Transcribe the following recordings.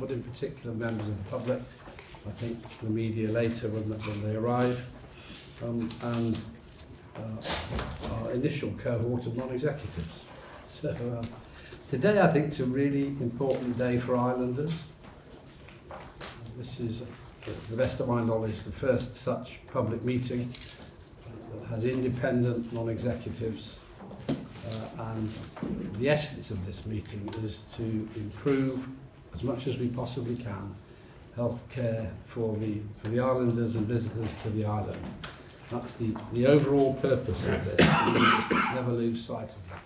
but in particular members of the public. I think the media later when they arrive, and our initial cohort of non-executives. So today I think is a really important day for Islanders. This is, to the best of my knowledge, the first such public meeting that has independent non-executives, and the essence of this meeting is to improve as much as we possibly can healthcare for the Islanders and visitors to the island. That's the overall purpose of this. We must never lose sight of that.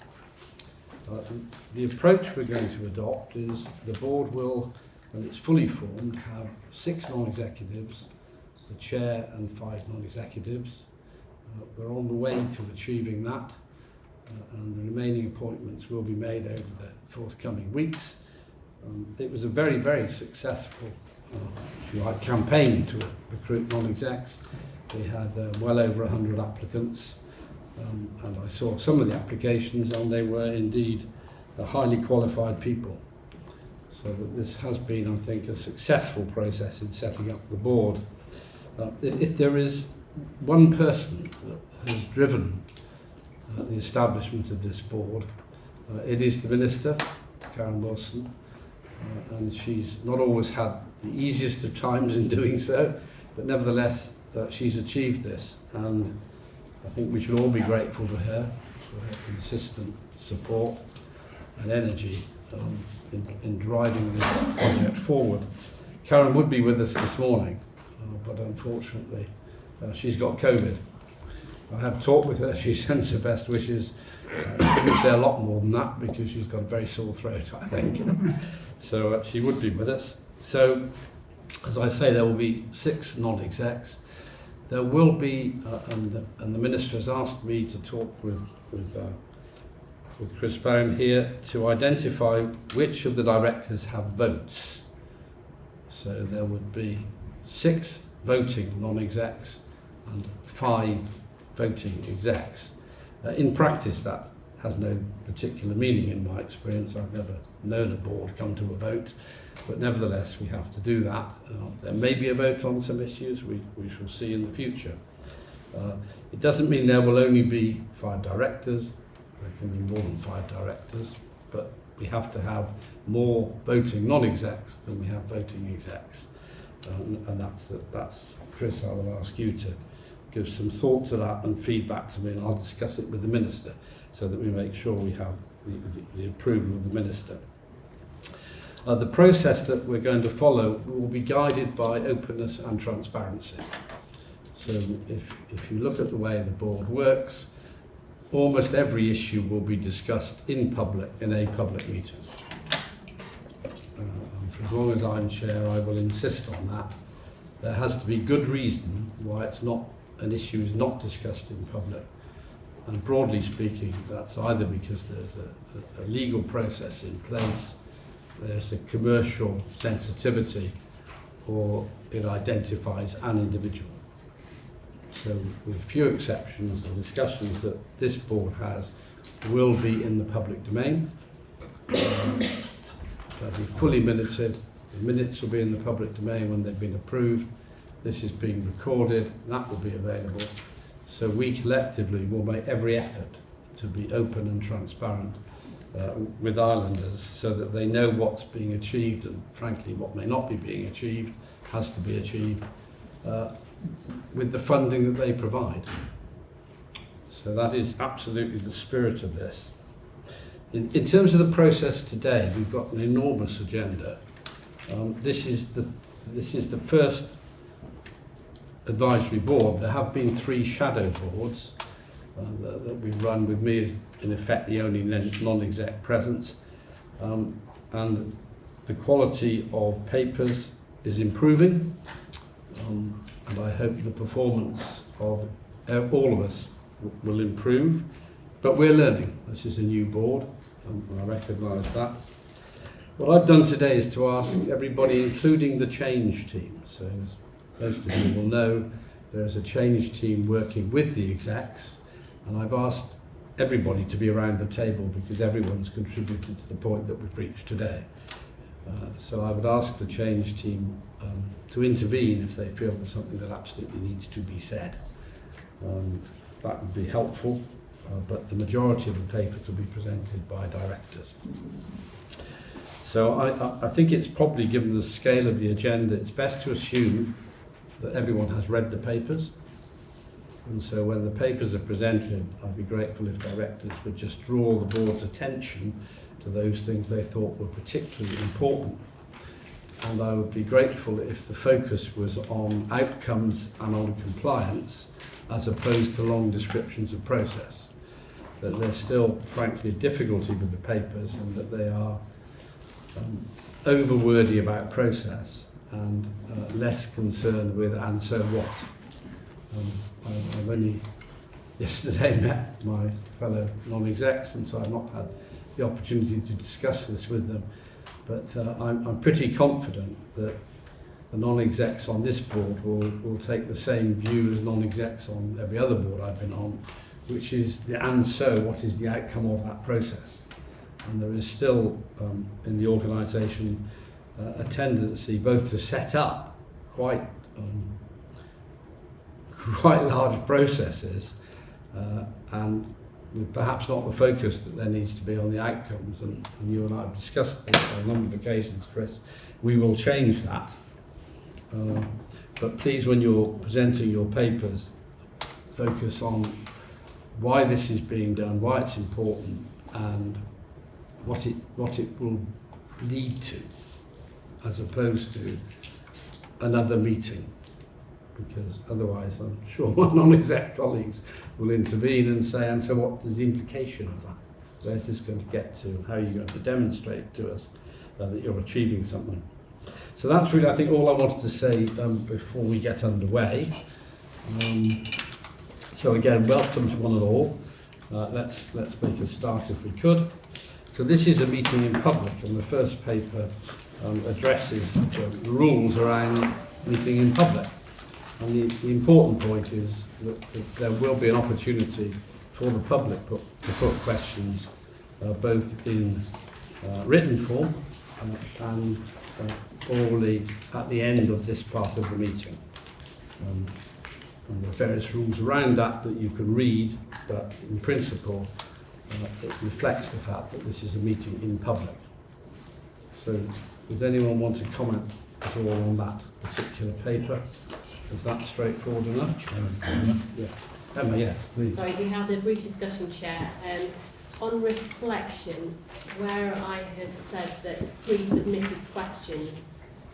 The approach we're going to adopt is the board will, when it's fully formed, have 6 non-executives, the chair and 5 non-executives. We're on the way to achieving that, and the remaining appointments will be made over the forthcoming weeks. It was a very, very successful, if you like, campaign to recruit non-execs. We had well over 100 applicants, and I saw some of the applications, and they were indeed highly qualified people. So that this has been, I think, a successful process in setting up the board. If there is one person that has driven the establishment of this board, it is the Minister, Karen Wilson, and she's not always had the easiest of times in doing so, but nevertheless she's achieved this, and I think we should all be grateful to her for her consistent support and energy in driving this project forward. Karen would be with us this morning, but unfortunately she's got COVID. I have talked with her, she sends her best wishes. She couldn't say a lot more than that because she's got a very sore throat, I think. So she would be with us. So, as I say, there will be 6 non-execs. There will be, and the Minister has asked me to talk with Chris Bone here to identify which of the directors have votes. So there would be 6 voting non-execs and 5 voting execs. In practice, that has no particular meaning in my experience. I've never known a board come to a vote, but nevertheless we have to do that. There may be a vote on some issues, we shall see in the future. It doesn't mean there will only be 5 directors, there can be more than 5 directors, but we have to have more voting non-execs than we have voting execs. And that's Chris, I will ask you to give some thought to that and feedback to me, and I'll discuss it with the Minister so that we make sure we have the approval of the Minister. The process that we're going to follow will be guided by openness and transparency. So if you look at the way the board works, almost every issue will be discussed in public, in a public meeting. For as long as I'm chair, I will insist on that. There has to be good reason why an issue is not discussed in public. And broadly speaking, that's either because there's a legal process in place, there's a commercial sensitivity, or it identifies an individual. So with few exceptions, the discussions that this board has will be in the public domain. They'll be fully minuted. The minutes will be in the public domain when they've been approved. This is being recorded, that will be available. So we collectively will make every effort to be open and transparent with Islanders so that they know what's being achieved, and frankly what may not be being achieved has to be achieved with the funding that they provide. So that is absolutely the spirit of this. In terms of the process today, we've got an enormous agenda. This is the first advisory board. There have been 3 shadow boards that we've run with me as in effect the only non-exec presence, and the quality of papers is improving, and I hope the performance of all of us will improve, but we're learning. This is a new board, and I recognise that. What I've done today is to ask everybody, including the change team, so as most of you will know, there's a change team working with the execs, and I've asked everybody to be around the table because everyone's contributed to the point that we've reached today. So I would ask the change team to intervene if they feel there's something that absolutely needs to be said. That would be helpful, but the majority of the papers will be presented by directors. So I think it's probably, given the scale of the agenda, it's best to assume that everyone has read the papers. And so when the papers are presented, I'd be grateful if directors would just draw the board's attention to those things they thought were particularly important. And I would be grateful if the focus was on outcomes and on compliance, as opposed to long descriptions of process. That there's still, frankly, a difficulty with the papers, and that they are over-wordy about process and less concerned with "and so what." I've only yesterday met my fellow non-execs, and so I've not had the opportunity to discuss this with them. But I'm pretty confident that the non-execs on this board will take the same view as non-execs on every other board I've been on, which is the "and so what is the outcome of that process." And there is still in the organisation a tendency both to set up quite large processes and with perhaps not the focus that there needs to be on the outcomes. And you and I have discussed this on a number of occasions, Chris. We will change that. But please, when you're presenting your papers, focus on why this is being done, why it's important, and what it will lead to, as opposed to another meeting. Because otherwise, I'm sure my non-exec colleagues will intervene and say, "And so what is the implication of that? Where is this going to get to, and how are you going to demonstrate to us that you're achieving something?" So that's really, I think, all I wanted to say before we get underway. So again, welcome to one and all. Let's make a start if we could. So this is a meeting in public, and the first paper addresses the rules around meeting in public. And the important point is that there will be an opportunity for the public to put questions both in written form and orally at the end of this part of the meeting. And there are various rules around that you can read, but in principle it reflects the fact that this is a meeting in public. So does anyone want to comment at all on that particular paper? Is that straightforward enough? Yeah. Emma, yes, please. Sorry, we had a brief discussion, Chair. On reflection, where I have said that pre-submitted questions,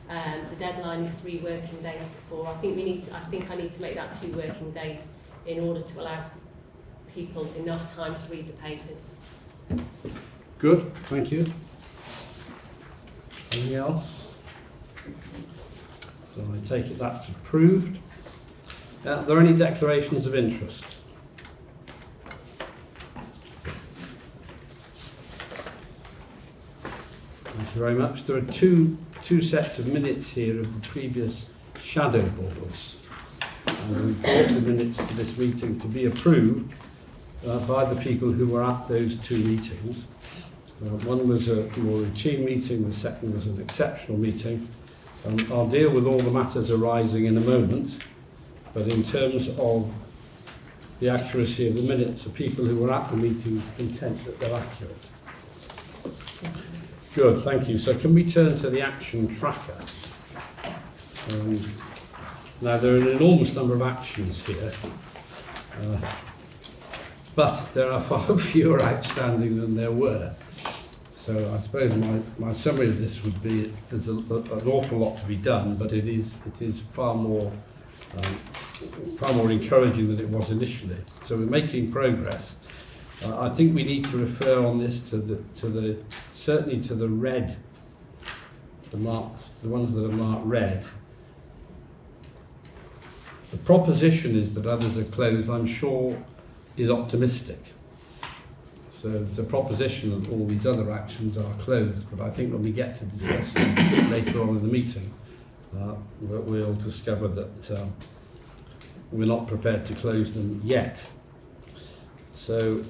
the deadline is 3 working days before. I think I need to make that 2 working days in order to allow people enough time to read the papers. Good, thank you. Anything else? So I take it that's approved. Are there any declarations of interest? Thank you very much. There are two sets of minutes here of the previous shadow boards. And we brought the minutes to this meeting to be approved by the people who were at those 2 meetings. One was a more routine meeting, the second was an exceptional meeting. I'll deal with all the matters arising in a moment, but in terms of the accuracy of the minutes, the people who were at the meetings content that they're accurate. Good, thank you. So can we turn to the action tracker? Now there are an enormous number of actions here, but there are far fewer outstanding than there were. So I suppose my summary of this would be there's an awful lot to be done, but it is far more encouraging than it was initially. So we're making progress. I think we need to refer on this certainly to the red, the ones that are marked red. The proposition is that others are closed, I'm sure, is optimistic. So there's a proposition that all these other actions are closed, but I think when we get to discuss them later on in the meeting, we'll discover that we're not prepared to close them yet. So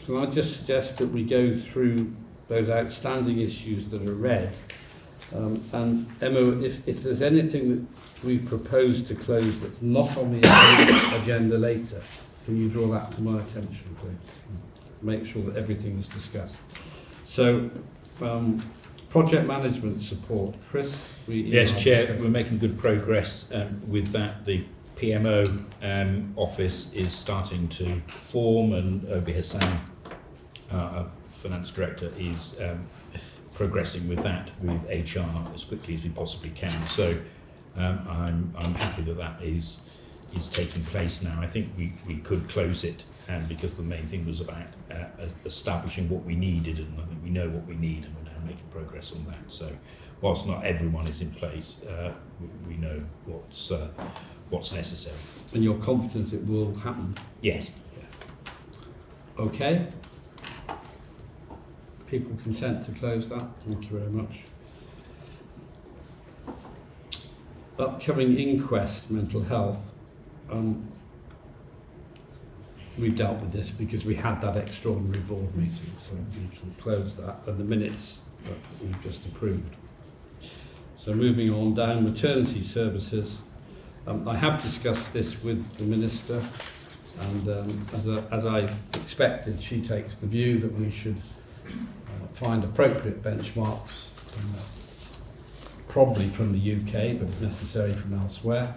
can I just suggest that we go through those outstanding issues that are read. And Emma, if there's anything that we propose to close that's not on the agenda later, can you draw that to my attention, please? Make sure that everything is discussed. So, project management support. Chris? Yes, Chair, we're making good progress with that. The PMO office is starting to form, and Obi Hassan, our Finance Director, is progressing with that with HR as quickly as we possibly can. So I'm happy that that is taking place now. I think we could close it because the main thing was about establishing what we needed, and I think we know what we need, and we're now making progress on that. So whilst not everyone is in place, we know what's necessary. And you're confident it will happen? Yes. Yeah. Okay. People content to close that? Thank you very much. Upcoming inquest, mental health. We've dealt with this because we had that extraordinary board meeting, so we can close that, and the minutes that we've just approved. So moving on down, maternity services. I have discussed this with the Minister, and as I expected, she takes the view that we should find appropriate benchmarks, probably from the UK, but if necessary from elsewhere.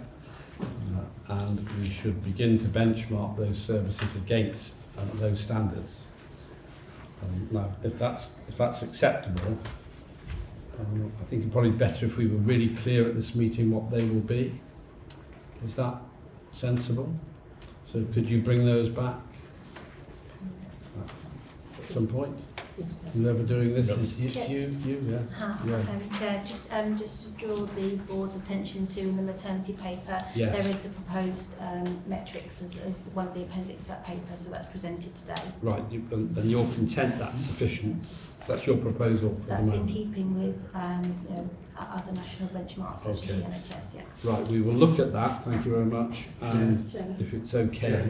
And we should begin to benchmark those services against those standards. Now, if that's acceptable, I think it's probably better if we were really clear at this meeting what they will be. Is that sensible? So could you bring those back at some point? Whoever doing this is you, yes. Chair, just to draw the board's attention to in the maternity paper, Yes. there is a proposed metrics as one of the appendix to that paper, so that's presented today. Right, and you're content that's sufficient? That's your proposal for That's the in moment? keeping with other national benchmarks such as the NHS, yeah. Right, we will look at that, thank you very much, and Chairman. if it's okay.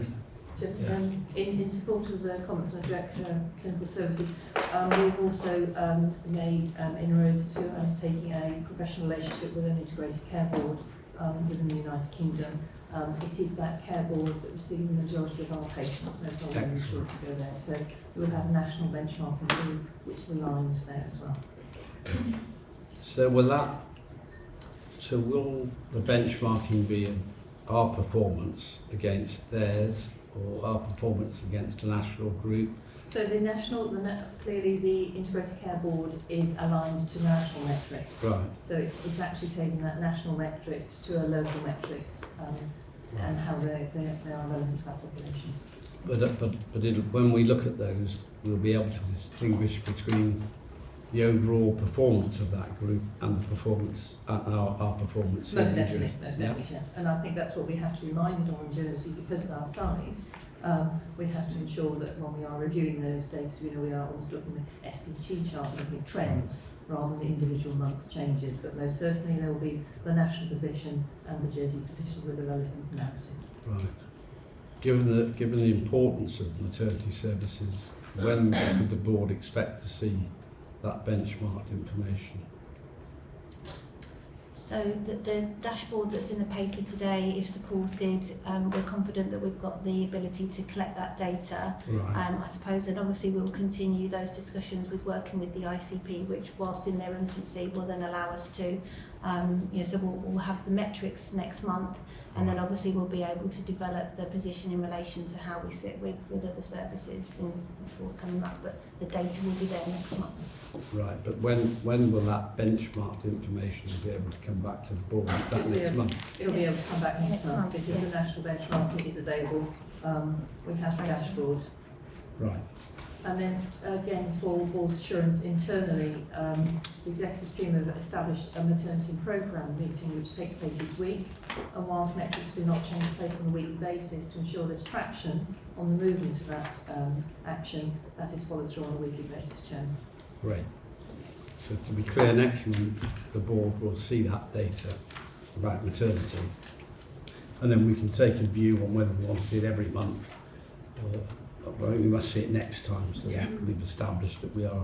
In support of the comment from the Director of Clinical Services, we've also made inroads to undertaking a professional relationship with an integrated care board within the United Kingdom. It is that care board that receives the majority of our patients, no problem sure to go there. So we'll have a national benchmarking tool which is aligned there as well. So will the benchmarking be our performance against theirs, or our performance against a national group? So clearly the Integrated Care Board is aligned to national metrics. Right. So it's actually taking that national metrics to a local metrics and how they are relevant to that population. But when we look at those, we'll be able to distinguish between the overall performance of that group and the performance, our performance. Most definitely, yeah. And I think that's what we have to be minded of in Jersey because of our size. We have to ensure that when we are reviewing those data, we are always looking at the SPT chart, looking at trends rather than individual months changes. But most certainly there will be the national position and the Jersey position with the relevant narrative. Right. Given the importance of maternity services, when could the board expect to see that benchmarked information? So the dashboard that's in the paper today, if supported, we're confident that we've got the ability to collect that data. Right. I suppose, and obviously we'll continue those discussions with working with the ICP, which whilst in their infancy will then allow us to, so we'll have the metrics next month, and then obviously we'll be able to develop the position in relation to how we sit with other services in the forthcoming month, but the data will be there next month. Right, but when will that benchmarked information be able to come back to the board? Is that next month? It'll be able to come back next month because yes. the national benchmarking is available. We have the dashboard. Right. And then again for board assurance internally, the executive team have established a maternity programme meeting which takes place this week, and whilst metrics do not change place on a weekly basis, to ensure there's traction on the movement of that action, that is followed through on a weekly basis, Chairman. Great. So to be clear, next month the board will see that data about maternity, and then we can take a view on whether we want to see it every month, or I think we must see it next time, so that we've established that we are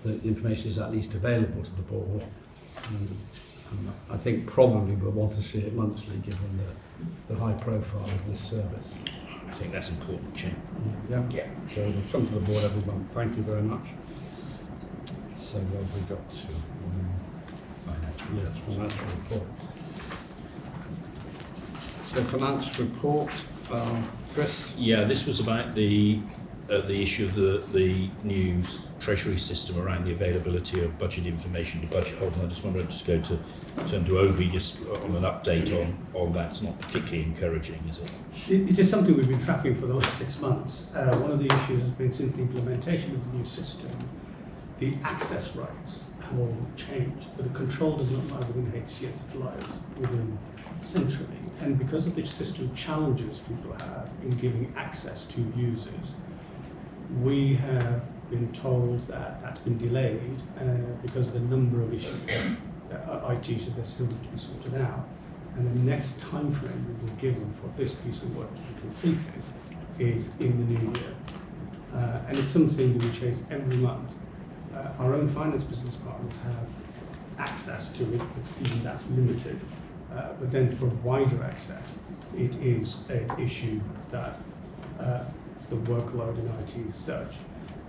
the information is at least available to the board. And I think probably we'll want to see it monthly, given the high profile of this service. I think that's important, Chair. Yeah. Yeah. So we'll come to the board every month. Thank you very much. So where have we got to? Yes, financial report. So finance report, Chris? Yeah, this was about the issue of the new treasury system around the availability of budget information to budget holders. I just wanted to turn to Obi just on an update on that. It's not particularly encouraging, is it? It is something we've been tracking for the last 6 months. One of the issues has been since the implementation of the new system, the access rights have all changed, but the control does not lie within HCS, it lies within centrally. And because of the system challenges people have in giving access to users, we have been told that that's been delayed because of the number of issues. IT issues that still need to be sorted out. And the next time frame we've been given for this piece of work to be completed is in the new year. And it's something that we chase every month. Our own finance business partners have access to it, but even that's limited. But then for wider access, it is an issue that the workload in IT is such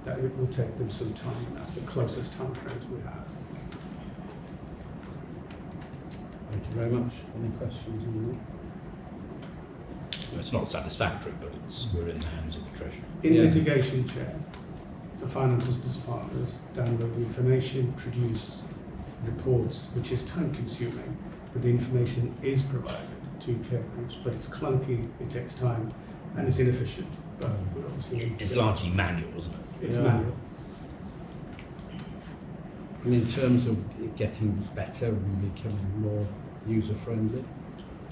that it will take them some time, and that's the closest time frames we have. Thank you very much. Any questions on Well, it's not satisfactory, but we're in the hands of the Treasury. In Yeah. litigation, Chair, the finance business partners download the information, produce reports, which is time consuming, but the information is provided to care groups, but it's clunky, it takes time, and it's inefficient. But we obviously It's largely manual, isn't it? it's Yeah. manual. And in terms of it getting better and becoming more user-friendly?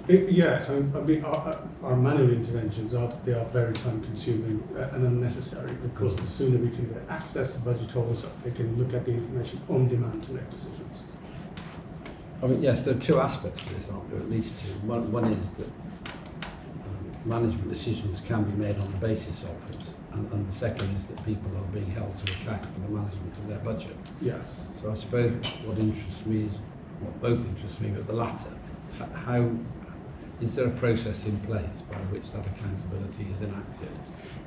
Yes, I mean, our manual interventions are very time consuming and unnecessary, because the sooner we can get access to budget holders, they can look at the information on demand to make decisions. I mean, yes, there are two aspects to this, aren't there? At least two. One is that management decisions can be made on the basis of it, and the second is that people are being held to account for the management of their budget. Yes. So I suppose what interests me is, well, both interest me, but the latter. How is there a process in place by which that accountability is enacted?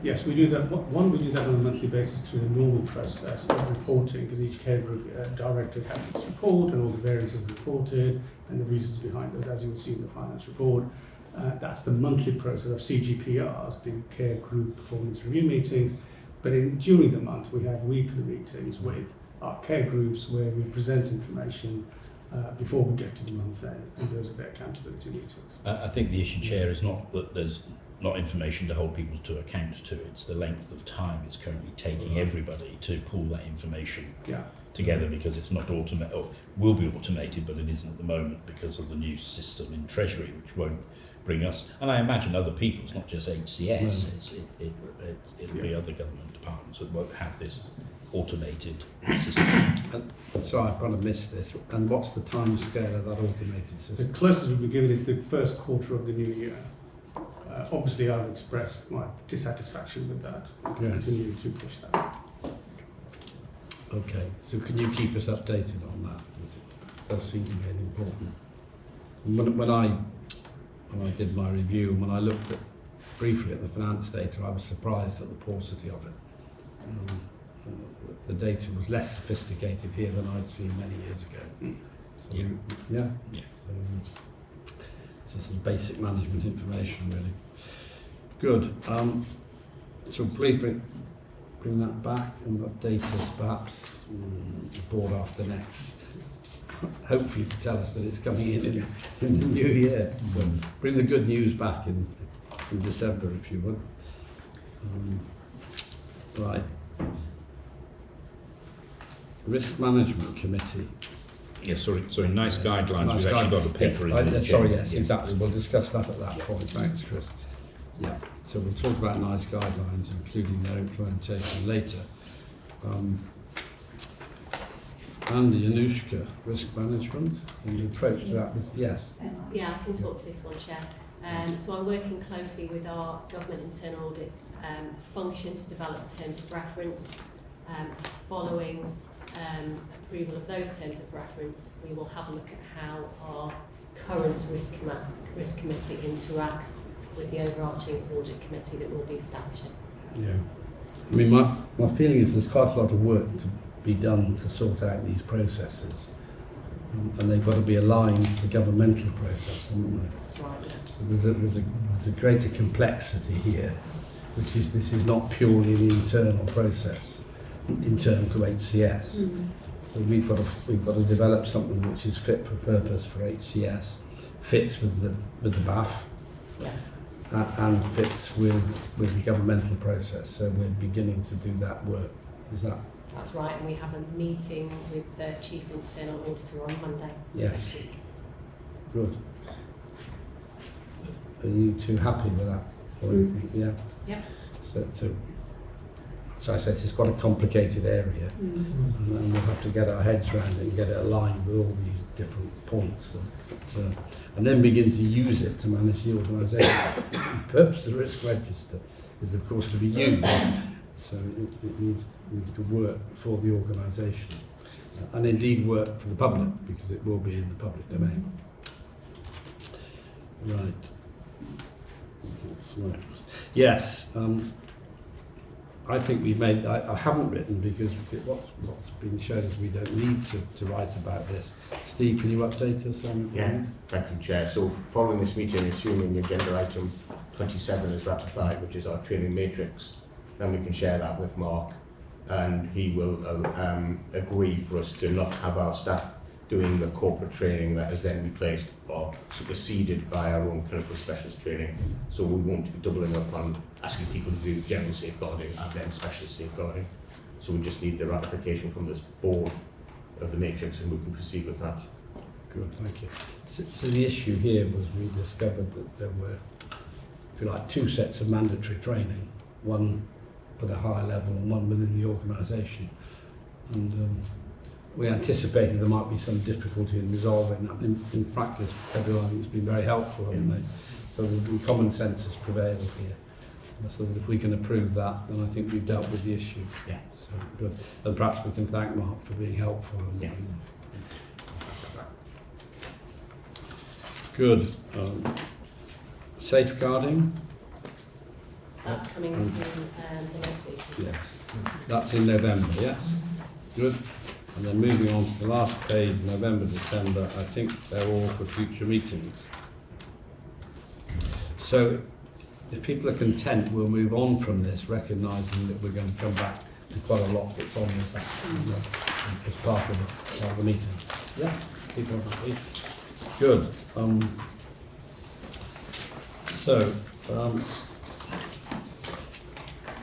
Yes, we do that. One, we do that on a monthly basis through the normal process of reporting, because each care group director has its report and all the variances reported and the reasons behind those, as you will see in the finance report. That's the monthly process of CGPRs, the care group performance review meetings. But during the month, we have weekly meetings with our care groups where we present information before we get to the month end, and those are the accountability meetings. I think the issue, Chair, is not that there's not information to hold people to account to. It's the length of time it's currently taking everybody to pull that information Yeah. together, because it's not automated, or will be automated, but it isn't at the moment because of the new system in Treasury, which won't bring us, and I imagine other people, it's not just HCS, it'll be other government departments that won't have this automated system. And sorry, I've kind of missed this. And what's the time scale of that automated The system? closest we've been given is the first quarter of the new year. Obviously, I've expressed my dissatisfaction with that. We'll Yes. continue to push that. Okay, so can you keep us updated on that? Because it does seem to be important. And when I did my review and when I looked briefly at the finance data, I was surprised at the paucity of it. The data was less sophisticated here than I'd seen many years ago. So, yeah. Yeah. So, it's just basic management information, really. Good. So please bring that back and update us, perhaps the board after next. Hopefully to tell us that it's coming in the new year. So bring the good news back in December, if you would. Right. Risk Management Committee. Yeah, sorry, nice guidelines. Nice We've actually guide- got a paper in Yeah, the sorry, agenda. yes, exactly. We'll discuss that at that point. Thanks, Chris. Yeah, so we'll talk about nice guidelines, including their implementation later. Andy, Anushka, risk management, and the approach to that was, yes. Yeah, I can talk to this one, Chair. So I'm working closely with our government internal audit function to develop terms of reference, following approval of those terms of reference, we will have a look at how our current risk committee interacts with the overarching audit committee that we'll be establishing. Yeah. I mean, my feeling is there's quite a lot of work to be done to sort out these processes. And they've got to be aligned to the governmental process, haven't they? That's right, yeah. So there's a greater complexity here, which is this is not purely an internal process, internal to HCS. So we've got to develop something which is fit for purpose for HCS, fits with the BAF, Yeah. and fits with the governmental process. So we're beginning to do that work. Is that? That's right, and we have a meeting with the Chief Internal Auditor on Monday Yes. next week. Good. Are you too happy with that? Or yeah. Yeah. So I say it's quite a complicated area, and then we'll have to get our heads around it and get it aligned with all these different points, and then begin to use it to manage the organisation. The purpose of the risk register is, of course, to be used. So it needs to work for the organisation, and indeed work for the public, because it will be in the public domain. Right. What's next? Yes. I think we've made. I haven't written because what's been shown is we don't need to write about this. Steve, can you update us on? Yeah, thank you, Chair. So following this meeting, assuming agenda item 27 is ratified, which is our training matrix, then we can share that with Mark, and he will agree for us to not have our staff doing the corporate training that is then replaced or superseded by our own clinical specialist training. So we won't be doubling up on asking people to do general safeguarding and then specialist safeguarding. So we just need the ratification from this board of the matrix, and we can proceed with that. Good, thank you. So the issue here was we discovered that there were, if you like, two sets of mandatory training, one at a higher level and one within the organisation. And we anticipated there might be some difficulty in resolving that. In practice, everyone has been very helpful, haven't they? So the common sense has prevailed here. So that if we can approve that, then I think we've dealt with the issue. Yeah. So good. And perhaps we can thank Mark for being helpful. Yeah. Good. Safeguarding? That's coming to the next meeting. Yes. That's in November, yes? Good. And then moving on to the last page, November, December, I think they're all for future meetings. So if people are content, we'll move on from this, recognising that we're going to come back to quite a lot that's on this actually as part of the meeting. Yeah, people are happy. Good.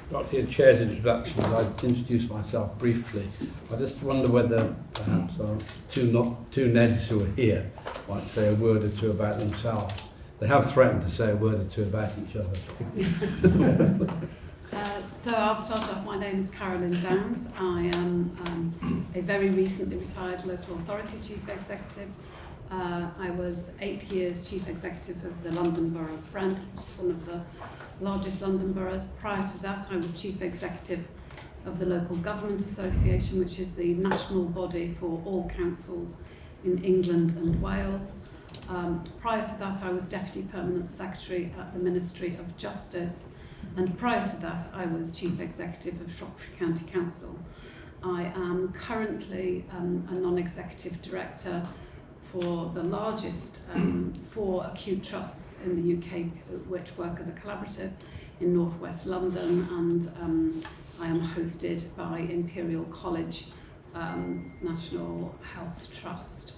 Got here Chair's introduction. I introduced myself briefly. I just wonder whether perhaps two Neds who are here might say a word or two about themselves. They have threatened to say a word or two about each other. So I'll start off. My name is Carolyn Downs. I am a very recently retired local authority chief executive. I was 8 years chief executive of the London Borough of Brent, which is one of the largest London boroughs. Prior to that, I was chief executive of the Local Government Association, which is the national body for all councils in England and Wales. Prior to that, I was Deputy Permanent Secretary at the Ministry of Justice, and prior to that, I was Chief Executive of Shropshire County Council. I am currently a non-executive director for the largest 4 acute trusts in the UK, which work as a collaborative in North West London, and I am hosted by Imperial College National Health Trust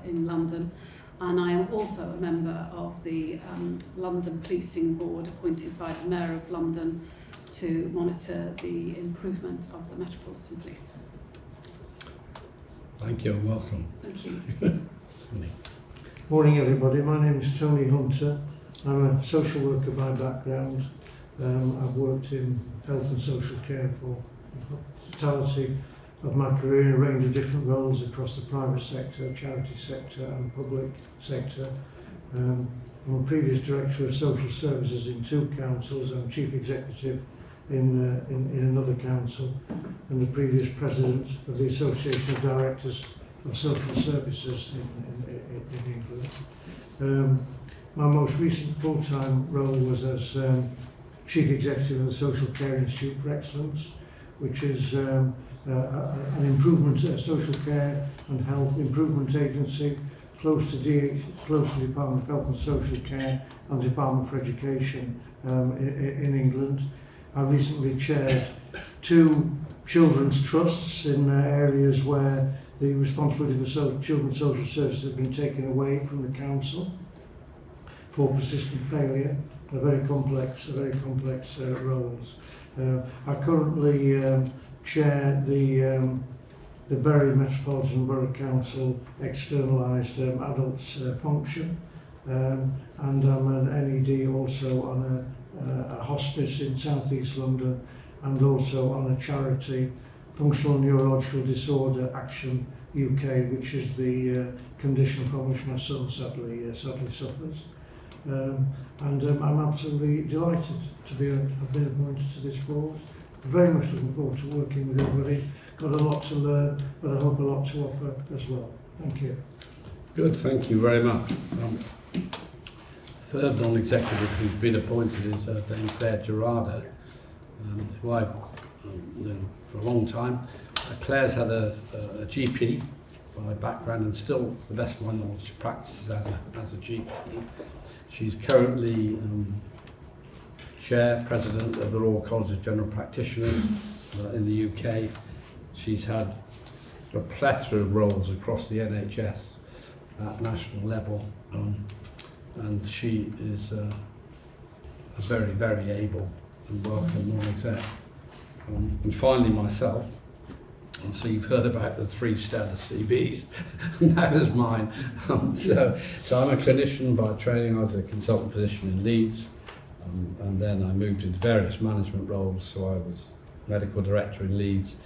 in London. And I am also a member of the London Policing Board, appointed by the Mayor of London to monitor the improvement of the Metropolitan Police. Thank you and welcome. Thank you. Morning everybody, my name is Tony Hunter. I'm a social worker by background. I've worked in health and social care for the totality of my career in a range of different roles across the private sector, charity sector and public sector. I'm a previous director of social services in 2 councils. I'm chief executive in another council, and the previous president of the Association of Directors of Social Services in England. My most recent full-time role was as Chief Executive of the Social Care Institute for Excellence, which is an improvement, social care and health improvement agency close to the Department of Health and Social Care and Department for Education in England. I recently chaired 2 children's trusts in areas where the responsibility for children's social services has been taken away from the council for persistent failure. Very complex roles. I currently chair the Bury Metropolitan Borough Council externalised adults function, and I'm an NED also on a hospice in South East London, and also on a charity, Functional Neurological Disorder Action UK, which is the condition from which my son sadly suffers. I'm absolutely delighted to have been appointed to this board. Very much looking forward to working with everybody. Got a lot to learn, but I hope a lot to offer as well. Thank you. Good, thank you very much. Third non-executive who's been appointed is Dame Claire Gerardo, who I've known for a long time. Claire's had a GP by background, and still, the best of my knowledge, practices as a GP. She's currently President of the Royal College of General Practitioners in the UK. She's had a plethora of roles across the NHS at national level, and she is a very, very able and welcome non-exec. And finally myself, and so you've heard about the 3 stellar CVs, now there's mine. So I'm a clinician by training. I was a consultant physician in Leeds, and then I moved into various management roles. So I was medical director in Leeds,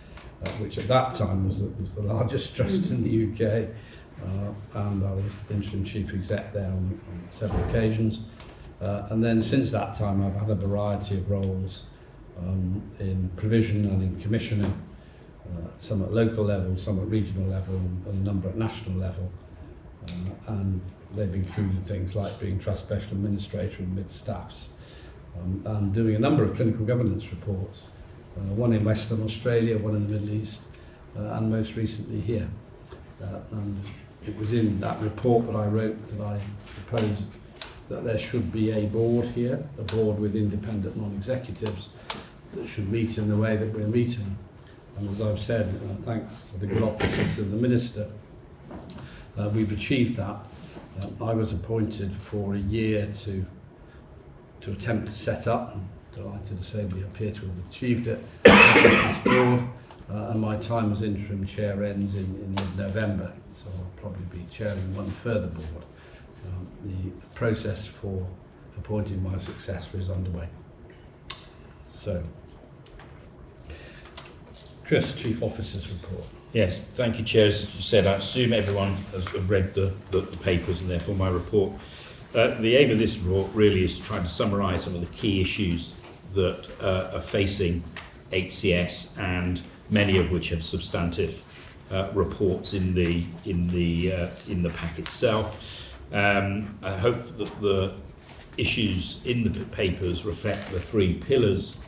which at that time was the largest trust in the UK, and I was interim chief exec there on several occasions. And then since that time I've had a variety of roles in provision and in commissioning, some at local level, some at regional level, and a number at national level. And they've included things like being trust special administrator in mid-staffs, and doing a number of clinical governance reports, one in Western Australia, one in the Middle East, and most recently here. And it was in that report that I wrote that I proposed that there should be a board here, a board with independent non-executives that should meet in the way that we're meeting. And as I've said, thanks to the good offices of the Minister, we've achieved that. I was appointed for a year to attempt to set up. I'm delighted to say we appear to have achieved it. This board, and my time as interim chair ends in mid-November, so I'll probably be chairing one further board. The process for appointing my successor is underway. So, Chris, Chief Officer's report. Yes, thank you, Chair. As you said, I assume everyone has read the papers and therefore my report. The aim of this report really is to try to summarise some of the key issues that are facing HCS, and many of which have substantive reports in the pack itself. I hope that the issues in the papers reflect the 3 pillars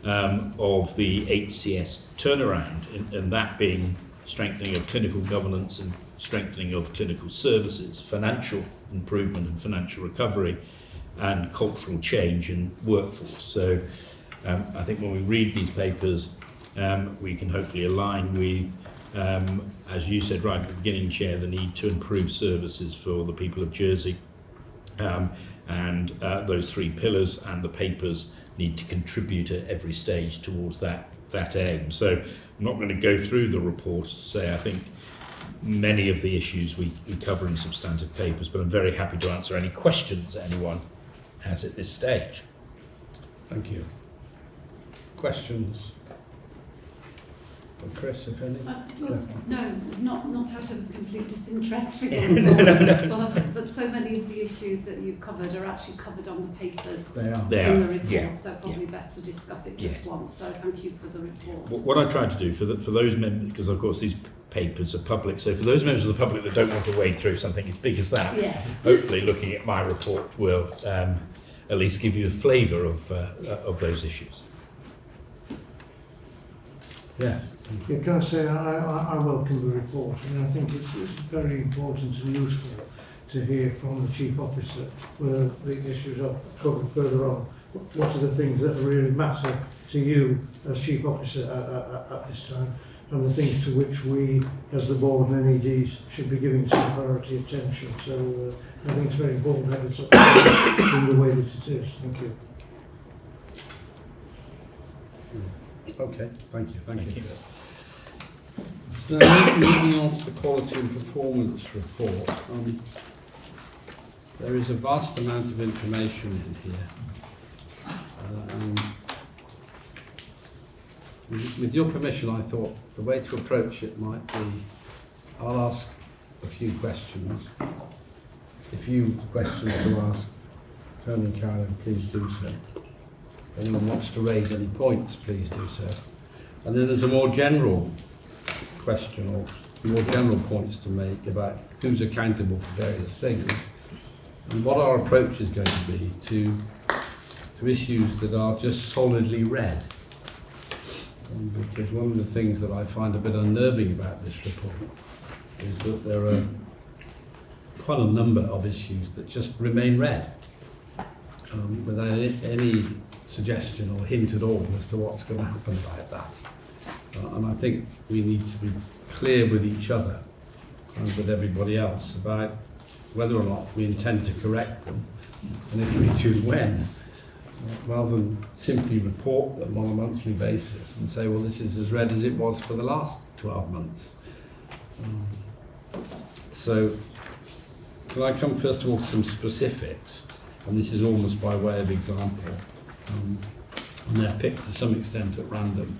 of the HCS turnaround, and that being strengthening of clinical governance and strengthening of clinical services, financial improvement and financial recovery, and cultural change in workforce. So I think when we read these papers, we can hopefully align with, as you said right at the beginning, Chair, the need to improve services for the people of Jersey. And those 3 pillars and the papers need to contribute at every stage towards that aim. So I'm not going to go through the report to say I think many of the issues we cover in substantive papers, but I'm very happy to answer any questions that anyone has at this stage. Thank you. Questions? Chris, if any? No, not out of complete disinterest. But so many of the issues that you've covered are actually covered on the papers They are. They in are, the report, yeah, so probably best to discuss it just once. So thank you for the report. What I tried to do for those members, because of course these papers are public, so for those members of the public that don't want to wade through something as big as that, Yes. hopefully looking at my report will at least give you a flavour of those issues. Yes. Yeah, can I say I welcome the report, and I think it's very important and useful to hear from the Chief Officer where the issues are covered further on. What are the things that really matter to you as Chief Officer at this time, and the things to which we as the board and NEDs should be giving some priority attention. So I think it's very important to have this in the way that it is. Thank you. Okay, thank you. Thank you. So moving on to the quality and performance report. There is a vast amount of information in here. With your permission, I thought the way to approach it might be, I'll ask a few questions. If you have questions to ask, Tony and Carolyn, please do so. If anyone wants to raise any points, please do so. And then there's a more general question or more general points to make about who's accountable for various things and what our approach is going to be to issues that are just solidly red. Because one of the things that I find a bit unnerving about this report is that there are quite a number of issues that just remain red without any suggestion or hint at all as to what's going to happen about that. And I think we need to be clear with each other and with everybody else about whether or not we intend to correct them, and if we do, when, rather than simply report them on a monthly basis and say, well, this is as red as it was for the last 12 months. So, can I come first of all to some specifics? And this is almost by way of example. And they're picked to some extent at random.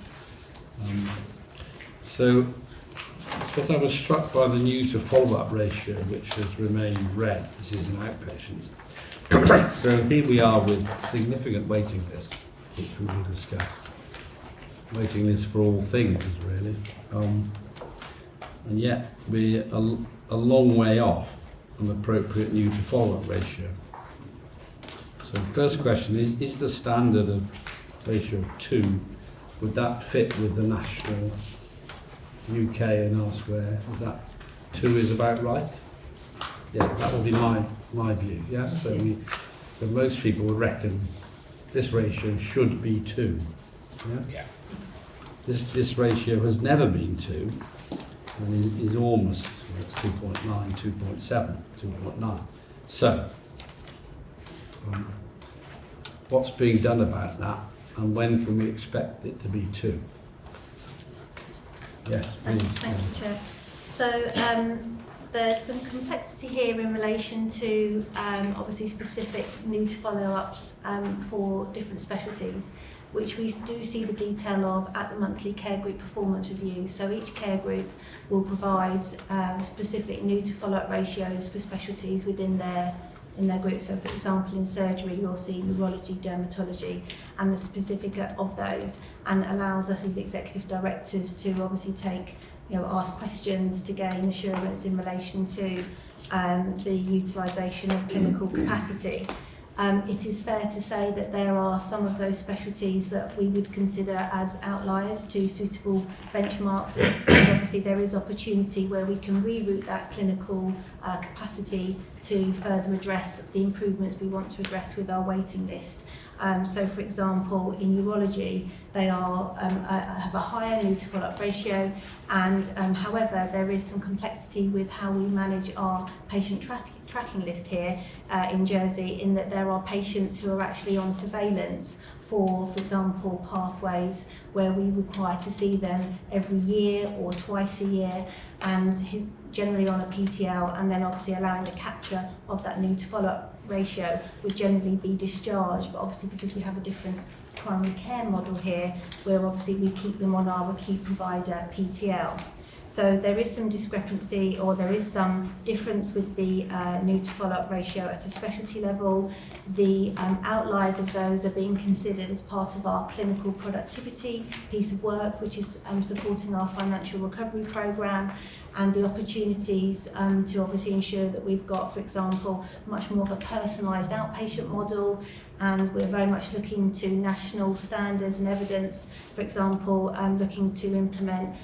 So, because I was struck by the new to follow-up ratio, which has remained red. This is in outpatients. So here we are with significant waiting lists, which we will discuss. Waiting lists for all things, really. And yet we're a long way off an appropriate new to follow-up ratio. So the first question is the standard of ratio 2, would that fit with the national UK and elsewhere? Is that 2 is about right? Yeah, that would be my view. Yeah, so most people would reckon this ratio should be 2. Yeah. This ratio has never been 2, and is almost, it's 2.9, 2.7, 2.9. So, what's being done about that, and when can we expect it to be 2? Yes, please. Thank you, Chair. So there's some complexity here in relation to obviously specific new to follow-ups for different specialties, which we do see the detail of at the monthly care group performance review. So each care group will provide specific new to follow-up ratios for specialties within their group. So for example, in surgery, you'll see neurology, dermatology, and the specific of those, and allows us as executive directors to obviously ask questions to gain assurance in relation to the utilisation of clinical capacity. It is fair to say that there are some of those specialties that we would consider as outliers to suitable benchmarks, and obviously there is opportunity where we can reroute that clinical capacity to further address the improvements we want to address with our waiting list. So for example, in urology, they have a higher new to follow-up ratio, and however, there is some complexity with how we manage our patient tracking list here in Jersey, in that there are patients who are actually on surveillance for example, pathways where we require to see them every year or twice a year, and generally on a PTL, and then obviously allowing the capture of that new to follow-up ratio would generally be discharged, but obviously because we have a different primary care model here, where obviously we keep them on our acute provider PTL. So there is some discrepancy, or there is some difference with the new to follow-up ratio at a specialty level. The outliers of those are being considered as part of our clinical productivity piece of work, which is supporting our financial recovery programme, and the opportunities to obviously ensure that we've got, for example, much more of a personalised outpatient model, and we're very much looking to national standards and evidence, for example, looking to implement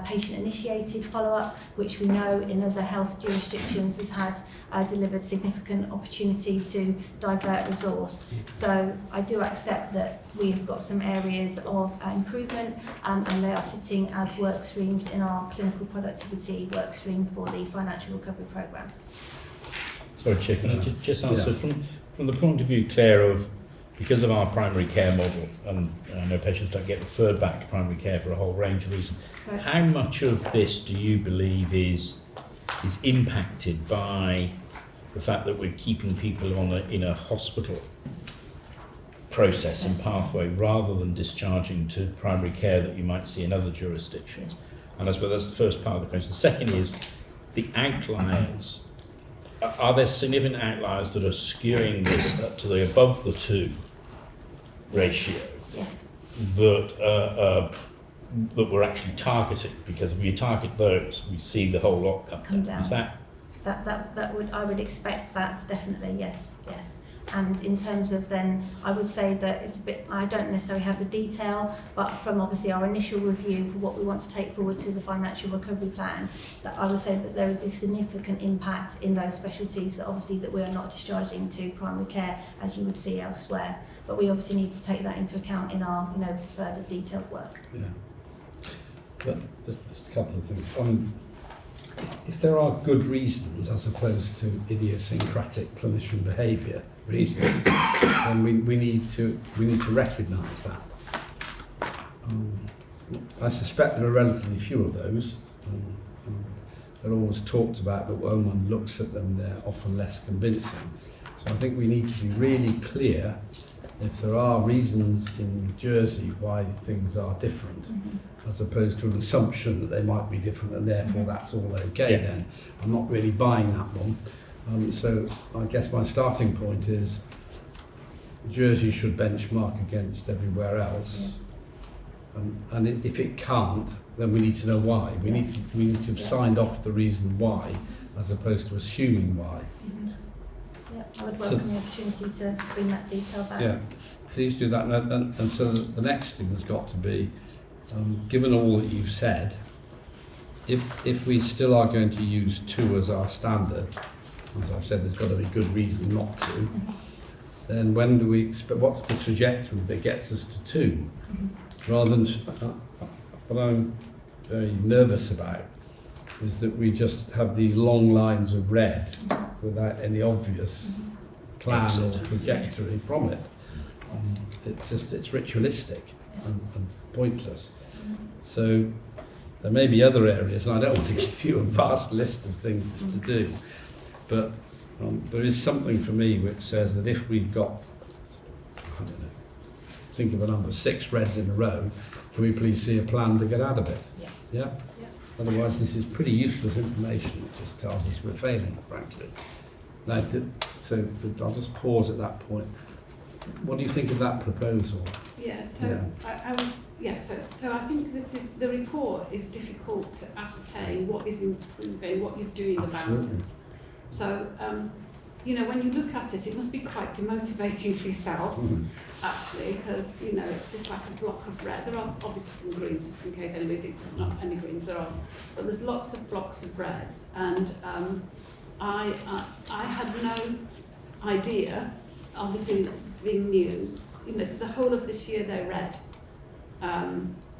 patient-initiated follow-up, which we know in other health jurisdictions has had delivered significant opportunity to divert resource. So I do accept that we've got some areas of improvement, and they are sitting as work streams in our clinical productivity work stream for the financial recovery programme. Sorry, Chair, can I just answer from the point of view, Claire, of because of our primary care model, and I know patients don't get referred back to primary care for a whole range of reasons. Correct. How much of this do you believe is impacted by the fact that we're keeping people in a hospital process and pathway rather than discharging to primary care that you might see in other jurisdictions? And I suppose that's the first part of the question. The second is the outliers. Are there significant outliers that are skewing this up to the above the 2 ratio? Yes. That we're actually targeting? Because if we target those, we see the whole lot come down. Is that? I would expect that, definitely, yes. And in terms of then, I would say that it's a bit, I don't necessarily have the detail, but from obviously our initial review for what we want to take forward to the financial recovery plan, that I would say that there is a significant impact in those specialties that obviously that we are not discharging to primary care as you would see elsewhere. But we obviously need to take that into account in our, further detailed work. Yeah. But just a couple of things. If there are good reasons as opposed to idiosyncratic clinician behaviour reasons, then we need to recognise that. I suspect there are relatively few of those. They're always talked about, but when one looks at them, they're often less convincing. So I think we need to be really clear if there are reasons in Jersey why things are different, as opposed to an assumption that they might be different and therefore that's all okay. Then I'm not really buying that one. So I guess my starting point is Jersey should benchmark against everywhere else, and if it can't, then we need to know why. We need to have signed off the reason why, as opposed to assuming why. I would welcome the opportunity to bring that detail back. Yeah, please do that. And so the next thing has got to be, given all that you've said, if we still are going to use 2 as our standard, as I've said, there's got to be good reason not to, then when do we expect, what's the trajectory that gets us to 2? Rather than, what I'm very nervous about is that we just have these long lines of red without any obvious plan or trajectory from it. It's ritualistic and pointless. So there may be other areas, and I don't want to give you a vast list of things to do, but there is something for me which says that if we've got, I don't know, think of a number, 6 reds in a row, can we please see a plan to get out of it? Yeah? Otherwise this is pretty useless information. It just tells us we're failing, frankly. Now, so I'll just pause at that point. What do you think of that proposal? Yeah, so so I think the report is difficult to ascertain what is improving, what you're doing about it. So, when you look at it, it must be quite demotivating for yourselves, actually, because, it's just like a block of red. There are obviously some greens, just in case anybody thinks there's not any greens, there are. But there's lots of blocks of reds, and I had no idea, obviously being new, so the whole of this year they're red,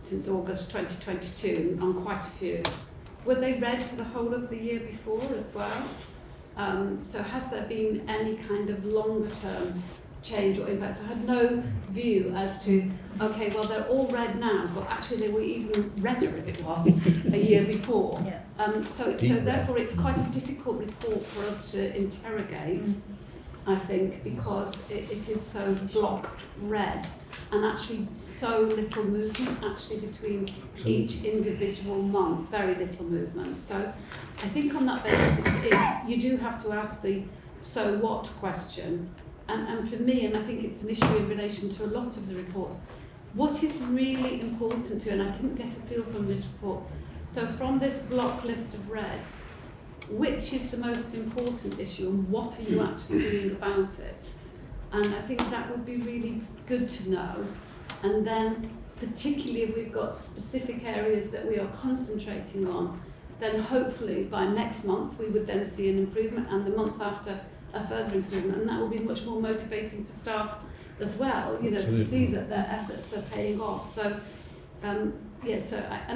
since August 2022 on quite a few. Were they red for the whole of the year before as well? So has there been any kind of longer term change or impact? So I had no view as to, okay, well they're all red now, but actually they were even redder if it was a year before. So therefore it's quite a difficult report for us to interrogate, I think, because it is so blocked red. and actually so little movement actually between each individual month, very little movement. So I think on that basis, you do have to ask the so what question. And for me, and I think it's an issue in relation to a lot of the reports, what is really important to, and I didn't get a feel from this report, so from this block list of reds, which is the most important issue and what are you actually doing about it? And I think that would be really good to know. And then particularly if we've got specific areas that we are concentrating on, then hopefully by next month we would then see an improvement, and the month after a further improvement, and that will be much more motivating for staff as well, you know, Absolutely. to see that their efforts are paying off. So and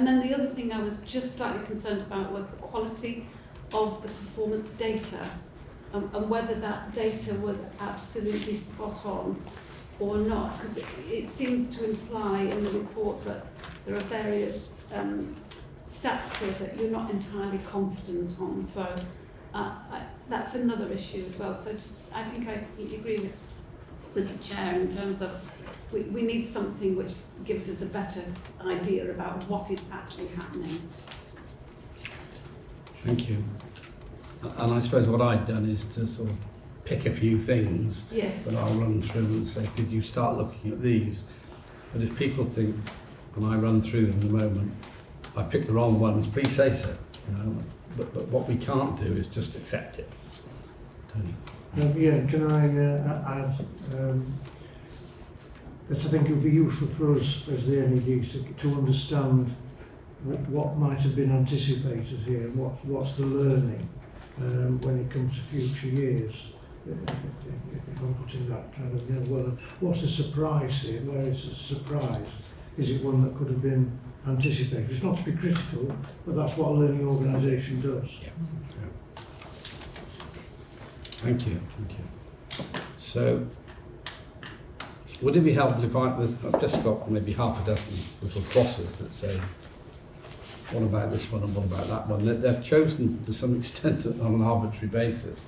then the other thing I was just slightly concerned about was the quality of the performance data, and whether that data was absolutely spot on or not, because it seems to imply in the report that there are various stats here that you're not entirely confident on. So that's another issue as well. So I think I completely agree with the chair in terms of we need something which gives us a better idea about what is actually happening. Thank you. And I suppose what I'd done is to sort of pick a few things Yes. that I'll run through and say, could you start looking at these? But if people think, when I run through them in a moment, I picked the wrong ones, please say so. You know? But what we can't do is just accept it. Tony. Yeah, can I add that I think it would be useful for us as the NED to understand what might have been anticipated here and what's the learning when it comes to future years. If I'm putting that kind of, you know, well, what's the surprise here? Where is the surprise? Is it one that could have been anticipated? It's not to be critical, but that's what a learning organisation does. Yeah. Thank you. Thank you. So, would it be helpful if I've just got maybe half a dozen little crosses that say, what about this one and what about that one? They're chosen to some extent on an arbitrary basis.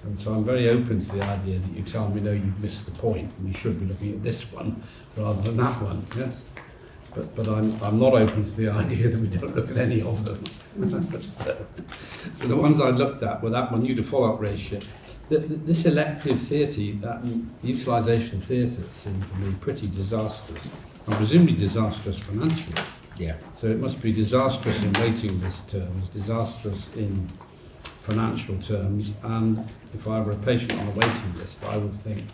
And so I'm very open to the idea that you tell me, no, you've missed the point and you should be looking at this one rather than that one, yes? But I'm not open to the idea that we don't look at any of them. So the ones I looked at were that one, new to follow-up ratio. This elective theatre, that utilisation of theatre seemed to me pretty disastrous, and presumably disastrous financially. Yeah. So it must be disastrous in waiting list terms, disastrous in financial terms, and if I were a patient on a waiting list, I would think,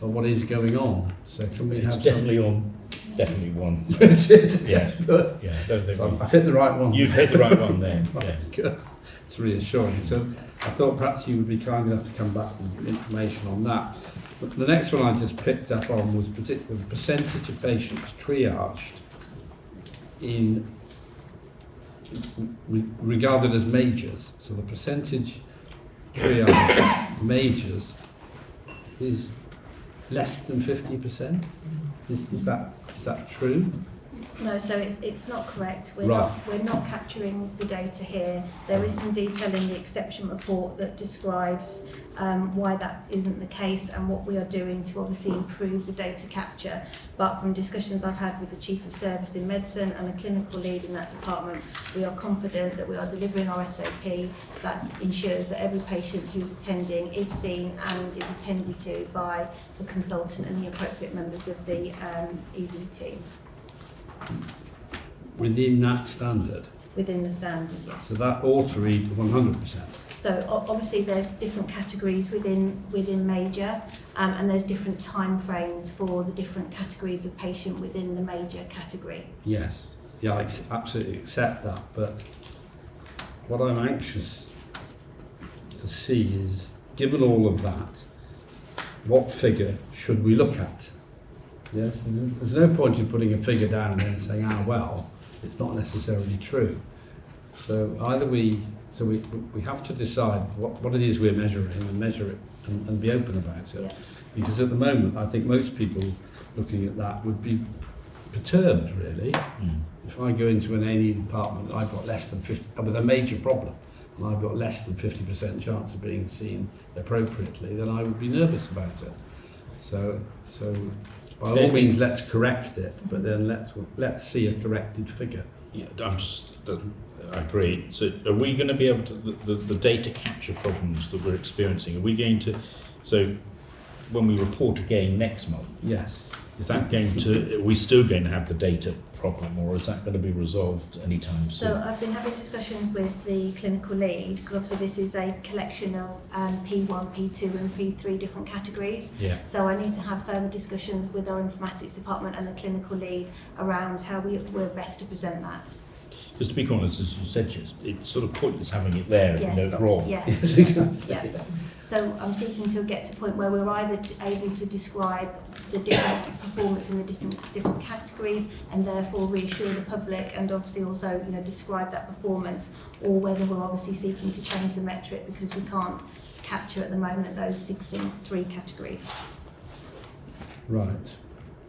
well, what is going on? So can we have It's definitely one. Yeah, good. Yeah, I don't think So I've hit the right one. you've hit the right one there. Right, Yeah. good. It's reassuring. So I thought perhaps you would be kind enough to come back with information on that. But the next one I just picked up on was particularly the percentage of patients triaged in regarded as majors. So the percentage triage majors is less than 50%. Is that true? No, so it's not correct. We're Right. not capturing the data here. There is some detail in the exception report that describes why that isn't the case and what we are doing to obviously improve the data capture. But from discussions I've had with the Chief of Service in Medicine and a clinical lead in that department, we are confident that we are delivering our SOP that ensures that every patient who's attending is seen and is attended to by the consultant and the appropriate members of the ED team. Within that standard? Within the standard, yes. So that ought to read 100%. So obviously there's different categories within major, and there's different time frames for the different categories of patient within the major category. Yes. Yeah, I absolutely accept that. But what I'm anxious to see is, given all of that, what figure should we look at? Yes, there's no point in putting a figure down and then saying, well, it's not necessarily true. So either we have to decide what it is we're measuring and measure it and be open about it. Yeah. Because at the moment, I think most people looking at that would be perturbed, really. Mm. If I go into an A&E department, I've got less than 50, with a major problem, and I've got less than 50% chance of being seen appropriately, then I would be nervous about it. So by all means, let's correct it, but then let's see a corrected figure. Yeah, I agree. So are we going to be able to, the data capture problems that we're experiencing, are we going to, so when we report again next month, Yes. is that going to, are we still going to have the data problem, or is that going to be resolved anytime soon? So I've been having discussions with the clinical lead, because obviously this is a collection of P1, P2 and P3 different categories. Yeah. So I need to have further discussions with our informatics department and the clinical lead around how we're best to present that. Because to be honest, as you said, it's sort of pointless having it there if you know it's wrong. Yes. Yes, exactly. Yeah. So I'm seeking to get to a point where we're either able to describe the different performance in the different categories and therefore reassure the public and obviously also describe that performance, or whether we're obviously seeking to change the metric because we can't capture at the moment those 6 categories. Right.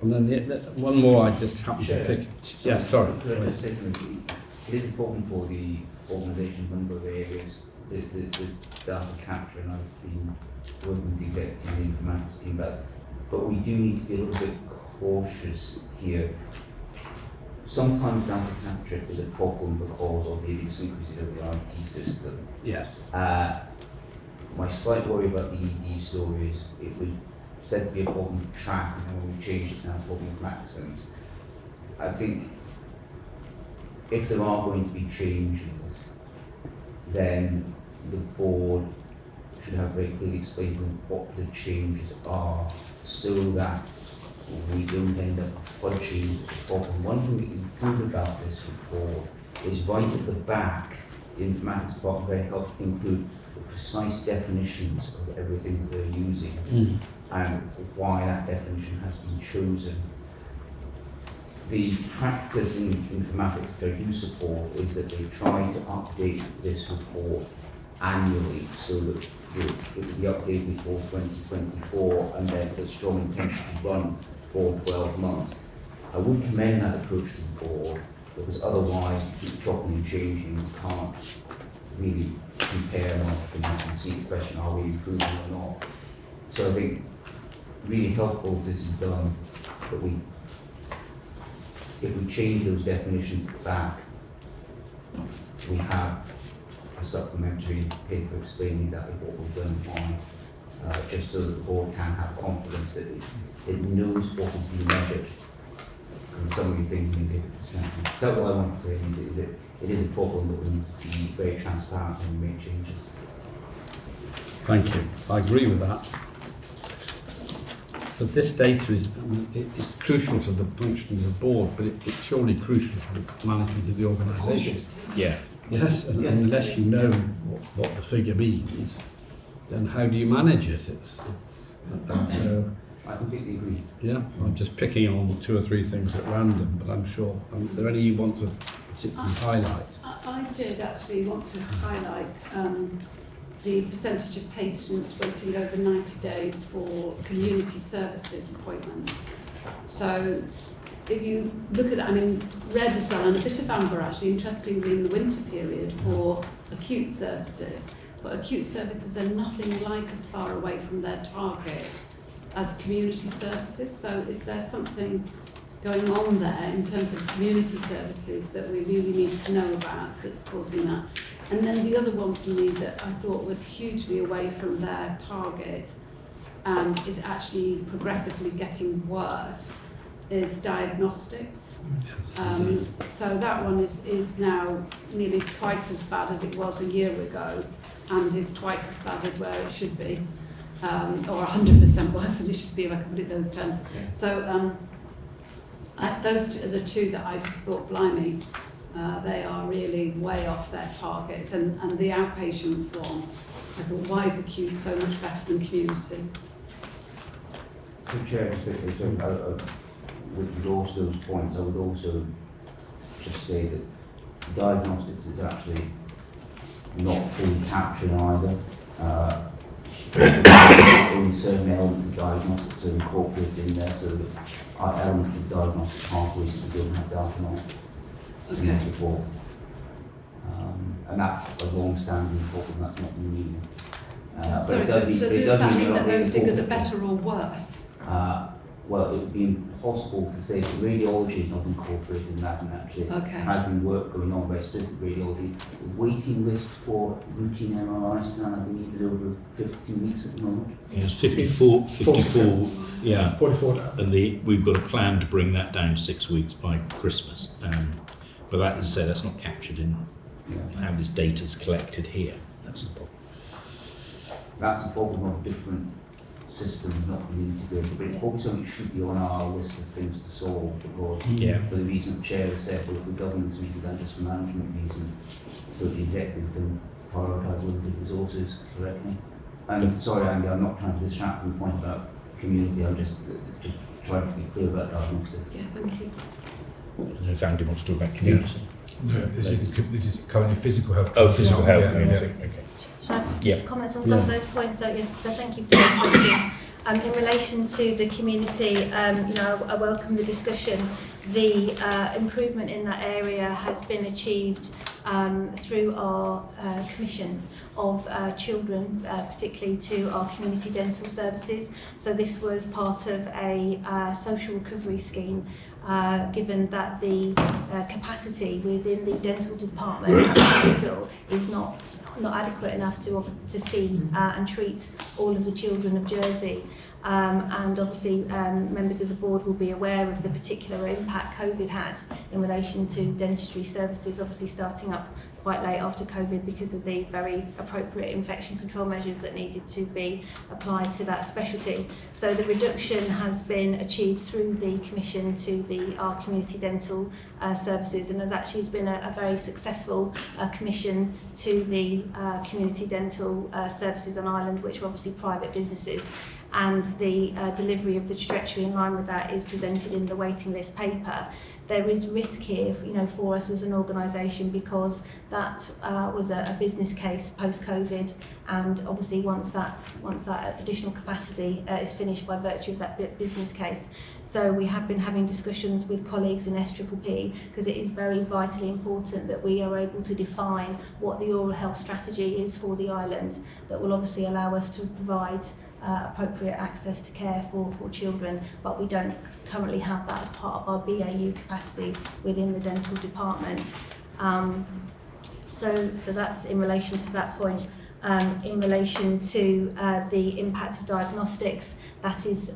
And then the one more I just happened to pick. Yeah, sorry. It is important for the organisation, a number of areas, the data capture, and I've been working with the executive and the informatics team, but we do need to be a little bit cautious here. Sometimes data capture is a problem because of the idiosyncrasy of the IT system. Yes. My slight worry about the ED story is it was said to be a problem with track, and when we changed it to now a problem with Maxims. I think if there are going to be changes, then the board should have very clearly explained what the changes are, so that we don't end up fudging the problem. One thing that is good about this report is right at the back, the informatics department very helpfully include the precise definitions of everything that they're using and why that definition has been chosen. The practice in informatics that I do support is that they try to update this report annually so that it will be updated for 2024 and then the strong intention to run for 12 months. I would commend that approach to the board, because otherwise you keep chopping and changing, you can't really compare enough and you can see the question, are we improving or not? So I think really helpful as this is done, that if we change those definitions at the back, we have a supplementary paper explaining exactly what we've done and why, just so that the board can have confidence that it knows what is being measured. And some of the things we did distracting. So what I want to say is that it is a problem, but we need to be very transparent when we make changes. Thank you. I agree with that. But this data is, it's crucial to the functioning of the board, but it's surely crucial to the management of the organisation. Yeah. Yes, and unless you know what the figure means, then how do you manage it? And so, I completely agree. yeah, I'm just picking on 2 or 3 things at random, but I'm sure, are there any you want to particularly highlight? I did actually want to highlight the percentage of patients waiting over 90 days for community services appointments. So if you look at that, I mean, red as well, and a bit of amber actually, interestingly, in the winter period for acute services. But acute services are nothing like as far away from their target as community services. So is there something going on there in terms of community services that we really need to know about that's causing that? And then the other one for me that I thought was hugely away from their target and is actually progressively getting worse is diagnostics. So that one is now nearly twice as bad as it was a year ago, and is twice as bad as where it should be, or 100% worse than it should be, if I can put it in those terms. So those are the two that I just thought, blimey, they are really way off their targets. And the outpatient one, I thought, why is acute so much better than community? So Chair, with endorse those points, I would also just say that diagnostics is actually not fully captured either. Only certain elements of diagnostics are incorporated in there, so that our elements of diagnostic pathways that we don't have data on in this report. And that's a long-standing problem, that's not new. Sorry, does that mean that those figures are better or worse? well, it would be impossible to say that radiology is not incorporated in that, and actually Okay. there has been work going on by specific radiology. The waiting list for routine MRI scan, I believe, is over 52 weeks at the moment. It's 54, 47. yeah. 44 now. And we've got a plan to bring that down 6 weeks by Christmas. But that, as I say, that's not captured in how this data's collected here. That's the problem. That's the problem of different systems not being integrated, but it's probably something that should be on our list of things to solve, because Yeah. for the reason the chair has said, both for governance reasons and just for management reasons, so that the executive can prioritise limited resources correctly. And sorry, Andy, I'm not trying to distract from the point about community, I'm just trying to be clear about diagnostics. Yeah, thank you. I don't know if Andy wants to talk about community. No, this is currently physical health. Oh, physical health. Yeah, community. yeah. Okay. Should I Yeah. just comment on some of those points? So thank you for those questions. In relation to the community, I welcome the discussion. The improvement in that area has been achieved through our commission of children, particularly to our community dental services. So this was part of a social recovery scheme, given that the capacity within the dental department at the hospital is not adequate enough to see and treat all of the children of Jersey. And obviously members of the board will be aware of the particular impact COVID had in relation to dentistry services, obviously starting up quite late after COVID because of the very appropriate infection control measures that needed to be applied to that specialty. So the reduction has been achieved through the commission to our community dental services, and has actually been a very successful commission to the community dental services on Ireland, which are obviously private businesses. And the delivery of the trajectory in line with that is presented in the waiting list paper. There is risk here, for us as an organisation, because that was a business case post-COVID, and obviously once that additional capacity is finished by virtue of that business case. So we have been having discussions with colleagues in SPPP, because it is very vitally important that we are able to define what the oral health strategy is for the island, that will obviously allow us to provide appropriate access to care for children, but we don't currently have that as part of our BAU capacity within the dental department. So that's in relation to that point. In relation to the impact of diagnostics, that is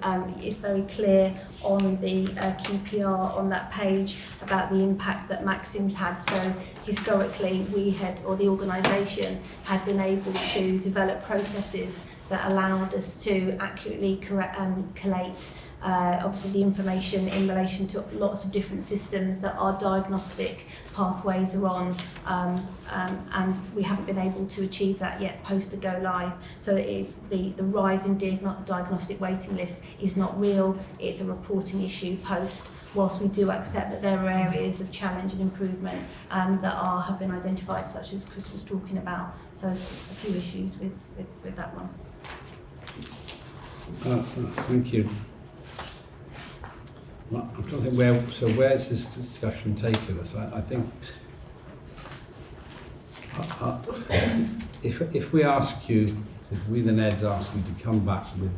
very clear on the QPR on that page about the impact that Maxim's had. So historically the organisation had been able to develop processes that allowed us to accurately collate obviously the information in relation to lots of different systems that our diagnostic pathways are on, and we haven't been able to achieve that yet post the go live. So it is the rise in diagnostic waiting list is not real, it's a reporting issue post, whilst we do accept that there are areas of challenge and improvement that have been identified, such as Chris was talking about. So there's a few issues with that one. Thank you. Well, I'm trying to think where's this discussion taken us? I think if we ask you, if we the Neds ask you to come back with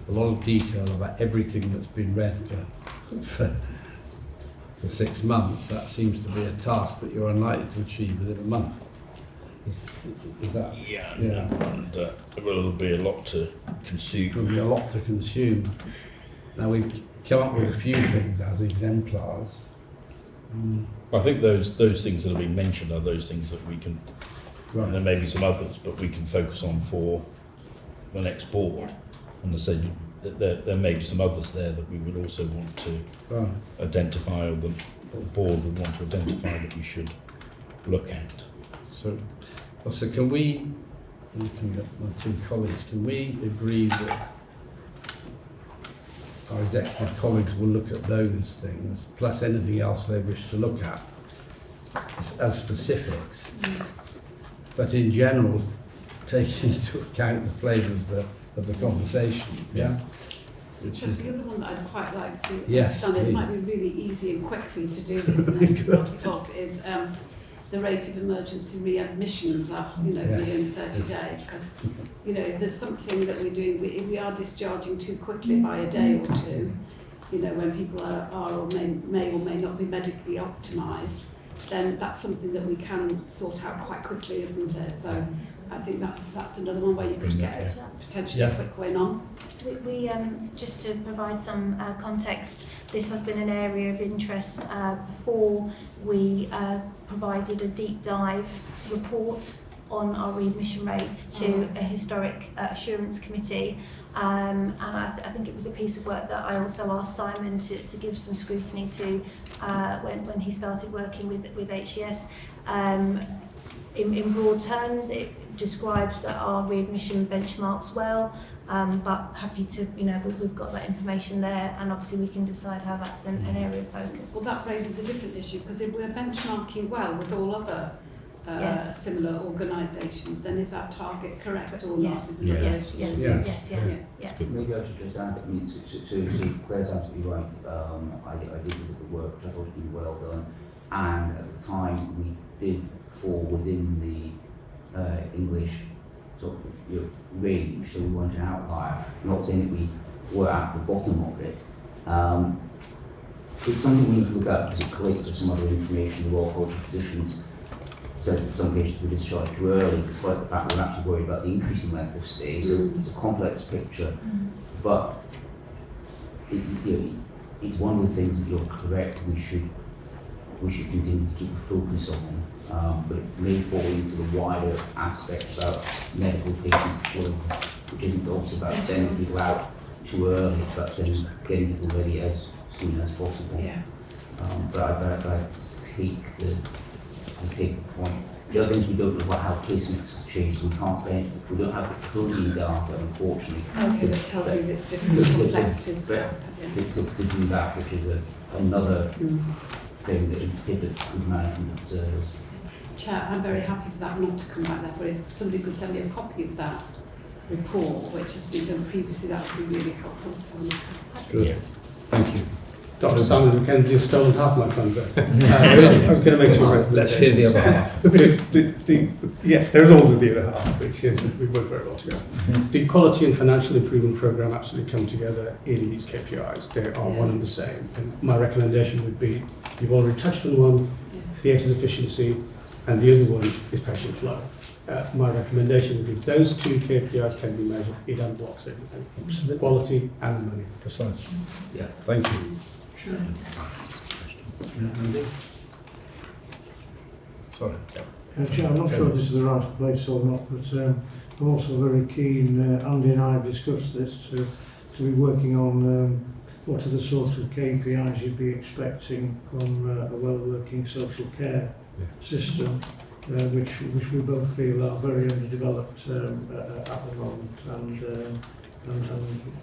a lot of detail about everything that's been read for 6 months, that seems to be a task that you're unlikely to achieve within a month. Is that? Yeah. And it'll be a lot to consume. It'll be a lot to consume. Now we've come up with a few things as exemplars. I think those things that have been mentioned are those things that we can, Right. and there may be some others, but we can focus on for the next board. And I said there may be some others there that we would also want to Right. identify, or the board would want to identify that we should look at. So can we, looking at my two colleagues, can we agree that our executive colleagues will look at those things, plus anything else they wish to look at, as specifics, but in general, taking into account the flavour of the conversation, yeah? Which So is, the other one that I'd quite like to Yes, understand, it please. might be really easy and quick for you to do this and then knock it off, is the rate of emergency readmissions are, within 30 days, because, if there's something that we're doing, if we are discharging too quickly by a day or two, you know, when people are or may or may not be medically optimised, then that's something that we can sort out quite quickly, isn't it? So I think that's another one where you could get potentially a quick win on. We just to provide some context, this has been an area of interest before we provided a deep dive report on our readmission rate to a historic assurance committee, and I think it was a piece of work that I also asked Simon to give some scrutiny to when he started working with HCS. In broad terms, it describes that our readmission benchmarks well, but happy to, you know, we've got that information there, and obviously we can decide how that's an area of focus. Well, that raises a different issue, because if we're benchmarking well with all other Yes. similar organisations, then is our target correct or Yes. not? Is another Yes. issue. Yes. Yeah. Yes. Yeah. Maybe I should just add, I mean, so Claire's absolutely right. I did look at the work, which I thought had been well done, and at the time we did fall within the English sort of range, so we weren't an outlier. I'm not saying that we were at the bottom of it. It's something we need to look at because it collates with some other information. The Royal College of Physicians said that some patients were discharged too early, despite the fact we're actually worried about the increasing length of stay. So it's a complex picture, but it's one of the things that you're correct. We should continue to keep a focus on, but it may fall into the wider aspects about medical patient flow, which isn't also about sending people out too early. It's about getting people ready as soon as possible. Yeah. But I take the point. The other things we don't know about how case mix has changed. We don't have the coding data, unfortunately. Okay, that tells you it's different complexities. But to do that, which is another thing that inhibits good management of service. Chair, I'm very happy for that not to come back, therefore if somebody could send me a copy of that report, which has been done previously, that would be really helpful. Good. Thank you. Dr. Simon McKenzie has stolen half my thunder. I was going to make sure. Let's hear the other half. Yes, there is always the other half, which is we work very well together. The quality and financial improvement programme absolutely come together in these KPIs. They are one and the same. And my recommendation would be, you've already touched on one, theatres efficiency, and the other one is patient flow. My recommendation would be those two KPIs can be measured. It unblocks everything. Absolutely. Quality and money. Precisely. Yeah. Thank you. Andy? Sorry. Chair, I'm not sure if this is the right place or not, but I'm also very keen, Andy and I have discussed this, to be working on what are the sort of KPIs you'd be expecting from a well-working social care system, which we both feel are very underdeveloped at the moment, and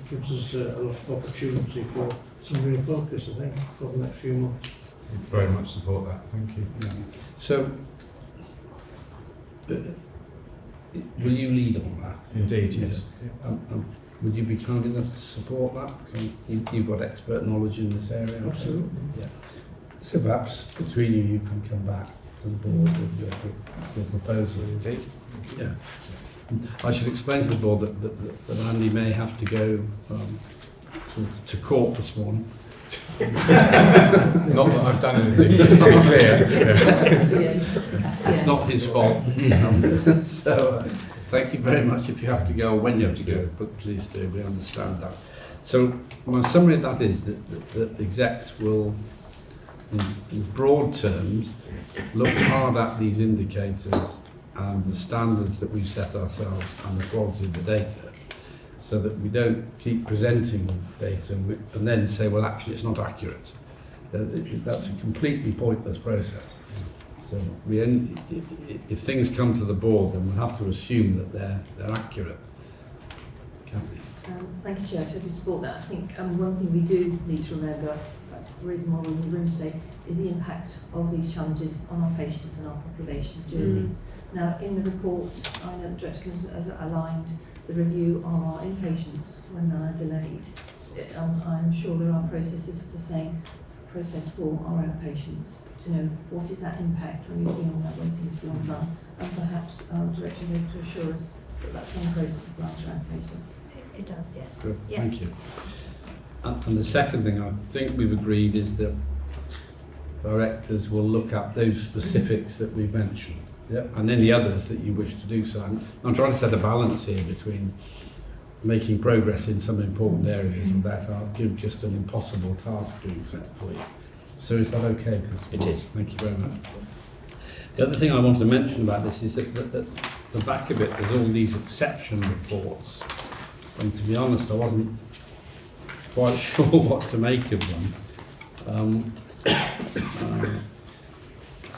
gives us a lot of opportunity for some real focus, I think, for the next few months. Very much support that, thank you. Yeah. So, will you lead on that? Indeed, yes. Would you be kind enough to support that? You've got expert knowledge in this area. Absolutely. Yeah. So perhaps between you can come back to the board with your proposal. Indeed. Yeah. I should explain to the board that Andy may have to go to court this morning. Not that I've done anything, just to be clear. It's not his fault. So thank you very much if you have to go or when you have to go, but please do, we understand that. So my summary of that is that execs will, in broad terms, look hard at these indicators and the standards that we've set ourselves and the quality of the data, so that we don't keep presenting data and then say, well, actually, it's not accurate. That's a completely pointless process. So if things come to the board, then we'll have to assume that they're accurate. Kathy? Thank you, Chair. I totally support that. I think one thing we do need to remember, that's the reason why we're in the room today, is the impact of these challenges on our patients and our population of Jersey. Now, in the report, I know the Director has aligned the review of our inpatients when delayed. I'm sure there are processes for the same process for our outpatients to know what is that impact when you've been on that waiting list a long time, and perhaps our Director is able to assure us that that same process applies to outpatients. It does, yes. Good. Yeah. Thank you. And the second thing I think we've agreed is that directors will look at those specifics that we've mentioned, yeah, and any others that you wish to do so. I'm trying to set a balance here between making progress in some important areas and that I'll give just an impossible task being set for you. So is that okay, Chris? It is. Thank you very much. The other thing I wanted to mention about this is that the back of it, there's all these exception reports. And to be honest, I wasn't quite sure what to make of them.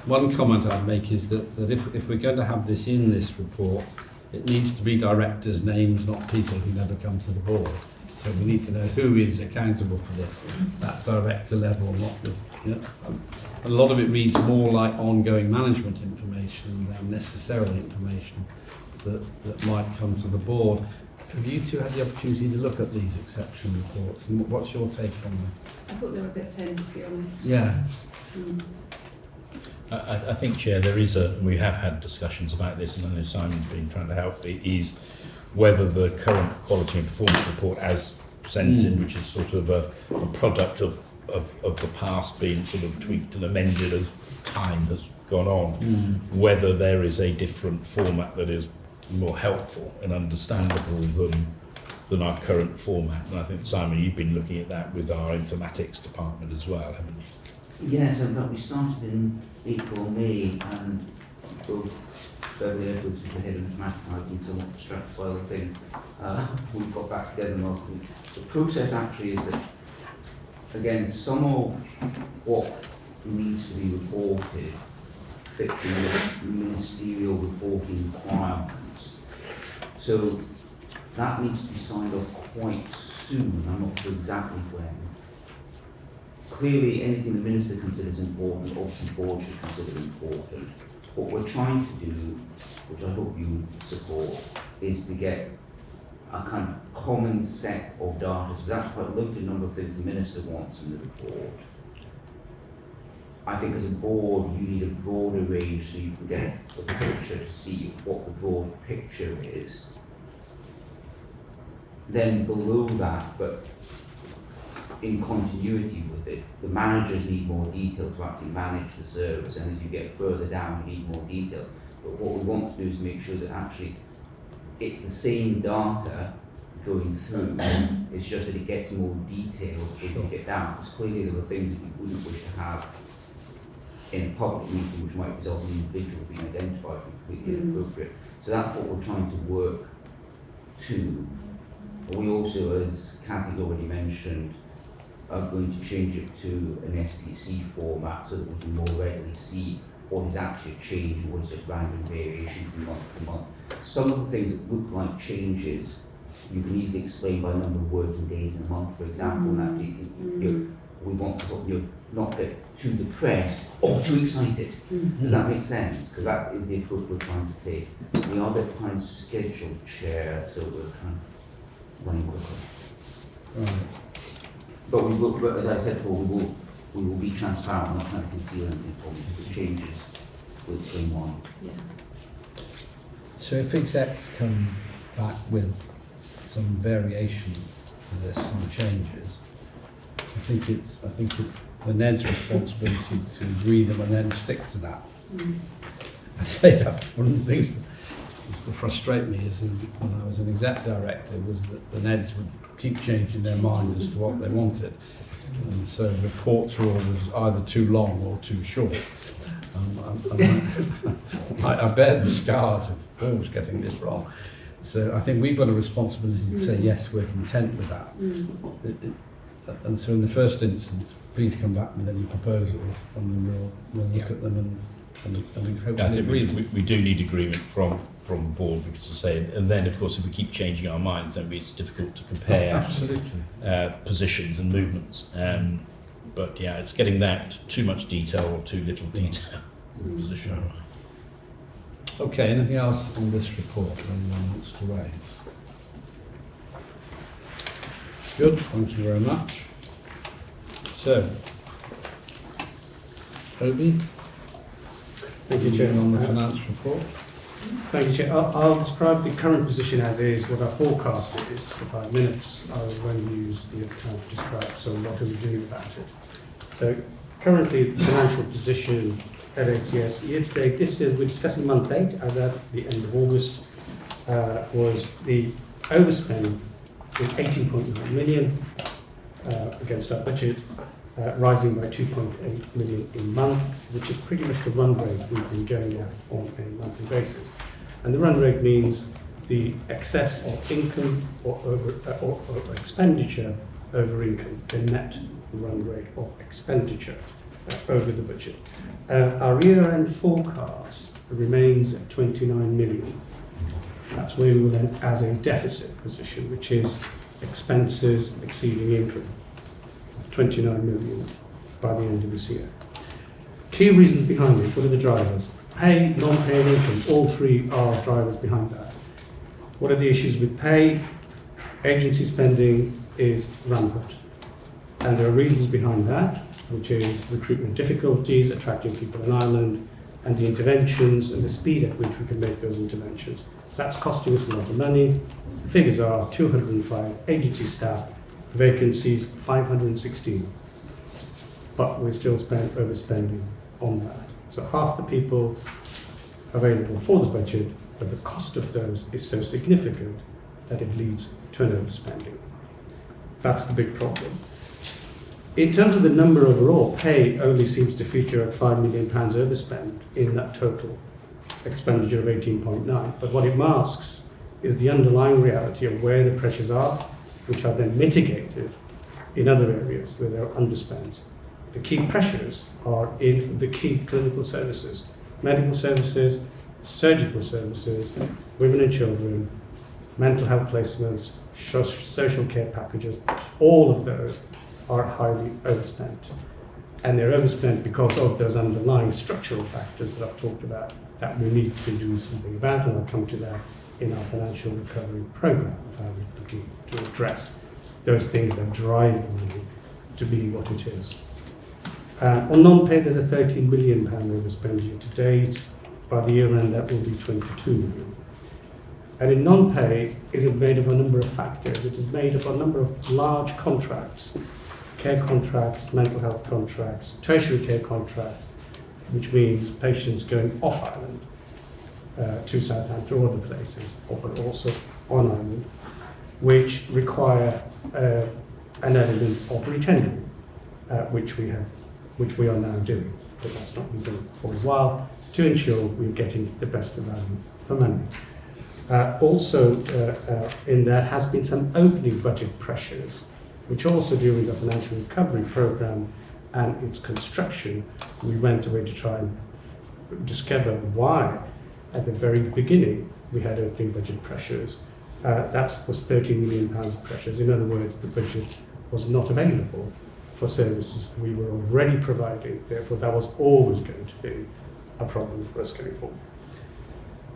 One comment I'd make is that if we're going to have this in this report, it needs to be directors' names, not people who never come to the board. So we need to know who is accountable for this, at director level, not the... You know, a lot of it reads more like ongoing management information than necessarily information that might come to the board. Have you two had the opportunity to look at these exception reports, and what's your take on them? I thought they were a bit thin, to be honest. Yeah. I think, Chair, we have had discussions about this, and I know Simon's been trying to help, is whether the current quality and performance report as presented, which is sort of a product of the past being sort of tweaked and amended as time has gone on, whether there is a different format that is more helpful and understandable than our current format. And I think, Simon, you've been looking at that with our informatics department as well, haven't you? Yes, in fact we started in April or May, and both Beverly Edwards, who's the head of informatics, and I've been somewhat distracted by other things. We got back together last week. The process actually is that, again, some of what needs to be reported fits in with ministerial reporting requirements. So that needs to be signed off quite soon. I'm not sure exactly when. Clearly, anything the Minister considers important, obviously the board should consider important. What we're trying to do, which I hope you would support, is to get a kind of common set of data. So that's quite a limited number of things the Minister wants in the report. I think as a board, you need a broader range so you can get a picture to see what the broad picture is. Then below that, but in continuity with it, the managers need more detail to actually manage the service, and as you get further down, you need more detail. But what we want to do is make sure that actually it's the same data going through, it's just that it gets more detailed as you get down. Because clearly there are things that you wouldn't wish to have in a public meeting which might result in an individual being identified as completely inappropriate. So that's what we're trying to work to. We also, as Kathy's already mentioned, are going to change it to an SPC format so that we can more readily see what is actually a change and what is just random variation from month to month. Some of the things that look like changes, you can easily explain by a number of working days in a month, for example, and actually, we want to not get too depressed or too excited. Does that make sense? Because that is the approach we're trying to take. We are a bit behind schedule, Chair, so we're kind of running quickly. Right. But we will, but as I said before, we will be transparent. We're not trying to conceal anything from you. If it changes, we'll explain why. Yeah. So if execs come back with some variation to this, some changes, I think it's the NED's responsibility to agree them and then stick to that. I say that one of the things that used to frustrate me is when I was an exec director was that the NEDs would keep changing their mind as to what they wanted, and so reports were always either too long or too short. I bear the scars of always getting this wrong. So I think we've got a responsibility to say yes, we're content with that. And so in the first instance, please come back with any proposals, and then we'll look at them and hopefully agree. We do need agreement from the board, because to say, and then of course if we keep changing our minds, then it's difficult to compare positions and movements. But yeah, it's getting that too much detail or too little detail position. Okay, anything else on this report anyone wants to raise? Good, thank you very much. So, Obi? Thank you, Chair. On the finance report. Thank you, Chair. I'll describe the current position as is, what our forecast is for 5 minutes. I will then use the account to describe, so what are we doing about it. So currently the financial position at HCS year to date, this is, we're discussing month 8 as at the end of August, was the overspend was 18.9 million against our budget, rising by 2.8 million in month, which is pretty much the run rate we've been going at on a monthly basis. And the run rate means the excess of income or expenditure over income, the net run rate of expenditure over the budget. Our year-end forecast remains at 29 million. That's where we will end as a deficit position, which is expenses exceeding income, 29 million by the end of this year. Key reasons behind it, what are the drivers? Pay, non-pay and income, all three are drivers behind that. What are the issues with pay? Agency spending is rampant. And there are reasons behind that, which is recruitment difficulties, attracting people in Ireland, and the interventions and the speed at which we can make those interventions. That's costing us a lot of money. The figures are 205 agency staff, vacancies 516. But we're still overspending on that. So half the people available for the budget, but the cost of those is so significant that it leads to an overspending. That's the big problem. In terms of the number overall, pay only seems to feature at £5 million overspend in that total expenditure of 18.9. But what it masks is the underlying reality of where the pressures are, which are then mitigated in other areas where there are underspends. The key pressures are in the key clinical services, medical services, surgical services, women and children, mental health placements, social care packages. All of those are highly overspent. And they're overspent because of those underlying structural factors that I've talked about that we need to do something about, and I'll come to that in our financial recovery programme. We're looking to address those things that drive money to be what it is. On non-pay, there's a £13 million overspend year to date. By the year end, that will be 22 million. And in non-pay, is it made of a number of factors? It is made of a number of large contracts, care contracts, mental health contracts, tertiary care contracts, which means patients going off island to Southampton or other places, but also on island, which require an element of retendering, which we are now doing, but that's not been done for a while, to ensure we're getting the best value for money. Also, in there has been some opening budget pressures, which also during the financial recovery programme and its construction, we went away to try and discover why at the very beginning we had opening budget pressures. That was £13 million pressures. In other words, the budget was not available for services we were already providing. Therefore, that was always going to be a problem for us going forward.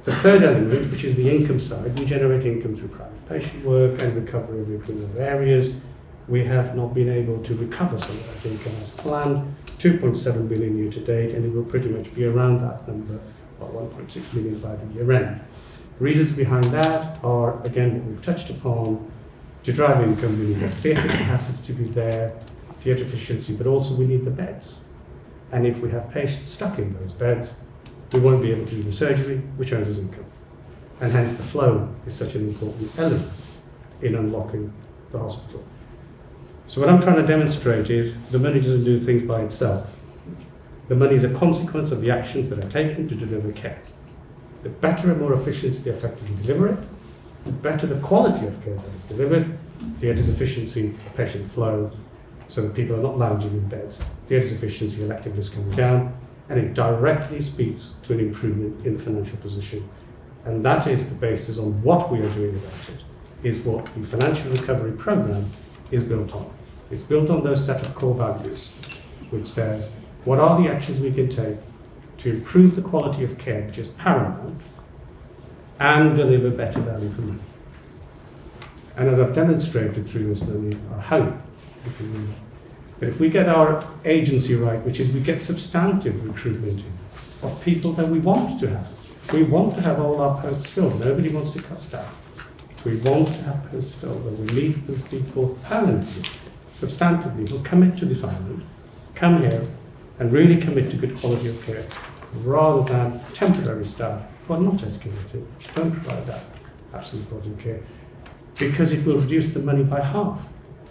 The third element, which is the income side, we generate income through private patient work and recovery of income in other areas. We have not been able to recover some of that income as planned, 2.7 billion year to date, and it will pretty much be around that number, or 1.6 million by the year end. Reasons behind that are, again, what we've touched upon. To drive income, we need the theatre capacity to be there, theatre efficiency, but also we need the beds. And if we have patients stuck in those beds, we won't be able to do the surgery, which earns us income. And hence the flow is such an important element in unlocking the hospital. So what I'm trying to demonstrate is the money doesn't do things by itself. The money is a consequence of the actions that are taken to deliver care. The better and more efficiently effectively deliver it, the better the quality of care that is delivered, theatre's efficiency, patient flow, so that people are not lounging in beds, theatre's efficiency, elective is coming down, and it directly speaks to an improvement in the financial position. And that is the basis on what we are doing about it, is what the financial recovery programme is built on. It's built on those set of core values, which says, what are the actions we can take to improve the quality of care, which is paramount, and deliver better value for money. And as I've demonstrated through this money, I hope that if we get our agency right, which is we get substantive recruitment of people that we want to have, We want to have all our posts filled. Nobody wants to cut staff. We want to have posts filled, but we need those people permanently, substantively, who commit to this island, come here, and really commit to good quality of care, rather than temporary staff who are not as committed, don't provide that absolute quality of care, because it will reduce the money by half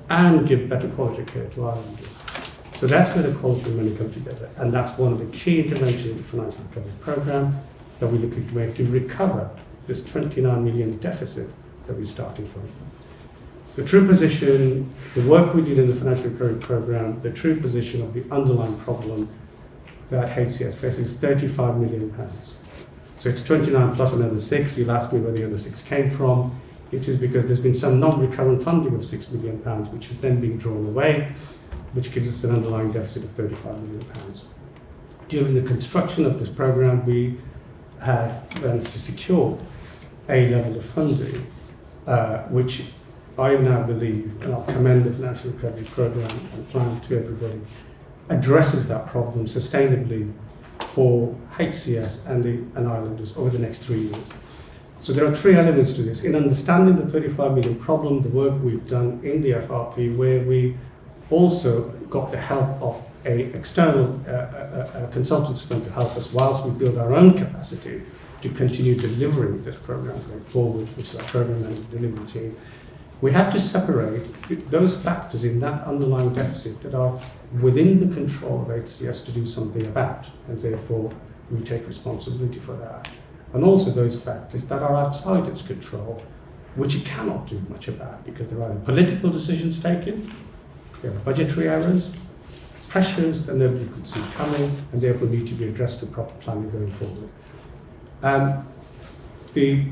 and give better quality of care to islanders. So that's where the quality of money come together, and that's one of the key interventions in the financial recovery programme that we're looking to make to recover this 29 million deficit that we're starting from. The true position, the work we did in the financial recovery programme, the true position of the underlying problem that HCS faces is £35 million. So it's 29 plus another 6. You'll ask me where the other 6 came from. It is because there's been some non-recurrent funding of £6 million, which is then being drawn away, which gives us an underlying deficit of £35 million. During the construction of this programme, we had managed to secure a level of funding, which I now believe, and I'll commend the financial recovery programme and plan to everybody, addresses that problem sustainably for HCS and islanders over the next 3 years. So there are 3 elements to this. In understanding the 35 million problem, the work we've done in the FRP, where we also got the help of an external consultants firm to help us whilst we build our own capacity to continue delivering this programme going forward, which is our programme and delivery team. We have to separate those factors in that underlying deficit that are within the control of HCS to do something about, and therefore we take responsibility for that. And also those factors that are outside its control, which it cannot do much about because there are either political decisions taken, there are budgetary errors, pressures that nobody could see coming, and therefore need to be addressed through proper planning going forward. The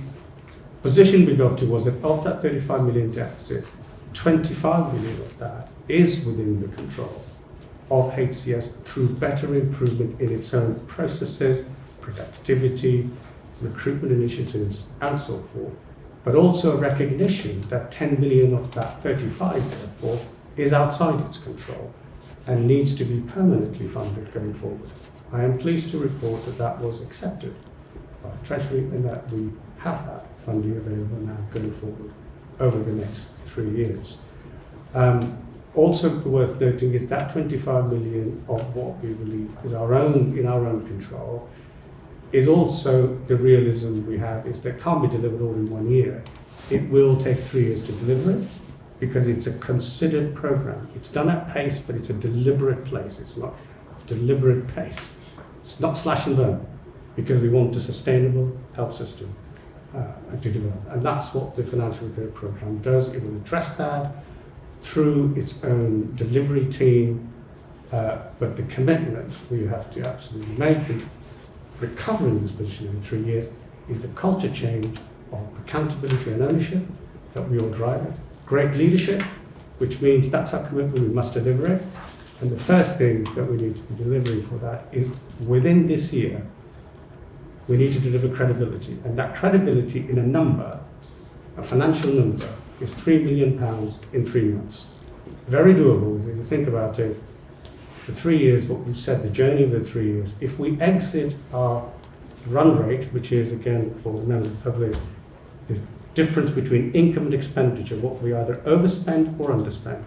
position we got to was that of that 35 million deficit, 25 million of that is within the control of HCS through better improvement in its own processes, productivity, recruitment initiatives, and so forth. But also a recognition that 10 million of that 35, therefore, is outside its control and needs to be permanently funded going forward. I am pleased to report that that was accepted by Treasury and that we have that funding available now going forward over the next 3 years. Also worth noting is that 25 million of what we believe is in our own control is also the realism we have is that it can't be delivered all in 1 year. It will take 3 years to deliver it because it's a considered program. It's done at pace, but it's a deliberate pace. It's not a deliberate pace. It's not slash and burn because we want a sustainable health system to develop. And that's what the financial recovery program does. It will address that through its own delivery team, but the commitment we have to absolutely make in recovering this position in 3 years is the culture change of accountability and ownership that we all drive at. Great leadership, which means that's our commitment, we must deliver it. And the first thing that we need to be delivering for that is within this year, we need to deliver credibility. And that credibility in a number, a financial number, is £3 million in 3 months. Very doable if you think about it. For 3 years, what we've said, the journey of the 3 years, if we exit our run rate, which is again for the members of the public, the difference between income and expenditure, what we either overspend or underspend.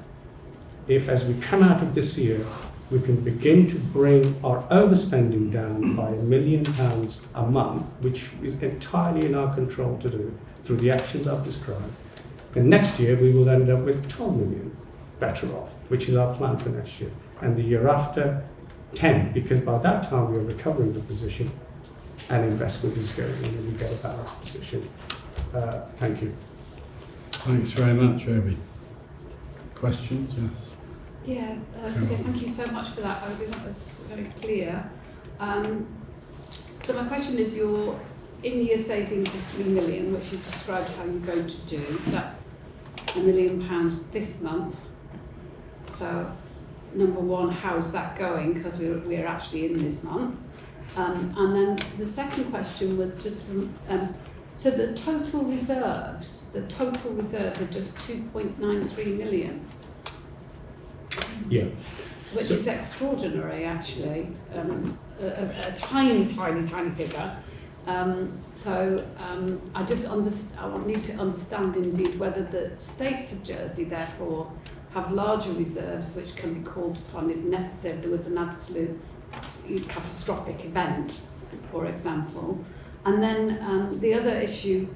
If as we come out of this year, we can begin to bring our overspending down by £1 million a month, which is entirely in our control to do through the actions I've described, then next year we will end up with 12 million better off, which is our plan for next year. And the year after, 10, because by that time we are recovering the position and investment is going in and we get a balanced position. Thank you. Thanks very much, Obi. Questions? Yes. Yeah, thank you so much for that, Obi. That was very clear. So my question is, your in-year savings of 3 million, which you've described how you're going to do. So that's £1 million this month. So number one, how's that going? Because we're actually in this month. And then the second question was just from, so the total reserves are just 2.93 million. Yeah. Which is extraordinary, actually. A tiny figure. I just need to understand indeed whether the states of Jersey therefore have larger reserves which can be called upon if necessary. If there was an absolute catastrophic event, for example. And then the other issue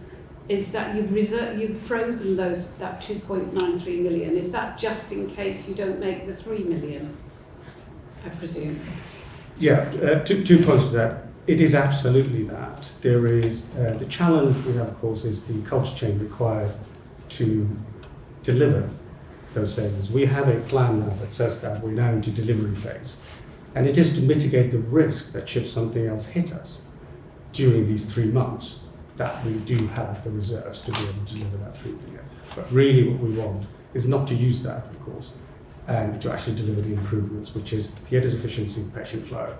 is that you've frozen that 2.93 million. Is that just in case you don't make the 3 million, I presume? Yeah, two points to that. It is absolutely that. There is the challenge we have, of course, is the culture change required to deliver those savings. We have a plan now that says that we're now into delivery phase, and it is to mitigate the risk that should something else hit us during these 3 months, that we do have the reserves to be able to deliver that 3 million. But really what we want is not to use that, of course, and to actually deliver the improvements, which is theatre's efficiency, patient flow,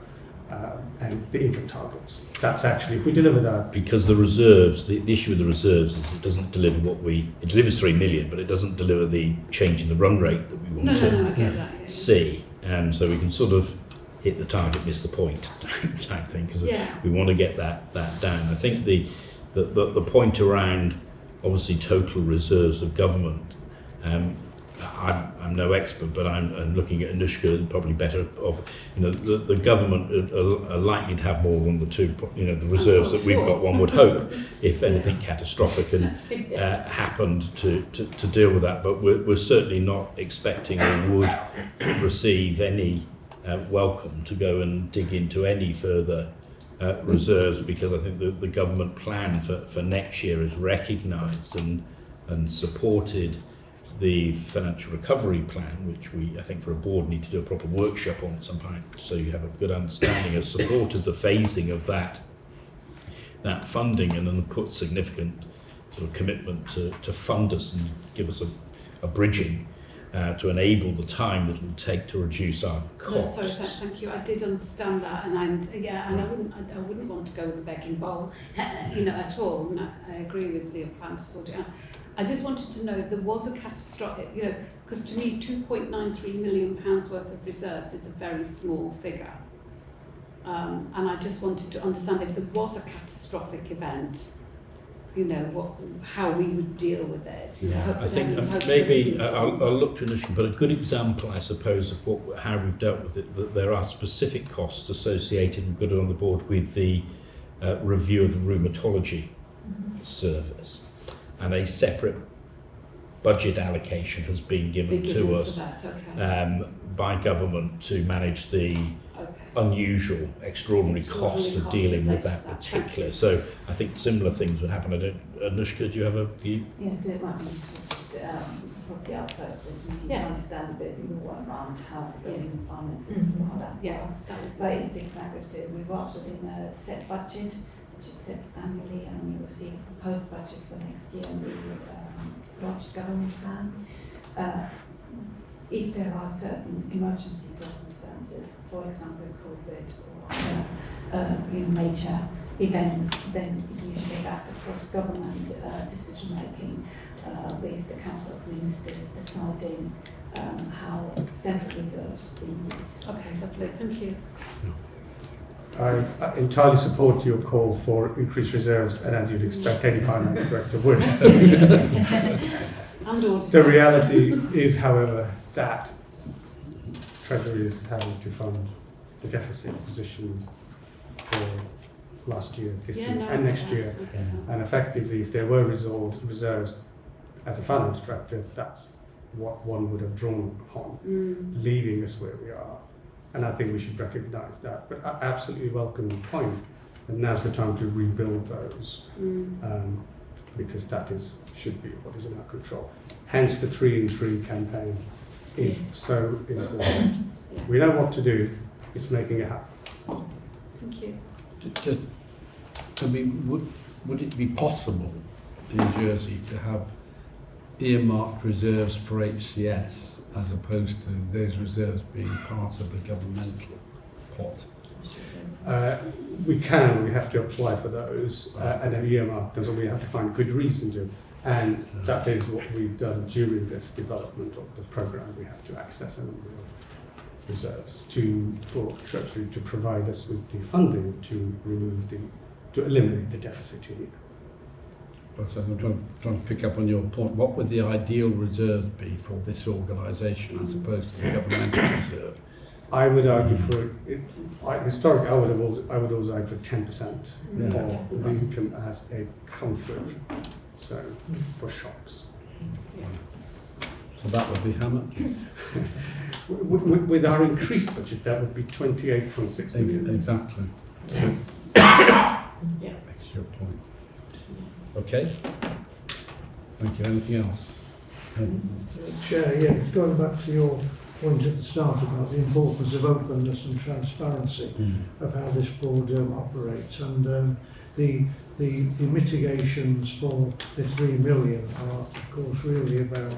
and the income targets. That's actually, if we deliver that... Because the reserves, the issue with the reserves is it doesn't deliver it delivers 3 million, but it doesn't deliver the change in the run rate that we want I get that, yeah. see. So we can sort of hit the target, miss the point type thing, because we want to get that down. I think the point around obviously total reserves of government, I'm no expert, but I'm looking at Anushka, probably better of, the government are likely to have more than the reserves that we've got, one would hope, if anything catastrophic happened to deal with that. But we're certainly not expecting or would receive any welcome to go and dig into any further reserves, because I think the government plan for next year has recognised and supported the financial recovery plan, which I think for a board need to do a proper workshop on at some point, so you have a good understanding of supported the phasing of that funding, and then put significant sort of commitment to fund us and give us a bridging to enable the time that it will take to reduce our costs. No, sorry, thank you. I did understand that, and I wouldn't want to go with a begging bowl, at all. And I agree with your plan to sort it out. I just wanted to know if there was a catastrophic, because to me £2.93 million worth of reserves is a very small figure. And I just wanted to understand if there was a catastrophic event, how we would deal with it. I think maybe I'll look to Anushka, but a good example, I suppose, of how we've dealt with it, that there are specific costs associated, we've got it on the board, with the review of the rheumatology service. And a separate budget allocation has been given to us by government to manage the unusual, extraordinary cost of dealing with that particular. So I think similar things would happen. Anushka, do you have a view? Yes, it might be useful just probably outside of this meeting to understand a bit more around how the building finances and how that works. But it's exactly so. We work within a set budget, which is set annually, and you will see a proposed budget for next year in the lodged government plan. If there are certain emergency circumstances, for example COVID or major events, then usually that's across government decision making, with the Council of Ministers deciding how central reserves are being used. Okay, lovely, thank you. I entirely support your call for increased reserves, and as you'd expect, any finance director would. The reality is, however, that Treasury is having to fund the deficit positions for last year, this year, and next year. And effectively, if there were reserves as a finance director, that's what one would have drawn upon, leaving us where we are. And I think we should recognise that. But I absolutely welcome the point, and now's the time to rebuild those, because that should be what is in our control. Hence the 3 in 3 campaign is so important. We know what to do, it's making it happen. Thank you. Would it be possible in Jersey to have earmarked reserves for HCS as opposed to those reserves being part of the governmental pot? We can, we have to apply for those and then earmark them, so we have to find good reason to. And that is what we've done during this development of the programme. We have to access a number of reserves for Treasury to provide us with the funding to remove the to eliminate the deficit in it. So I'm trying to pick up on your point. What would the ideal reserves be for this organisation as opposed to the governmental reserve? I would argue for it. Historically, I would always argue for 10% Yeah. of the income as a comfort zone for shocks. So that would be how much? With our increased budget, that would be 28.6 million. Exactly. Yeah. Makes your point. Okay. Thank you. Anything else? Chair, yeah, it's going back to your point at the start about the importance of openness and transparency of how this board operates, and the mitigations for the 3 million are of course really about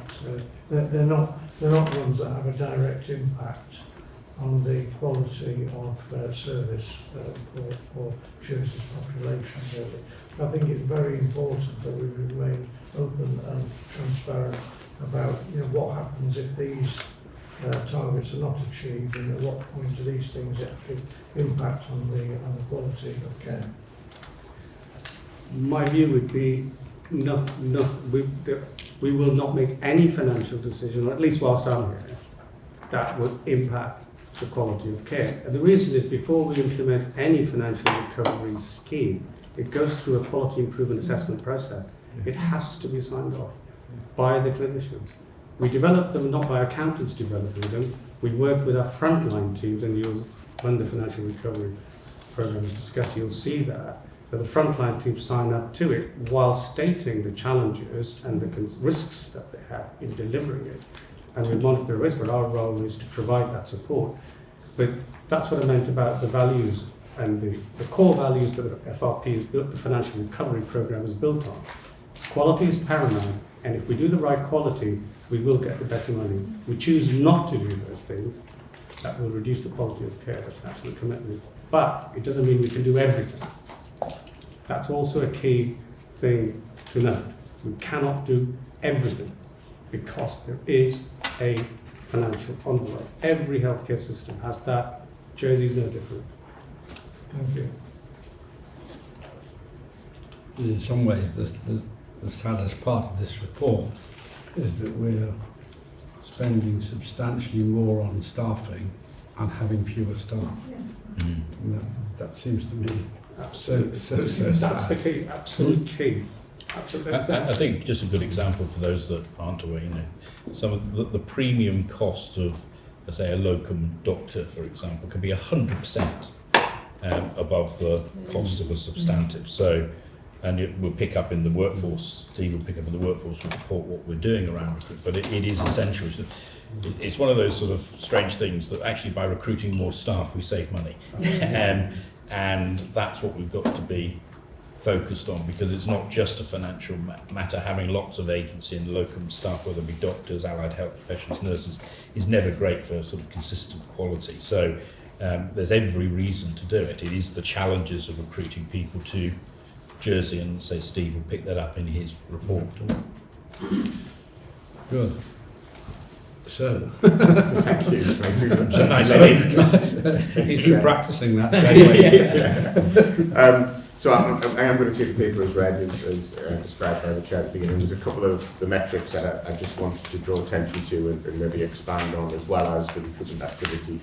they're not ones that have a direct impact on the quality of service for Jersey's population really. I think it's very important that we remain open and transparent about what happens if these targets are not achieved, and at what point do these things actually impact on the quality of care. My view would be we will not make any financial decision, or at least whilst I'm here, that would impact the quality of care. And the reason is before we implement any financial recovery scheme, it goes through a quality improvement assessment process. It has to be signed off by the clinicians. We develop them not by accountants developing them. We work with our frontline teams, and when the financial recovery program is discussed, you'll see that the frontline teams sign up to it while stating the challenges and the risks that they have in delivering it. And we monitor the risk, but our role is to provide that support. But that's what I meant about the values and the core values that the FRP has built, the financial recovery program is built on. Quality is paramount, and if we do the right quality, we will get the better money. We choose not to do those things, that will reduce the quality of care. That's an absolute commitment. But it doesn't mean we can do everything. That's also a key thing to note. We cannot do everything because there is a financial envelope. Every healthcare system has that. Jersey's no different. Thank you. In some ways, the saddest part of this report is that we're spending substantially more on staffing and having fewer staff. Yeah. And that seems to me Absolutely. so That's the sad. key, absolute key. Absolutely. I think just a good example for those that aren't aware, some of the premium cost of, let's say, a locum doctor, for example, can be 100% above the cost of a substantive. So, and we'll pick up in the workforce, Steve will pick up in the workforce report what we're doing around recruitment, but it is essential. It's one of those sort of strange things that actually by recruiting more staff we save money. And that's what we've got to be focused on, because it's not just a financial matter. Having lots of agency and locum staff, whether it be doctors, allied health professionals, nurses, is never great for sort of consistent quality. So there's every reason to do it. It is the challenges of recruiting people to Jersey, and say Steve will pick that up in his report. Good. So, Thank you. Nice aim. he's been practicing that. So I am going to take the paper as read, as described by the chair at the beginning. There's a couple of the metrics that I just wanted to draw attention to and maybe expand on, as well as the recruitment activity.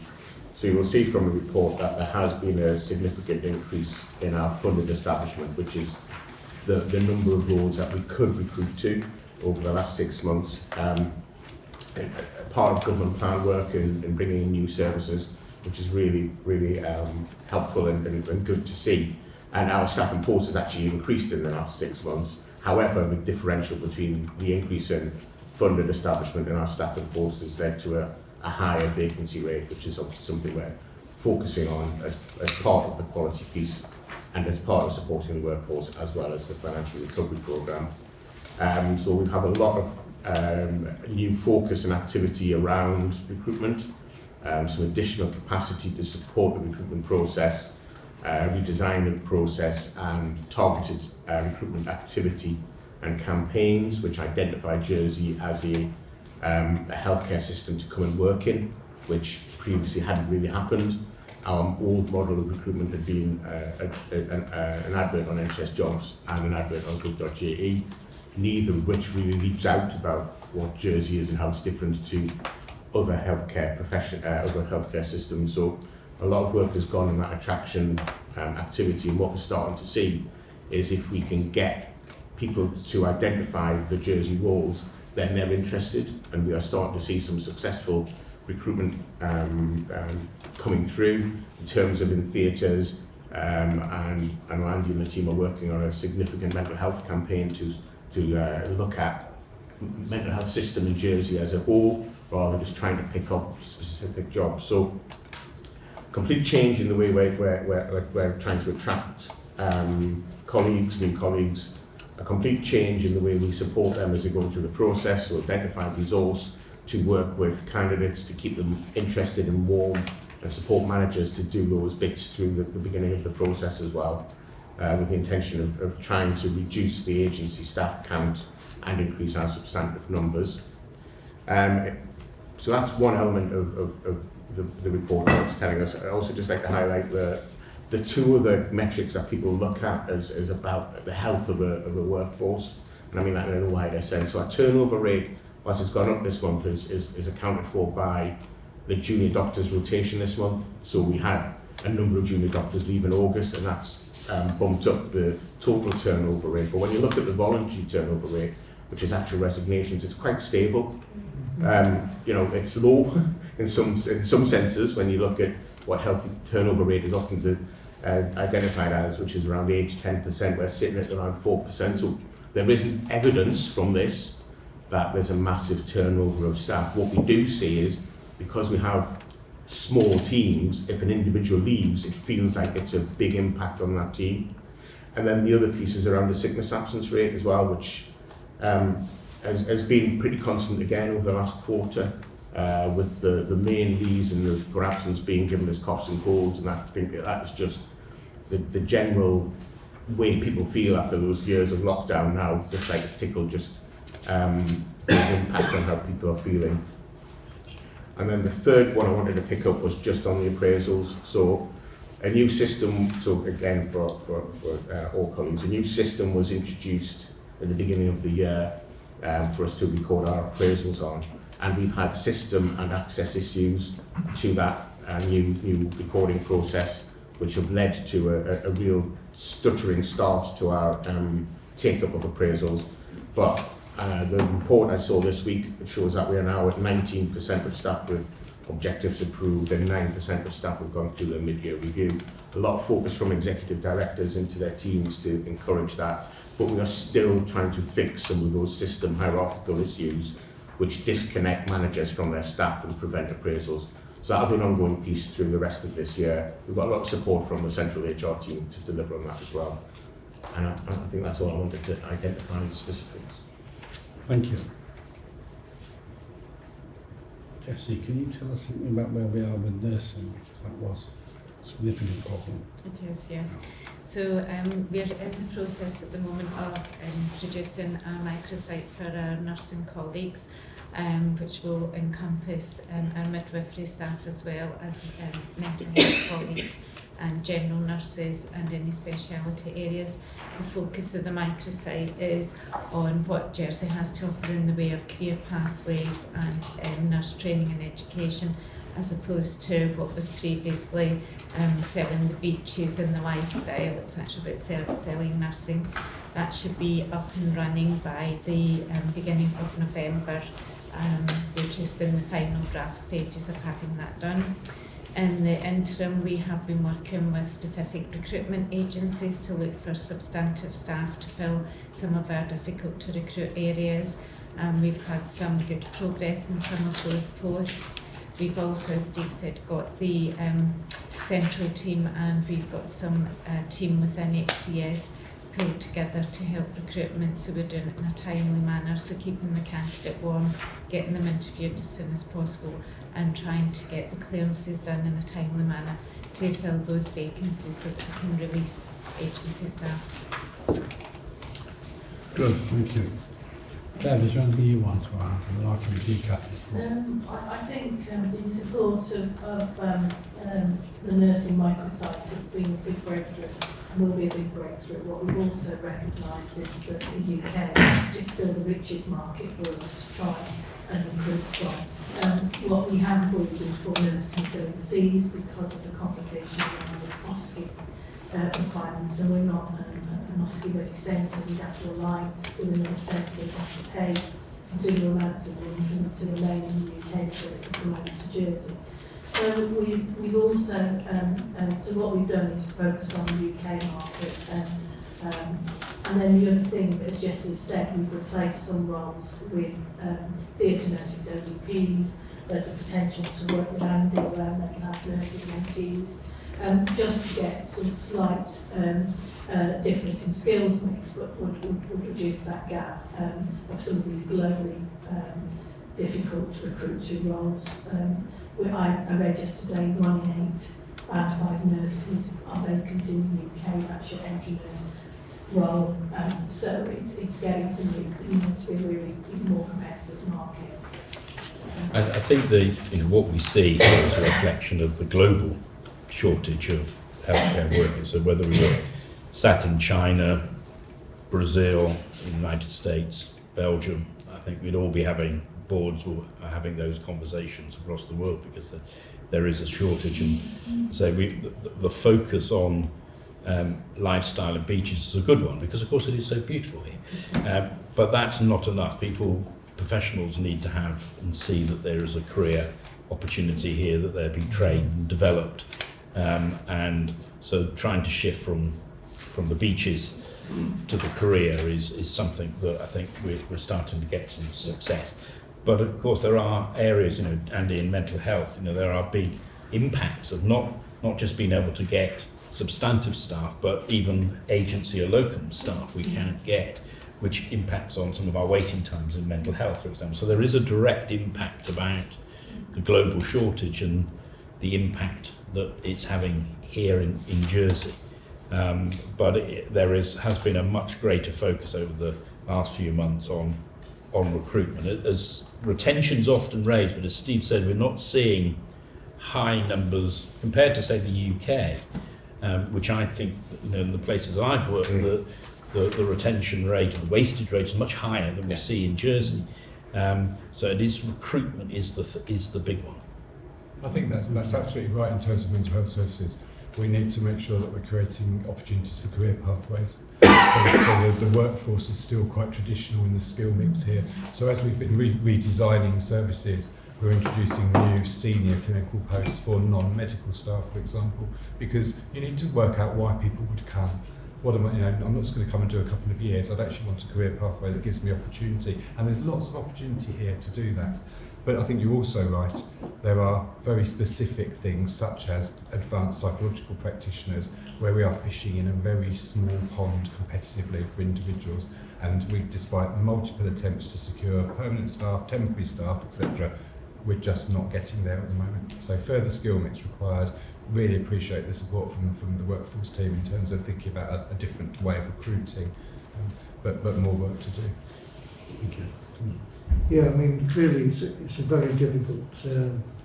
So you will see from the report that there has been a significant increase in our funded establishment, which is the number of roles that we could recruit to over the last 6 months. Part of government plan work and bringing in new services, which is really helpful and good to see. And our staff and posts has actually increased in the last 6 months. However, the differential between the increase in funded establishment and our staff and posts has led to a higher vacancy rate, which is obviously something we're focusing on as part of the quality piece and as part of supporting the workforce, as well as the financial recovery programme. So we have a lot of new focus and activity around recruitment, some additional capacity to support the recruitment process, redesign the process, and targeted recruitment activity and campaigns which identify Jersey as a healthcare system to come and work in, which previously hadn't really happened. Our old model of recruitment had been an advert on NHS Jobs and an advert on group.je, neither of which really leaps out about what Jersey is and how it's different to other healthcare systems. So a lot of work has gone in that attraction activity, and what we're starting to see is if we can get people to identify the Jersey roles, then they're interested, and we are starting to see some successful recruitment coming through in terms of in theatres, and Andy and the team are working on a significant mental health campaign to look at mental health system in Jersey as a whole, rather than just trying to pick up specific jobs. So complete change in the way we're trying to attract new colleagues, a complete change in the way we support them as they go through the process, so identify resource to work with candidates to keep them interested and warm, and support managers to do those bits through the beginning of the process as well, with the intention of trying to reduce the agency staff count and increase our substantive numbers. So that's one element of the report that's telling us. I'd also just like to highlight the two other metrics that people look at as about the health of a workforce, and I mean that in a wider sense. So our turnover rate, whilst it's gone up this month, is accounted for by the junior doctors rotation this month. So we had a number of junior doctors leave in August, and that's bumped up the total turnover rate. But when you look at the voluntary turnover rate, which is actual resignations, it's quite stable. It's low in some senses when you look at what healthy turnover rate is often identified as, which is around age 10%. We're sitting at around 4%. So there isn't evidence from this that there's a massive turnover of staff. What we do see is, because we have small teams, if an individual leaves, it feels like it's a big impact on that team. And then the other piece is around the sickness absence rate as well, which has been pretty constant again over the last quarter, with the main reason for absence being given as coughs and colds, and I think that is just the general way people feel after those years of lockdown now. Just like it's tickled, just there's impact on how people are feeling. And then the third one I wanted to pick up was just on the appraisals. So a new system, so again for all colleagues, a new system was introduced at the beginning of the year for us to record our appraisals on, and we've had system and access issues to that new recording process, which have led to a real stuttering start to our take-up of appraisals. But the report I saw this week, it shows that we are now at 19% of staff with objectives approved, and 9% of staff have gone through their mid-year review. A lot of focus from executive directors into their teams to encourage that, but we are still trying to fix some of those system hierarchical issues which disconnect managers from their staff and prevent appraisals. So that'll be an ongoing piece through the rest of this year. We've got a lot of support from the central HR team to deliver on that as well. And I think that's all I wanted to identify in specifics. Thank you. Jessie, can you tell us something about where we are with nursing, because that was a significant problem? It is, yes. So we're in the process at the moment of producing a microsite for our nursing colleagues, which will encompass our midwifery staff as well as mental health colleagues and general nurses and any speciality areas. The focus of the microsite is on what Jersey has to offer in the way of career pathways and nurse training and education, as opposed to what was previously selling the beaches and the lifestyle. It's actually about selling nursing. That should be up and running by the beginning of November. We're just in the final draft stages of having that done. In the interim, we have been working with specific recruitment agencies to look for substantive staff to fill some of our difficult to recruit areas. We've had some good progress in some of those posts. We've also, as Steve said, got the central team, and we've got some team within HCS pulled together to help recruitment, so we're doing it in a timely manner, so keeping the candidate warm, getting them interviewed as soon as possible, and trying to get the clearances done in a timely manner to fill those vacancies so that we can release agency staff. Good, thank you. Bev, is there anything you want to add? And then I'll come to you, Cathy. I think in support of the nursing microsites, it's been a big breakthrough and will be a big breakthrough. What we've also recognised is that the UK is still the richest market for us to try and recruit from. What we have avoided for nurses overseas because of the complications around the OSCE requirements, and we're not an OSCE ready centre. We'd have to rely with another centre and have to pay considerable amounts of money for them to remain in the UK before they can come over to Jersey. So we've also, so what we've done is focused on the UK market, and then the other thing, as Jessie said, we've replaced some roles with theatre nurses, ODPs. There's a potential to work with Andy around mental health nurses and MTs, just to get some slight difference in skills mix, but would reduce that gap of some of these globally difficult to recruit to roles. I read yesterday 1 in 8 Band 5 nurses are vacant in the UK. That's your entry nurse role. So it's getting to be, to be a really even more competitive market. I think what we see here is a reflection of the global shortage of healthcare workers. So whether we were sat in China, Brazil, the United States, Belgium, I think we'd all be having boards or having those conversations across the world because there is a shortage. And so the focus on lifestyle and beaches is a good one because of course it is so beautiful here. But that's not enough. Professionals need to have and see that there is a career opportunity here, that they're being trained and developed. And so trying to shift from the beaches to the career is something that I think we're starting to get some success. But of course there are areas, Andy, in mental health, there are big impacts of not just being able to get substantive staff, but even agency or locum staff we can't get, which impacts on some of our waiting times in mental health, for example. So there is a direct impact about the global shortage and the impact that it's having here in Jersey. But there has been a much greater focus over the last few months on recruitment. As retention's often raised, but as Steve said, we're not seeing high numbers compared to, say, the UK, which I think, in the places I've worked, the retention rate, the wastage rate is much higher than we see in Jersey. So it is recruitment is the big one. I think that's absolutely right in terms of mental health services. We need to make sure that we're creating opportunities for career pathways. So the workforce is still quite traditional in the skill mix here. So as we've been redesigning services, we're introducing new senior clinical posts for non-medical staff, for example, because you need to work out why people would come. I'm not just going to come and do a couple of years. I'd actually want a career pathway that gives me opportunity, and there's lots of opportunity here to do that. But I think you're also right, there are very specific things such as advanced psychological practitioners where we are fishing in a very small pond competitively for individuals, and despite multiple attempts to secure permanent staff, temporary staff, etc., we're just not getting there at the moment. So further skill mix required. Really appreciate the support from the workforce team in terms of thinking about a different way of recruiting, but more work to do. Thank you. Yeah, I mean, clearly it's a very difficult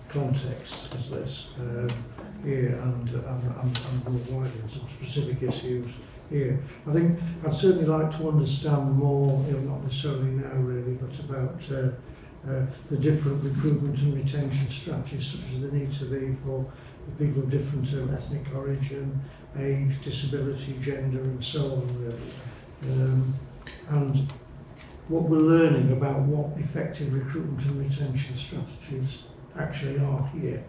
context as this here, and more wider, some specific issues here. I think I'd certainly like to understand more, not necessarily now really, but about the different recruitment and retention strategies, such as they need to be for people of different ethnic origin, age, disability, gender, and so on, really. And what we're learning about what effective recruitment and retention strategies actually are here.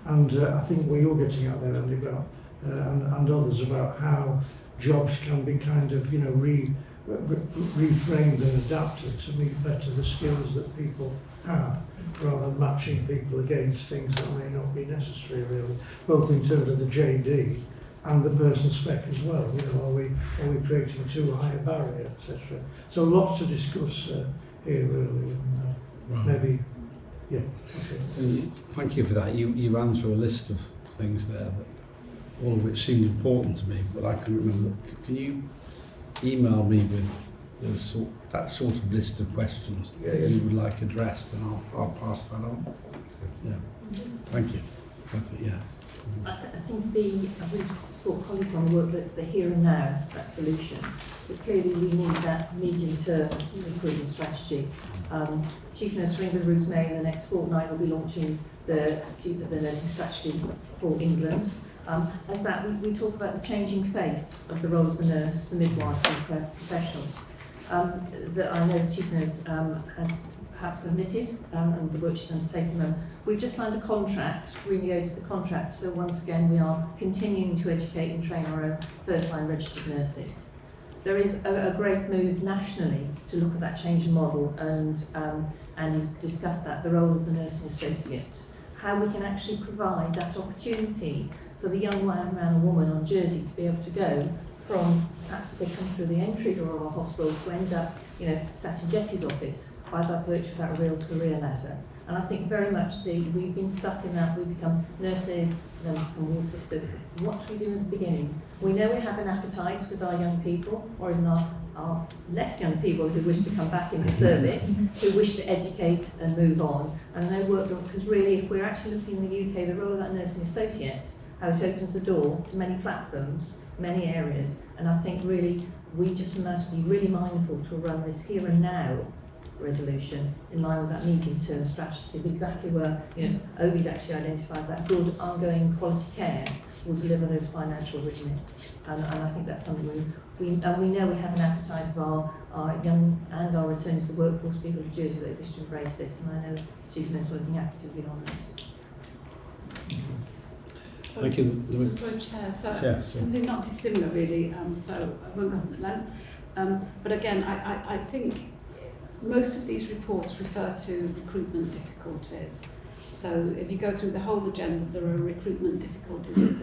And I think what you're getting at there, Andy, about, and others, about how jobs can be kind of, reframed and adapted to meet better the skills that people have, rather than matching people against things that may not be necessary, really, both in terms of the JD and the personal spec as well. Are we creating too high a barrier, etc. So lots to discuss here, really, and maybe, yeah. Okay. Thank you for that. You ran through a list of things there, all of which seemed important to me, but I couldn't remember. Can you email me with that sort of list of questions that you would like addressed, and I'll pass that on. Yeah. Thank you. Yes. I think we support colleagues on the work that the here and now, that solution. But clearly we need that medium-term recruitment strategy. Chief Nurse for England, Ruth May, in the next fortnight will be launching the nursing strategy for England. As that, we talk about the changing face of the role of the nurse, the midwife and the professional. That I know the Chief Nurse has perhaps submitted and the work she's undertaken them. We've just signed a contract, renegotiated the contract, so once again we are continuing to educate and train our own first-line registered nurses. There is a great move nationally to look at that change in model and discuss that, the role of the nursing associate, how we can actually provide that opportunity for the young man or woman on Jersey to be able to go from perhaps as they come through the entry door of our hospital to end up, sat in Jessie's office by that virtue of that real career ladder. And I think very much we've been stuck in that. We become nurses, then become ward sisters. What do we do in the beginning? We know we have an appetite with our young people, or even our less young people who wish to come back into service, who wish to educate and move on. And I know work, because really if we're actually looking in the UK, the role of that nursing associate, how it opens the door to many platforms, many areas. And I think really we just must be really mindful to run this here and now resolution in line with that medium-term strategy is exactly where, Obi's actually identified that good ongoing quality care will deliver those financial remits. And I think that's something we know we have an appetite of our young and our return to the workforce people of Jersey that wish to embrace this, and I know the Chief Nurse working actively on that. Thank you. Sorry, Chair. Something not dissimilar really, so I won't go on that length. But again, I think most of these reports refer to recruitment difficulties. So if you go through the whole agenda, there are recruitment difficulties.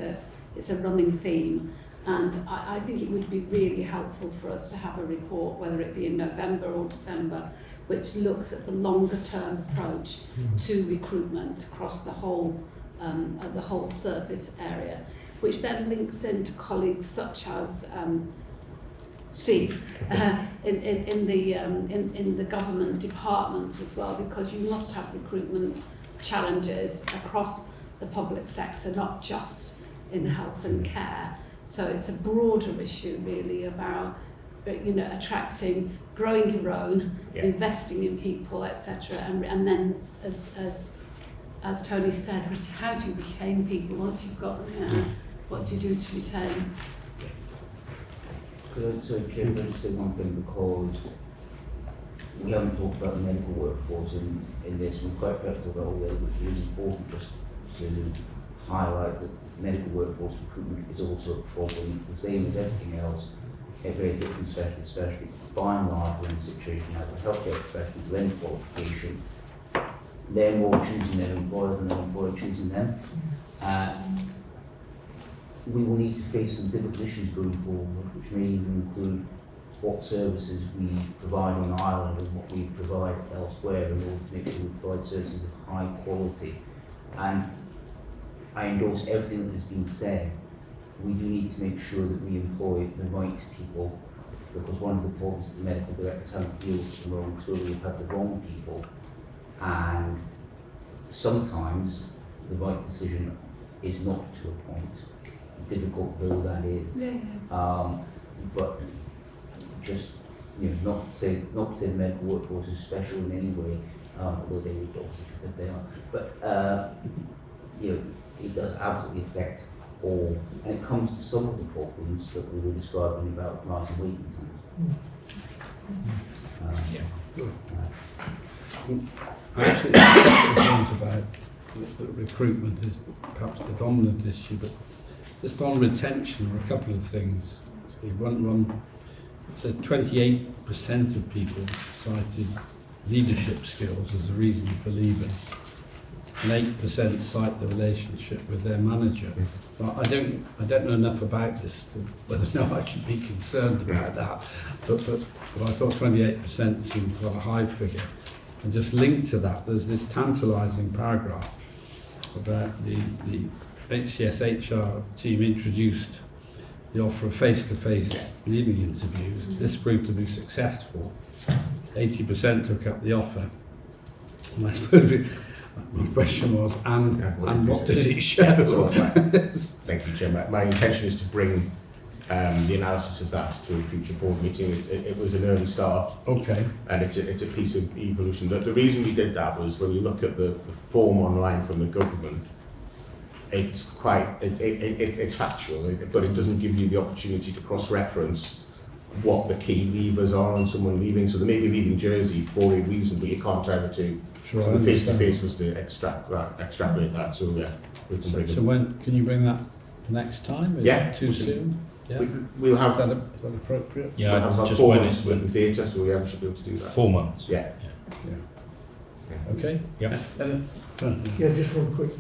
It's a running theme. And I think it would be really helpful for us to have a report, whether it be in November or December, which looks at the longer term approach to recruitment across the whole service area, which then links into colleagues such as Steve in the government departments as well, because you must have recruitment challenges across the public sector, not just in health and care. So it's a broader issue really about attracting, growing your own, investing in people, etc. And then as Tony said, how do you retain people once you've got them here? What do you do to retain? So, Jim, I'll just say one thing, because we haven't talked about the medical workforce in this. We're quite practical about all that, which is important just to highlight that medical workforce recruitment is also a problem. It's the same as everything else. Every different specialty, especially by and large, we're in a situation now with healthcare professionals with any qualification, they're more choosing their employer than their employer choosing them. We will need to face some difficult issues going forward, which may even include what services we provide on Ireland and what we provide elsewhere in order to make sure we provide services of high quality. And I endorse everything that has been said. We do need to make sure that we employ the right people, because one of the problems that the medical directors have to deal with at the moment is we've had the wrong people, and sometimes the right decision is not to appoint. Difficult though that is, but just not to say the medical workforce is special in any way, although they would obviously consider they are. But it does absolutely affect all, and it comes to some of the problems that we were describing about rising waiting times. I absolutely accept the point about that recruitment is perhaps the dominant issue, but just on retention, there are a couple of things. One says 28% of people cited leadership skills as a reason for leaving, and 8% cite the relationship with their manager. Well, I don't know enough about this to whether or not I should be concerned about that, but I thought 28% seemed quite a high figure. And just linked to that, there's this tantalising paragraph about the HCS HR team introduced the offer of face-to-face leaving interviews. This proved to be successful. 80% took up the offer. And I suppose my question was, and what did it show? Thank you, Chair. My intention is to bring the analysis of that to a future board meeting. It was an early start. Okay. And it's a piece of evolution. The reason we did that was when you look at the form online from the government, it's quite, it's factual, but it doesn't give you the opportunity to cross-reference what the key levers are on someone leaving. So they may be leaving Jersey for a reason, but you can't tell the two. Sure, so the face-to-face was to extrapolate that. So yeah, we can bring it. So when can you bring that next time? Is Yeah, it too soon? Yeah. We'll have Is that appropriate? Yeah, we'll have just 4 when months it's worth of data, so we should be able to do that. 4 months. Yeah. Okay. Yep. Yeah, just one quick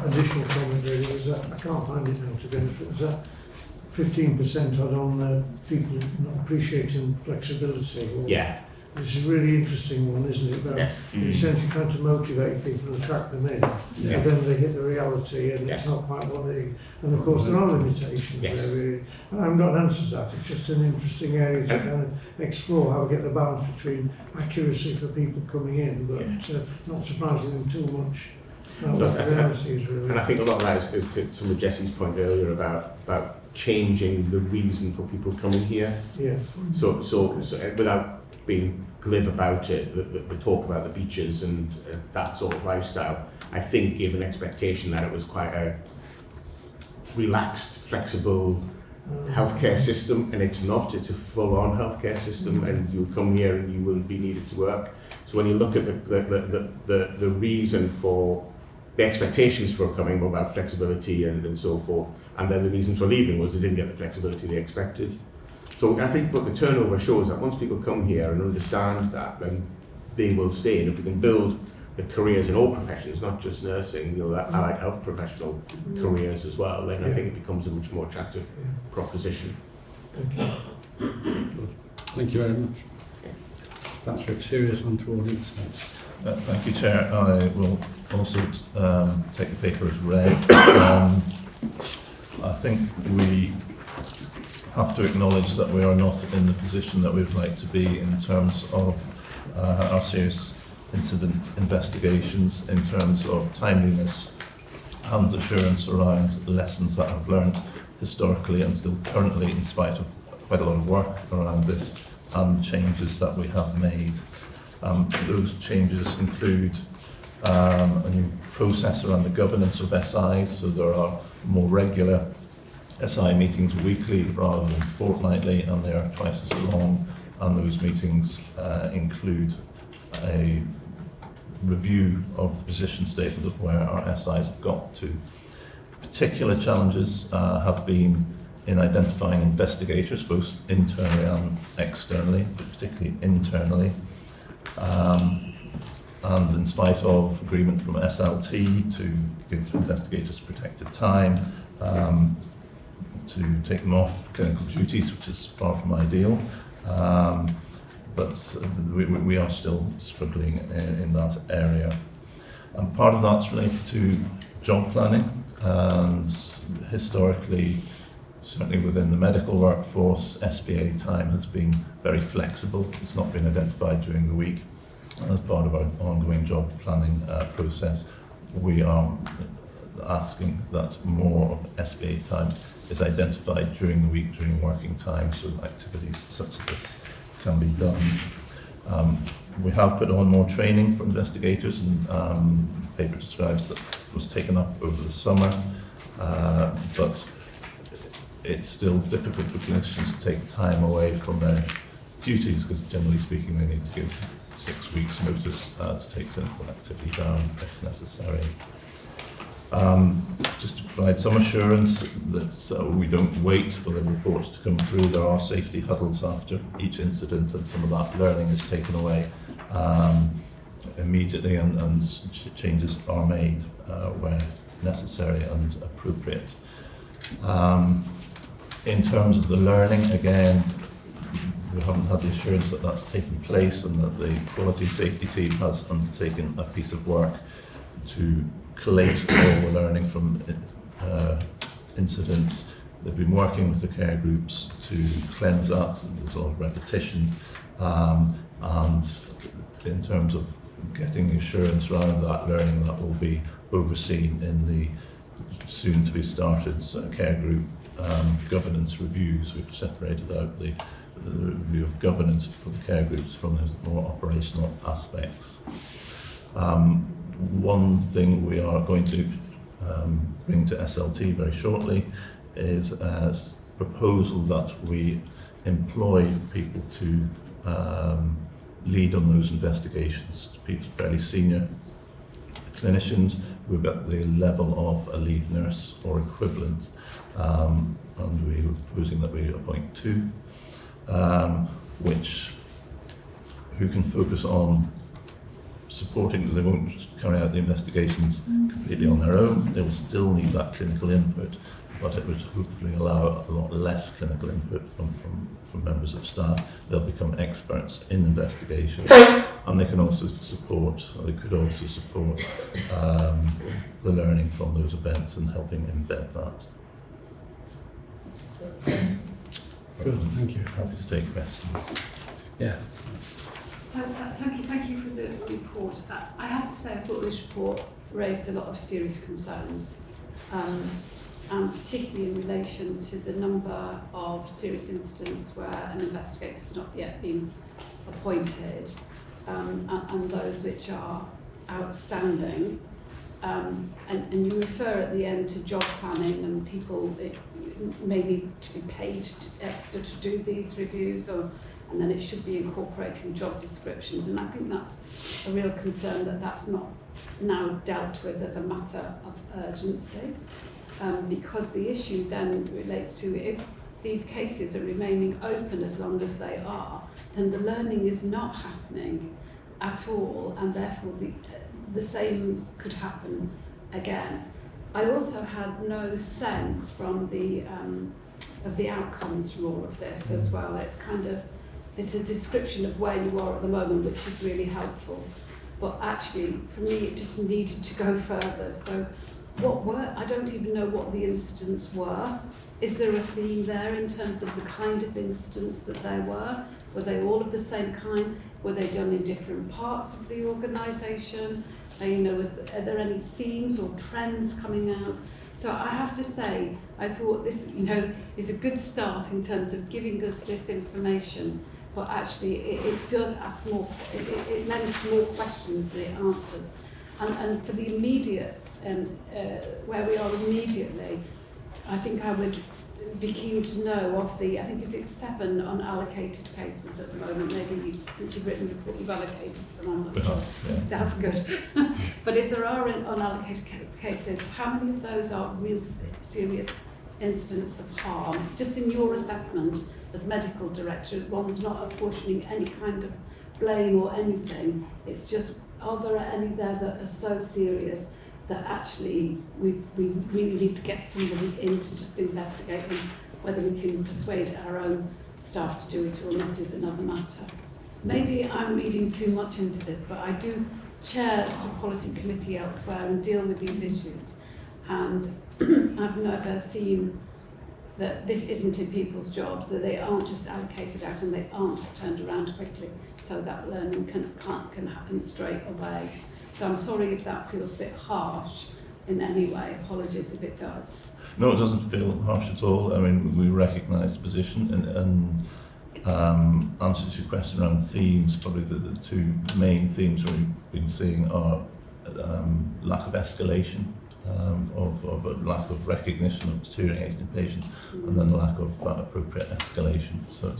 additional comment really, was that, I can't find it now to be honest, but was that 15% odd on people not appreciating flexibility? Or, Yeah. This is a really interesting one, isn't it? About Yes. essentially trying to motivate people and attract them in, Yeah. and then they hit the reality and Yes. it's not quite what they... And of course there are limitations Yes. there really. And I haven't got an answer to that, it's just an interesting area to kind of explore how we get the balance between accuracy for people coming in, but not surprising them too much. What the reality is really. And I think a lot of that is to some of Jesse's point earlier about changing the reason for people coming here. Yeah. So without being glib about it, the talk about the beaches and that sort of lifestyle, I think gave an expectation that it was quite a relaxed, flexible healthcare system, and it's not. It's a full-on healthcare system, and you'll come here and you will be needed to work. So when you look at the reason for the expectations for coming were about flexibility and so forth, and then the reason for leaving was they didn't get the flexibility they expected. So I think what the turnover shows that once people come here and understand that, then they will stay. And if we can build the careers in all professions, not just nursing, you know, that allied health professional careers as well, then I think it becomes a much more attractive proposition. Thank you very much. Patrick, serious untoward incidents. Thank you, Chair. I will also take the paper as read. I think we have to acknowledge that we are not in the position that we would like to be in terms of our serious incident investigations, in terms of timeliness and assurance around lessons that I've learned historically and still currently, in spite of quite a lot of work around this and changes that we have made. Those changes include a new process around the governance of SIs, so there are more regular SI meetings weekly rather than fortnightly, and they are twice as long, and those meetings include a review of the position statement of where our SIs have got to. Particular challenges have been in identifying investigators, both internally and externally, but particularly internally. And in spite of agreement from SLT to give investigators protected time, to take them off clinical duties, which is far from ideal, but we are still struggling in that area. And part of that's related to job planning, and historically, certainly within the medical workforce, SBA time has been very flexible. It's not been identified during the week. And as part of our ongoing job planning process, we are asking that more of SBA time is identified during the week, during working time, so activities such as this can be done. We have put on more training for investigators, and the paper describes that was taken up over the summer, but it's still difficult for clinicians to take time away from their duties, because generally speaking they need to give 6 weeks notice to take clinical activity down if necessary. Just to provide some assurance that we don't wait for the reports to come through. There are safety huddles after each incident, and some of that learning is taken away immediately, and changes are made where necessary and appropriate. In terms of the learning, again, we haven't had the assurance that that's taken place, and that the quality safety team has undertaken a piece of work to collate all the learning from incidents they've been working with the care groups to cleanse that. There's a lot of repetition, and in terms of getting assurance around that learning, that will be overseen in the soon to be started care group governance reviews. We've separated out the review of governance for the care groups from the more operational aspects. One thing we are going to bring to SLT very shortly is a proposal that we employ people to lead on those investigations, people fairly senior clinicians who are at the level of a lead nurse or equivalent, and we are proposing that we appoint 2, who can focus on supporting. They won't carry out the investigations completely on their own. They will still need that clinical input, but it would hopefully allow a lot less clinical input from members of staff. They'll become experts in investigations, and they can also support, or they could also support the learning from those events and helping embed that. Good, thank you. Happy to take questions. Yeah. So, thank you for the report. I have to say, I thought this report raised a lot of serious concerns, and particularly in relation to the number of serious incidents where an investigator has not yet been appointed, and those which are outstanding. And you refer at the end to job planning, and people may need to be paid extra to do these reviews, and then it should be incorporating job descriptions. And I think that's a real concern, that that's not now dealt with as a matter of urgency, because the issue then relates to, if these cases are remaining open as long as they are, then the learning is not happening at all, and therefore the same could happen again. I also had no sense from the of the outcomes from all of this as well. It's a description of where you are at the moment, which is really helpful. But actually, for me, it just needed to go further. So, I don't even know what the incidents were. Is there a theme there in terms of the kind of incidents that there were? Were they all of the same kind? Were they done in different parts of the organisation? Are there any themes or trends coming out? So I have to say, I thought this, is a good start in terms of giving us this information, but actually it does ask more, it lends to more questions than it answers. And for the immediate, where we are immediately, I think I would be keen to know of I think is it 7 unallocated cases at the moment. Maybe since you've written the report, you've allocated them. I'm not sure. Yeah. That's good. But if there are unallocated cases, how many of those are real serious incidents of harm? Just in your assessment as medical director, one's not apportioning any kind of blame or anything. It's just, are there any there that are so serious that actually we really need to get somebody in to just investigate them? Whether we can persuade our own staff to do it or not is another matter. Maybe I'm reading too much into this, but I do chair the policy committee elsewhere and deal with these issues. And I've never seen that this isn't in people's jobs, that they aren't just allocated out and they aren't just turned around quickly, so that learning can happen straight away. So I'm sorry if that feels a bit harsh in any way. Apologies if it does. No, it doesn't feel harsh at all. I mean, we recognise the position, and answer to your question around themes, probably the 2 main themes we've been seeing are lack of escalation, of a lack of recognition of deteriorating patients, and then lack of appropriate escalation. So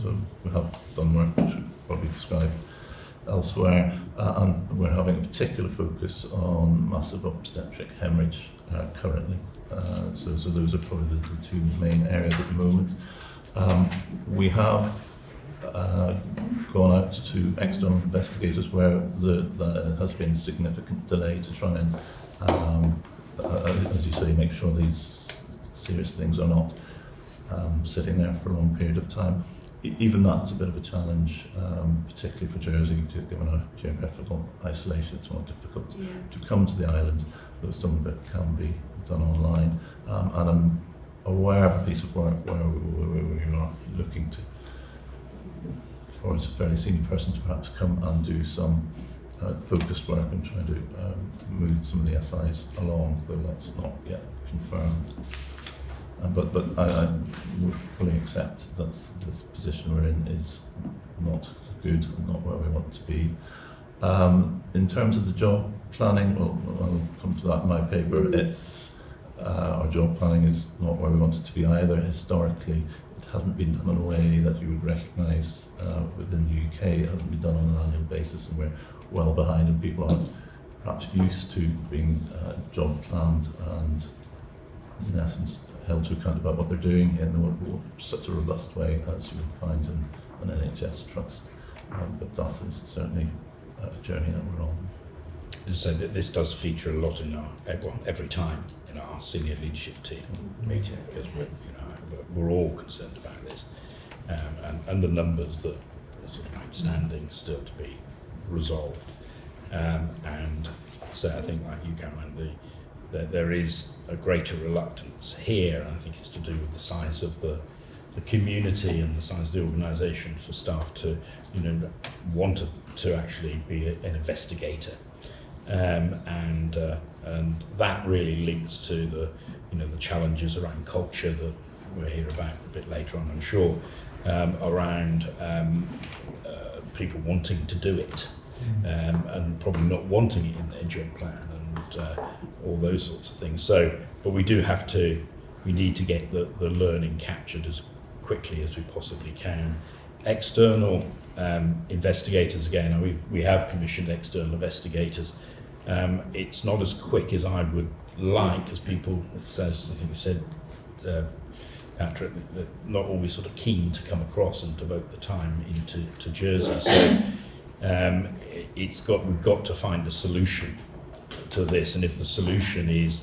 we have done work which we've probably described elsewhere, and we're having a particular focus on massive obstetric hemorrhage currently. So those are probably the 2 main areas at the moment. We have gone out to external investigators where there has been significant delay to try and, as you say, make sure these serious things are not sitting there for a long period of time. Even that's a bit of a challenge, particularly for Jersey, given our geographical isolation. It's more difficult to come to the island, though some of it can be done online. And I'm aware of a piece of work where we are looking to, for a fairly senior person to perhaps come and do some focused work and try to move some of the SIs along, though that's not yet confirmed. But I fully accept that the position we're in is not good and not where we want to be. In terms of the job planning, well, I'll come to that in my paper. It's our job planning is not where we want it to be either. Historically, it hasn't been done in a way that you would recognise within the UK. It hasn't been done on an annual basis, and we're well behind, and people aren't perhaps used to being job planned and, in essence, held to account about what they're doing in such a robust way as you would find in an NHS trust. But that is certainly a journey that we're on. So that this does feature a lot in our every time in our senior leadership team meeting, because we're all concerned about this, and the numbers that are sort of outstanding still to be resolved. And so I think, like you, Cameron, there is a greater reluctance here, and I think it's to do with the size of the community and the size of the organisation for staff to, want to actually be an investigator, and that really links to the challenges around culture that we'll hear about a bit later on, I'm sure, around people wanting to do it, and probably not wanting it in their job plan, and all those sorts of things. So, but we need to get the learning captured as quickly as we possibly can. External investigators, again, we have commissioned external investigators. It's not as quick as I would like, as people, as I think you said, Patrick, that not always sort of keen to come across and devote the time into Jersey. So we've got to find a solution to this, and if the solution is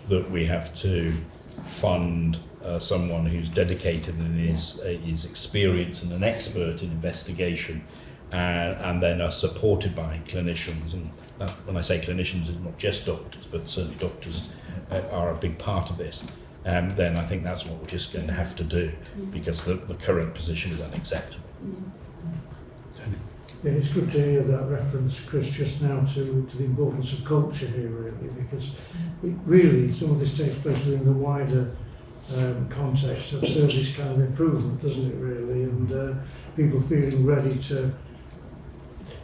that we have to fund someone who's dedicated and is experienced and an expert in investigation, and then are supported by clinicians, and that, when I say clinicians, it's not just doctors, but certainly doctors are a big part of this, then I think that's what we're just going to have to do, because the current position is unacceptable. Yeah, it's good to hear that reference, Chris, just now to the importance of culture here, really, because some of this takes place within the wider context of service kind of improvement, doesn't it, really? And people feeling ready to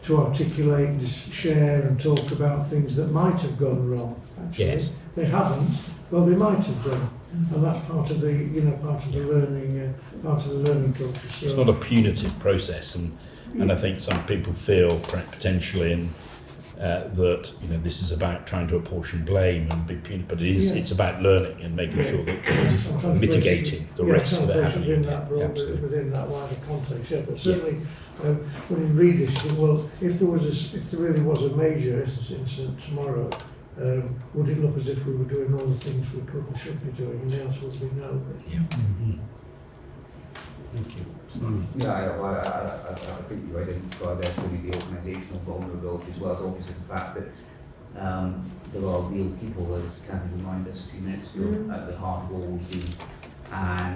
articulate, share and talk about things that might have gone wrong, actually. Yes. They haven't, well, they might have done. And that's part of the learning culture. So it's not a punitive process, and I think some people feel potentially that this is about trying to apportion blame and be punitive, but it's about learning and making sure that mitigating the risk of it happening. Absolutely. Within that wider context, but certainly when you read this, you think, well, if there really was a major incident tomorrow, would it look as if we were doing all the things we could and should be doing? And the answer would be no. Yeah. Thank you. Yeah, I think you identified there probably the organisational vulnerability, as well as obviously the fact that there are real people, as Kathy reminded us a few minutes ago, at the heart of all we do. And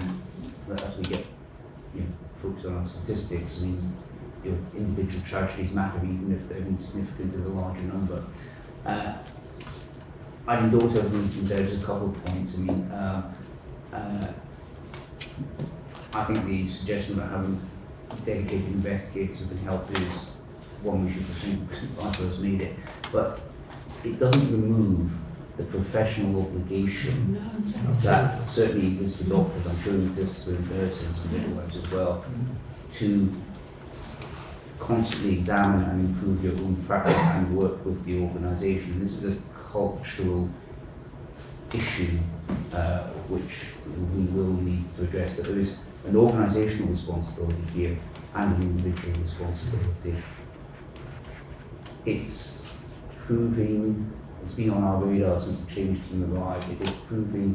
as we get focused on our statistics, I mean, individual tragedies matter even if they're insignificant to the larger number. I endorse everything there's a couple of points. I mean, I think the suggestion about having dedicated investigators who can help is one we should pursue. I first need it, but it doesn't remove the professional obligation that certainly exists for doctors. I'm sure it exists for nurses and midwives as well, to constantly examine and improve your own practice and work with the organisation. This is a cultural issue which we will need to address, but there is an organisational responsibility here and an individual responsibility. It's been on our radar since the change team arrived. It is proving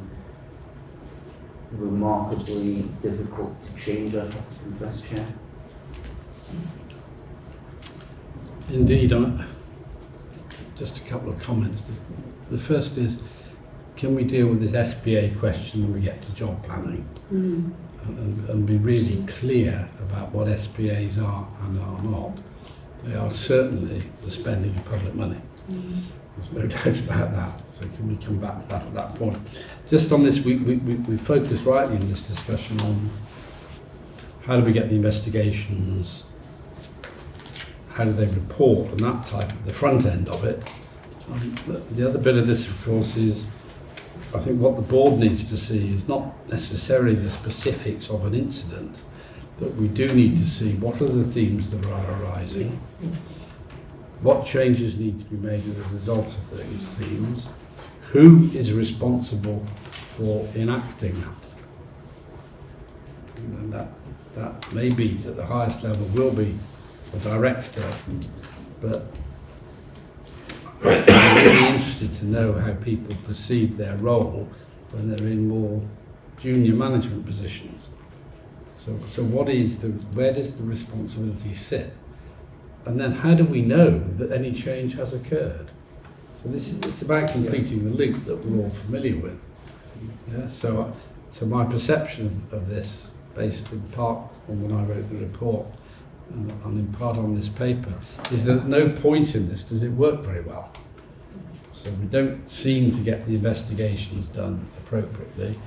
remarkably difficult to change, I have to confess, Chair. Indeed, just a couple of comments. The first is, can we deal with this SPA question when we get to job planning? And be really clear about what SPAs are and are not. They are certainly the spending of public money. There's no doubt about that. So can we come back to that at that point? Just on this, we focused rightly in this discussion on how do we get the investigations, how do they report, and that type of the front end of it. The other bit of this, of course, is I think what the board needs to see is not necessarily the specifics of an incident, but we do need to see what are the themes that are arising, what changes need to be made as a result of those themes, who is responsible for enacting that. And that may be at the highest level will be a director, but I'm really interested to know how people perceive their role when they're in more junior management positions. So what is where does the responsibility sit? And then how do we know that any change has occurred? So it's about completing the loop that we're all familiar with. Yeah, so my perception of this, based in part on when I wrote the report and in part on this paper, is that at no point in this does it work very well. So we don't seem to get the investigations done appropriately.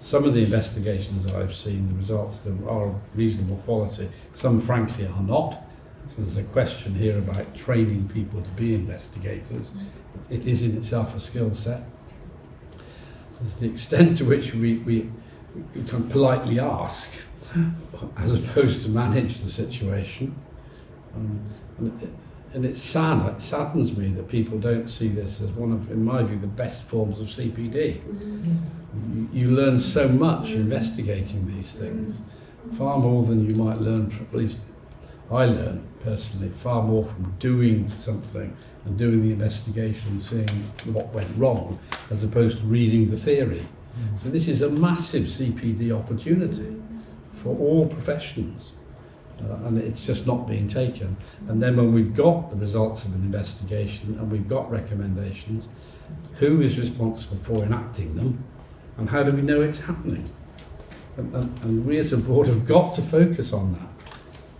Some of the investigations I've seen, the results that are of reasonable quality, some frankly are not. So there's a question here about training people to be investigators. It is in itself a skill set. There's the extent to which we can politely ask, as opposed to manage the situation. And it's sad, it saddens me that people don't see this as one of, in my view, the best forms of CPD. You learn so much investigating these things, far more than you might learn from, at least I learn personally, far more from doing something and doing the investigation and seeing what went wrong, as opposed to reading the theory. So this is a massive CPD opportunity for all professions. And it's just not being taken. And then when we've got the results of an investigation and we've got recommendations, who is responsible for enacting them, and how do we know it's happening? And we as a board have got to focus on that,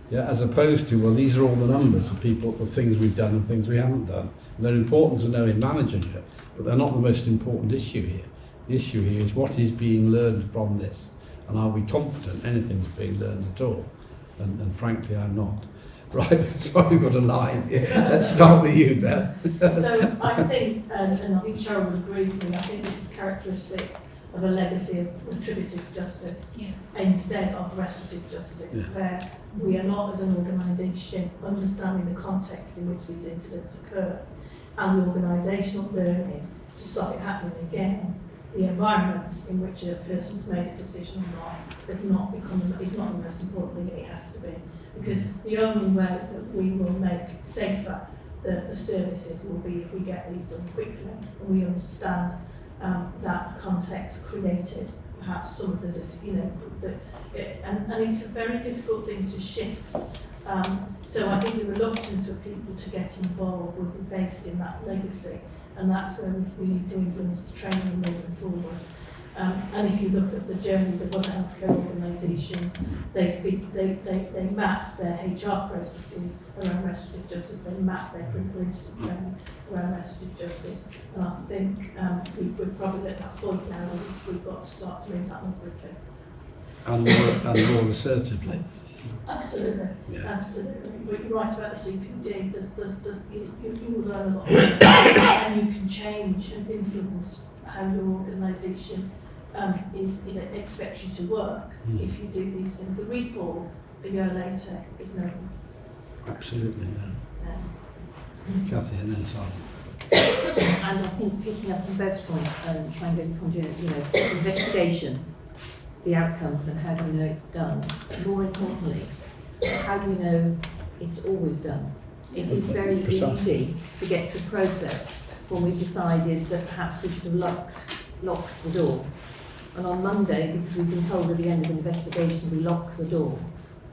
yeah, as opposed to, well, these are all the numbers of people, of things we've done and things we haven't done. And they're important to know in managing it, but they're not the most important issue here. The issue here is what is being learned from this, and are we confident anything's being learned at all? And frankly, I'm not. Right, so we've got a line. Let's start with you, Beth. So I think, and I think Cheryl would agree with me, I think this is characteristic of a legacy of retributive justice instead of restorative justice, where we are not, as an organisation, understanding the context in which these incidents occur and the organisational learning to stop it happening again. The environment in which a person's made a decision or not is not the most important thing. It has to be, because the only way that we will make safer the services will be if we get these done quickly and we understand that context created perhaps some of the and it's a very difficult thing to shift. So I think the reluctance of people to get involved will be based in that legacy. And that's where we need to influence the training moving forward. And if you look at the journeys of other healthcare organisations, they map their HR processes around restorative justice, they map their clinical institute training around restorative justice. And I think we're probably at that point now where we've got to start to move that more quickly. And more assertively. Absolutely, absolutely. But you're right about the CPD. You will learn a lot, and you can change and influence how your organisation expects you to work if you do these things. The recall a year later is no. Absolutely, yeah. Cathy, and then Simon. And I think picking up on Bev's point and trying to get investigation, the outcome and how do we know it's done. More importantly, how do we know it's always done? It is very easy to get to a process when we've decided that perhaps we should have locked the door. And on Monday, because we've been told at the end of the investigation we lock the door,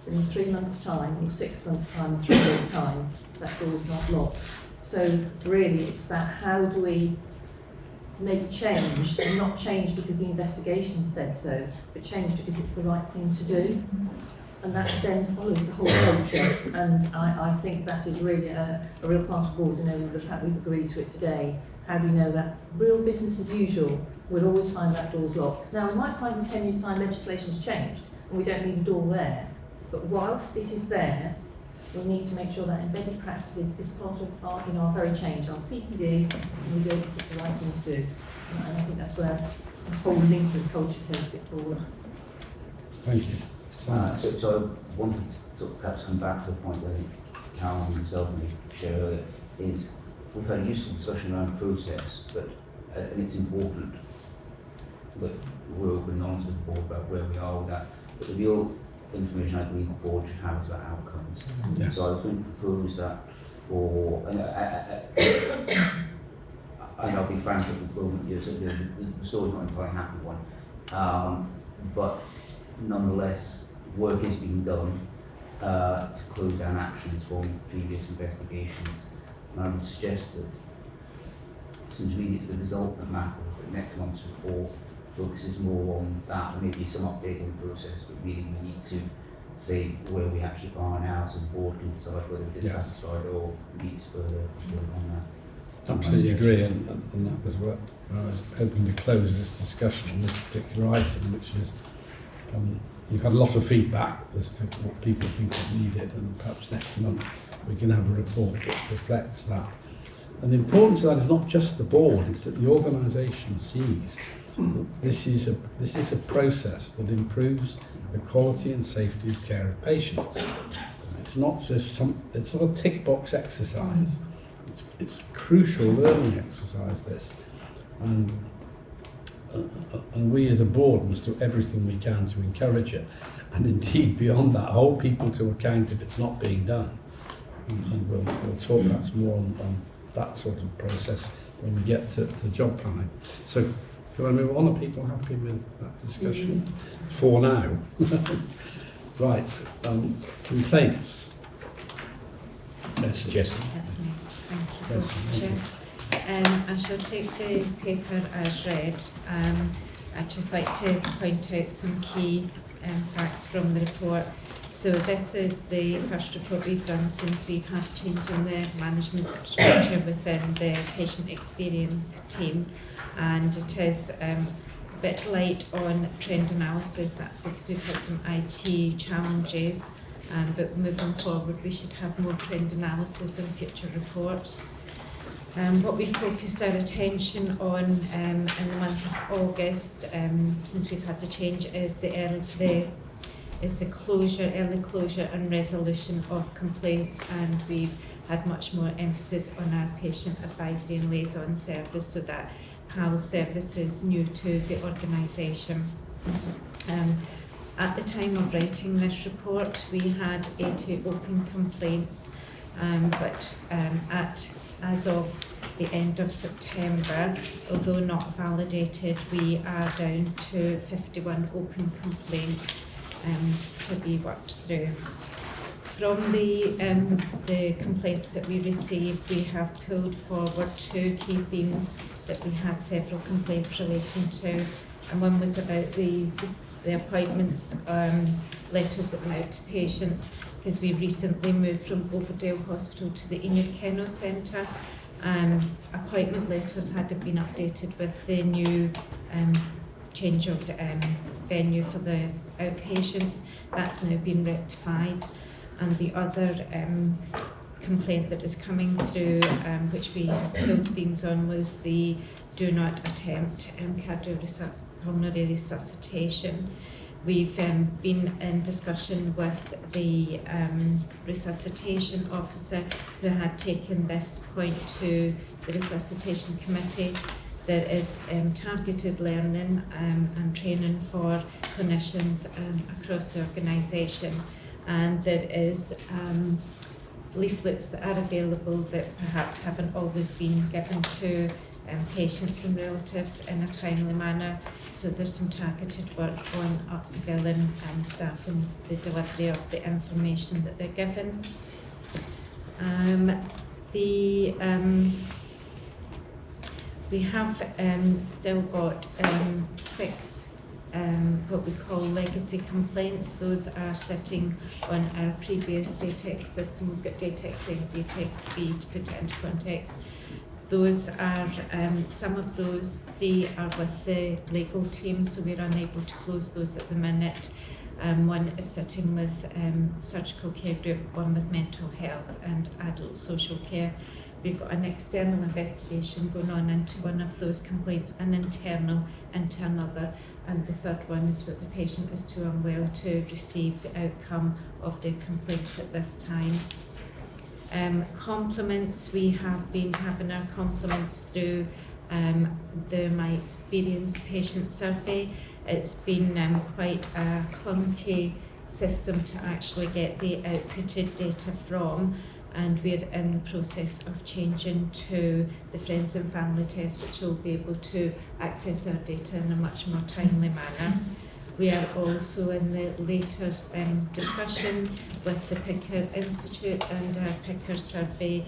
but in 3 months' time, or 6 months' time, or 3 years' time, that door's not locked. So really it's that how do we make change, and not change because the investigation said so, but change because it's the right thing to do. And that then follows the whole culture, and I think that is really a real part of the board, you know, the fact we've agreed to it today. How do we know that? Real business as usual, we'll always find that door's locked. Now, we might find in 10 years' time legislation's changed, and we don't need a door there, but whilst it is there, we need to make sure that embedded practice is part of our very change, our CPD, and we do it because it's the right thing to do. And I think that's where the whole link with culture takes it forward. Thank you. So I wanted to perhaps come back to a point where Carol and myself and the chair earlier is we've had a useful discussion around process, but and it's important that we're open and honest with the board about where we are with that. But the real information I believe the board should have is about outcomes. Yes. So I was going to propose that for, and I'll be frank at the moment, the story's not an entirely happy one, but nonetheless, work is being done to close down actions from previous investigations. And I would suggest that, since really it's the result that matters, that next month's report focuses more on that, and maybe some update on process, but really we need to say where we actually are now, so the board can decide whether we're dissatisfied or needs further on that. Absolutely agree, and that was what I was hoping to close this discussion on this particular item, which is you've had a lot of feedback as to what people think is needed, and perhaps next month we can have a report which reflects that. And the importance of that is not just the board, it's that the organisation sees that this is a process that improves the quality and safety of care of patients. It's not just it's not a tick box exercise. It's a crucial learning exercise, this, and we as a board must do everything we can to encourage it, and indeed beyond that, hold people to account if it's not being done. And we'll talk perhaps more on that sort of process when we get to job planning. So, can I move on? Are people happy with that discussion? For now. Right, complaints. Yes, Jessie. That's me. Thank you, Chair. I shall take the paper as read. I'd just like to point out some key facts from the report. So this is the first report we've done since we've had a change in the management structure within the patient experience team, and it is a bit light on trend analysis. That's because we've had some IT challenges, but moving forward we should have more trend analysis in future reports. What we focused our attention on in the month of August, since we've had the change, is the early closure and resolution of complaints, and we've had much more emphasis on our patient advisory and liaison service, so that PAL service is new to the organisation. At the time of writing this report, we had 80 open complaints, but as of the end of September, although not validated, we are down to 51 open complaints to be worked through. From the complaints that we received, we have pulled forward two key themes that we had several complaints relating to, and one was about the appointments letters that went out to patients, because we recently moved from Overdale Hospital to the Enid Kennel Centre. Appointment letters hadn't been updated with the new change of venue for the outpatients. That's now been rectified. And the other complaint that was coming through, which we pulled themes on, was the do not attempt cardiopulmonary resuscitation. We've been in discussion with the resuscitation officer who had taken this point to the resuscitation committee. There is targeted learning and training for clinicians across the organisation, and there is leaflets that are available that perhaps haven't always been given to patients and relatives in a timely manner. So there's some targeted work on upskilling staff and the delivery of the information that they're given. We have still got 6 what we call legacy complaints. Those are sitting on our previous DATEX system. We've got DATEX A, DATEX B to put it into context. Those are, some of those 3 are with the legal team, so we're unable to close those at the minute. One is sitting with surgical care group, one with mental health and adult social care. We've got an external investigation going on into one of those complaints, an internal into another, and the third one is where the patient is too unwell to receive the outcome of their complaint at this time. Compliments, we have been having our compliments through the My Experience patient survey. It's been quite a clunky system to actually get the outputted data from, and we're in the process of changing to the Friends and Family test, which will be able to access our data in a much more timely manner. We are also in the later discussion with the Picker Institute, and our Picker survey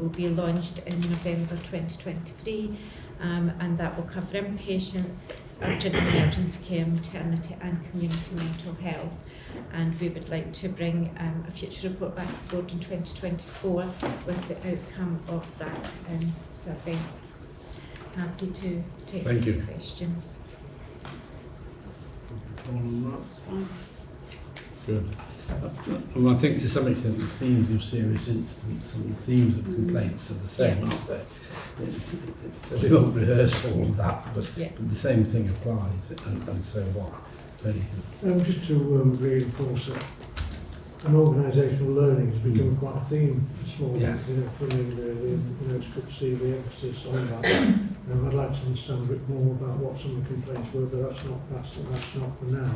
will be launched in November 2023, and that will cover inpatients, urgent and emergency care, maternity and community mental health. And we would like to bring a future report back to the board in 2024 with the outcome of that survey. Happy to take questions. Good. Well, I think to some extent the themes of serious incidents and the themes of complaints are the same, aren't they? It's a bit of rehearsal of that, but the same thing applies, and so what? Just to reinforce that, an organisational learning has become quite a theme this morning. For me, it's good to see the emphasis on that. I'd like to understand a bit more about what some of the complaints were, but that's not for now.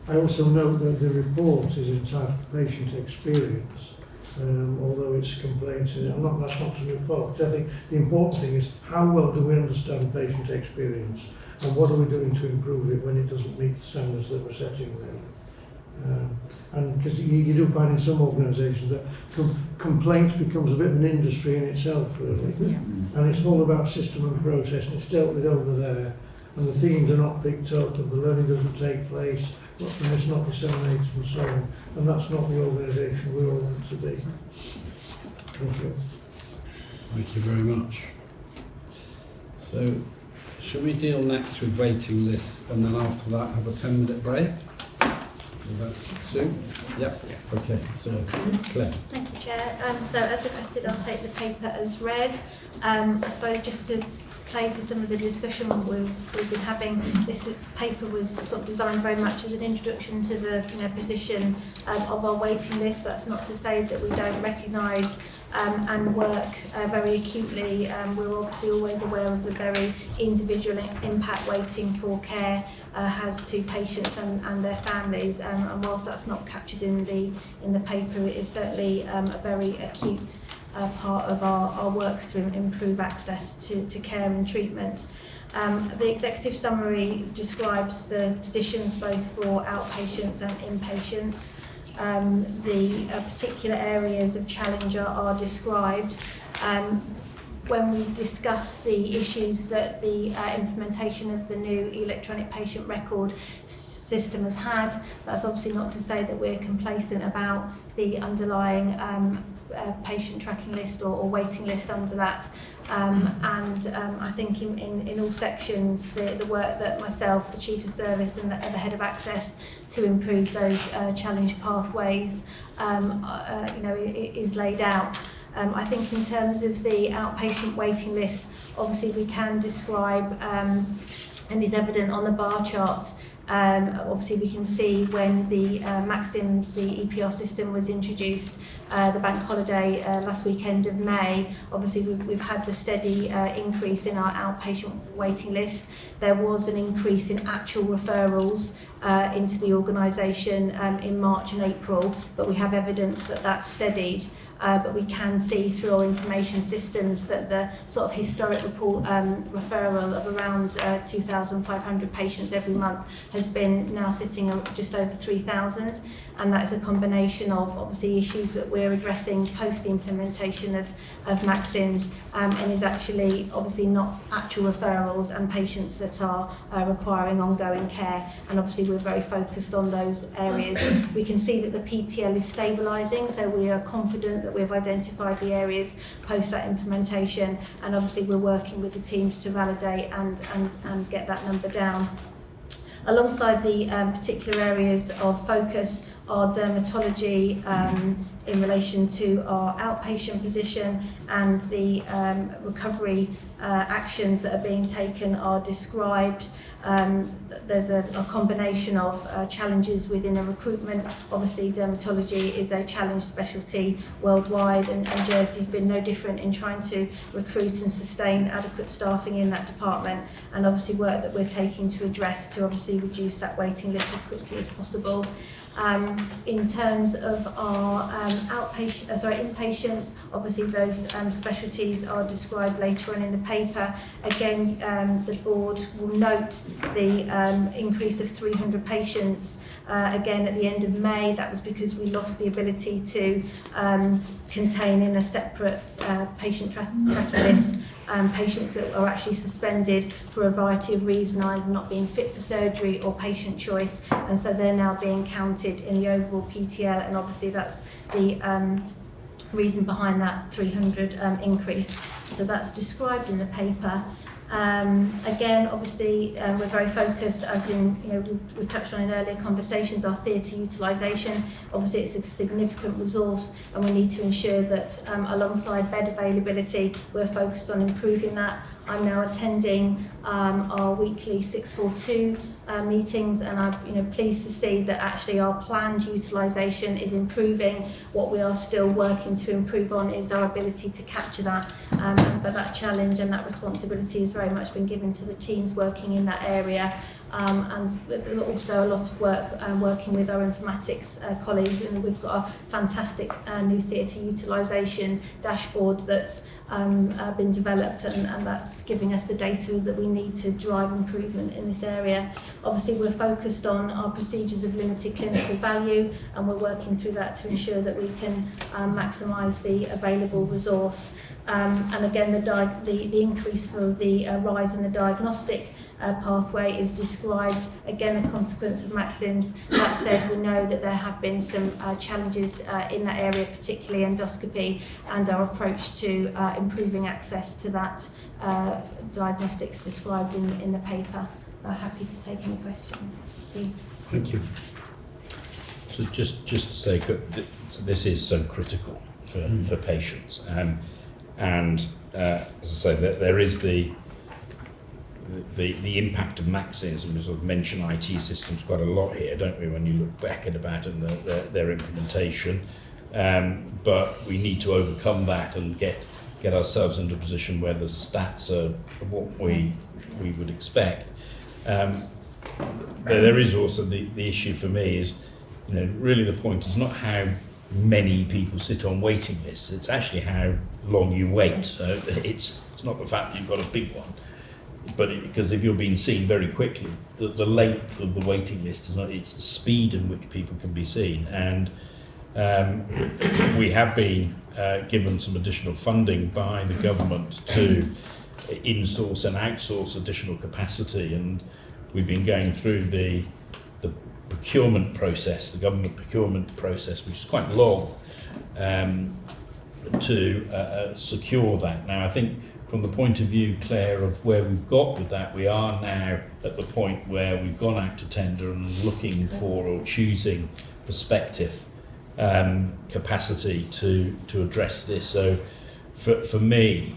I also note that the report is entitled Patient Experience, although it's complaints, that's not to move forward. I think the important thing is how well do we understand patient experience, and what are we doing to improve it when it doesn't meet the standards that we're setting there. And because you do find in some organisations that complaints becomes a bit of an industry in itself, really. And it's all about system and process, and it's dealt with over there, and the themes are not picked up, and the learning doesn't take place, and it's not disseminated and so on. And that's not the organisation we all want to be. Thank you. Thank you very much. So, shall we deal next with waiting lists, and then after that have a 10-minute break? Is that Sue? Yep. Okay, so Claire. Thank you, Chair. So as requested, I'll take the paper as read. I suppose just to play to some of the discussion we've been having, this paper was sort of designed very much as an introduction to the position of our waiting list. That's not to say that we don't recognise and work very acutely. We're obviously always aware of the very individual impact waiting for care has to patients and their families, and whilst that's not captured in the paper, it is certainly a very acute part of our works to improve access to care and treatment. The executive summary describes the positions both for outpatients and inpatients. The particular areas of challenge are described. When we discuss the issues that the implementation of the new electronic patient record system has had, that's obviously not to say that we're complacent about the underlying patient tracking list or waiting list under that. I think in all sections, the work that myself, the Chief of Service and the Head of Access to improve those challenge pathways is laid out. I think in terms of the outpatient waiting list, obviously we can describe, and is evident on the bar chart, obviously we can see when the Maxims, the EPR system was introduced, the bank holiday last weekend of May. Obviously we've had the steady increase in our outpatient waiting list. There was an increase in actual referrals into the organisation in March and April, but we have evidence that that's steadied. But we can see through our information systems that the sort of historic report referral of around 2,500 patients every month has been now sitting at just over 3,000, and that's a combination of obviously issues that we're we're addressing post the implementation of Maxims, and is actually obviously not actual referrals and patients that are requiring ongoing care, and obviously we're very focused on those areas. We can see that the PTL is stabilising, so we are confident that we've identified the areas post that implementation, and obviously we're working with the teams to validate and get that number down. Alongside the particular areas of focus are dermatology in relation to our outpatient position, and the recovery actions that are being taken are described. There's a combination of challenges within a recruitment. Obviously dermatology is a challenged specialty worldwide, and Jersey's been no different in trying to recruit and sustain adequate staffing in that department, and obviously work that we're taking to address to obviously reduce that waiting list as quickly as possible. In terms of our inpatients, obviously those specialties are described later on in the paper. Again, the board will note the increase of 300 patients. Again, at the end of May, that was because we lost the ability to contain in a separate patient tracking list patients that are actually suspended for a variety of reasons, either not being fit for surgery or patient choice, and so they're now being counted in the overall PTL, and obviously that's the reason behind that 300 increase. So that's described in the paper. Again, obviously, we're very focused, as in, we've touched on in earlier conversations, our theatre utilisation. Obviously, it's a significant resource, and we need to ensure that alongside bed availability, we're focused on improving that. I'm now attending our weekly 642 meetings, and I'm pleased to see that actually our planned utilisation is improving. What we are still working to improve on is our ability to capture that, but that challenge and that responsibility has very much been given to the teams working in that area. And also a lot of work working with our informatics colleagues, and we've got a fantastic new theatre utilisation dashboard that's been developed, and that's giving us the data that we need to drive improvement in this area. Obviously we're focused on our procedures of limited clinical value, and we're working through that to ensure that we can maximise the available resource. And again, the increase for the rise in the diagnostic pathway is described, again a consequence of Maxims. That said, we know that there have been some challenges in that area, particularly endoscopy, and our approach to improving access to that diagnostics described in the paper. I'm happy to take any questions. Thank you. Thank you. So just to say, this is so critical for patients, and as I say, there is the impact of Maxims, and we sort of mention IT systems quite a lot here, don't we, when you look back at about and their implementation. But we need to overcome that and get ourselves into a position where the stats are what we would expect. There is also the issue for me is, really the point is not how many people sit on waiting lists, it's actually how long you wait. So it's not the fact that you've got a big one, but because if you're being seen very quickly, the length of the waiting list is not, it's the speed in which people can be seen. And we have been given some additional funding by the government to in-source and outsource additional capacity, and we've been going through the procurement process, the government procurement process, which is quite long, to secure that. Now, I think from the point of view, Claire, of where we've got with that, we are now at the point where we've gone out to tender and looking for or choosing prospective capacity to address this. So for me,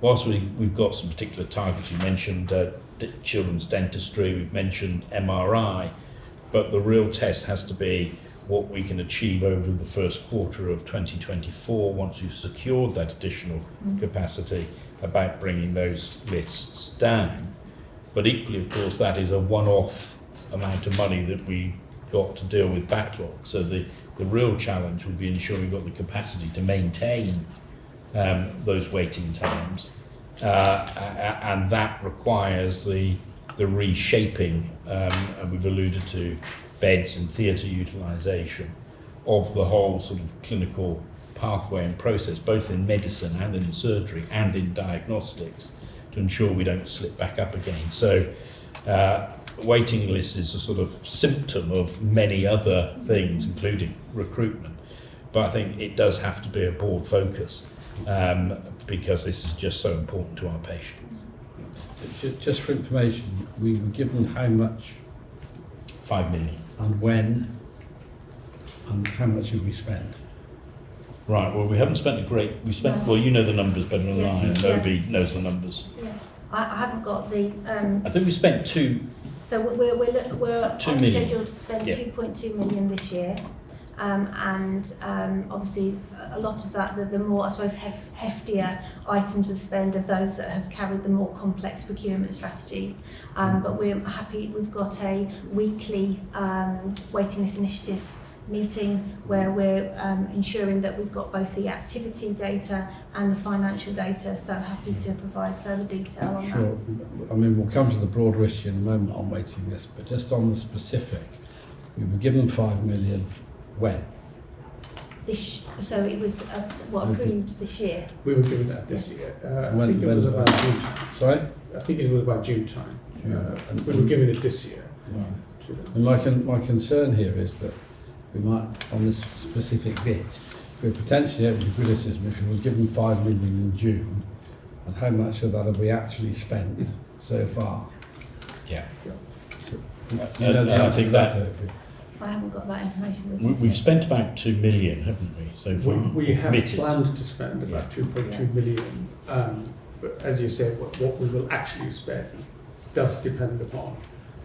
whilst we've got some particular targets, you mentioned children's dentistry, we've mentioned MRI, but the real test has to be what we can achieve over the first quarter of 2024 once we've secured that additional capacity, about bringing those lists down. But equally, of course, that is a one-off amount of money that we've got to deal with backlog. So the real challenge will be ensuring we've got the capacity to maintain those waiting times, and that requires the reshaping, and we've alluded to beds and theatre utilisation, of the whole sort of clinical pathway and process, both in medicine and in surgery and in diagnostics, to ensure we don't slip back up again. So waiting list is a sort of symptom of many other things, including recruitment. But I think it does have to be a board focus, because this is just so important to our patients. Just for information, we were given how much? 5 million. And when? And how much have we spent? Right, well, we haven't spent we spent, well, you know the numbers better than I, and Obi knows the numbers. Yeah. I haven't got the... I think we spent So we're on 2 million. schedule to spend 2.2 million this year. Obviously a lot of that, the more, I suppose, heftier items of spend of those that have carried the more complex procurement strategies. But we're happy, we've got a weekly waiting list initiative meeting where we're ensuring that we've got both the activity data and the financial data, so happy to provide further detail on Sure. that. I mean, we'll come to the broader issue in a moment on waiting list, but just on the specific, we were given 5 million when? So it was approved this year. We were given that this year. I When- think it was when- about June. Sorry? I think it was about June time. And We were given it this year. Right. And my concern here is that we might, on this specific bit, we're potentially open to criticism if we were given 5 million in June, and how much of that have we actually spent so far? Yeah. So, And I think that I haven't got that information with me. we've spent about 2 million, haven't we? So far, We have committed. planned to spend about 2.2 million, but as you said, what we will actually spend does depend upon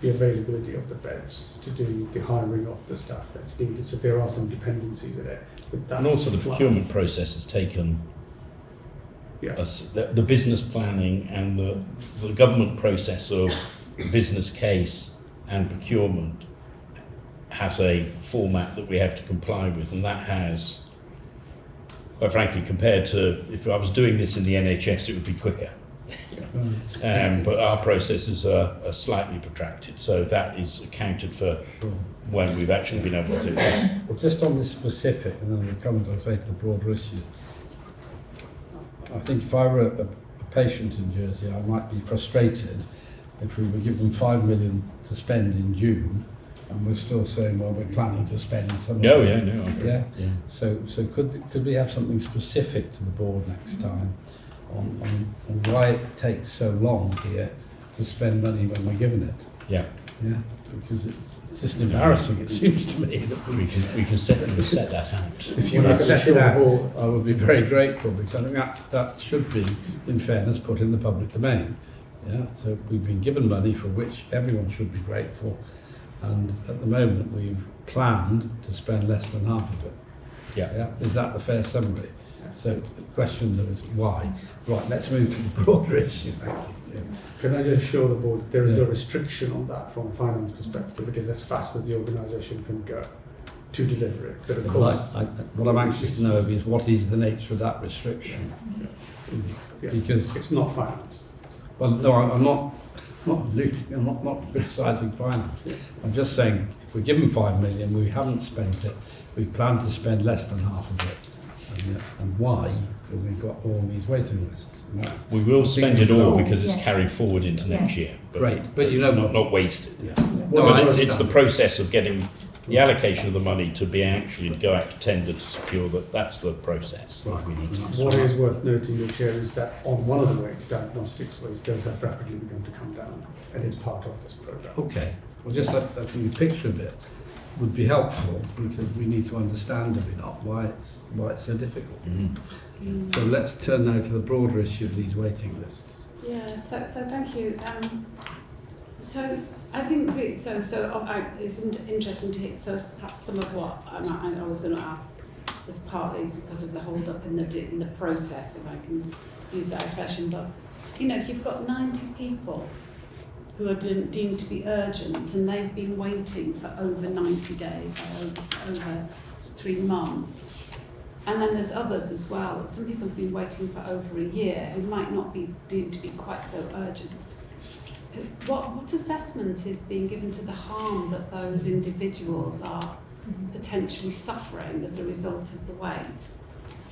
the availability of the beds to do the hiring of the staff that's needed. So there are some dependencies in it. But that's And also the plan. procurement process has taken us, the business planning and the government process of business case and procurement has a format that we have to comply with, and that has, quite frankly, compared to if I was doing this in the NHS, it would be quicker. But our processes are slightly protracted, so that is accounted for when we've actually been able to do this. Well, just on this specific, and then we'll come, as I say, to the broader issue. I think if I were a patient in Jersey, I might be frustrated if we were given 5 million to spend in June, and we're still saying, well, we're planning to spend some. No, I agree. Yeah. So could we have something specific to the board next time on why it takes so long here to spend money when we're given it? Yeah. Yeah, because it's just embarrassing, it seems to me. That we can set that out. If you could set it out, I would be very grateful, because I think that should be, in fairness, put in the public domain. Yeah, so we've been given money for which everyone should be grateful, and at the moment we've planned to spend less than half of it. Yeah. Is that the fair summary? So the question there is why. Right, let's move to the broader issue. Thank you. Yeah. Can I just assure the board that there is no restriction on that from a finance perspective? It is as fast as the organisation can go to deliver it. But of course, what I'm anxious to know is what is the nature of that restriction? Because it's not finance. Well, no, I'm not looting, I'm not criticising finance. I'm just saying we're given 5 million, we haven't spent it, we plan to spend less than half of it. And why have we got all these waiting lists? We will spend it all because it's carried forward into next year. Great, but you know, not wasted. No, it's the process of getting the allocation of the money to be actually to go out to tender to secure that. That's the process. That we need to What is worth noting, your chair, is that on one of the weights, diagnostics weights, those have rapidly begun to come down, and it's part of this programme. Okay, well, just I think a picture of it would be helpful, because we need to understand a bit why it's so difficult. So let's turn now to the broader issue of these waiting lists. Yeah, so thank you. So I think it's interesting to hear. So perhaps some of what I was going to ask is partly because of the hold up in the process, if I can use that expression. But you know, you've got 90 people who are deemed to be urgent, and they've been waiting for over 90 days, over 3 months. And then there's others as well. Some people have been waiting for over a year who might not be deemed to be quite so urgent. What assessment is being given to the harm that those individuals are potentially suffering as a result of the wait?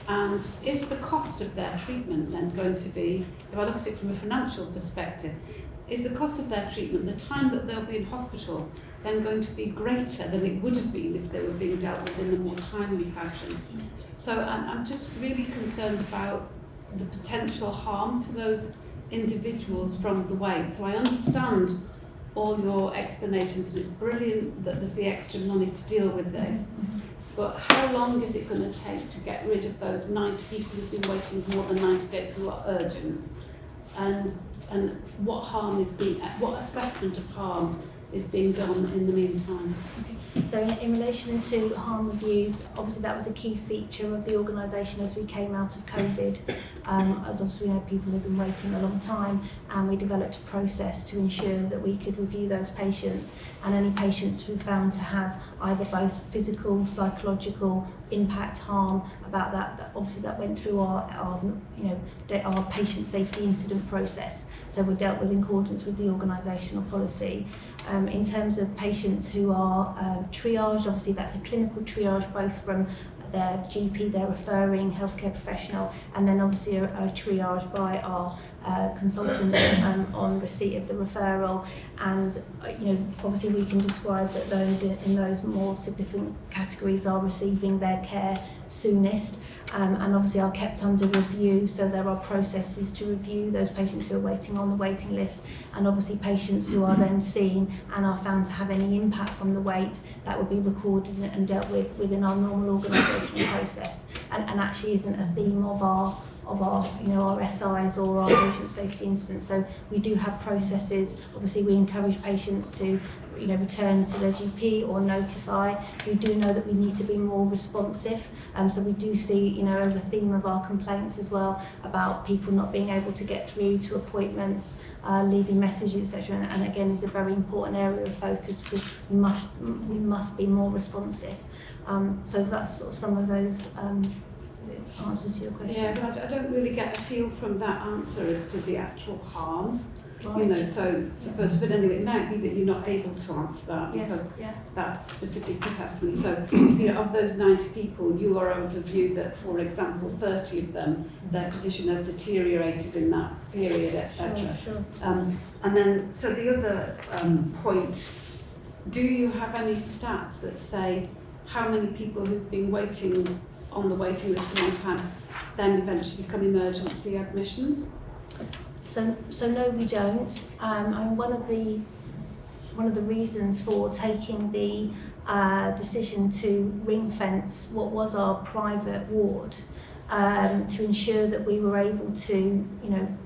And is the cost of their treatment then going to be, if I look at it from a financial perspective, is the cost of their treatment, the time that they'll be in hospital, then going to be greater than it would have been if they were being dealt with in a more timely fashion? So I'm just really concerned about the potential harm to those individuals from the wait. So I understand all your explanations, and it's brilliant that there's the extra money to deal with this. But how long is it going to take to get rid of those 90 people who've been waiting more than 90 days who are urgent? And what harm is being, what assessment of harm is being done in the meantime? So in relation to harm reviews, obviously that was a key feature of the organisation as we came out of COVID. As obviously we know, people have been waiting a long time, and we developed a process to ensure that we could review those patients, and any patients who found to have either both physical, psychological impact, harm about that obviously that went through our patient safety incident process. So we're dealt with in accordance with the organisational policy. In terms of patients who are triaged, obviously that's a clinical triage, both from their GP, their referring healthcare professional, and then obviously a triage by our consultant on receipt of the referral. And obviously we can describe that those in those more significant categories are receiving their care soonest, and obviously are kept under review. So there are processes to review those patients who are waiting on the waiting list, and obviously patients who are then seen and are found to have any impact from the wait, that would be recorded and dealt with within our normal organisational process, and actually isn't a theme of our our SIs or our patient safety incidents. So we do have processes. Obviously we encourage patients to return to their GP or notify. We do know that we need to be more responsive, so we do see as a theme of our complaints as well about people not being able to get through to appointments, leaving messages, etc. And again, is a very important area of focus, because we must be more responsive. So that's sort of some of those answers to your question. Yeah, but I don't really get a feel from that answer as to the actual harm. Right. But anyway, it might be that you're not able to answer that because that specific assessment. So, of those 90 people, you are of the view that, for example, 30 of them, their position has deteriorated in that period, etc. Sure. And then, so the other point, do you have any stats that say how many people who've been waiting on the waiting list for a long time then eventually become emergency admissions? So no, we don't. One of the reasons for taking the decision to ring fence what was our private ward, to ensure that we were able to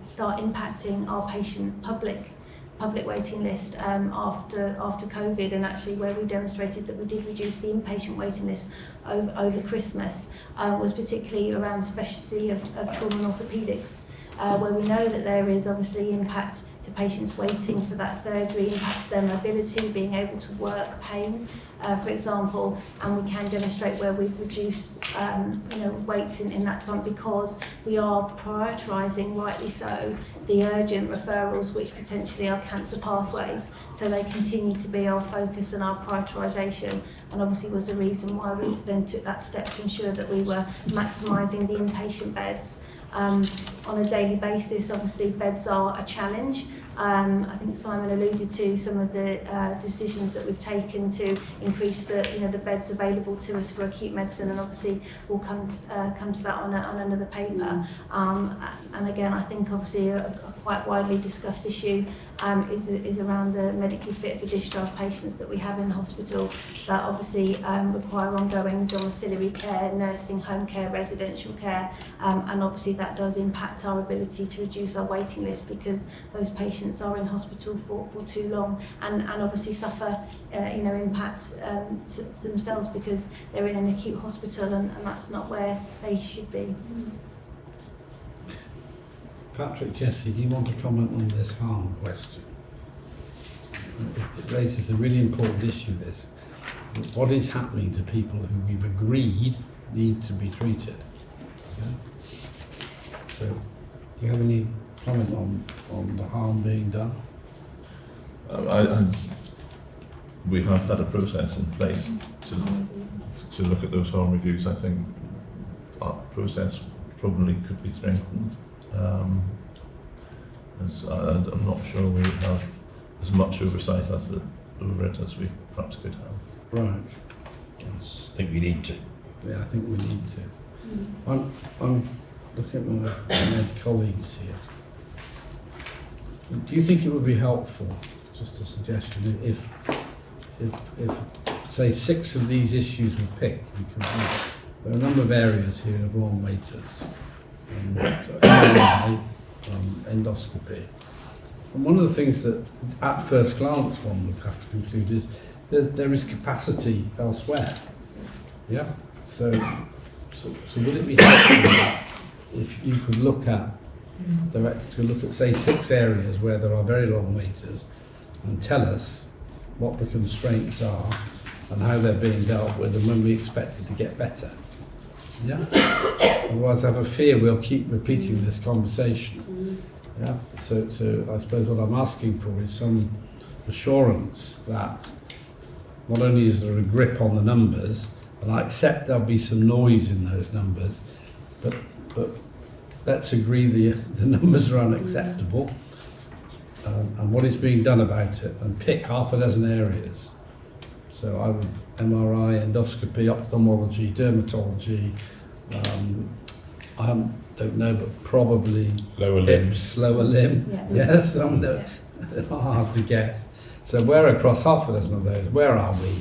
start impacting our patient public waiting list after COVID, and actually where we demonstrated that we did reduce the inpatient waiting list over Christmas, was particularly around the specialty of trauma and orthopaedics, where we know that there is obviously impact to patients waiting for that surgery, impact to their mobility, being able to work, pain, for example, and we can demonstrate where we've reduced waits in that front, because we are prioritising, rightly so, the urgent referrals, which potentially are cancer pathways, so they continue to be our focus and our prioritisation, and obviously was the reason why we then took that step to ensure that we were maximising the inpatient beds. On a daily basis, obviously beds are a challenge. I think Simon alluded to some of the decisions that we've taken to increase the beds available to us for acute medicine, and obviously we'll come to that on another paper. And again, I think obviously a quite widely discussed issue is around the medically fit for discharge patients that we have in the hospital that obviously require ongoing domiciliary care, nursing home care, residential care, and obviously that does impact our ability to reduce our waiting list, because those patients are in hospital for too long, and obviously suffer impact to themselves because they're in an acute hospital, and that's not where they should be. Patrick, Jesse, do you want to comment on this harm question? It raises a really important issue, this. What is happening to people who we've agreed need to be treated? Yeah? So, do you have any comment on the harm being done? we have had a process in place to look at those harm reviews. I think that process probably could be strengthened. I'm not sure we have as much oversight over it as we perhaps could have. Right. I think we need to. Yeah, I think we need to. I'm looking at my colleagues here. Do you think it would be helpful, just a suggestion, if say 6 of these issues were picked, because there are a number of areas here of long waiters, endoscopy. And one of the things that at first glance one would have to conclude is there is capacity elsewhere. Yeah. So would it be helpful if you could look at, directors could look at say 6 areas where there are very long waiters and tell us what the constraints are and how they're being dealt with and when we expect it to get better. Yeah. Otherwise I have a fear we'll keep repeating this conversation. Yeah. So I suppose what I'm asking for is some assurance that not only is there a grip on the numbers, and I accept there'll be some noise in those numbers, but let's agree the numbers are unacceptable, and what is being done about it, and pick half a dozen areas. So I would MRI, endoscopy, ophthalmology, dermatology, I don't know, but probably lower limb. Lower limb. Yeah. Yes, some of those are hard to guess. So we're across half a dozen of those. Where are we?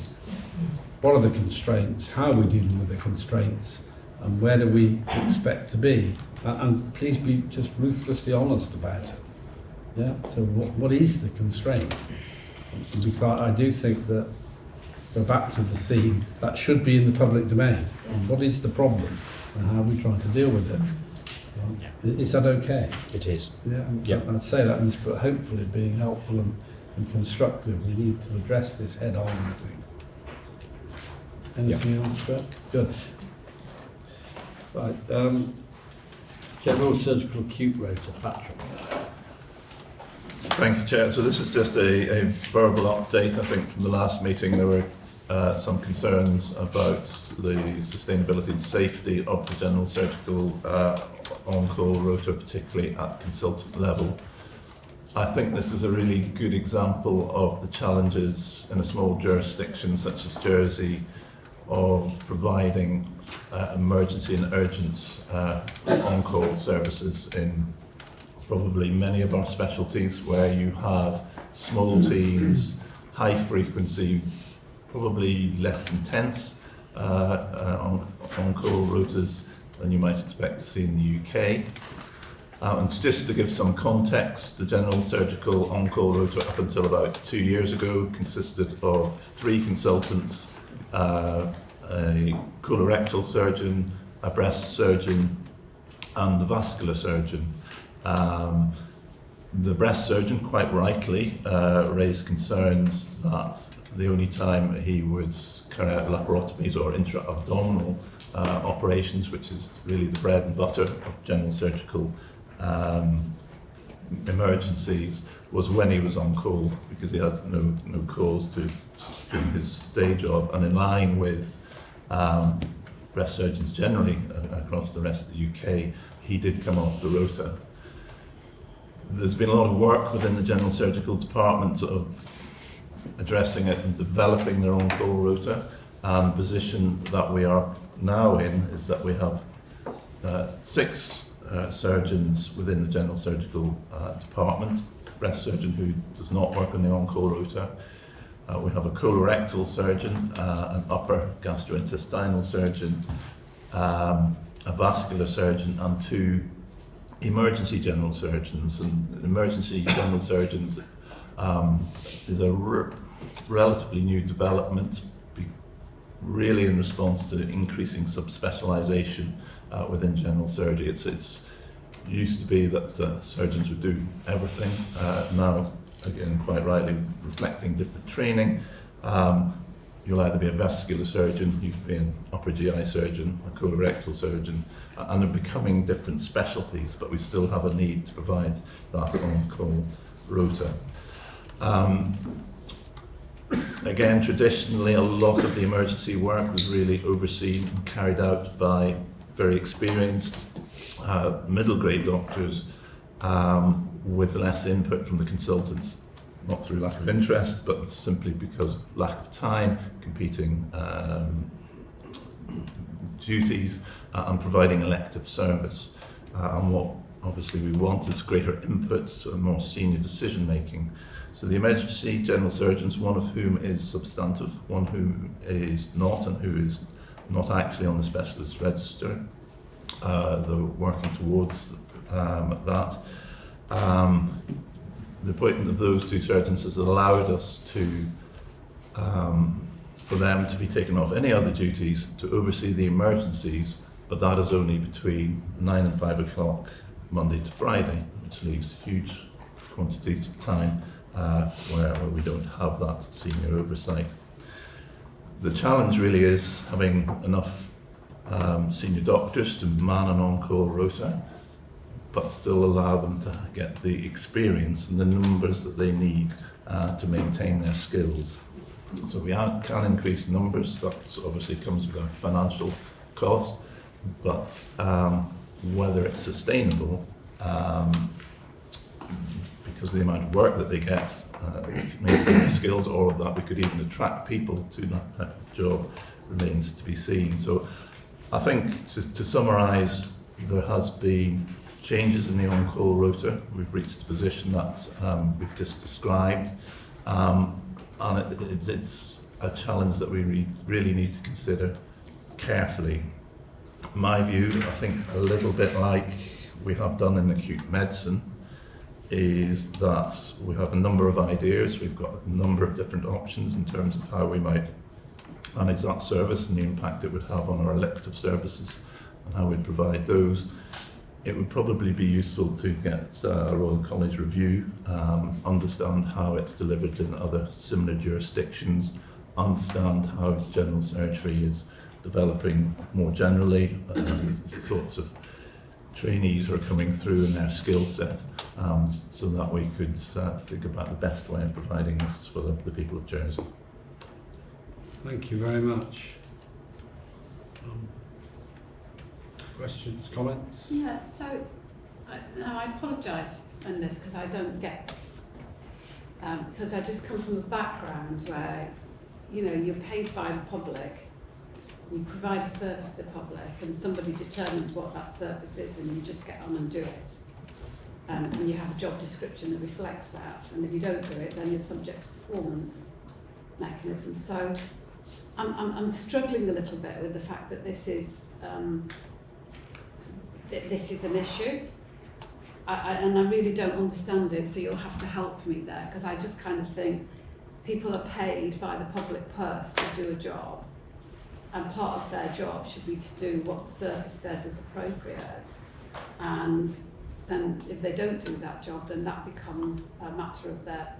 What are the constraints? How are we dealing with the constraints? And where do we expect to be? And please be just ruthlessly honest about it. Yeah. So what is the constraint? Because I do think that, go back to the theme, that should be in the public domain. And what is the problem? And how are we trying to deal with it? Is that okay? It is. Yeah. Yeah. I'd say that, but hopefully being helpful and constructive, we need to address this head on, I think. Anything else, Fred? Good. Right. General surgical acute rota, Patrick. Thank you, Chair. So this is just a verbal update. I think from the last meeting there were some concerns about the sustainability and safety of the general surgical on-call rota, particularly at consultant level. I think this is a really good example of the challenges in a small jurisdiction such as Jersey of providing emergency and urgent on-call services in probably many of our specialties where you have small teams, high frequency, probably less intense on-call rotas than you might expect to see in the UK. And just to give some context, the general surgical on-call rota up until about 2 years ago consisted of 3 consultants, a colorectal surgeon, a breast surgeon, and a vascular surgeon. The breast surgeon, quite rightly, raised concerns that the only time he would carry out laparotomies or intra-abdominal operations, which is really the bread and butter of general surgical emergencies, was when he was on call, because he had no cause to do his day job. And in line with breast surgeons generally across the rest of the UK, he did come off the rota. There's been a lot of work within the general surgical department of addressing it and developing their own call rota. And the position that we are now in is that we have 6 surgeons within the general surgical department, breast surgeon who does not work on the on-call rota. We have a colorectal surgeon, an upper gastrointestinal surgeon, a vascular surgeon, and 2 emergency general surgeons. And emergency general surgeons is a relatively new development, really in response to increasing subspecialisation within general surgery. It's used to be that surgeons would do everything. Now, again, quite rightly reflecting different training. You'll either be a vascular surgeon, you could be an upper GI surgeon, a colorectal surgeon, and they're becoming different specialties, but we still have a need to provide that on-call rota. Again, traditionally, a lot of the emergency work was really overseen and carried out by very experienced middle grade doctors with less input from the consultants, not through lack of interest, but simply because of lack of time, competing duties, and providing elective service. And what obviously we want is greater input, so more senior decision making. So the emergency general surgeons, one of whom is substantive, one whom is not, and who is not actually on the specialist register, though working towards that. The appointment of those two surgeons has allowed us to, for them to be taken off any other duties to oversee the emergencies, but that is only between 9 and 5 o'clock Monday to Friday, which leaves huge quantities of time where we don't have that senior oversight. The challenge really is having enough senior doctors to man an on-call rota, but still allow them to get the experience and the numbers that they need to maintain their skills. So we can increase numbers, that obviously comes with a financial cost, but whether it's sustainable, because of the amount of work that they get, maintain their skills, all of that, we could even attract people to that type of job, remains to be seen. So I think to summarise, there has been changes in the on-call rota. We've reached the position that we've just described, and it's a challenge that we really need to consider carefully. My view, I think a little bit like we have done in acute medicine, is that we have a number of ideas, we've got a number of different options in terms of how we might manage that service and the impact it would have on our elective services and how we'd provide those. It would probably be useful to get a Royal College review, understand how it's delivered in other similar jurisdictions, understand how general surgery is developing more generally, the sorts of trainees are coming through in their skill set, so that we could think about the best way of providing this for the people of Jersey. Thank you very much. Questions, comments? Yeah, so I apologise on this because I don't get this. Because I just come from a background where, you know, you're paid by the public, you provide a service to the public, and somebody determines what that service is, and you just get on and do it. And you have a job description that reflects that, and if you don't do it, then you're subject to performance mechanisms. So I'm struggling a little bit with the fact that this is an issue, and I really don't understand it, so you'll have to help me there, because I just kind of think people are paid by the public purse to do a job, and part of their job should be to do what the service says is appropriate, and then if they don't do that job, then that becomes a matter of their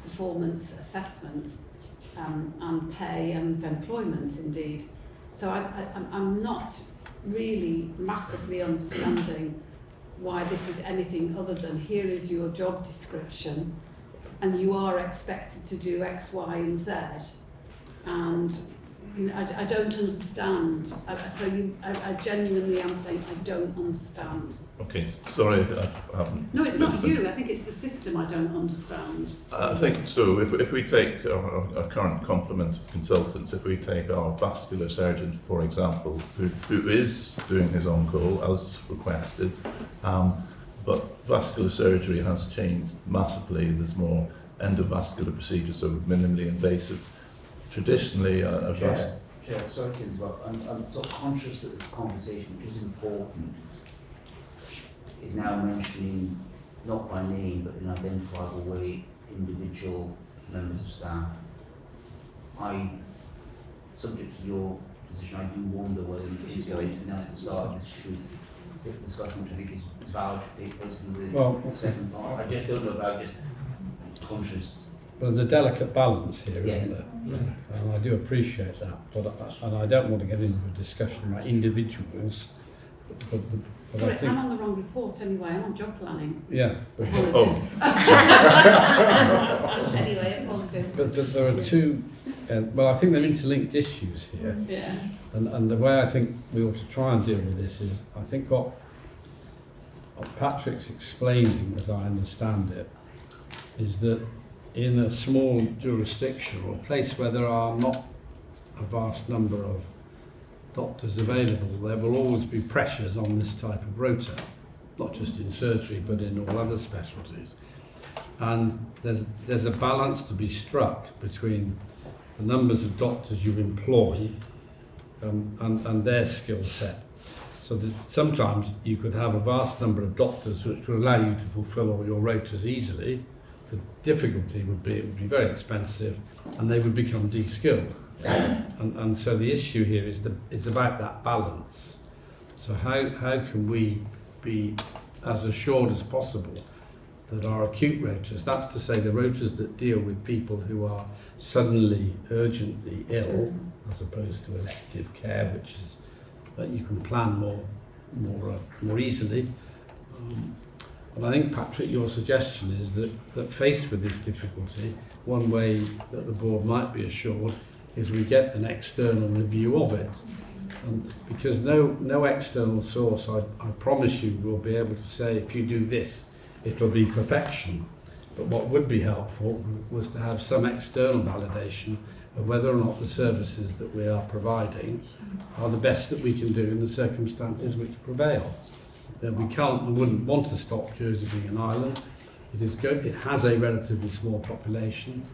performance assessment, and pay and employment indeed. So I'm not really massively understanding why this is anything other than here is your job description and you are expected to do X, Y and Z, and you know, I don't understand. I genuinely am saying I don't understand. Okay, sorry. No, it's not you. I think it's the system I don't understand. I think so. If we take our current complement of consultants, if we take our vascular surgeon, for example, who is doing his on-call as requested, but vascular surgery has changed massively. There's more endovascular procedures, so minimally invasive. Traditionally, Chair, sorry to interrupt. I'm sort of conscious that this conversation, which is important, is now mentioning, not by name, but in an identifiable way, individual members of staff. Subject to your position, I do wonder whether you should go into now at the start of this discussion, which I think is valid to take place in the second part. I just don't know about just conscious. Well, there's a delicate balance here, Yes. isn't there? And I do appreciate that, and I don't want to get into a discussion about individuals, but Sorry, I think... I'm on the wrong report anyway. I'm on job planning. Yeah. Anyway, apologies. But there are two, well, I think they're interlinked issues here. Yeah. And the way I think we ought to try and deal with this is, I think what Patrick's explaining, as I understand it, is that in a small jurisdiction or a place where there are not a vast number of doctors available, there will always be pressures on this type of rota, not just in surgery but in all other specialties. And there's a balance to be struck between the numbers of doctors you employ and their skill set. So that sometimes you could have a vast number of doctors which will allow you to fulfill all your rotas easily. The difficulty would be it would be very expensive and they would become de-skilled. And so the issue here is about that balance. So how can we be as assured as possible that our acute rotas, that's to say the rotas that deal with people who are suddenly, urgently ill, as opposed to elective care, which is that you can plan more easily. And I think, Patrick, your suggestion is that faced with this difficulty, one way that the board might be assured is we get an external review of it. And because no external source, I promise you, will be able to say, if you do this, it'll be perfection. But what would be helpful was to have some external validation of whether or not the services that we are providing are the best that we can do in the circumstances which prevail. We can't and wouldn't want to stop Jersey being an island. It is good. It has a relatively small population,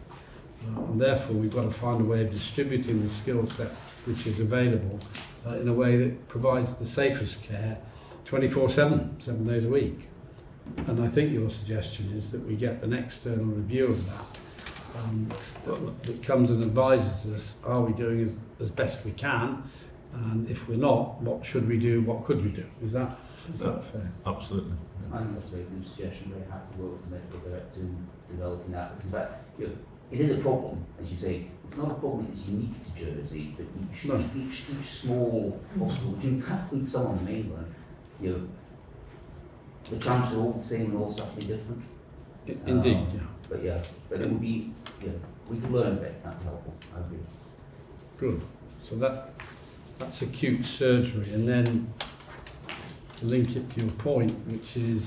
and therefore we've got to find a way of distributing the skill set which is available in a way that provides the safest care 24/7, 7 days a week. And I think your suggestion is that we get an external review of that comes and advises us, are we doing as best we can? And if we're not, what should we do, what could we do? Is that fair? Absolutely. I think that's a very good suggestion. Very happy to work with the medical director in developing that. Because in fact, you know, it is a problem, as you say. It's not a problem that's unique to Jersey, but each small hospital, which in fact includes some on the mainland, you know, the challenges are all the same and all subtly different. Indeed, yeah. But it would be, we could learn a bit. That'd be helpful. I agree. Good. So that's acute surgery, and then to link it to your point, which is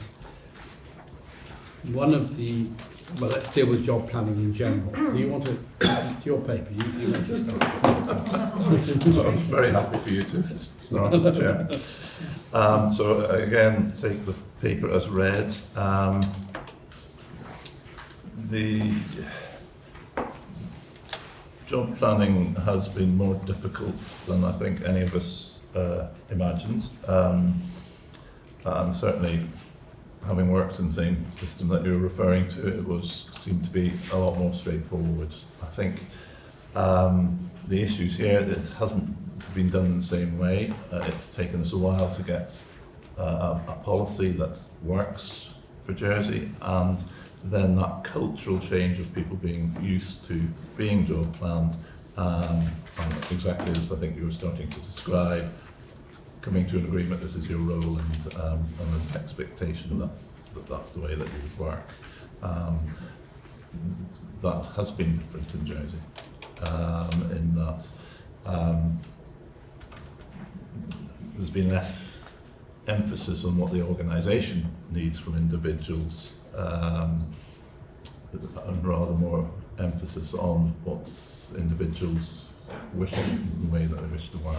one of the, well, let's deal with job planning in general. Do you want to, it's your paper, you want to start? I'm very happy for you to start, Chair. So again, take the paper as read. The job planning has been more difficult than I think any of us imagined. And certainly, having worked in the same system that you're referring to, it seemed to be a lot more straightforward. I think the issues here, it hasn't been done in the same way. It's taken us a while to get a policy that works for Jersey, and then that cultural change of people being used to being job planned, and exactly as I think you were starting to describe, coming to an agreement, this is your role, and there's an expectation that that's the way that you would work. That has been different in Jersey, in that there's been less emphasis on what the organisation needs from individuals, and rather more emphasis on what individuals wish, the way that they wish to work.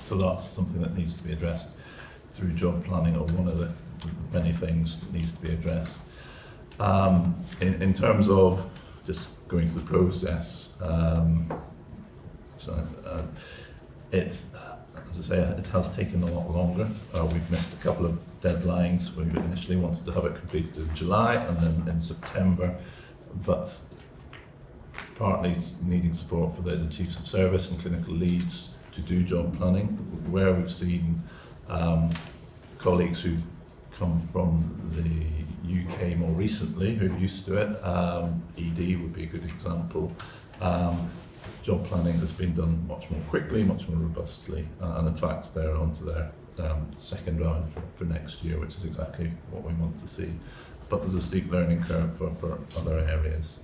So that's something that needs to be addressed through job planning, or one of the many things that needs to be addressed. In terms of just going to the process, as I say, it has taken a lot longer. We've missed a couple of deadlines. We initially wanted to have it completed in July and then in September, but partly needing support for the chiefs of service and clinical leads to do job planning, where we've seen colleagues who've come from the UK more recently who are used to it. ED would be a good example. Job planning has been done much more quickly, much more robustly, and in fact they're on to their second round for next year, which is exactly what we want to see. But there's a steep learning curve for other areas.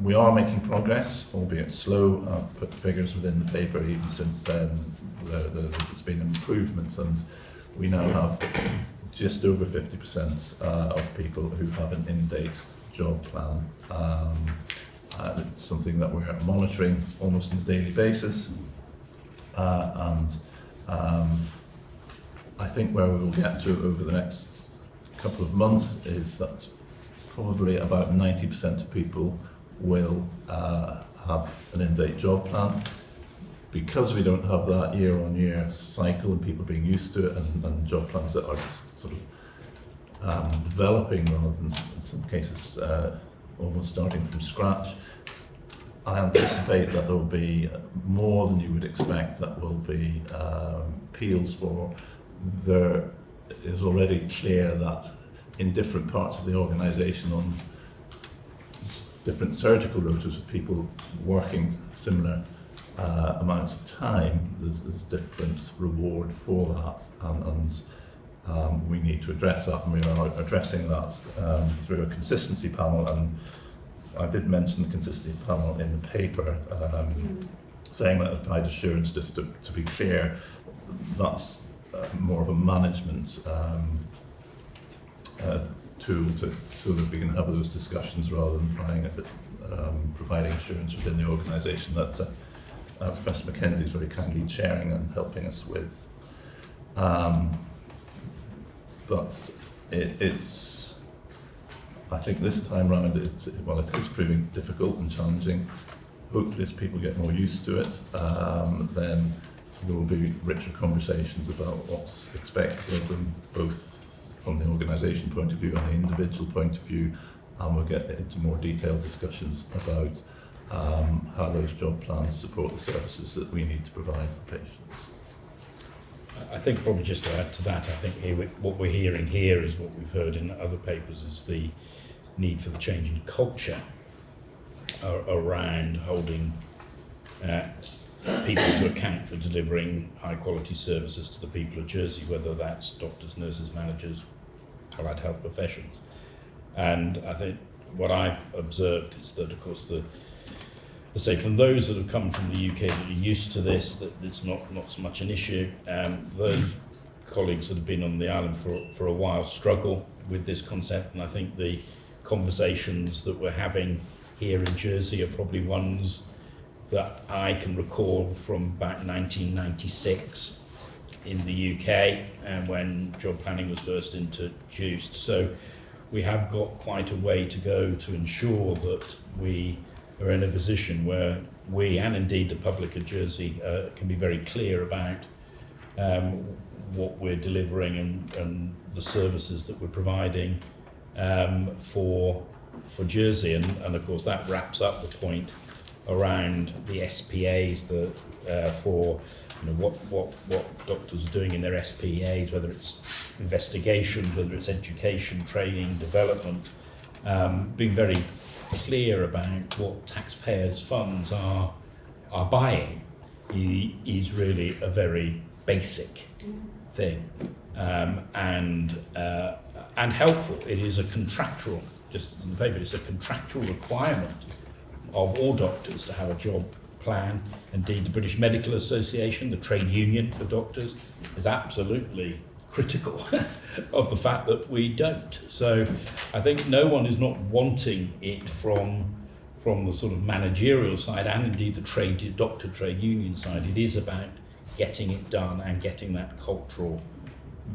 we are making progress, albeit slow. I've put figures within the paper even since then. There's been improvements, and we now have just over 50% of people who have an in-date job plan. And it's something that we're monitoring almost on a daily basis. And I think where we will get to over the next couple of months is that probably about 90% of people will have an in-date job plan. Because we don't have that year-on-year cycle and people being used to it, and job plans that are just sort of developing rather than in some cases almost starting from scratch, I anticipate that there will be more than you would expect that will be appeals for. There is already clear that in different parts of the organisation on different surgical rotas with people working similar amounts of time, there's different reward for that, and we need to address that, and we are addressing that through a consistency panel. And I did mention the consistency panel in the paper, saying that applied assurance, just to be clear, that's more of a management tool so that we can have those discussions rather than providing assurance within the organisation that Professor Mackenzie is very kindly chairing and helping us with. But it's, I think this time round, it is proving difficult and challenging. Hopefully as people get more used to it, then there will be richer conversations about what's expected of them, both from the organisation point of view and the individual point of view, and we'll get into more detailed discussions about how those job plans support the services that we need to provide for patients. I think probably just to add to that, I think what we're hearing here is what we've heard in other papers, is the need for the change in culture around holding people to account for delivering high quality services to the people of Jersey, whether that's doctors, nurses, managers, allied health professions. And I think what I've observed is that, of course, from those that have come from the UK that are used to this, that it's not so much an issue. Those colleagues that have been on the island for a while struggle with this concept, and I think the conversations that we're having here in Jersey are probably ones that I can recall from back 1996 in the UK, and when job planning was first introduced. So we have got quite a way to go to ensure that we are in a position where we, and indeed the public of Jersey, can be very clear about what we're delivering and the services that we're providing for Jersey. And of course that wraps up the point around the SPAs for what doctors are doing in their SPAs, whether it's investigations, whether it's education, training, development, being very clear about what taxpayers' funds are buying is really a very basic thing, and helpful. It is a contractual, just in the paper, it's a contractual requirement of all doctors to have a job plan. Indeed, the British Medical Association, the trade union for doctors, is absolutely critical of the fact that we don't. So I think no one is not wanting it from the sort of managerial side, and indeed the doctor trade union side. It is about getting it done and getting that cultural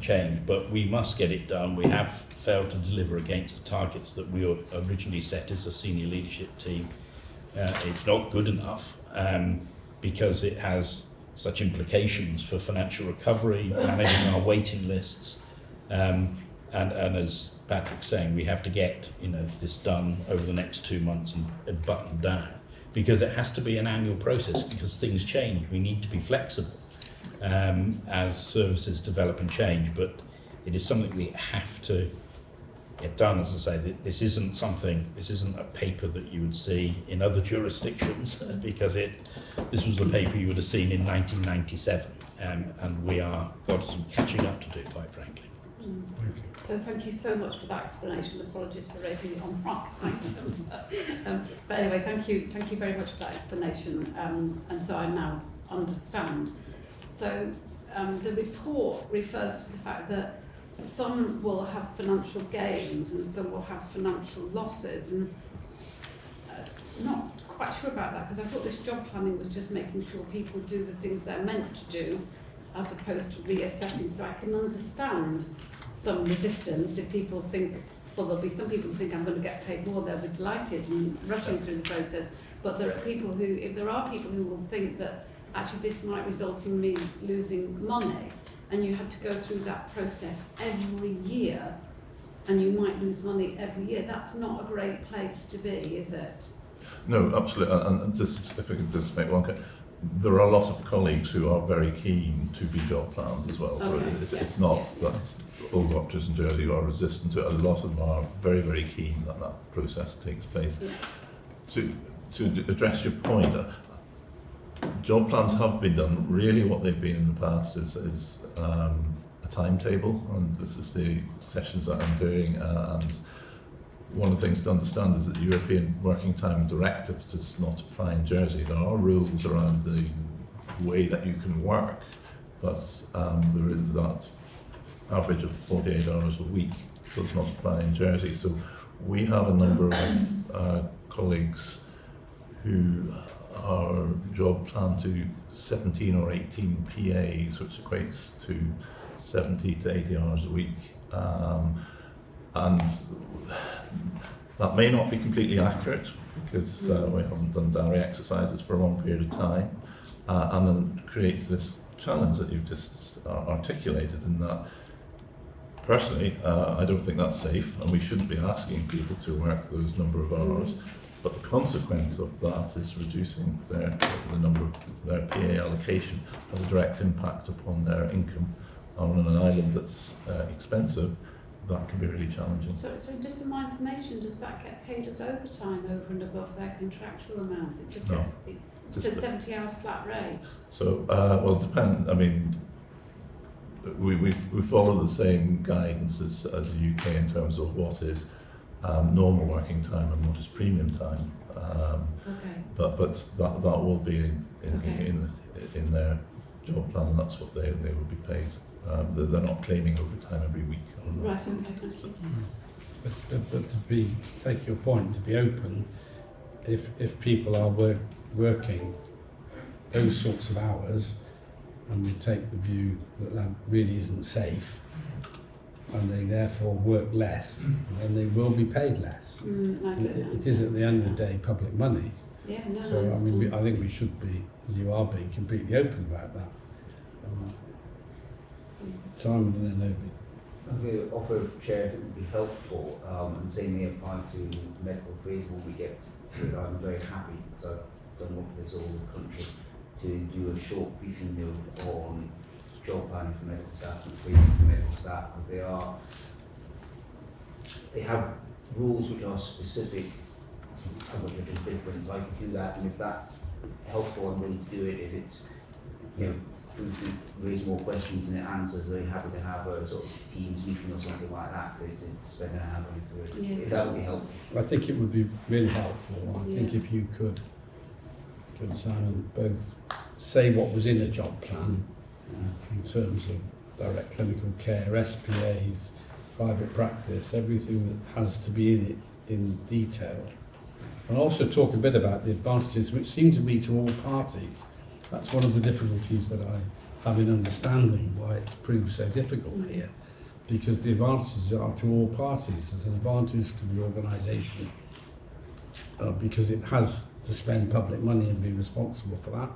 change. But we must get it done. We have failed to deliver against the targets that we originally set as a senior leadership team. It's not good enough because it has such implications for financial recovery, managing our waiting lists, and as Patrick's saying, we have to get this done over the next 2 months and buttoned down, because it has to be an annual process, because things change. We need to be flexible as services develop and change, but it is something we have to get done. As I say, this isn't a paper that you would see in other jurisdictions, because this was a paper you would have seen in 1997, and we are got some catching up to do, quite frankly. Thank you. So thank you so much for that explanation. Apologies for raising it on wrong item. But anyway, thank you very much for that explanation. And so I now understand. So the report refers to the fact that some will have financial gains and some will have financial losses, and not quite sure about that, because I thought this job planning was just making sure people do the things they're meant to do as opposed to reassessing. So I can understand some resistance if people think, well, there'll be some people who think I'm going to get paid more, they'll be delighted and rushing through the process. But there are people who, if there are people who will think that actually this might result in me losing money, and you have to go through that process every year, and you might lose money every year, that's not a great place to be, is it? No, absolutely. And just, if I could just make one comment, there are a lot of colleagues who are very keen to be job planned as well. So Okay. it's not that all doctors in Jersey are resistant to it. A lot of them are very, very keen that that process takes place. Yeah. To address your point, job plans have been done. Really what they've been in the past is a timetable, and this is the sessions that I'm doing, and one of the things to understand is that the European Working Time Directive does not apply in Jersey. There are rules around the way that you can work, but there is that average of 48 hours a week does not apply in Jersey. So we have a number of colleagues who are job planned to 17 or 18 PAs, which equates to 70 to 80 hours a week. And that may not be completely accurate, because we haven't done diary exercises for a long period of time, and then creates this challenge that you've just articulated, in that personally I don't think that's safe, and we shouldn't be asking people to work those number of hours. But the consequence of that is reducing the number of their PA allocation, has a direct impact upon their income. On an island that's expensive, that can be really challenging. So just for my information, does that get paid as overtime over and above their contractual amounts? It just No. gets Just so 70 hours flat rate. So, well, depend. I mean, we follow the same guidance as the UK in terms of what is normal working time and what is premium time. Okay. But that will be Okay. in their job plan, and that's what they will be paid. They're not claiming overtime every week. Right, okay, thank you. But to take your point, to be open, if people are working those sorts of hours, and we take the view that that really isn't safe, and they therefore work less, then they will be paid less. It is at the end of the day public money. Yeah, no, So I mean, I think we should be, as you are being, completely open about that. Simon and then Obi. The offer, Chair, if it would be helpful, and same may apply to medical affairs when we get to it. I'm very happy, because I've done work for this all over the country, to do a short briefing note on job planning for medical staff and training for medical staff, because they have rules which are specific and which are different. So I can do that, and if that's helpful, I'm willing to do it. If it's, to raise more questions and it answers, very happy to have a sort of Teams meeting or something like that to spend an hour going through it, if that would be helpful. I think it would be really helpful. I think if you could Simon, both say what was in a job plan in terms of direct clinical care, SPAs, private practice, everything that has to be in it in detail. And also talk a bit about the advantages, which seem to be to all parties. That's one of the difficulties that I have in understanding why it's proved so difficult here, because the advantages are to all parties. There's an advantage to the organisation because it has to spend public money and be responsible for that.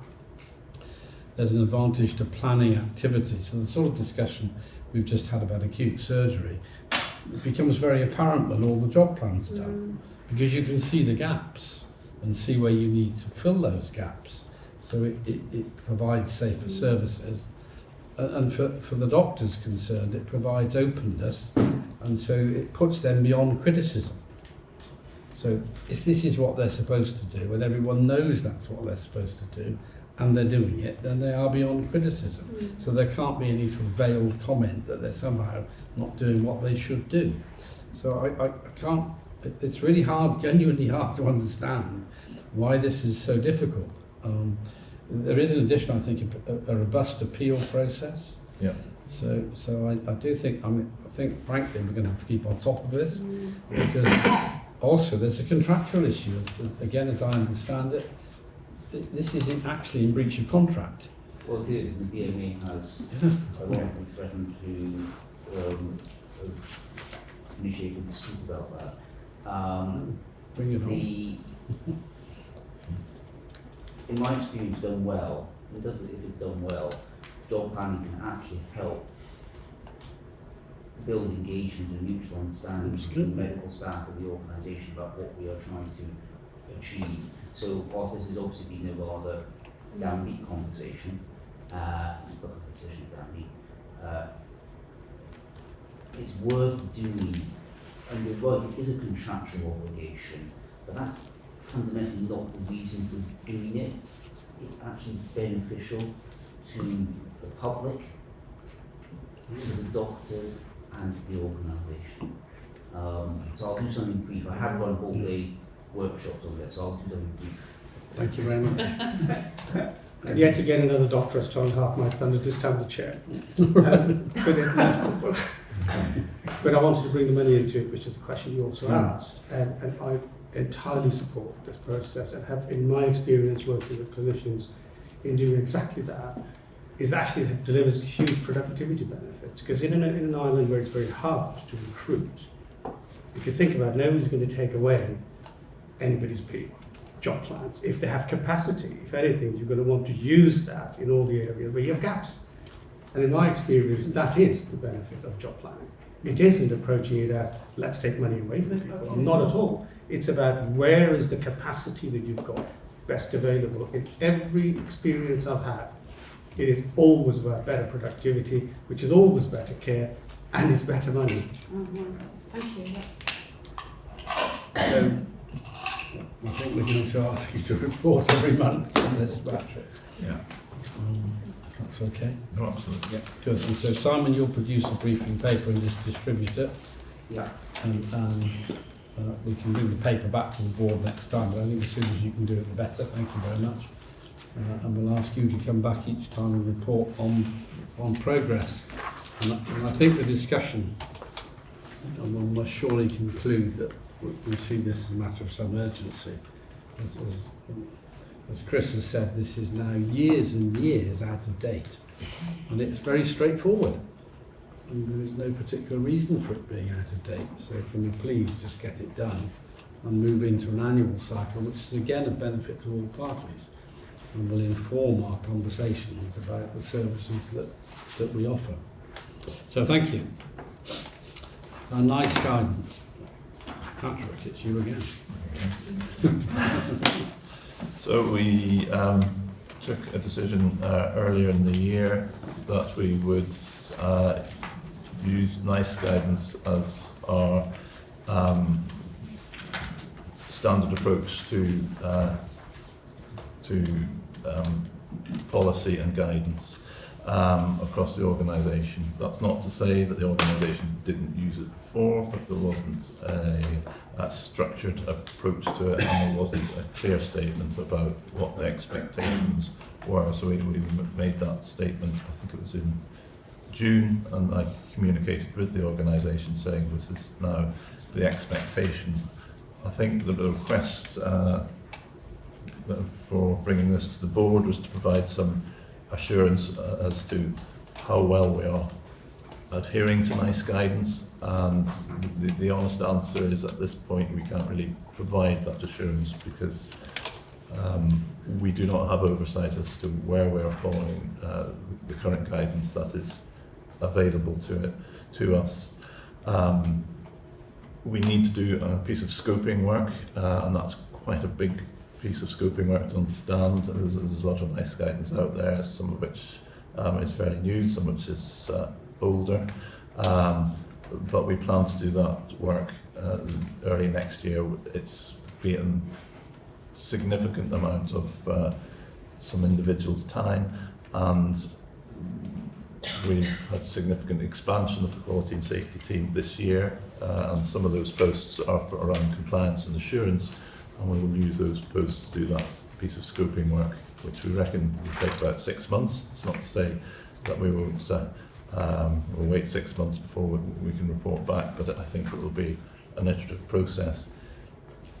There's an advantage to planning activities. So the sort of discussion we've just had about acute surgery, it becomes very apparent when all the job plans are done, because you can see the gaps and see where you need to fill those gaps. So it provides safer services. And for the doctors concerned, it provides openness, and so it puts them beyond criticism. So if this is what they're supposed to do, and everyone knows that's what they're supposed to do, and they're doing it, then they are beyond criticism. So there can't be any sort of veiled comment that they're somehow not doing what they should do. So I can't, it's really hard, genuinely hard to understand why this is so difficult. There is in addition, I think, a robust appeal process. Yeah. So I do think, I think frankly we're going to have to keep on top of this, because also there's a contractual issue. Again, as I understand it, this is actually in breach of contract. Well, it is. The BMA has ironically threatened to initiate a dispute about that. Bring it on. In my experience, done well, if it's done well, job planning can actually help build engagement and mutual understanding between the medical staff and the organisation about what we are trying to achieve. So whilst this has obviously been a rather downbeat conversation, because the position is downbeat, it's worth doing, and you're right, it is a contractual obligation, but that's fundamentally not the reason for doing it. It's actually beneficial to the public, to the doctors, and to the organisation. So I'll do something brief. I have run whole day workshops on this, so I'll do something brief. Thank you very much. And yet again, another doctor has stolen half my thunder, this time the chair. But I wanted to bring the money into it, which is the question you also asked. And I entirely support this process and have, in my experience working with clinicians in doing exactly that, is actually delivers huge productivity benefits. Because in an island where it's very hard to recruit, if you think about it, nobody's going to take away anybody's job plans. If they have capacity, if anything, you're going to want to use that in all the areas where you have gaps. And in my experience, that is the benefit of job planning. It isn't approaching it as, let's take money away from people. Not at all. It's about where is the capacity that you've got best available. In every experience I've had, it is always about better productivity, which is always better care, and it's better money. Thank you. So I think we're going to ask you to report every month on this matter. Yeah. If that's okay. No, absolutely. Yeah, good. And so Simon, you'll produce a briefing paper and just distribute it. Yeah. And we can bring the paper back to the board next time, but I think as soon as you can do it, the better. Thank you very much. And we'll ask you to come back each time and report on progress. And I think the discussion will must surely conclude that we see this as a matter of some urgency. As Chris has said, this is now years and years out of date, and it's very straightforward. And there is no particular reason for it being out of date. So can we please just get it done and move into an annual cycle, which is again a benefit to all parties and will inform our conversations about the services that we offer. So thank you. Nice guidance. Patrick, it's you again. So we took a decision earlier in the year that we would use NICE guidance as our standard approach to policy and guidance across the organisation. That's not to say that the organisation didn't use it before, but there wasn't a structured approach to it, and there wasn't a clear statement about what the expectations were. So we made that statement, I think it was in June, and I communicated with the organisation saying this is now the expectation. I think the request for bringing this to the board was to provide some assurance as to how well we are adhering to NICE guidance, and the honest answer is at this point we can't really provide that assurance because we do not have oversight as to where we are following the current guidance that is available to us. We need to do a piece of scoping work, and that's quite a big piece of scoping work to understand. There's a lot of NICE guidance out there, some of which is fairly new, some of which is older. But we plan to do that work early next year. It's been a significant amount of some individuals' time, and we've had significant expansion of the quality and safety team this year, and some of those posts are for around compliance and assurance, and we will use those posts to do that piece of scoping work, which we reckon will take about 6 months. It's not to say that we won't we'll wait 6 months before we can report back, but I think it will be an iterative process.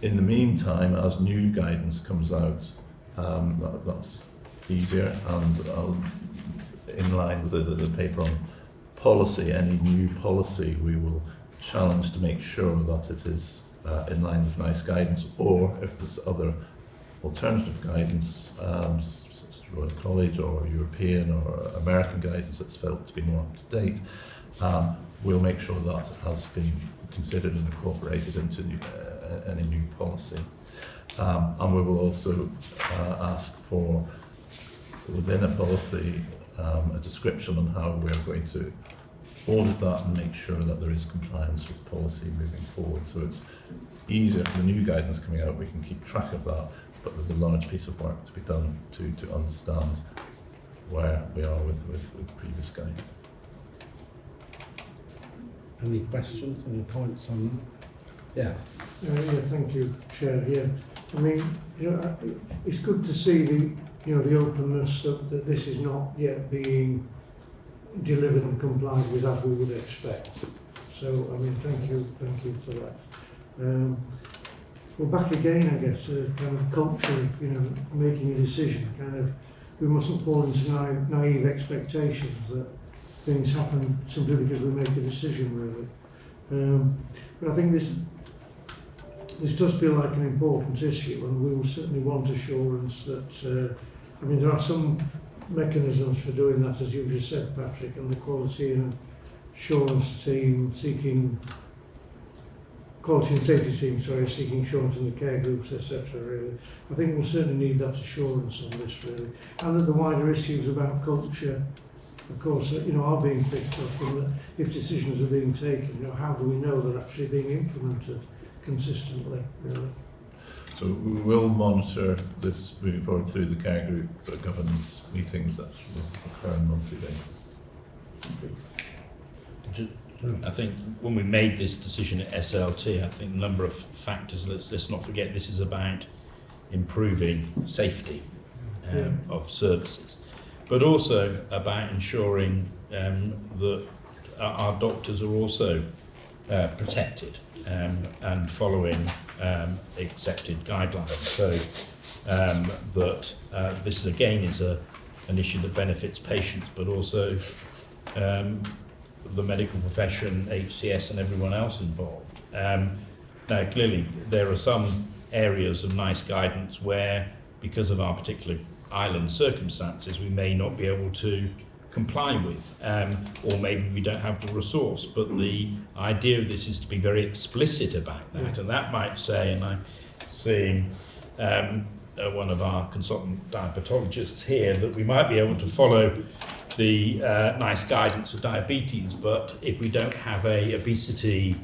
In the meantime, as new guidance comes out, that's easier, and in line with the paper on policy, any new policy we will challenge to make sure that it is in line with NICE guidance, or if there's other alternative guidance, such as Royal College or European or American guidance that's felt to be more up to date, we'll make sure that has been considered and incorporated into any new policy. And we will also ask for, within a policy, a description on how we're going to audit that and make sure that there is compliance with policy moving forward. So it's easier for the new guidance coming out, we can keep track of that, but there's a large piece of work to be done to understand where we are with previous guidance. Any questions, any points on that? Yeah. Yeah, thank you, Chair. Yeah, I mean, you know, it's good to see the openness that this is not yet being delivered and complied with as we would expect. So, I mean, thank you for that. We're back again, I guess, to kind of culture of, making a decision. Kind of, we mustn't fall into naive expectations that things happen simply because we make a decision, really. But I think this does feel like an important issue, and we will certainly want assurance that, there are some mechanisms for doing that, as you just said, Patrick, and the quality and assurance team quality and safety team, seeking assurance in the care groups, etc. Really, I think we'll certainly need that assurance on this, really, and that the wider issues about culture, of course, are being picked up, and that if decisions are being taken, how do we know they're actually being implemented consistently, really? So we will monitor this moving forward through the care group governance meetings that will occur on a monthly basis. I think when we made this decision at SLT, I think a number of factors, let's not forget this is about improving safety of services, but also about ensuring that our doctors are also protected and following accepted guidelines. So that this again is an issue that benefits patients, but also the medical profession, HCS and everyone else involved. Now clearly there are some areas of NICE guidance where, because of our particular island circumstances, we may not be able to comply with, or maybe we don't have the resource, but the idea of this is to be very explicit about that, and that might say, and I'm seeing one of our consultant diabetologists here, that we might be able to follow the NICE guidance of diabetes, but if we don't have a obesity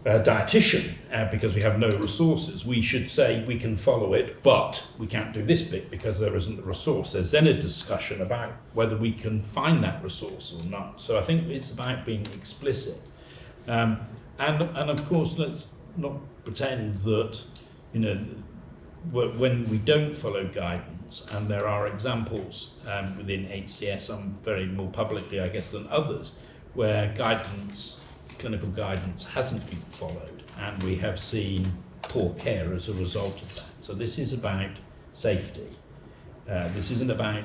dietitian, because we have no resources, we should say we can follow it, but we can't do this bit because there isn't the resource. There's then a discussion about whether we can find that resource or not. So I think it's about being explicit. And of course, let's not pretend that, when we don't follow guidance, and there are examples within HCS, some very more publicly, I guess, than others, where clinical guidance hasn't been followed, and we have seen poor care as a result of that. So this is about safety. This isn't about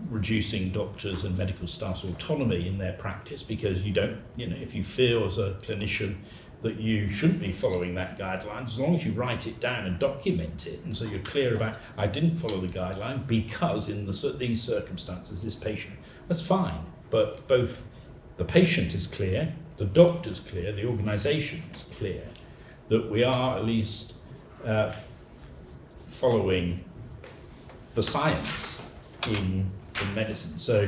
reducing doctors and medical staff's autonomy in their practice, because you don't, if you feel as a clinician that you shouldn't be following that guideline, as long as you write it down and document it, and so you're clear about, I didn't follow the guideline because in these circumstances, this patient, that's fine, but both the patient is clear, the doctor's clear, the organisation is clear, that we are at least following the science in medicine. So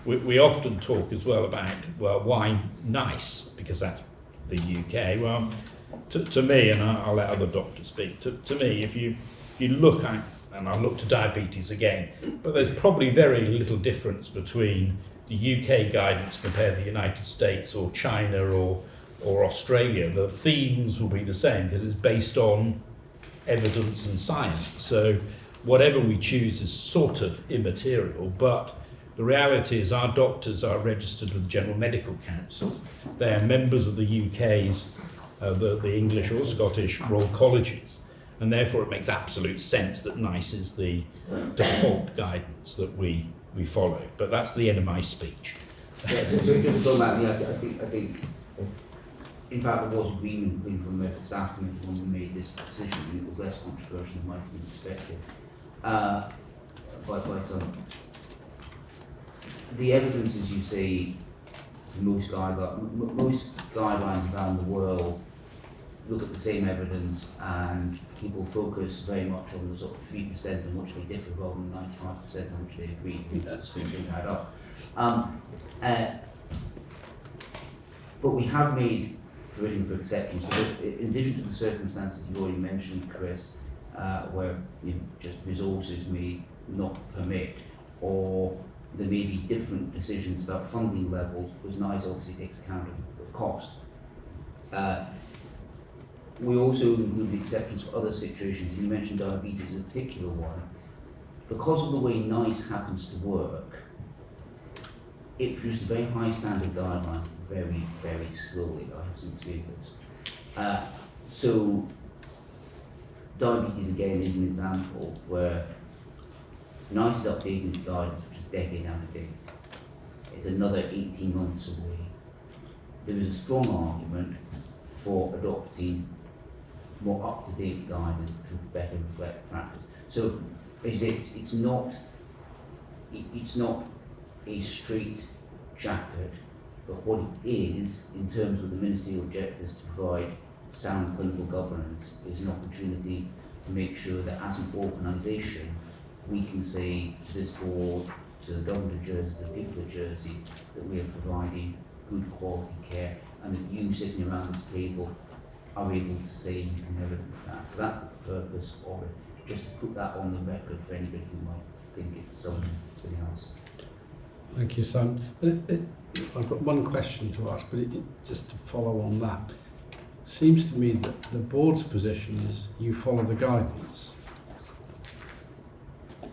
we often talk as well about, well, why NICE? Because that's the UK. Well, to me, and I'll let other doctors speak, to me, if you look at and I'll look to diabetes again, but there's probably very little difference between the UK guidance compared to the United States or China or Australia. The themes will be the same because it's based on evidence and science. So whatever we choose is sort of immaterial, but the reality is our doctors are registered with the General Medical Council. They are members of the UK's, the English or Scottish Royal Colleges, and therefore it makes absolute sense that NICE is the default guidance that we follow. But that's the end of my speech. Yeah, so just to go back, I think in fact there was agreement from the medical staff committee when we made this decision, and it was less controversial than might have been expected by some. The evidence, as you say, for most guidelines around the world look at the same evidence, and people focus very much on the sort of 3% in which they differ rather than 95% in which they agree. That's things don't add up. But we have made provision for exceptions. So in addition to the circumstances you already mentioned, Chris, where just resources may not permit, or there may be different decisions about funding levels, because NICE obviously takes account of cost. We also include exceptions for other situations. You mentioned diabetes as a particular one. Because of the way NICE happens to work, it produces very high standard guidelines very, very slowly. I have some experience. So diabetes again is an example where NICE is updating its guidance, which is decade out of date. It's another 18 months away. There is a strong argument for adopting more up-to-date guidance which will better reflect practice. So it's not a straight jacket, but what it is in terms of the ministerial objectives to provide sound clinical governance is an opportunity to make sure that as an organisation we can say to this board, to the government of Jersey, to the people of Jersey, that we are providing good quality care, and that you sitting around this table are able to say you can evidence that. So that's the purpose of it, just to put that on the record for anybody who might think it's something else. Thank you, Sam. I've got one question to ask, but just to follow on that, it seems to me that the board's position is you follow the guidance.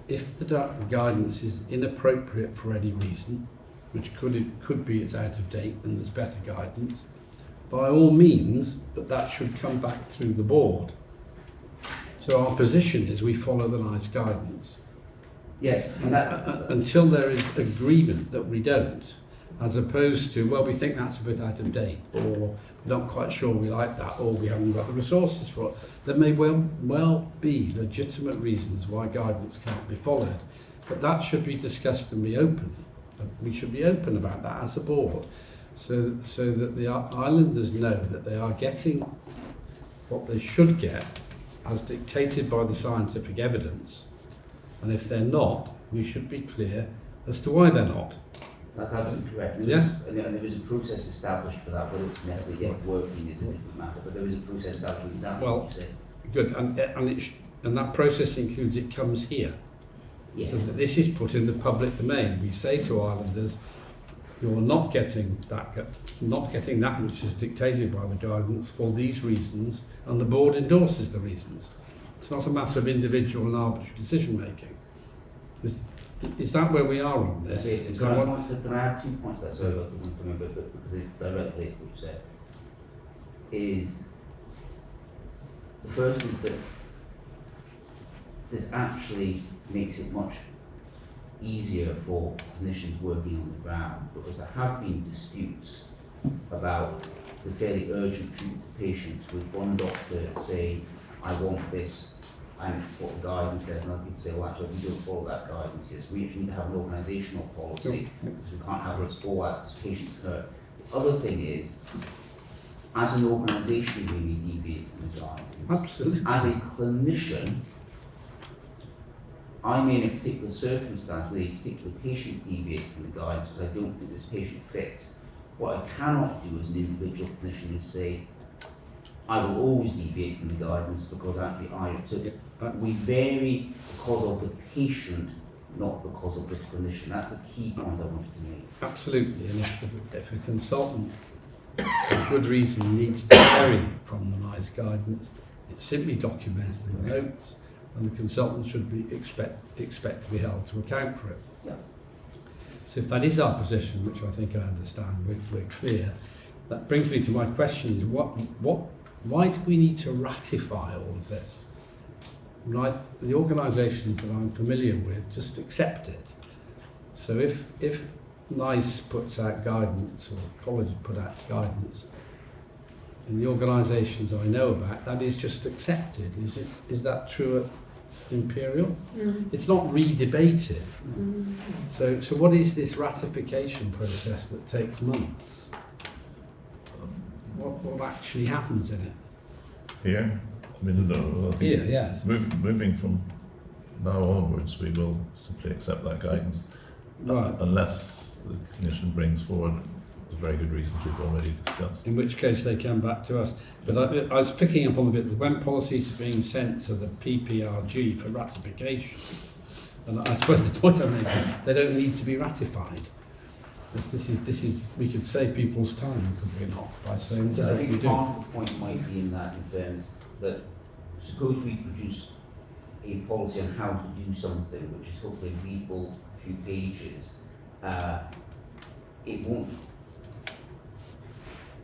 If the guidance is inappropriate for any reason, which could be it's out of date and there's better guidance, by all means, but that should come back through the board. So our position is we follow the NICE guidance. Yes, and that, until there is agreement that we don't, as opposed to, well, we think that's a bit out of date, or we're not quite sure we like that, or we haven't got the resources for it. There may well be legitimate reasons why guidance can't be followed, but that should be discussed and be open. We should be open about that as a board, so that the islanders know that they are getting what they should get as dictated by the scientific evidence, and if they're not, we should be clear as to why they're not. that's absolutely correct. Yes. And there was a process established for that, whether it's necessarily yet working is a different matter, but there was a process established for exactly what you said. Good, and that process includes it comes here. Yes. So that this is put in the public domain. We say to islanders, you're not getting that which is dictated by the guidance for these reasons, and the board endorses the reasons. It's not a matter of individual and arbitrary decision making. Is that where we are on this? Okay, can I add 2 points to that? Sorry, but because it directly relates to what you said. Is the first is that this actually makes it much easier for clinicians working on the ground, because there have been disputes about the fairly urgent treatment of patients, with one doctor saying, I want this, and it's what the guidance says, and other people say, well, actually, we don't follow that guidance. Yes, we actually need to have an organisational policy, because we can't have this fallout because patients hurt. The other thing is, as an organisation, we may deviate from the guidance. Absolutely. As a clinician, I may, in a particular circumstance, with a particular patient, deviate from the guidance because I don't think this patient fits. What I cannot do as an individual clinician is say, I will always deviate from the guidance because actually we vary because of the patient, not because of the clinician. That's the key point I wanted to make. Absolutely, and if a consultant, for good reason, needs to vary from the NICE guidance, it's simply documented in the notes, and the consultant should be expect to be held to account for it. Yeah. So if that is our position, which I think I understand, we're clear. That brings me to my question: is why do we need to ratify all of this? Right, the organisations that I'm familiar with just accept it. So if NICE puts out guidance or colleges put out guidance, in the organisations I know about, that is just accepted. Is that true at Imperial? It's not re-debated. So what is this ratification process that takes months? What actually happens in it? Here, I mean, no, I think Here, yes. moving from now onwards, we will simply accept that guidance, Right. unless the Commission brings forward the very good reasons we've already discussed. In which case they come back to us. But I was picking up on the bit that when policies are being sent to the PPRG for ratification, and I suppose the point I'm making, they don't need to be ratified. This is we could save people's time, could we not, by saying So I that we think do. part of the point might be in that, in fairness, that suppose we produce a policy on how to do something, which is hopefully a readable few pages, it won't.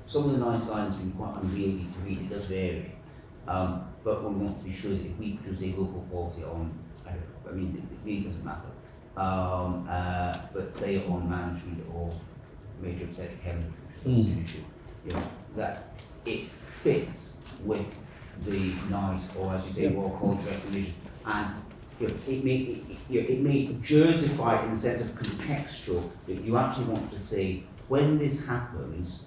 Some of the NICE guidance can be quite unwieldy to read, it does vary. But we want to be sure that if we produce a local policy on, I mean, it really doesn't matter. But say on management of major obstetric hemorrhage, which is an issue, you know, that it fits with the NICE, or as you say, Royal College recommendation, and you know, it may jersify it in the sense of contextual, that you actually want to say, when this happens,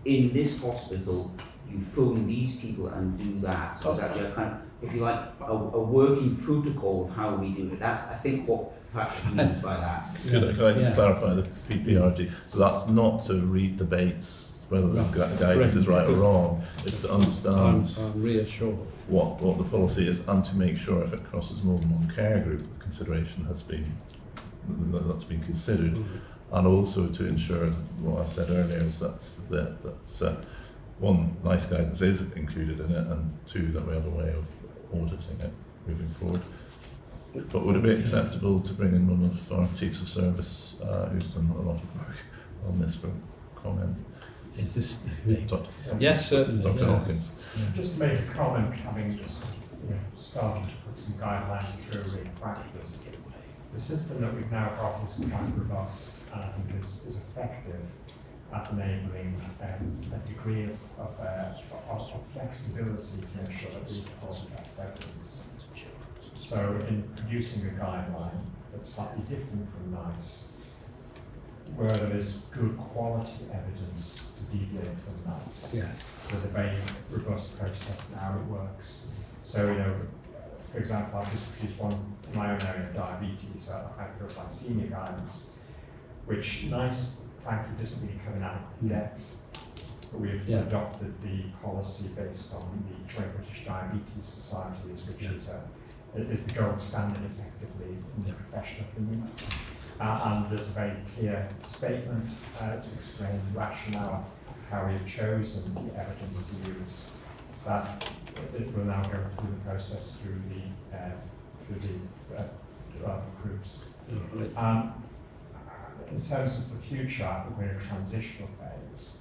in this hospital, you phone these people and do that. So it's actually a kind of, if you like, a working protocol of how we do it. That's, I think, what Patrick means by that. Could I just clarify the PPRG? So that's not to read debates whether the guidance is right or wrong. It's to understand I'm reassured what the policy is, and to make sure if it crosses more than one care group, consideration has been that's been considered, and also to ensure what I said earlier is that one, NICE guidance is included in it, and two, that we have a way of auditing it moving forward. But would it be acceptable to bring in one of our chiefs of service who's done a lot of work on this for comment? Is this? Yes, certainly. Dr. Hawkins. Just to make a comment, having just started to put some guidelines through in practice, the system that we've now got is quite robust and I think is effective at enabling a degree of flexibility to make sure that we follow best evidence. So in producing a guideline that's slightly different from NICE, where there is good quality evidence to deviate from NICE, there's a very robust process and how it works. So, you know, for example, I've just produced one in my own area of diabetes, hypoglycemia guidance, which NICE, frankly, doesn't really cover that in depth. But we've adopted the policy based on the Joint British Diabetes Societies, which is the gold standard effectively in the professional opinion. And there's a very clear statement to explain the rationale, how we've chosen the evidence to use. That it will now go through the process through the development groups. In terms of the future, I think we're in a transitional phase,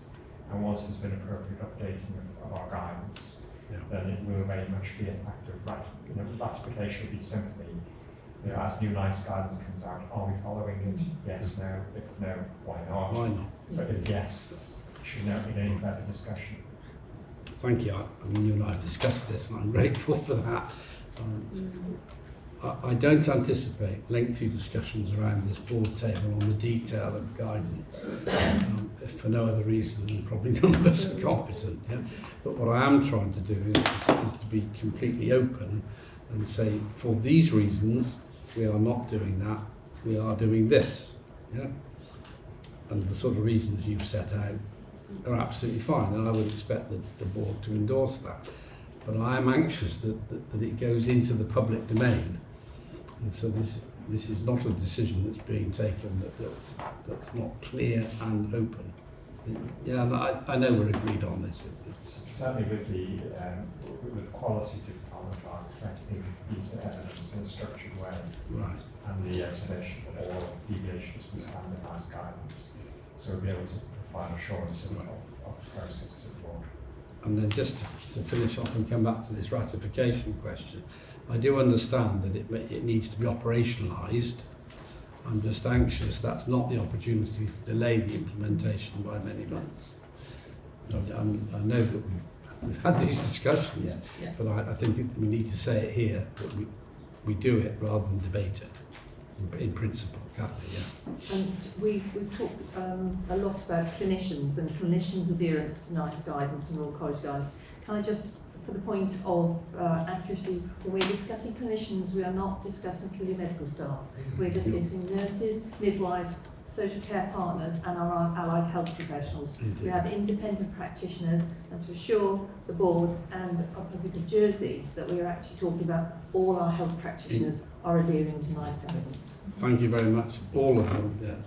and once there's been appropriate updating of our guidance, then it will very much be a factor of ratification will be simply, you know, as new NICE guidance comes out, are we following it? Yes, no. If no, why not? Why not? But if yes, should not be any further discussion. Thank you. I mean, you and I have discussed this, and I'm grateful for that. I don't anticipate lengthy discussions around this board table on the detail of guidance, if for no other reason than probably none of us are competent. Yeah? But what I am trying to do is to be completely open and say, for these reasons, we are not doing that, we are doing this. Yeah? And the sort of reasons you've set out are absolutely fine, and I would expect the board to endorse that. But I am anxious that it goes into the public domain, and so this is not a decision that's being taken that's not clear and open. Yeah, and I know we're agreed on this. Certainly with the quality department, I expect to think of these evidence in a structured way. Right. And the explanation for all deviations from standardised guidance. So we'll be able to provide assurance of the process to the board. And then just to finish off and come back to this ratification question, I do understand that it needs to be operationalised. I'm just anxious that's not the opportunity to delay the implementation by many months. I know that we've had these discussions, but I think we need to say it here, that we do it rather than debate it, in principle. Cathy, yeah. And we've talked a lot about clinicians and clinicians' adherence to NICE guidance and Royal College guidance. Can I just, for the point of accuracy, when we're discussing clinicians, we are not discussing purely medical staff. We're discussing nurses, midwives, social care partners and our allied health professionals. Indeed. We have independent practitioners, and to assure the board and Republic of Jersey that we are actually talking about all our health practitioners are adhering to NICE guidance. Thank you very much. All of them,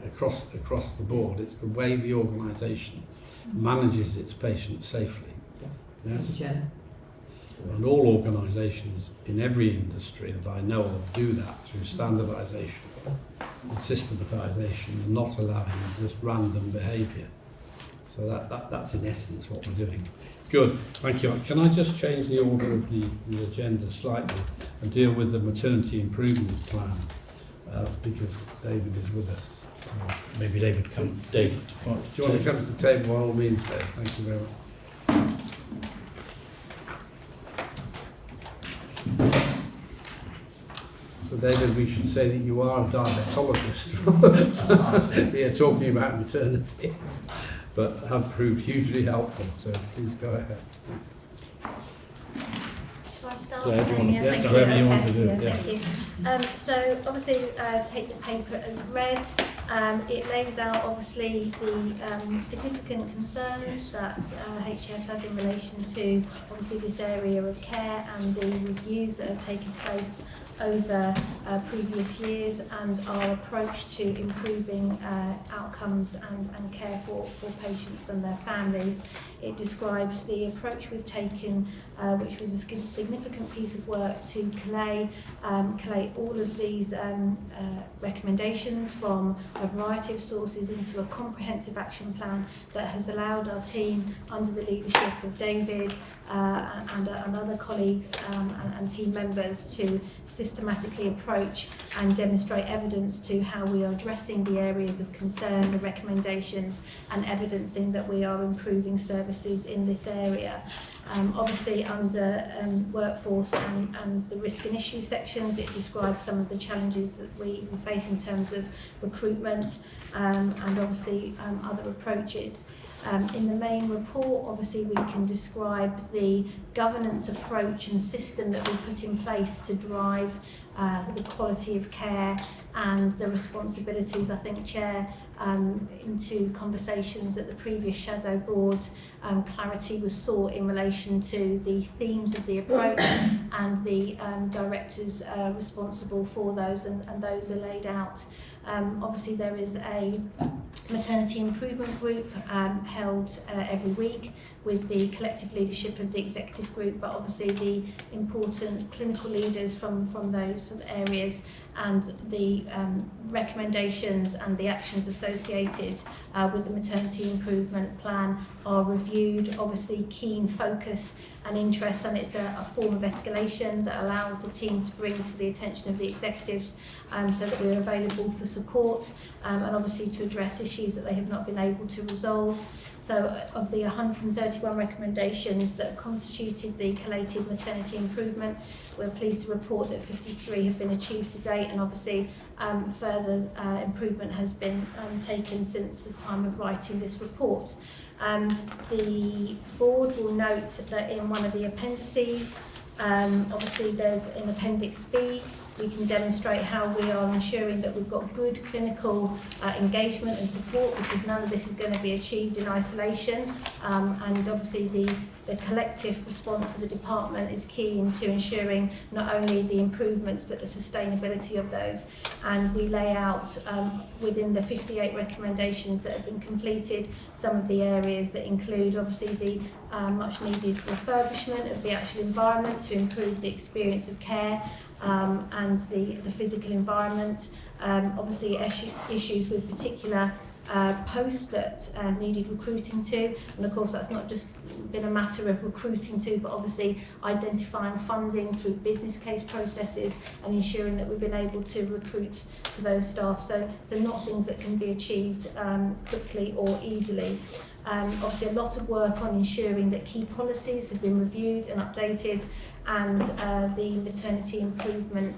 across the board. It's the way the organisation manages its patients safely. Yes. And all organisations in every industry that I know of do that through standardisation and systematisation, and not allowing just random behaviour. So that's in essence what we're doing. Good, thank you. Can I just change the order of the agenda slightly and deal with the maternity improvement plan, because David is with us. So maybe David come. David, do you want to come to the table by all means, Dave? Thank you very much. So David, we should say that you are a diabetologist. We are talking about maternity, but have proved hugely helpful, so please go ahead. Shall I start? So everyone, Yeah, thank you. whatever you want to Okay, do. yeah, thank you. So obviously take the paper as read. It lays out obviously the significant concerns that HCS has in relation to obviously this area of care and the reviews that have taken place over previous years and our approach to improving outcomes and care for patients and their families. It describes the approach we've taken, which was a significant piece of work to collate all of these recommendations from a variety of sources into a comprehensive action plan that has allowed our team, under the leadership of David and other colleagues and team members, to systematically approach and demonstrate evidence to how we are addressing the areas of concern, the recommendations, and evidencing that we are improving services in this area. Obviously under workforce and the risk and issue sections, it describes some of the challenges that we face in terms of recruitment and obviously other approaches. In the main report, obviously we can describe the governance approach and system that we put in place to drive the quality of care and the responsibilities. I think, Chair, into conversations at the previous Shadow Board, clarity was sought in relation to the themes of the approach and the directors responsible for those, and those are laid out. Obviously there is a maternity improvement group held every week with the collective leadership of the executive group, but obviously the important clinical leaders from those areas and the recommendations and the actions associated with the maternity improvement plan are reviewed. Obviously keen focus and interest, and it's a form of escalation that allows the team to bring to the attention of the executives so that we're available for support and obviously to address issues that they have not been able to resolve. So of the 131 recommendations that constituted the collated maternity improvement, we're pleased to report that 53 have been achieved to date, and obviously further improvement has been taken since the time of writing this report. The board will note that in one of the appendices, obviously there's in Appendix B we can demonstrate how we are ensuring that we've got good clinical engagement and support, because none of this is going to be achieved in isolation, and obviously the collective response of the department is key into ensuring not only the improvements but the sustainability of those. And we lay out within the 58 recommendations that have been completed some of the areas that include obviously the much needed refurbishment of the actual environment to improve the experience of care and the physical environment, obviously issues with particular posts that needed recruiting to, and of course that's not just been a matter of recruiting to, but obviously identifying funding through business case processes and ensuring that we've been able to recruit to those staff, so not things that can be achieved quickly or easily. Obviously a lot of work on ensuring that key policies have been reviewed and updated, and the maternity improvement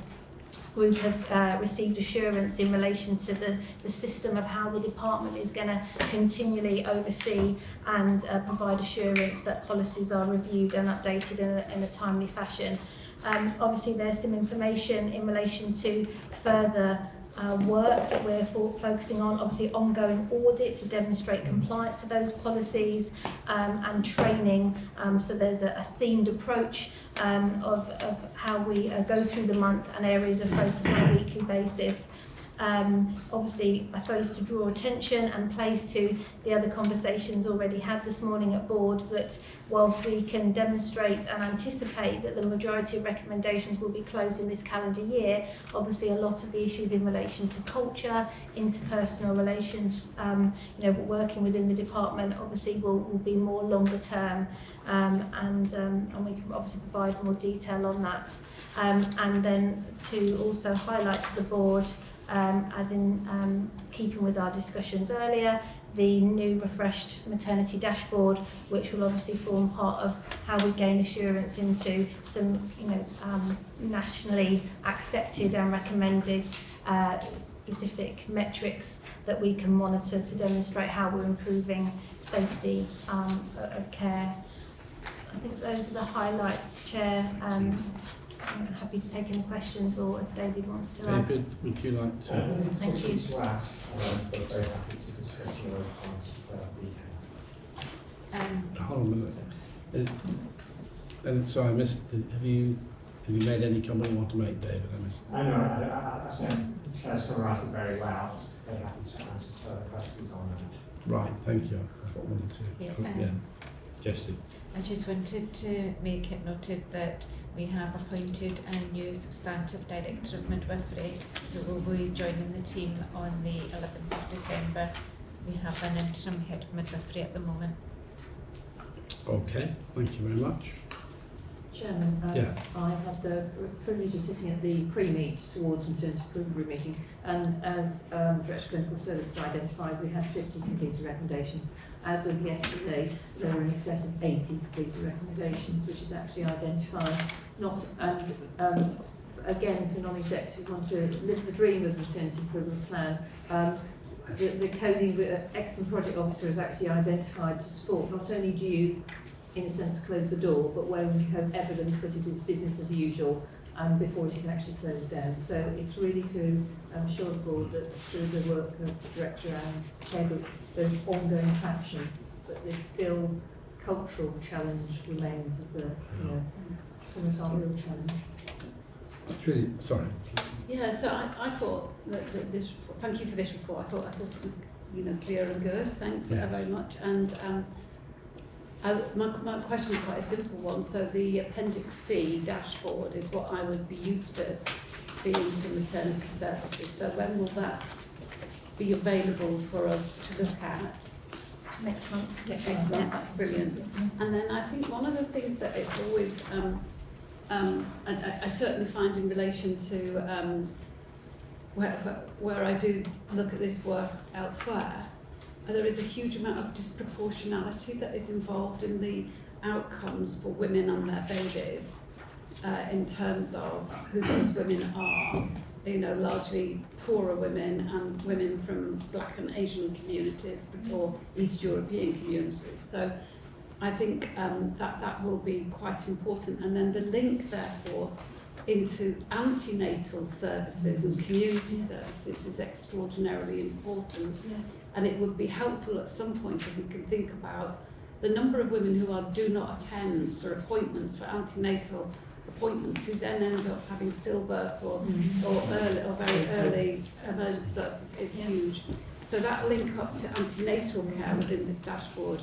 group have received assurance in relation to the system of how the department is going to continually oversee and provide assurance that policies are reviewed and updated in a timely fashion. Obviously there's some information in relation to further work that we're focusing on, obviously ongoing audit to demonstrate compliance to those policies, and training, so there's a themed approach of how we go through the month and areas of focus on a weekly basis. Obviously, I suppose to draw attention and place to the other conversations already had this morning at board, that whilst we can demonstrate and anticipate that the majority of recommendations will be closed in this calendar year, obviously a lot of the issues in relation to culture, interpersonal relations, working within the department obviously will be more longer term, and we can obviously provide more detail on that. And then to also highlight to the board, as in keeping with our discussions earlier, the new refreshed maternity dashboard, which will obviously form part of how we gain assurance into some nationally accepted and recommended specific metrics that we can monitor to demonstrate how we're improving safety of care. I think those are the highlights, Chair. I'm happy to take any questions, or if David wants to add. David, would you like to? Thank you. To add, but very happy to discuss your points further. Hold on a minute. And so I missed. Have you made any comment you want to make, David? I missed. I know. I said summarised it very well. Just very happy to answer further questions on that. Right. Thank you. I thought one or two. Jessie. I just wanted to make it noted that we have appointed a new substantive director of midwifery, so we'll be joining the team on the 11th of December. We have an interim head of midwifery at the moment. Okay, thank you very much. Chairman, I had the privilege of sitting at the pre-meet towards maternity improvement meeting, and as Director of Clinical Services identified, we had 50 completed recommendations. As of yesterday, there were in excess of 80 completed recommendations, which is actually identified not, and again, for non-execs who want to live the dream of the maternity improvement plan, the coding excellent project officer has actually identified to support not only do you, in a sense, close the door, but where we have evidence that it is business as usual and before it is actually closed down. So it's really to assure the board that through the work of the director and care group, there's ongoing traction, but this still cultural challenge remains as the almost our real challenge. It's really sorry. Yeah, so I thought that this report, thank you for this report. I thought it was clear and good. Thanks very much. And my question is quite a simple one. So the Appendix C dashboard is what I would be used to seeing for maternity services. So when will that be available for us to look at? Next month. Next month, that's brilliant. And then I think one of the things that it's always, I certainly find in relation to where I do look at this work elsewhere, there is a huge amount of disproportionality that is involved in the outcomes for women and their babies, in terms of who those women are. Largely poorer women and women from Black and Asian communities before East European communities. So I think that will be quite important. And then the link, therefore, into antenatal services and community services is extraordinarily important. And it would be helpful at some point if we can think about the number of women who do not attend for appointments, for antenatal appointments, who then end up having stillbirth or early or very early emergency births is huge. So that link up to antenatal care within this dashboard,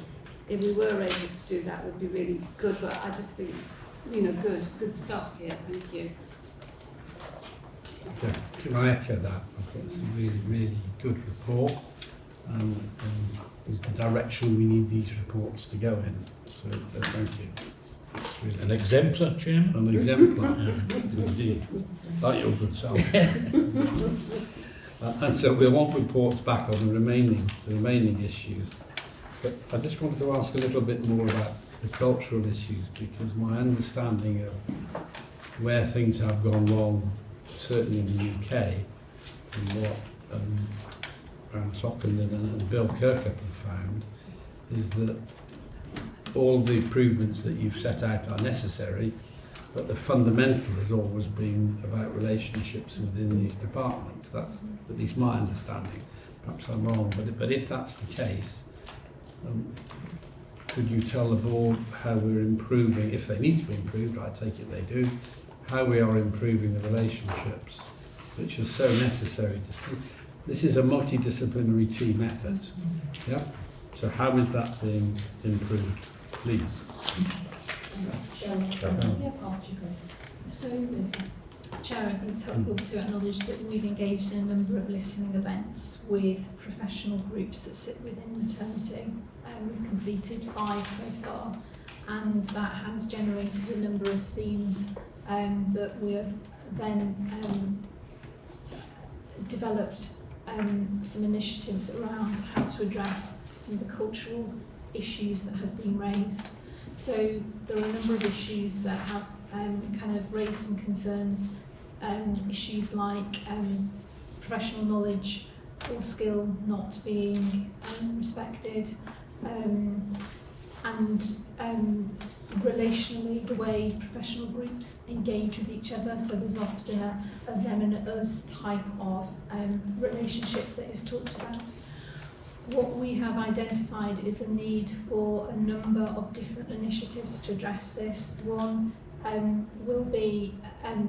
if we were able to do that, would be really good. But I just think, good stuff here. Thank you. Yeah, can I echo that? I think it's a really, really good report, and is the direction we need these reports to go in. So thank you. It's really An exemplar, Chairman? an exemplar, indeed. Like your good self. And so we'll want reports back on the remaining issues. But I just wanted to ask a little bit more about the cultural issues, because my understanding of where things have gone wrong, certainly in the UK, and what Sockenden and Bill Kirkup have found, is that all the improvements that you've set out are necessary, but the fundamental has always been about relationships within these departments. That's at least my understanding. Perhaps I'm wrong, but if that's the case, could you tell the board how we're improving, if they need to be improved, I take it they do, how we are improving the relationships, which are so necessary to... This is a multidisciplinary team effort, yeah? So how is that being improved, please? So, Chair, I think it's helpful to acknowledge that we've engaged in a number of listening events with professional groups that sit within maternity. We've completed 5 so far, and that has generated a number of themes that we have then developed some initiatives around how to address some of the cultural issues that have been raised. So there are a number of issues that have kind of raised some concerns, issues like professional knowledge or skill not being respected, and relationally the way professional groups engage with each other. So there's often a them and us type of relationship that is talked about. What we have identified is a need for a number of different initiatives to address this. One will be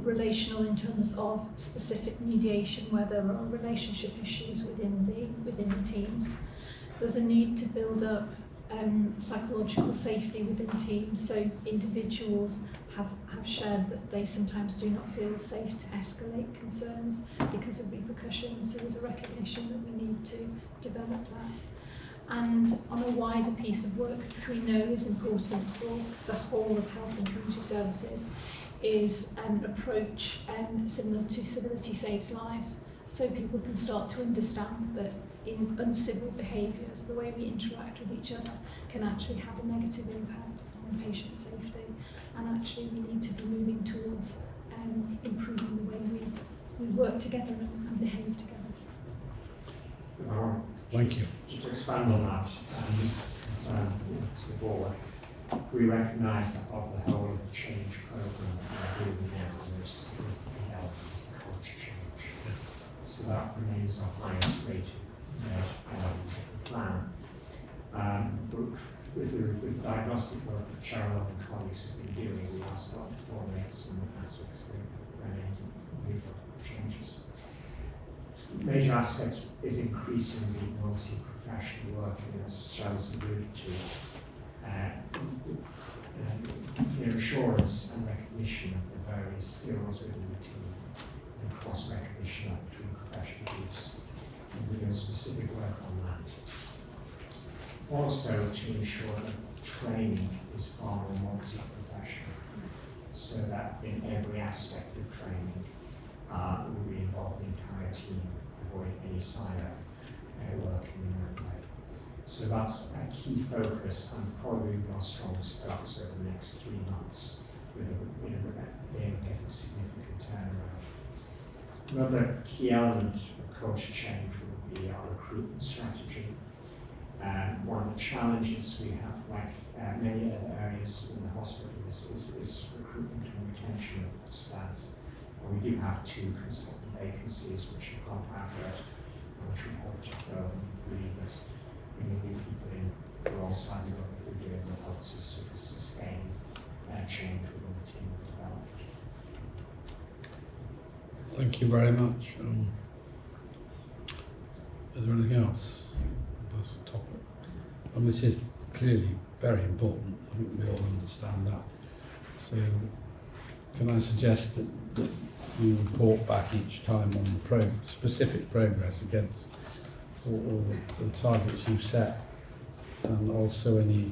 relational in terms of specific mediation where there are relationship issues within the teams. There's a need to build up psychological safety within teams, so individuals have shared that they sometimes do not feel safe to escalate concerns because of repercussions, so there's a recognition that we need to develop that. And on a wider piece of work which we know is important for the whole of health and community services is an approach similar to Civility Saves Lives, so people can start to understand that in uncivil behaviours, the way we interact with each other can actually have a negative impact on patient safety, and actually we need to be moving towards improving the way we work together and behave together. Thank you. Just to expand on that, just to the board, we recognise that of the whole of the change programme that we're doing now, there's significant elements of culture change. So that remains our highest rated element of the plan. With the diagnostic work that Cheryl and colleagues have been doing, we are starting to formulate some aspects that remain changes. Major aspects is increasing the multi-professional working, as Cheryl's alluded to, clear assurance and recognition of the various skills within the team, and cross-recognition between professional groups. And we're doing specific work on that. Also, to ensure that training is far more multi-professional, so that in every aspect of training, we involve the entire team, avoid any silo working in that way. So that's a key focus, and probably our strongest focus over the next 3 months, with the aim of getting significant turnaround. Another key element of culture change will be our recruitment strategy. One of the challenges we have, like many other areas in the hospital, is recruitment and retention of staff. do have 2 consultant vacancies which have gone advert, which report to fill, and believe that we need people in who are all signed up, who are doing the help to sustain change within the team of development. Thank you very much. Is there anything else on this topic? And this is clearly very important. I think we all understand that. So can I suggest that you report back each time on the specific progress against all the targets you've set, and also any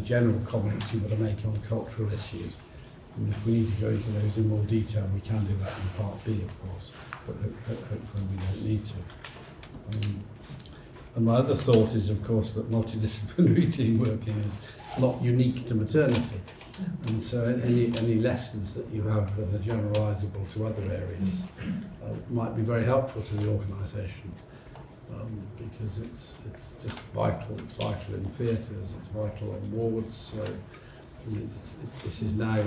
general comments you want to make on cultural issues. And if we need to go into those in more detail, we can do that in part B, of course, but hopefully we don't need to. And my other thought is, of course, that multidisciplinary team working is not unique to maternity. And so any lessons that you have that are generalisable to other areas might be very helpful to the organisation, because it's just vital. It's vital in theatres, it's vital on wards. So this is now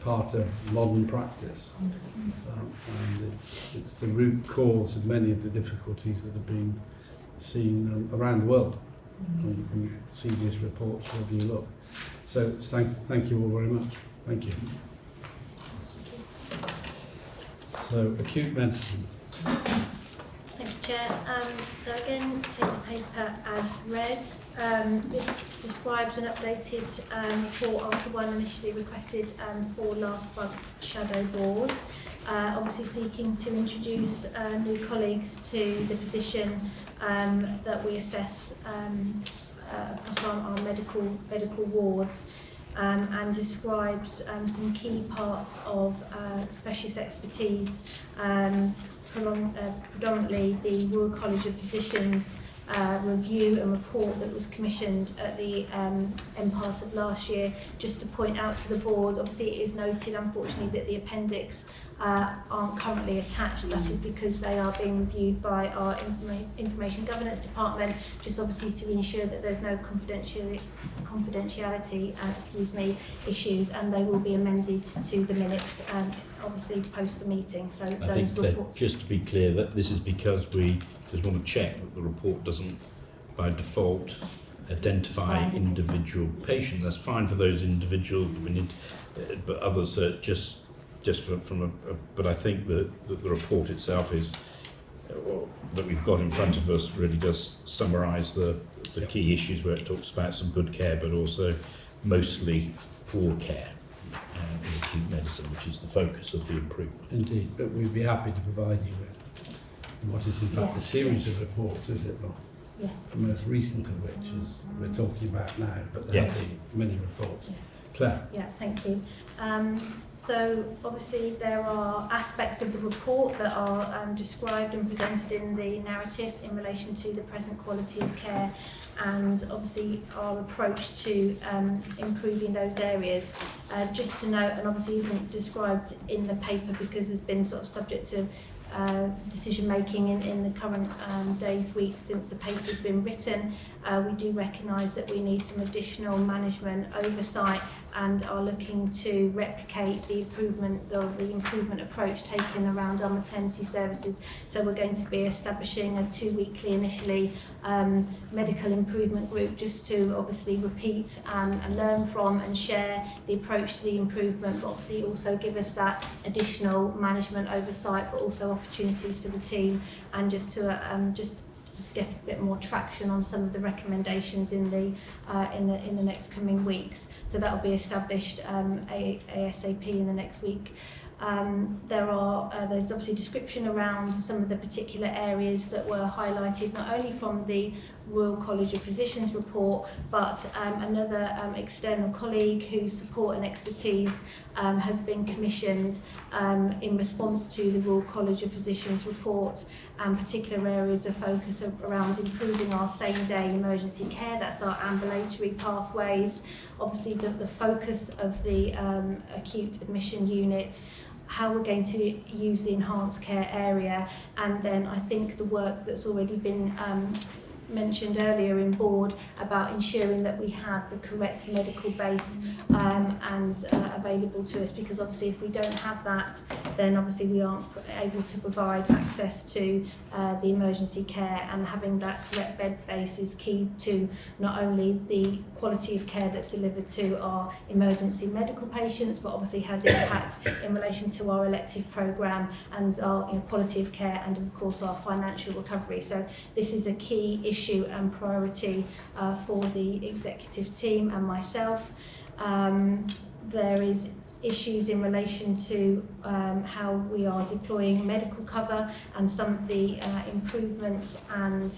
part of modern practice, and it's the root cause of many of the difficulties that have been seen around the world. And you can see these reports wherever you look. So thank you all very much. Thank you. So acute medicine. Thank you, Chair. So again, take the paper as read. This describes an updated report after one initially requested for last month's shadow board. Obviously seeking to introduce new colleagues to the position that we assess across our medical wards, and describes some key parts of specialist expertise, predominantly the Royal College of Physicians review and report that was commissioned at the end part of last year. Just to point out to the board, obviously it is noted unfortunately that the appendix aren't currently attached. That is because they are being reviewed by our Information Governance Department, just obviously to ensure that there's no confidentiality issues, and they will be amended to the minutes obviously post the meeting. So I think just to be clear, that this is because we just want to check that the report doesn't by default identify individual patients. That's fine for those individuals, but we need, but others just from a. But I think that the report itself is that we've got in front of us really does summarise the key issues, where it talks about some good care, but also mostly poor care in acute medicine, which is the focus of the improvement. Indeed, but we'd be happy to provide you with what is in fact a series of reports, is it not? Yes. The most recent of which is we're talking about now, but there have been many reports. Yeah. Claire. Yeah, thank you. So obviously there are aspects of the report that are described and presented in the narrative in relation to the present quality of care, and obviously our approach to improving those areas. Just to note, and obviously isn't described in the paper because it's been sort of subject to decision making in the current days, weeks since the paper's been written. We do recognise that we need some additional management oversight and are looking to replicate the improvement approach taken around our maternity services. So we're going to be establishing a 2-weekly initially medical improvement group, just to obviously repeat and learn from and share the approach to the improvement, but obviously also give us that additional management oversight, but also opportunities for the team, and just to just get a bit more traction on some of the recommendations in the next coming weeks. So that will be established ASAP in the next week. There's obviously description around some of the particular areas that were highlighted, not only from the Royal College of Physicians report, but another external colleague whose support and expertise has been commissioned in response to the Royal College of Physicians report, and particular areas of focus around improving our same-day emergency care. That's our ambulatory pathways, obviously the focus of the acute admission unit, how we're going to use the enhanced care area, and then I think the work that's already been mentioned earlier in board about ensuring that we have the correct medical base and available to us, because obviously if we don't have that, then obviously we aren't able to provide access to the emergency care, and having that correct bed base is key to not only the quality of care that's delivered to our emergency medical patients, but obviously has impact in relation to our elective programme and our quality of care, and of course our financial recovery. So this is a key issue and priority for the executive team and myself. There is issues in relation to how we are deploying medical cover, and some of the improvements and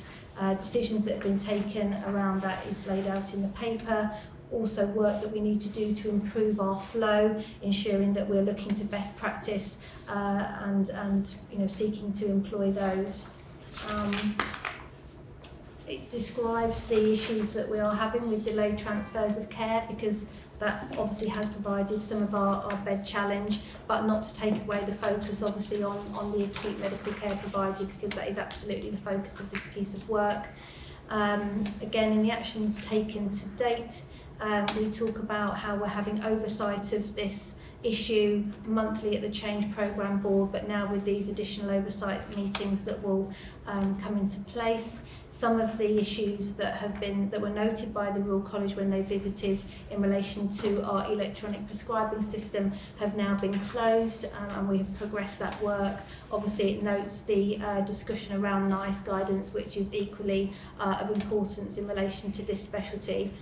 decisions that have been taken around that is laid out in the paper. Also work that we need to do to improve our flow, ensuring that we're looking to best practice and seeking to employ those. It describes the issues that we are having with delayed transfers of care, because that obviously has provided some of our bed challenge, but not to take away the focus obviously on the acute medical care provided, because that is absolutely the focus of this piece of work. Again, in the actions taken to date, we talk about how we're having oversight of this issue monthly at the Change Programme Board, but now with these additional oversight meetings that will come into place. Some of the issues that were noted by the Royal College when they visited in relation to our electronic prescribing system have now been closed, and we have progressed that work. Obviously it notes the discussion around NICE guidance, which is equally of importance in relation to this specialty.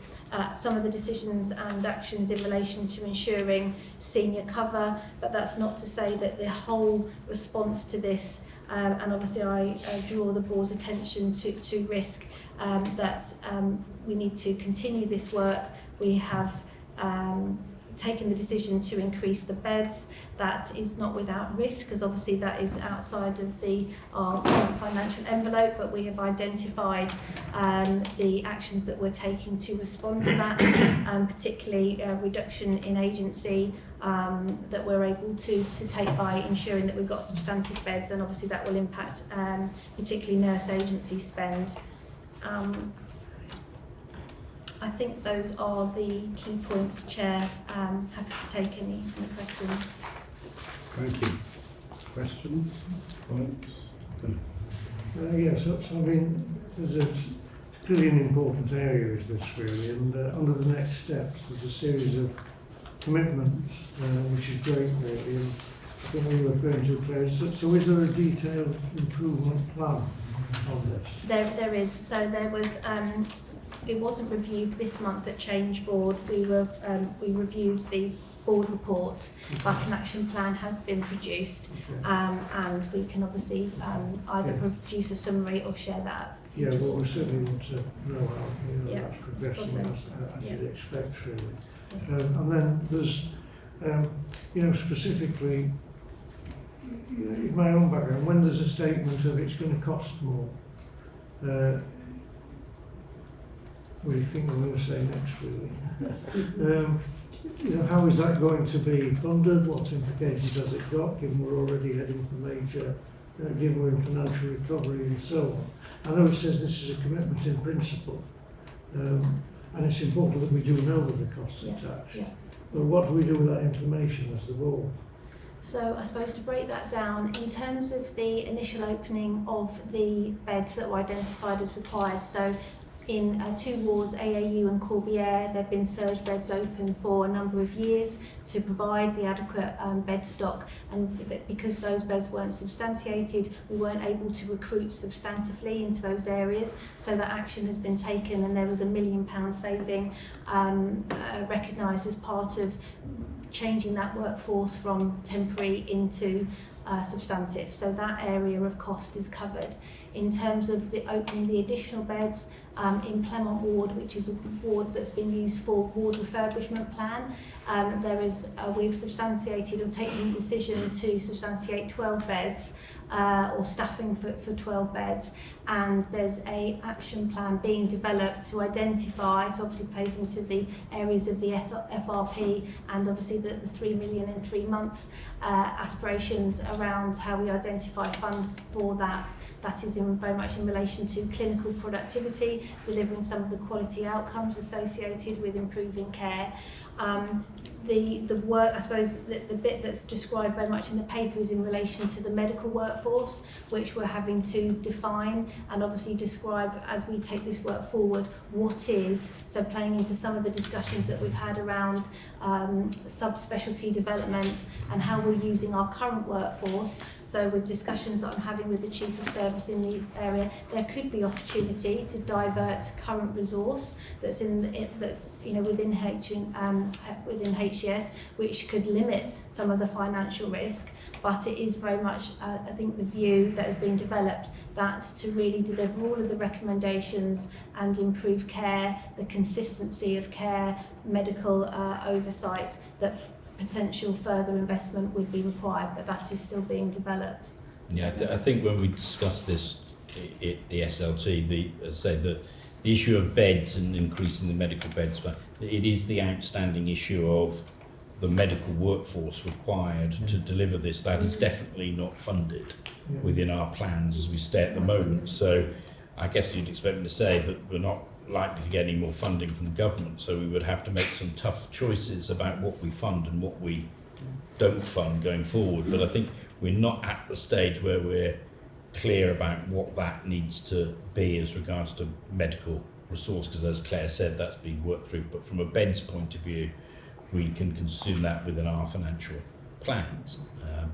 Some of the decisions and actions in relation to ensuring senior cover, but that's not to say that the whole response to this, and obviously I draw the board's attention to risk, that we need to continue this work. We have taken the decision to increase the beds. That is not without risk, because obviously that is outside of our financial envelope, but we have identified the actions that we're taking to respond to that, particularly reduction in agency that we're able to take by ensuring that we've got substantive beds, and obviously that will impact particularly nurse agency spend. I think those are the key points, Chair. Happy to take any questions. Thank you. Questions? Points? Yes, I mean, there's clearly an important area is this really, and under the next steps there's a series of commitments, which is great really, and I think we were referring to players. So is there a detailed improvement plan on this? There is. So there was, it wasn't reviewed this month at Change Board. We reviewed the board report, but an action plan has been produced, and we can obviously either produce a summary or share that. Yeah, well, we certainly want to know how that's progressing as you'd expect, really. And then there's, specifically, in my own background, when there's a statement of it's going to cost more, what do you think I'm going to say next, really? How is that going to be funded? What implications has it got, given we're already heading for major, given we're in financial recovery and so on? I know it says this is a commitment in principle, and it's important that we do know the costs attached. Yeah. But what do we do with that information as the board? So I suppose to break that down, in terms of the initial opening of the beds that were identified as required, so in two wards, AAU and Corbière, there have been surge beds open for a number of years to provide the adequate bed stock, and because those beds weren't substantiated, we weren't able to recruit substantively into those areas, so that action has been taken, and there was £1 million saving recognised as part of changing that workforce from temporary into substantive. So that area of cost is covered. In terms of the opening the additional beds in Clement Ward, which is a ward that's been used for ward refurbishment plan, we've substantiated or taken the decision to substantiate 12 beds or staffing for 12 beds, and there's a action plan being developed to identify, so obviously plays into the areas of the FRP and obviously the 3 million in 3 months aspirations around how we identify funds for that. That is very much in relation to clinical productivity, delivering some of the quality outcomes associated with improving care. The work, I suppose, the bit that's described very much in the paper is in relation to the medical workforce, which we're having to define and obviously describe as we take this work forward what is, so playing into some of the discussions that we've had around subspecialty development and how we're using our current workforce. So with discussions that I'm having with the Chief of Service in this area, there could be opportunity to divert current resource that's within HCS, which could limit some of the financial risk. But it is very much, I think, the view that has been developed that to really deliver all of the recommendations and improve care, the consistency of care, medical oversight, that potential further investment would be required, but that is still being developed. Yeah, I think when we discussed this, the SLT, the issue of beds and increasing the medical beds, it is the outstanding issue of the medical workforce required to deliver this. That is definitely not funded within our plans as we stay at the moment. So I guess you'd expect me to say that we're not likely to get any more funding from government, so we would have to make some tough choices about what we fund and what we don't fund going forward. But I think we're not at the stage where we're clear about what that needs to be as regards to medical resource, because as Claire said, that's being worked through. But from a bed's point of view, we can consume that within our financial plans,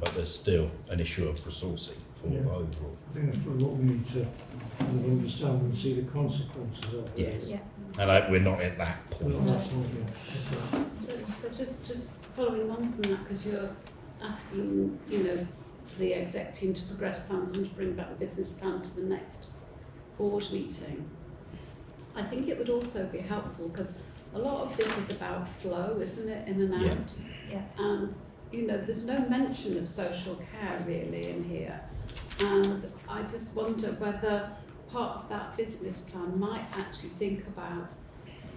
but there's still an issue of resourcing for overall. I think that's probably what we need to kind of understand and see the consequences of. Yes. Yeah. And we're not at that point. We're not at that point yet. So just following on from that, because you're asking, the exec team to progress plans and to bring back the business plan to the next board meeting. I think it would also be helpful because a lot of this is about flow, isn't it, in and out? Yeah. And, there's no mention of social care really in here. And I just wonder whether part of that business plan might actually think about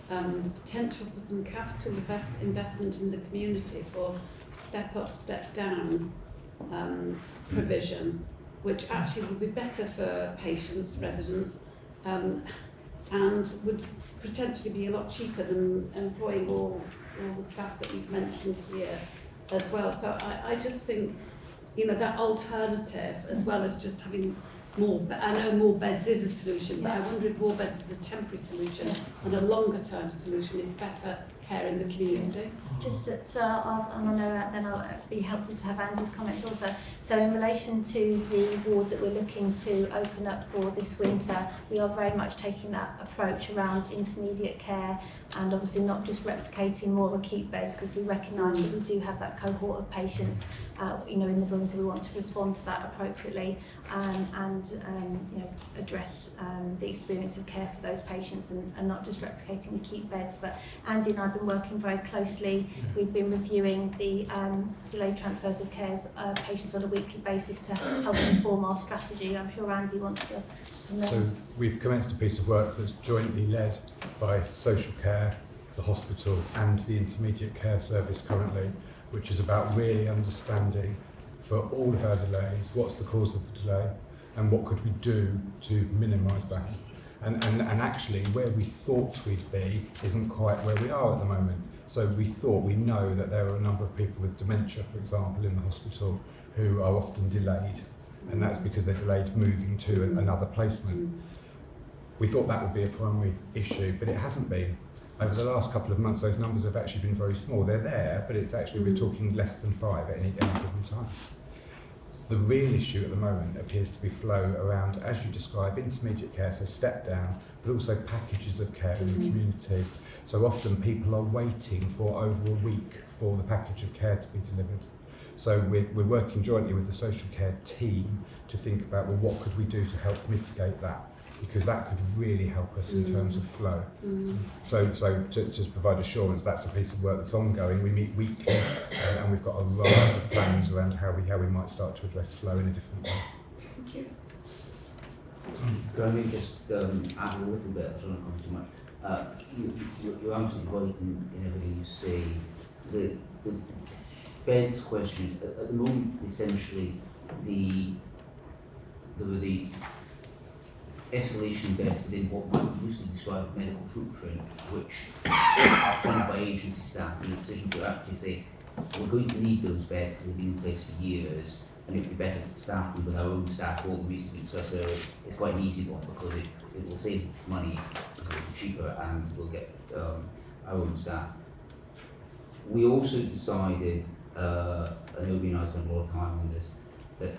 the potential for some capital investment in the community for step up, step down provision, which actually would be better for patients, residents, and would potentially be a lot cheaper than employing all the staff that you've mentioned here as well. So I just think, that alternative, as well as just having more, I know more beds is a solution, but I wonder if more beds is a temporary solution and a longer term solution is better care in the community. Just and I know then I'll be helpful to have Andy's comments also. So in relation to the ward that we're looking to open up for this winter, we are very much taking that approach around intermediate care and obviously not just replicating more acute beds, because we recognise that we do have that cohort of patients in the room, so we want to respond to that appropriately and address the experience of care for those patients and not just replicating acute beds. But Andy and I have been working very closely. We've been reviewing the delayed transfers of care patients on a weekly basis to help inform our strategy. I'm sure Andy wants to. So we've commenced a piece of work that's jointly led by social care, the hospital and the intermediate care service currently, which is about really understanding for all of our delays what's the cause of the delay and what could we do to minimise that. And actually where we thought we'd be isn't quite where we are at the moment. So we know that there are a number of people with dementia, for example, in the hospital who are often delayed, and that's because they're delayed moving to another placement. We thought that would be a primary issue, but it hasn't been. Over the last couple of months, those numbers have actually been very small. They're there, but it's actually, we're talking less than 5 at any given time. The real issue at the moment appears to be flow around, as you describe, intermediate care, so step down, but also packages of care in the community. So often people are waiting for over a week for the package of care to be delivered. So we're working jointly with the social care team to think about, well, what could we do to help mitigate that? Because that could really help us in terms of flow. So to provide assurance, that's a piece of work that's ongoing. We meet weekly and we've got a raft of plans around how we might start to address flow in a different way. Thank you. Can I just add a little bit, so I don't come too much. You're absolutely right in everything you say. The beds questions, at the moment, essentially, there were the escalation beds within what might be loosely described as medical footprint, which are funded by agency staff, and the decision to actually say, we're going to need those beds because they've been in place for years, and it would be better to staff them with our own staff for all the reasons we discussed earlier. It's quite an easy one because it will save money, it's a little cheaper, and we'll get our own staff. We also decided, and Obi and I spent a lot of time on this, that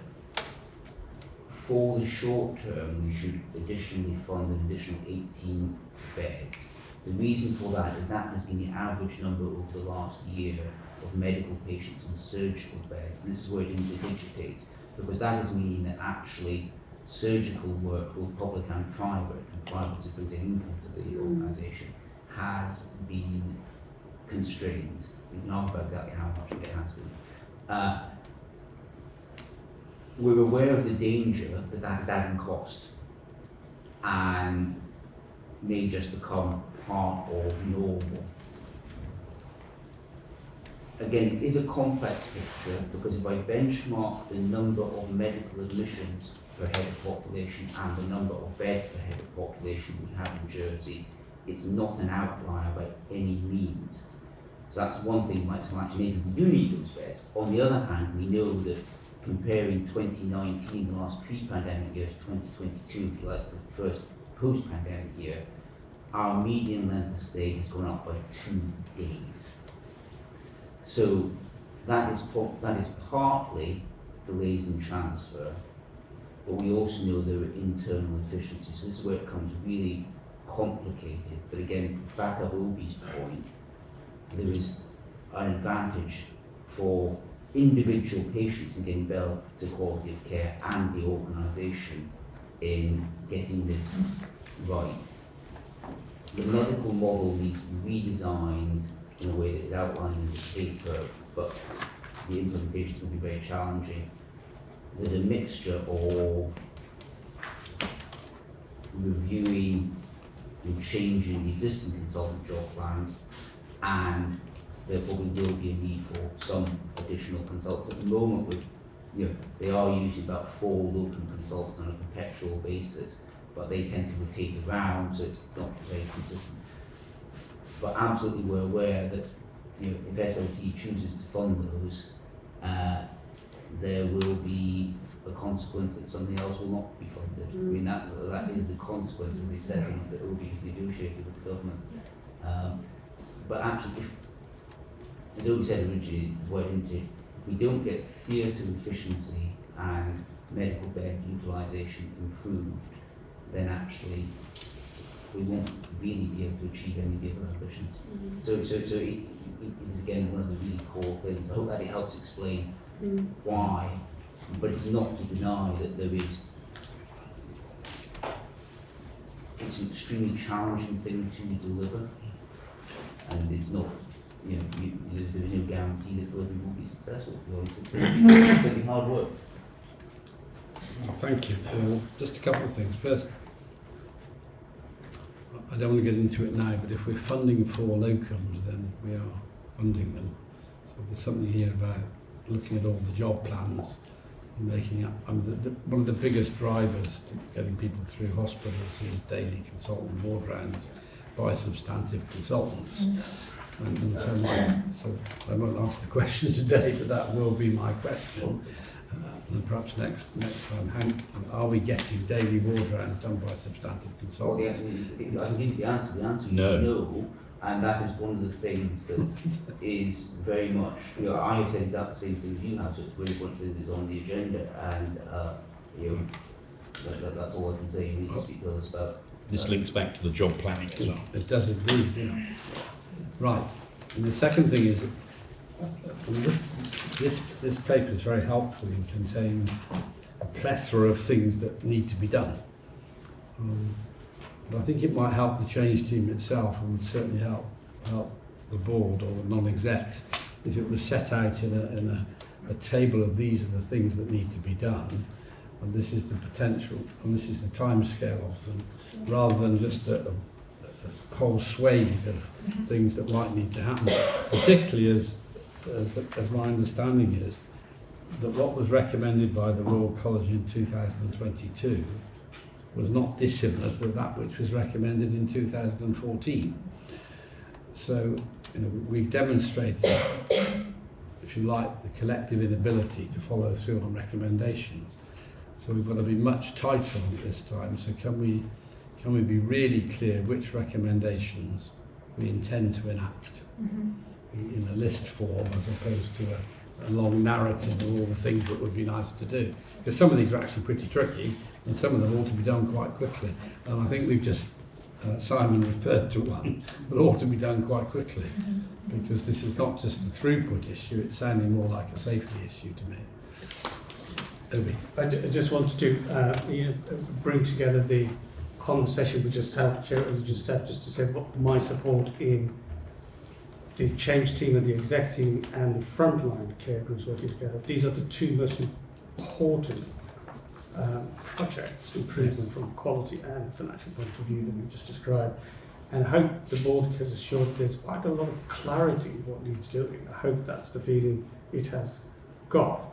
for the short term we should additionally fund an additional 18 beds. The reason for that is that has been the average number over the last year of medical patients in surgical beds. This is where it indigitates, because that is meaning that actually surgical work, both public and private is built income to the organisation, has been constrained. We can argue about exactly how much it has been. We're aware of the danger that that is adding cost and may just become part of normal. Again, it is a complex picture because if I benchmark the number of medical admissions per head of population and the number of beds per head of population we have in Jersey, it's not an outlier by any means. So that's one thing you might say, actually maybe we do need those beds. On the other hand, we know that comparing 2019, the last pre-pandemic year, to 2022, if you like, the first post-pandemic year, our median length of stay has gone up by 2 days. So that is partly delays in transfer, but we also know there are internal efficiencies. So this is where it becomes really complicated. But again, back up Obi's point, there is an advantage for individual patients in getting better quality of care and the organisation in getting this right. The medical model needs to be redesigned in a way that is outlined in the paper, but the implementation will be very challenging. There's a mixture of reviewing and changing the existing consultant job plans, and there probably will be a need for some additional consultants. At the moment, they are using about 4 local consultants on a perpetual basis, but they tend to rotate around, so it's not very consistent. But absolutely we're aware that if SLT chooses to fund those, there will be a consequence that something else will not be funded. I mean, that is the consequence of the settlement that will be negotiated with the government. But actually, as Obi said originally, if we don't get theatre efficiency and medical bed utilisation improved, then actually we won't really be able to achieve any of the other ambitions. So it is again one of the really core things. I hope that it helps explain why, but it's not to deny that it's an extremely challenging thing to deliver, and it's not, there's no guarantee that delivery will be successful. It's going to be hard work. Thank you. Just a couple of things. First, I don't want to get into it now, but if we're funding for locums, then we are funding them. So there's something here about looking at all the job plans and making up. One of the biggest drivers to getting people through hospitals is daily consultant ward rounds by substantive consultants. And so I won't ask the question today, but that will be my question. And perhaps next time, are we getting daily ward rounds done by substantive consultants? Well, I can give you the answer. The answer is no, and that is one of the things that is very much, I have said exactly the same thing as you have, so it's very much that is on the agenda, and that's all I can say. You need to speak with us about. This links back to the job planning as well. It does indeed, Right, and the second thing is, this paper is very helpful and contains a plethora of things that need to be done. But I think it might help the change team itself, and would certainly help the board or the non-execs if it was set out in a table of these are the things that need to be done, and this is the potential, and this is the time scale of them, rather than just a whole swathe of things that might need to happen, particularly as my understanding is, that what was recommended by the Royal College in 2022 was not dissimilar to that which was recommended in 2014. So, we've demonstrated, if you like, the collective inability to follow through on recommendations. So we've got to be much tighter on it this time. So can we be really clear which recommendations we intend to enact in a list form, as opposed to a long narrative of all the things that would be nice to do? Because some of these are actually pretty tricky, and some of them ought to be done quite quickly. And I think we've just, Simon referred to one that ought to be done quite quickly, because this is not just a throughput issue, it's sounding more like a safety issue to me. Obi. I just wanted to bring together the conversation we just had, Chair, just to say what my support in the change team and the exec team and the frontline care groups working together. These are the two most important projects, improvement from quality and financial point of view that we just described. And I hope the board has assured there's quite a lot of clarity in what needs doing. I hope that's the feeling it has got.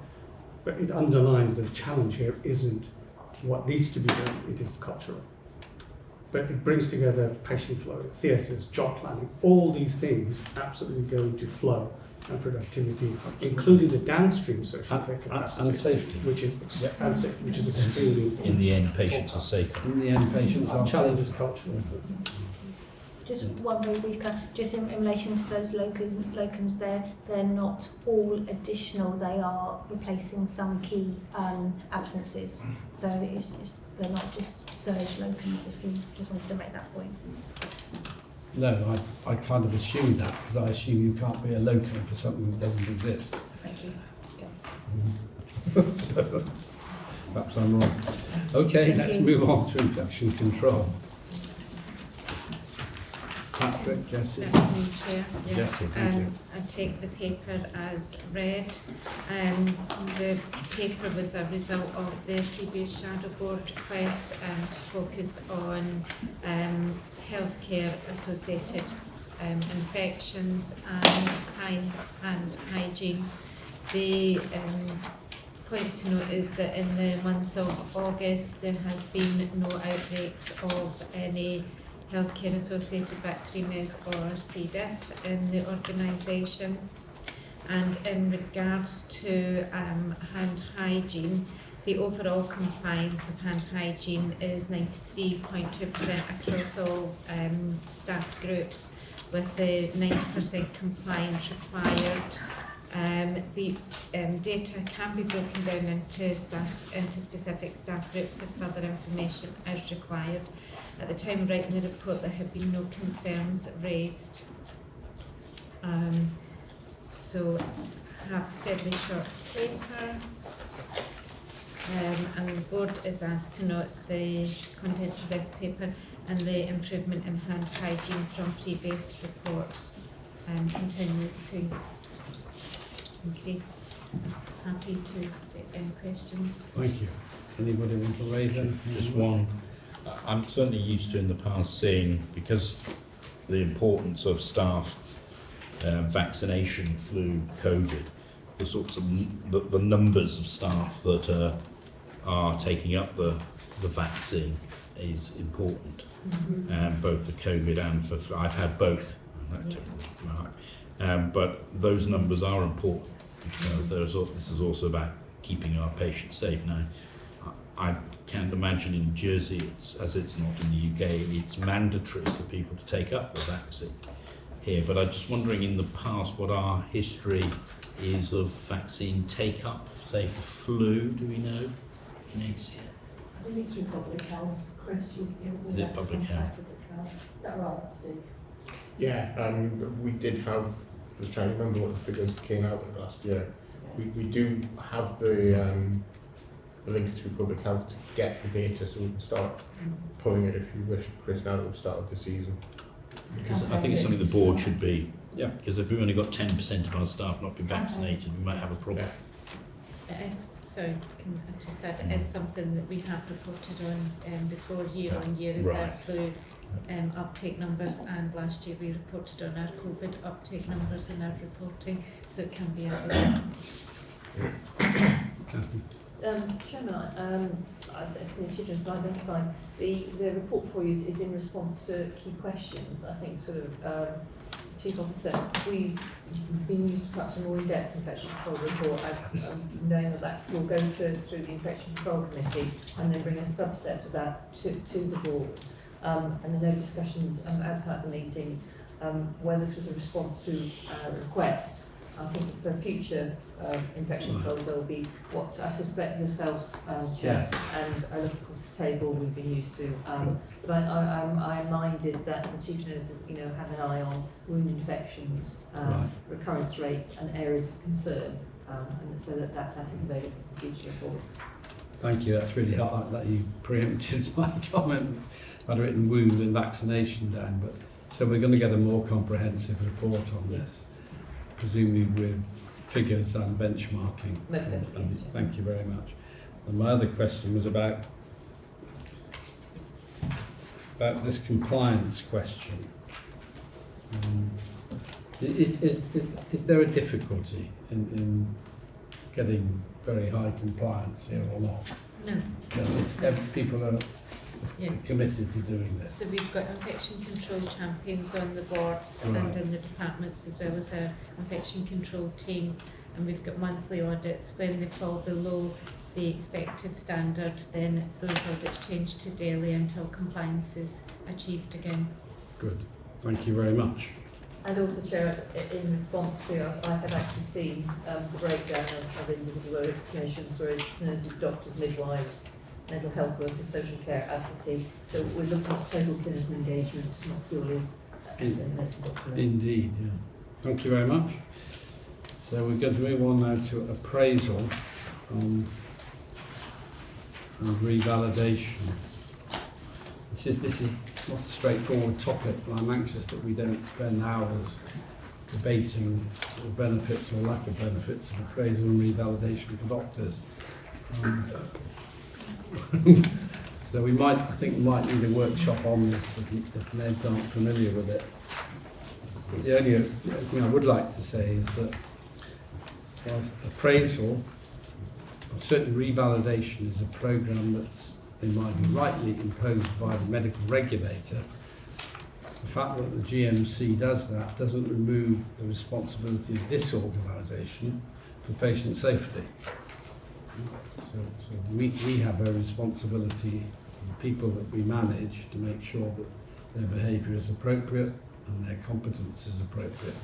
But it underlines that the challenge here isn't what needs to be done, it is cultural. But it brings together patient flow, theatres, job planning, all these things absolutely go into flow and productivity, including the downstream social care capacity and safety, which is extremely important. In the end, patients are safer. In the end, patients are challenge is safer. cultural. Just one very brief just in relation to those locums they're not all additional, they are replacing some key absences. So they're not just surge locums, if you just wanted to make that point. No, I kind of assumed that, because I assume you can't be a locum for something that doesn't exist. Thank you. Perhaps I'm wrong. Okay, Thank let's you. move on to infection control. Patrick, Jessie. That's me, Chair. Yes. Jessie, thank you. I take the paper as read. The paper was a result of the previous Shadow Board request to focus on healthcare associated infections and hygiene. The points to note is that in the month of August there has been no outbreaks of any healthcare associated bacteremias or C. diff in the organisation. And in regards to hand hygiene, the overall compliance of hand hygiene is 93.2% across all staff groups, with the 90% compliance required. The data can be broken down into specific staff groups if further information is required. At the time of writing the report, there have been no concerns raised. So I have a fairly short paper. And the board is asked to note the contents of this paper and the improvement in hand hygiene from previous reports continues to increase. Happy to take any questions. Thank you. Anybody want to raise anything? Just one. I'm certainly used to in the past seeing, because the importance of staff vaccination, flu, COVID, the sorts of the numbers of staff that are taking up the vaccine is important. Both for COVID and for flu. I've had both. But those numbers are important, because this is also about keeping our patients safe. Now, I can't imagine in Jersey, as it's not in the UK, it's mandatory for people to take up the vaccine here. But I'm just wondering, in the past, what our history is of vaccine take-up, say for flu, do we know? In HCS? I think it's through public health. Chris, you'll Is it public health? Public health. Is that right, Steve? Yeah, we did have, I was trying to remember what the figures came out with last year. We do have the link through public health to get the data, so we can start pulling it if you wish, Chris, now that we've started the season. Because I think it's something the board should be, because if we've only got 10% of our staff not been vaccinated, we might have a problem. It is, sorry, can I just add, it is something that we have reported on before year on year, is our flu uptake numbers, and last year we reported on our COVID uptake numbers in our reporting, so it can be added. Chairman, I think you just identified the report for you is in response to key questions. I think sort of Chief Officer, we've been used to perhaps a more in-depth infection control report as knowing that will go through the infection control committee and then bring a subset of that to the board. And there are no discussions outside the meeting where this was a response to a request. I think for future infection controls there will be what I suspect yourself, Chair, and I look across the table, we've been used to. But I'm minded that the Chief Nurses, have an eye on wound infections, recurrence rates and areas of concern, and so that is available for future reports. Thank you, that's really hard that you preempted my comment. I'd written wound and vaccination down, but so we're going to get a more comprehensive report on this, presumably with figures and benchmarking. And thank you very much. And my other question was about this compliance question. Is there a difficulty in getting very high compliance here or not? No. People are committed to doing this. So we've got infection control champions on the boards and in the departments, as well as our infection control team, and we've got monthly audits. When they fall below the expected standard, then those audits change to daily until compliance is achieved again. Good, thank you very much. And also, Chair, in response to, I have actually seen the breakdown of individual explanations, whereas nurses, doctors, midwives, mental health workers, social care, as to see. So we're looking at total clinical engagement, not purely nursing doctor. Indeed, yeah. Thank you very much. So we're going to move on now to appraisal and revalidation. This is not a straightforward topic, but I'm anxious that we don't spend hours debating the benefits or lack of benefits of appraisal and revalidation for doctors. So I think we might need a workshop on this if Neds aren't familiar with it. But the only thing I would like to say is that appraisal, or certainly revalidation, is a programme that's, in my view, rightly imposed by the medical regulator. The fact that the GMC does that doesn't remove the responsibility of this organisation for patient safety. So we have a responsibility for the people that we manage to make sure that their behaviour is appropriate and their competence is appropriate.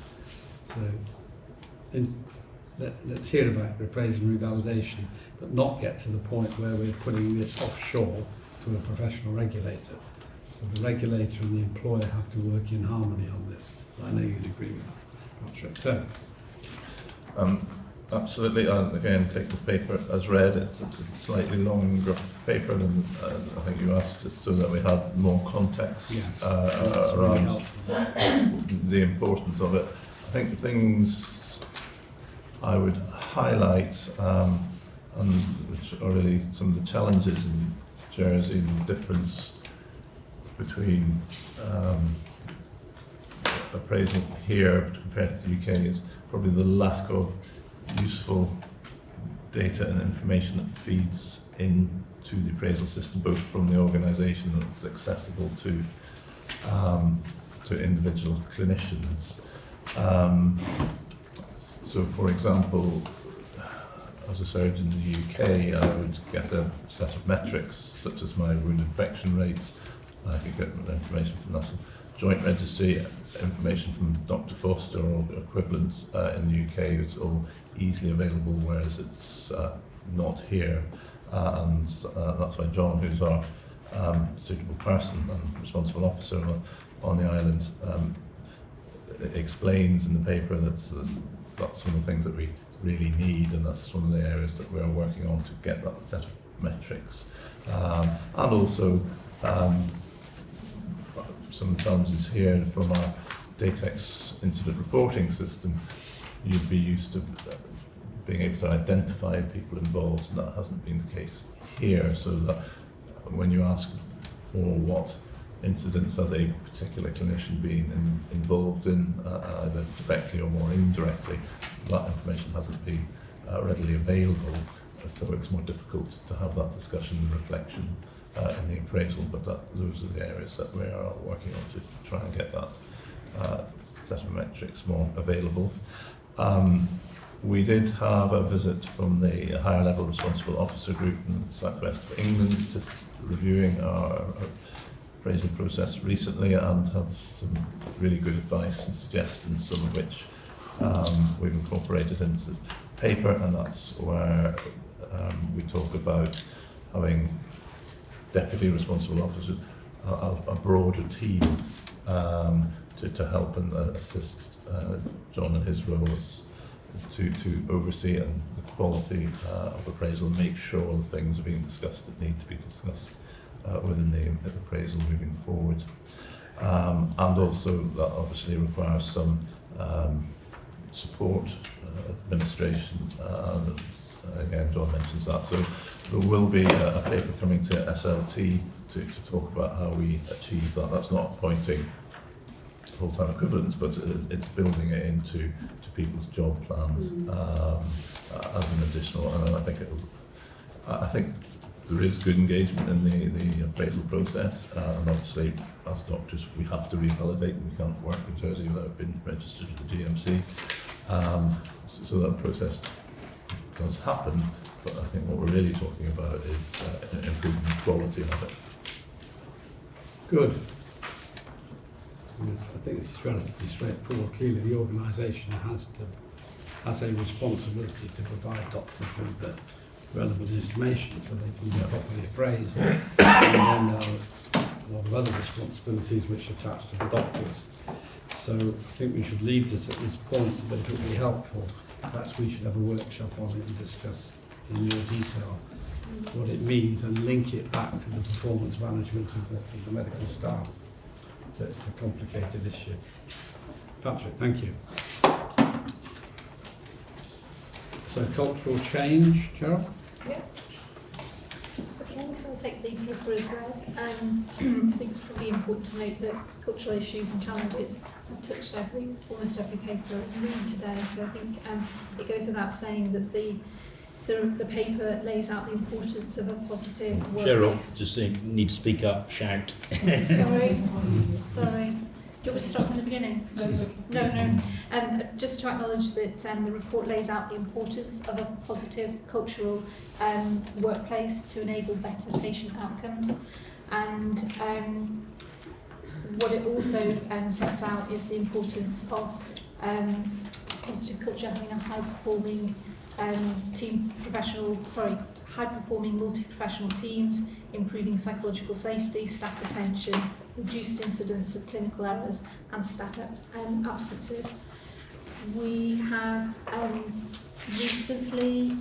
So let's hear about appraisal and revalidation, but not get to the point where we're putting this offshore to a professional regulator. So the regulator and the employer have to work in harmony on this. I know you'd agree with that, Patrick. So. Absolutely. I again take the paper as read. It's a slightly longer paper than I think you asked, just so that we had more context around the importance of it. I think the things I would highlight, and which are really some of the challenges in Jersey and the difference between appraisal here compared to the UK, is probably the lack of useful data and information that feeds into the appraisal system, both from the organisation that's accessible to individual clinicians. So, for example, as a surgeon in the UK, I would get a set of metrics such as my wound infection rates. I could get information from the National Joint Registry, information from Dr. Foster or equivalents in the UK. It's all easily available, whereas it's not here. And that's why John, who's our suitable person and responsible officer on the island, explains in the paper that that's one of the things that we really need, and that's one of the areas that we're working on to get that set of metrics. And also some of the challenges here from our DATEX incident reporting system. You'd be used to being able to identify people involved, and that hasn't been the case here, so that when you ask for what incidents has a particular clinician been involved in, either directly or more indirectly, that information hasn't been readily available. so it's more difficult to have that discussion and reflection in the appraisal, but those are the areas that we are working on to try and get that set of metrics more available. We did have a visit from the higher level responsible officer group in the southwest of England, just reviewing our appraisal process recently, and had some really good advice and suggestions, some of which we've incorporated into the paper, and that's where we talk about having deputy responsible officers, a broader team to help and assist John in his roles to oversee and the quality of appraisal, and make sure the things are being discussed that need to be discussed within the appraisal moving forward. And also that obviously requires some support, administration, and again John mentions that. So there will be a paper coming to SLT to talk about how we achieve that. That's not appointing full-time equivalents, but it's building it into people's job plans as an additional. And I think there is good engagement in the appraisal process, and obviously as doctors we have to revalidate. We can't work in Jersey without being registered with the GMC, so that process does happen. But I think what we're really talking about is improving the quality of it. Good. I think this is relatively straightforward. Clearly the organisation has a responsibility to provide doctors with the relevant information so they can be properly appraised. And then there are a lot of other responsibilities which attach to the doctors. So I think we should leave this at this point, but it would be helpful. Perhaps we should have a workshop on it and discuss in more detail what it means and link it back to the performance management of the medical staff. It's a complicated issue. Patrick, thank you. So cultural change, Cheryl? Yeah. Okay, so I'll take the paper as read. I think it's probably important to note that cultural issues and challenges have touched almost every paper read today. So I think it goes without saying that the paper lays out the importance of a positive workplace. Cheryl, just need to speak up, shout. Sorry. Do you want me to start from the beginning? No. Just to acknowledge that the report lays out the importance of a positive cultural workplace to enable better patient outcomes. And what it also sets out is the importance of positive culture having a high-performing high-performing multi-professional teams, improving psychological safety, staff retention, reduced incidence of clinical errors and staff absences. We have recently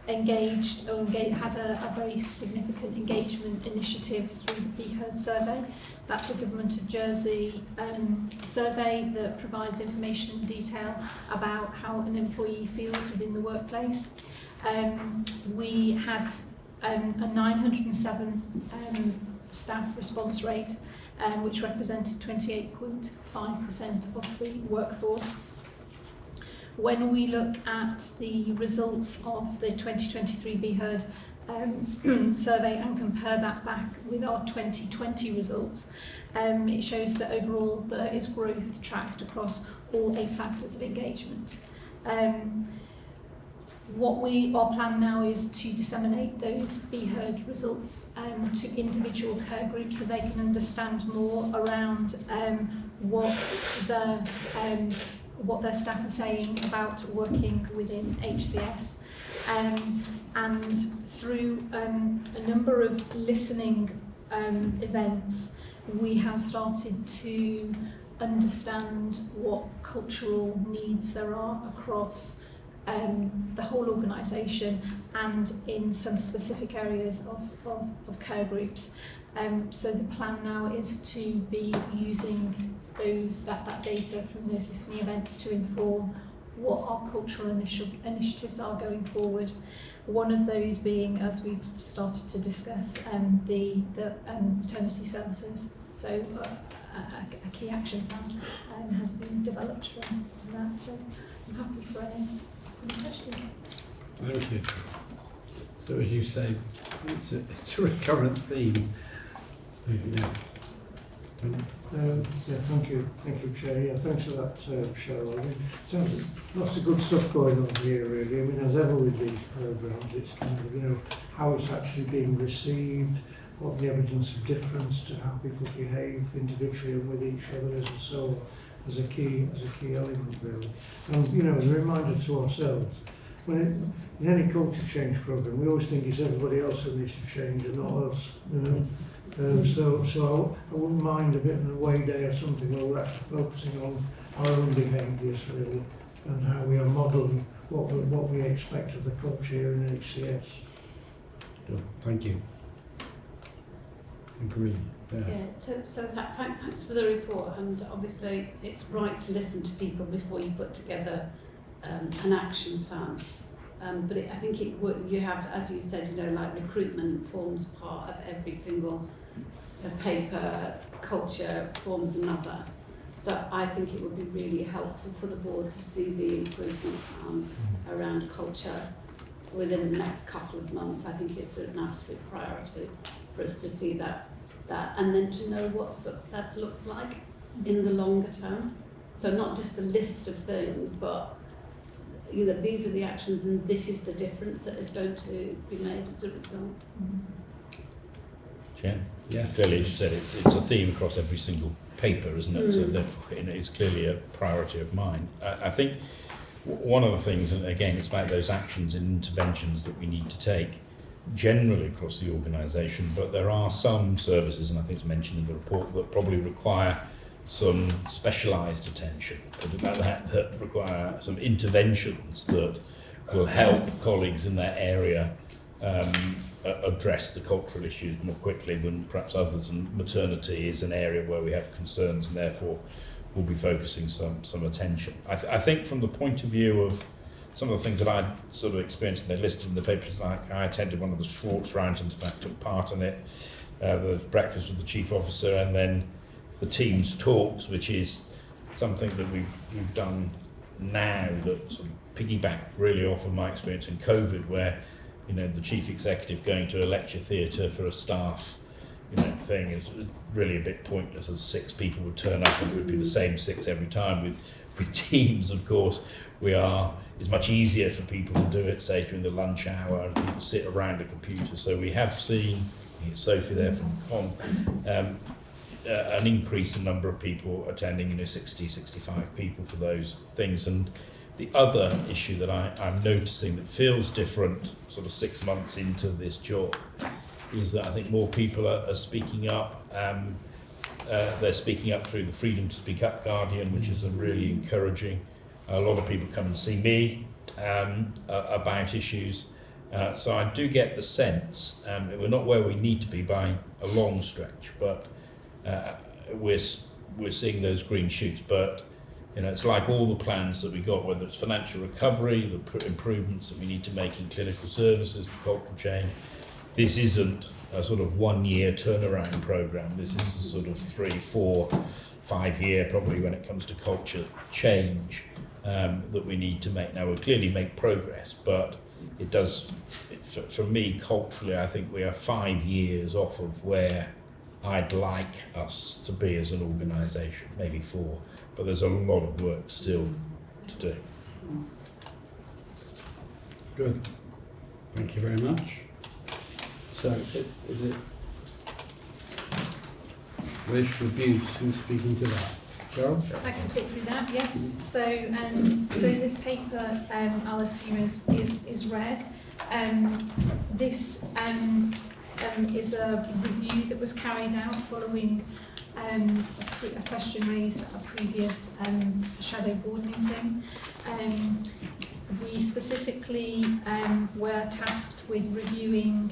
had a very significant engagement initiative through the Be Heard survey. That's a Government of Jersey survey that provides information and detail about how an employee feels within the workplace. We had a 907 staff response rate, which represented 28.5% of the workforce. When we look at the results of the 2023 Be Heard survey and compare that back with our 2020 results, it shows that overall there is growth tracked across all 8 factors of engagement. Our plan now is to disseminate those Be Heard results to individual care groups so they can understand more around what their staff are saying about working within HCS. And through a number of listening events, we have started to understand what cultural needs there are across the whole organisation and in some specific areas of care groups. So the plan now is to be using that data from those listening events to inform what our cultural initiatives are going forward. One of those being, as we've started to discuss, the maternity services. So a key action plan has been developed from that. So I'm happy for any questions. Thank you. So as you say, it's a recurrent theme. Yes. Tony? Yeah, thank you, Chair. Yeah, thanks for that, Cheryl. I mean, sounds like lots of good stuff going on here, really. I mean, as ever with these programmes, it's kind of, you know, how it's actually being received, what the evidence of difference to how people behave individually and with each other is, and so on, as a key element, really. And, you know, as a reminder to ourselves, in any culture change programme, we always think it's everybody else who needs to change and not us, you know. So I wouldn't mind a bit of an away day or something where we're actually focusing on our own behaviours, really, and how we are modelling what we expect of the culture here in HCS. Good. Thank you. Agree. Yeah, so thanks for the report, and obviously it's right to listen to people before you put together an action plan. But I think you have, as you said, you know, like recruitment forms part of every single paper, culture forms another. So I think it would be really helpful for the board to see the improvement around culture within the next couple of months. I think it's an absolute priority for us to see that and then to know what success looks like in the longer term. So not just a list of things, but you know, these are the actions and this is the difference that is going to be made as a result. Chair? Yeah. Clearly, as you said, it's a theme across every single paper, isn't it? So therefore, you know, it's clearly a priority of mine. I think one of the things, and again, it's about those actions and interventions that we need to take generally across the organisation, but there are some services, and I think it's mentioned in the report, that probably require some specialised attention, that require some interventions that will help colleagues in that area address the cultural issues more quickly than perhaps others, and maternity is an area where we have concerns and therefore we'll be focusing some attention. I think from the point of view of some of the things that I sort of experienced, and they're listed in the papers, like I attended one of the Schwartz rounds and in fact took part in it, the breakfast with the chief officer, and then the team's talks, which is something that we've done now that sort of piggyback really off of my experience in COVID, where, you know, the chief executive going to a lecture theatre for a staff, you know, thing is really a bit pointless, as 6 people would turn up and it would be the same 6 every time. With teams, of course, it's much easier for people to do it, say, during the lunch hour, and people sit around a computer. So we have seen, Sophie there from COM, an increase in number of people attending, you know, 60, 65 people for those things. And the other issue that I'm noticing that feels different sort of 6 months into this job is that I think more people are speaking up. They're speaking up through the Freedom to Speak Up Guardian, which is really encouraging. A lot of people come and see me about issues. So I do get the sense, we're not where we need to be by a long stretch, but we're seeing those green shoots. But you know, it's like all the plans that we got, whether it's financial recovery, the improvements that we need to make in clinical services, the cultural change. This isn't a sort of 1 year turnaround program. This is a sort of 3, 4, 5 year probably when it comes to culture change that we need to make. Now, we'll clearly make progress, but it does, for me, culturally, I think we are 5 years off of where I'd like us to be as an organisation, maybe 4, but there's a lot of work still to do. Good. Thank you very much. So, is it racial abuse? Who's speaking to that? Cheryl? I can talk through that, yes. So in this paper, I'll assume is read. This is a review that was carried out following a question raised at a previous shadow board meeting. We specifically were tasked with reviewing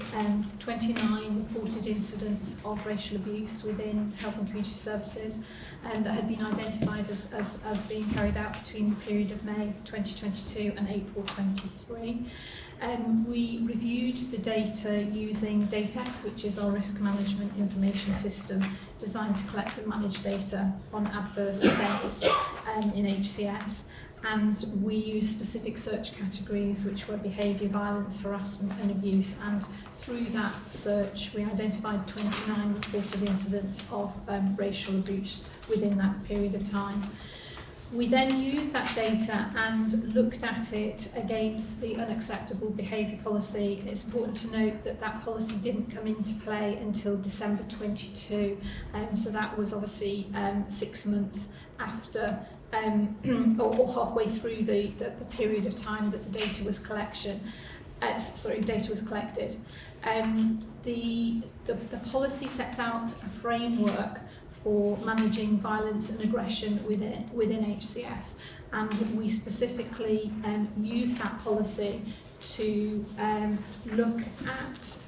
29 reported incidents of racial abuse within health and community services that had been identified as being carried out between the period of May 2022 and April 23. We reviewed the data using DataX, which is our risk management information system designed to collect and manage data on adverse events in HCS. and we used specific search categories which were behaviour, violence, harassment and abuse, and through that search we identified 29 reported incidents of racial abuse within that period of time. We then used that data and looked at it against the unacceptable behaviour policy. It's important to note that that policy didn't come into play until December 22, so that was obviously 6 months after or halfway through the period of time that the data was collected. The policy sets out a framework for managing violence and aggression within HCS, and we specifically use that policy to look at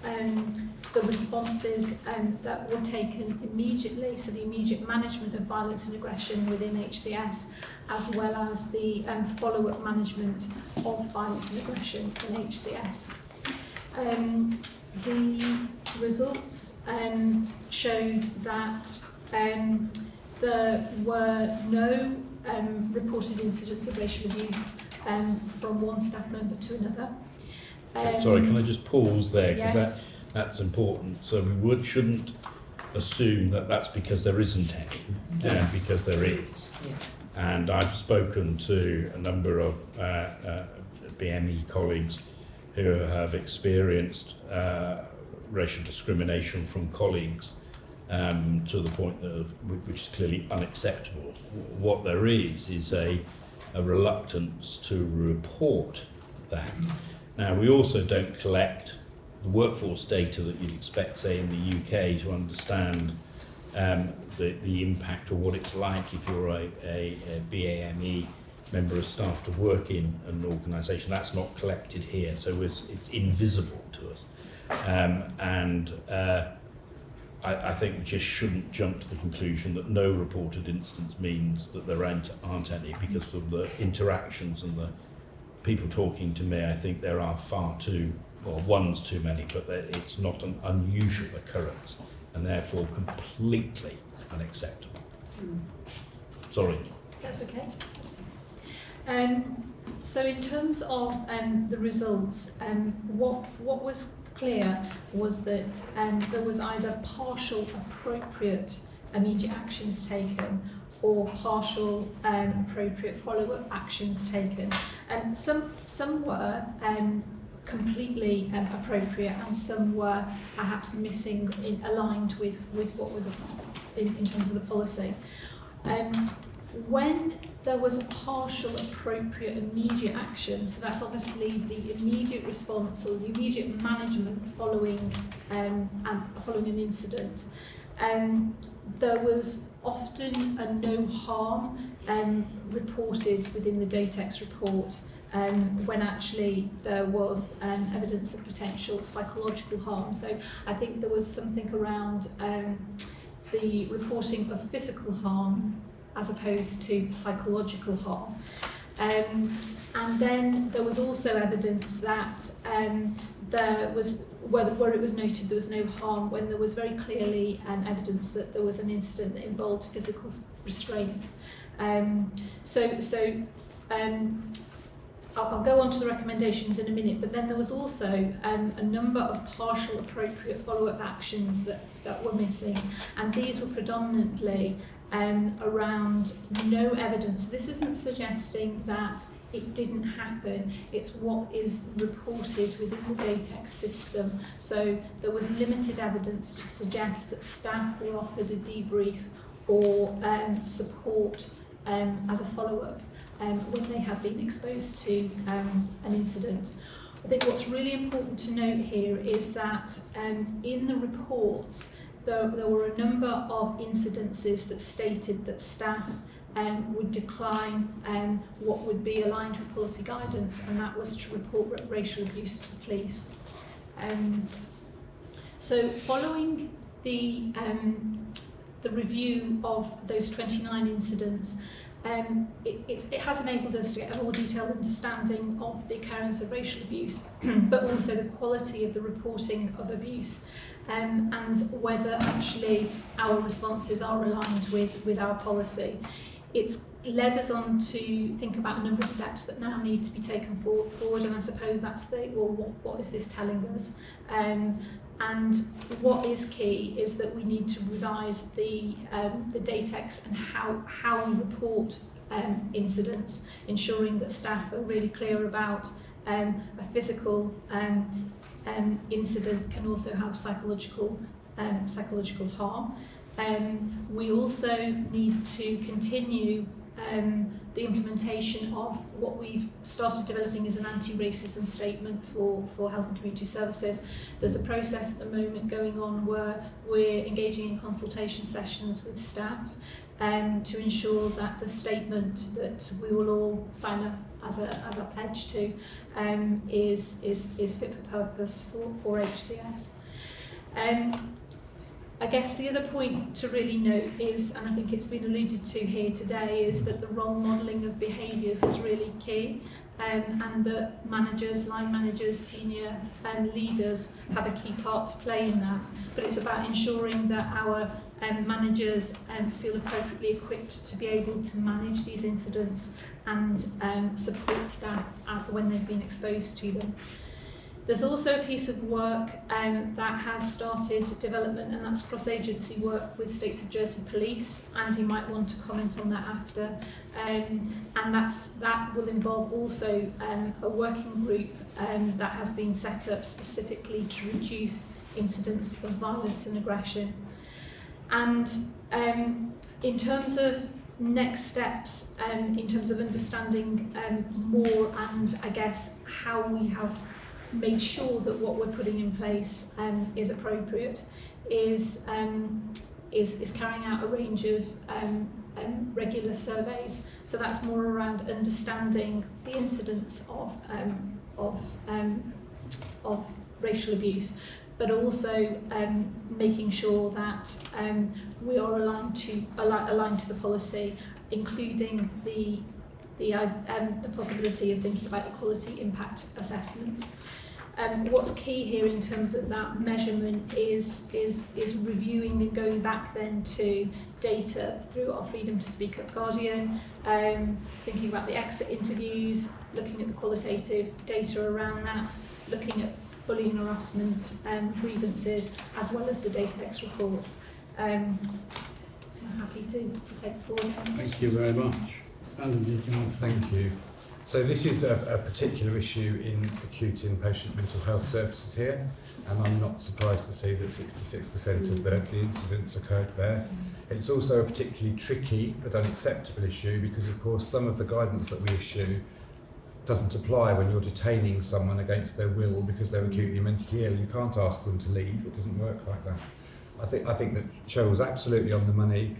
the responses that were taken immediately, so the immediate management of violence and aggression within HCS, as well as the follow-up management of violence and aggression in HCS. The results showed that there were no reported incidents of racial abuse from one staff member to another. Sorry, can I just pause there, because yes. that's important. So we shouldn't assume that that's because there isn't any, because there is. Yeah. And I've spoken to a number of BME colleagues who have experienced racial discrimination from colleagues to the point of, which is clearly unacceptable. What there is a reluctance to report that. Now, we also don't collect the workforce data that you'd expect, say, in the UK to understand the impact or what it's like if you're a BAME member of staff to work in an organisation. That's not collected here, so it's invisible to us. I think we just shouldn't jump to the conclusion that no reported instance means that there aren't any, because of the interactions and the people talking to me, I think there are far too, well, one's too many, but it's not an unusual occurrence and therefore completely unacceptable. Sorry. That's okay. So in terms of the results, what was clear was that there was either partial appropriate immediate actions taken or partial appropriate follow-up actions taken. Some were completely appropriate, and some were perhaps missing, aligned with what were in terms of the policy. When there was a partial appropriate immediate action, so that's obviously the immediate response or the immediate management following an incident, there was often a no harm reported within the DATEX report when actually there was evidence of potential psychological harm. So I think there was something around the reporting of physical harm as opposed to psychological harm. And then there was also evidence that there was, where it was noted there was no harm, when there was very clearly evidence that there was an incident that involved physical restraint. I'll go on to the recommendations in a minute, but then there was also a number of partial appropriate follow-up actions that were missing, and these were predominantly around no evidence. This isn't suggesting that it didn't happen, it's what is reported within the DATEX system. So there was limited evidence to suggest that staff were offered a debrief or support as a follow-up when they had been exposed to an incident. I think what's really important to note here is that in the reports there were a number of incidences that stated that staff would decline what would be aligned with policy guidance, and that was to report racial abuse to the police. So following the review of those 29 incidents, it has enabled us to get a more detailed understanding of the occurrence of racial abuse, but also the quality of the reporting of abuse, and whether actually our responses are aligned with our policy. it's led us on to think about a number of steps that now need to be taken forward, and I suppose that's what is this telling us? And what is key is that we need to revise the DATEX and how we report incidents, ensuring that staff are really clear about a physical incident can also have psychological harm. We also need to continue the implementation of what we've started developing as an anti-racism statement for health and community services. There's a process at the moment going on where we're engaging in consultation sessions with staff to ensure that the statement that we will all sign up as a pledge to is fit for purpose for HCS. I guess the other point to really note is, and I think it's been alluded to here today, is that the role modelling of behaviours is really key, and that managers, line managers, senior leaders have a key part to play in that. But it's about ensuring that our managers feel appropriately equipped to be able to manage these incidents and support staff when they've been exposed to them. There's also a piece of work that has started development, and that's cross-agency work with States of Jersey Police. Andy might want to comment on that after. And that will involve also a working group that has been set up specifically to reduce incidents of violence and aggression. And in terms of next steps, in terms of understanding more, and I guess how we have made sure that what we're putting in place is appropriate, is carrying out a range of regular surveys. So that's more around understanding the incidents of racial abuse, but also making sure that we are aligned to the policy, including the possibility of thinking about equality impact assessments. What's key here in terms of that measurement is reviewing and going back then to data through our Freedom to Speak Up Guardian, thinking about the exit interviews, looking at the qualitative data around that, looking at bullying, harassment, grievances, as well as the DATEX reports. I'm happy to take forward. Thank you very much. Andy, thank you. So this is a particular issue in acute inpatient mental health services here, and I'm not surprised to see that 66% of the incidents occurred there. It's also a particularly tricky but unacceptable issue because, of course, some of the guidance that we issue doesn't apply when you're detaining someone against their will because they're acutely mentally ill. You can't ask them to leave. It doesn't work like that. I think that Cheryl was absolutely on the money.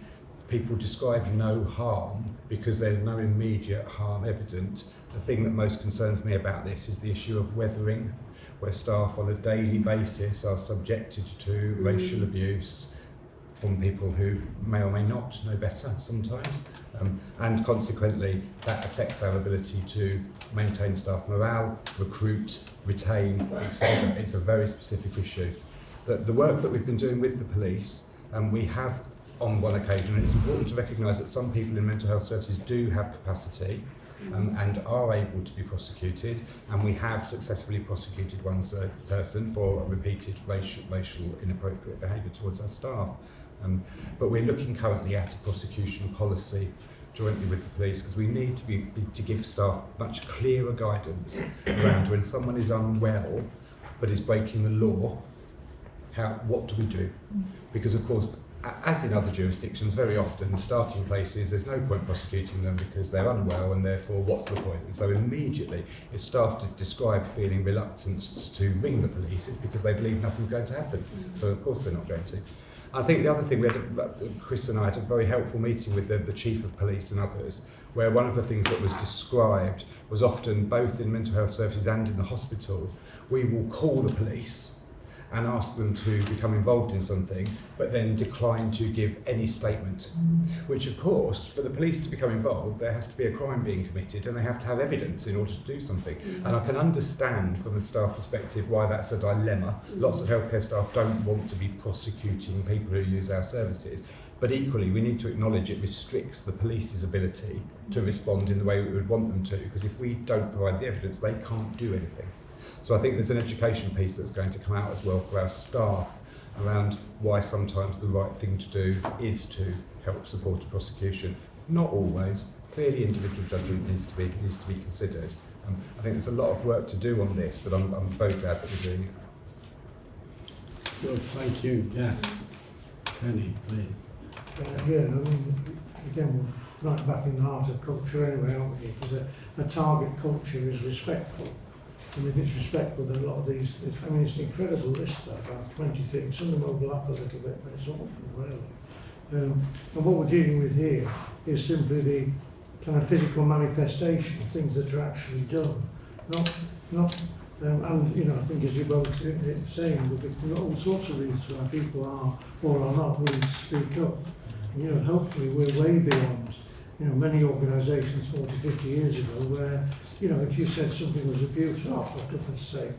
People describe no harm because there's no immediate harm evident. The thing that most concerns me about this is the issue of weathering, where staff on a daily basis are subjected to racial abuse from people who may or may not know better sometimes, and consequently that affects our ability to maintain staff morale, recruit, retain, etc. It's a very specific issue. The work that we've been doing with the police, we have on one occasion, and it's important to recognise that some people in mental health services do have capacity and are able to be prosecuted, and we have successfully prosecuted one person for repeated racial inappropriate behaviour towards our staff. But we're looking currently at a prosecution policy jointly with the police because we need to give staff much clearer guidance around when someone is unwell but is breaking the law, what do we do? Because of course, as in other jurisdictions, very often the starting place is there's no point prosecuting them because they're unwell and therefore what's the point? And so immediately if staff describe feeling reluctant to ring the police, it's because they believe nothing's going to happen. So of course they're not going to. I think the other thing, Chris and I had a very helpful meeting with the Chief of Police and others, where one of the things that was described was often both in mental health services and in the hospital, we will call the police and ask them to become involved in something, but then decline to give any statement. Which of course, for the police to become involved, there has to be a crime being committed and they have to have evidence in order to do something. And I can understand from a staff perspective why that's a dilemma. Lots of healthcare staff don't want to be prosecuting people who use our services, But equally, we need to acknowledge it restricts the police's ability to respond in the way we would want them to, because if we don't provide the evidence, they can't do anything. So I think there's an education piece that's going to come out as well for our staff around why sometimes the right thing to do is to help support a prosecution. Not always. Clearly, individual judgment needs to be considered. I think there's a lot of work to do on this, but I'm very glad that we're doing it. Good, thank you. Yeah. Penny, please. Yeah, I mean, again, we're right back in the heart of culture anyway, aren't we? Because a target culture is respectful. And if it's respectful, then a lot of these, I mean, it's an incredible list, about 20 things. Some of them overlap a little bit, but it's awful, really. And what we're dealing with here is simply the kind of physical manifestation of things that are actually done. And, you know, I think as you're both saying, we've got all sorts of reasons why people are or are not willing to speak up. And, you know, hopefully we're way beyond, you know, many organisations 40, 50 years ago where, you know, if you said something was abuse, oh, for goodness sake,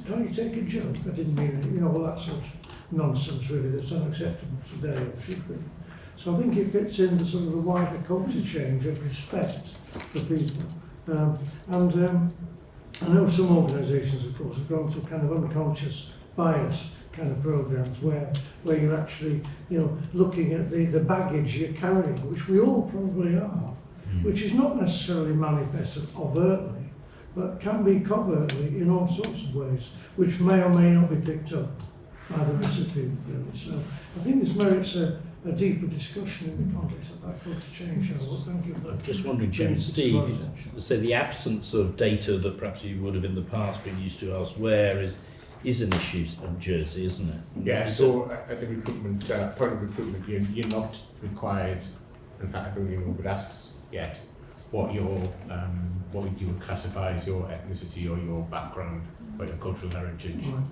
can't you take a joke? I didn't mean it. You know, all that sort of nonsense really that's unacceptable today, or should be. So I think it fits in sort of the wider culture change of respect for people. I know some organisations, of course, have gone to kind of unconscious bias kind of programmes where you're actually, you know, looking at the baggage you're carrying, which we all probably are, which is not necessarily manifested overtly, but can be covertly in all sorts of ways, which may or may not be picked up by the recipient, really. So I think this merits a deeper discussion in the context of that culture change. Well, thank you for I'm just wondering, Chairman Steve, so the absence of data that perhaps you would have in the past been used to elsewhere is an issue in Jersey, isn't it? Yeah, so at the recruitment, point of recruitment, you're not required, in fact, I don't even know if it asks yet, what you would classify as your ethnicity or your background or your cultural heritage. Right.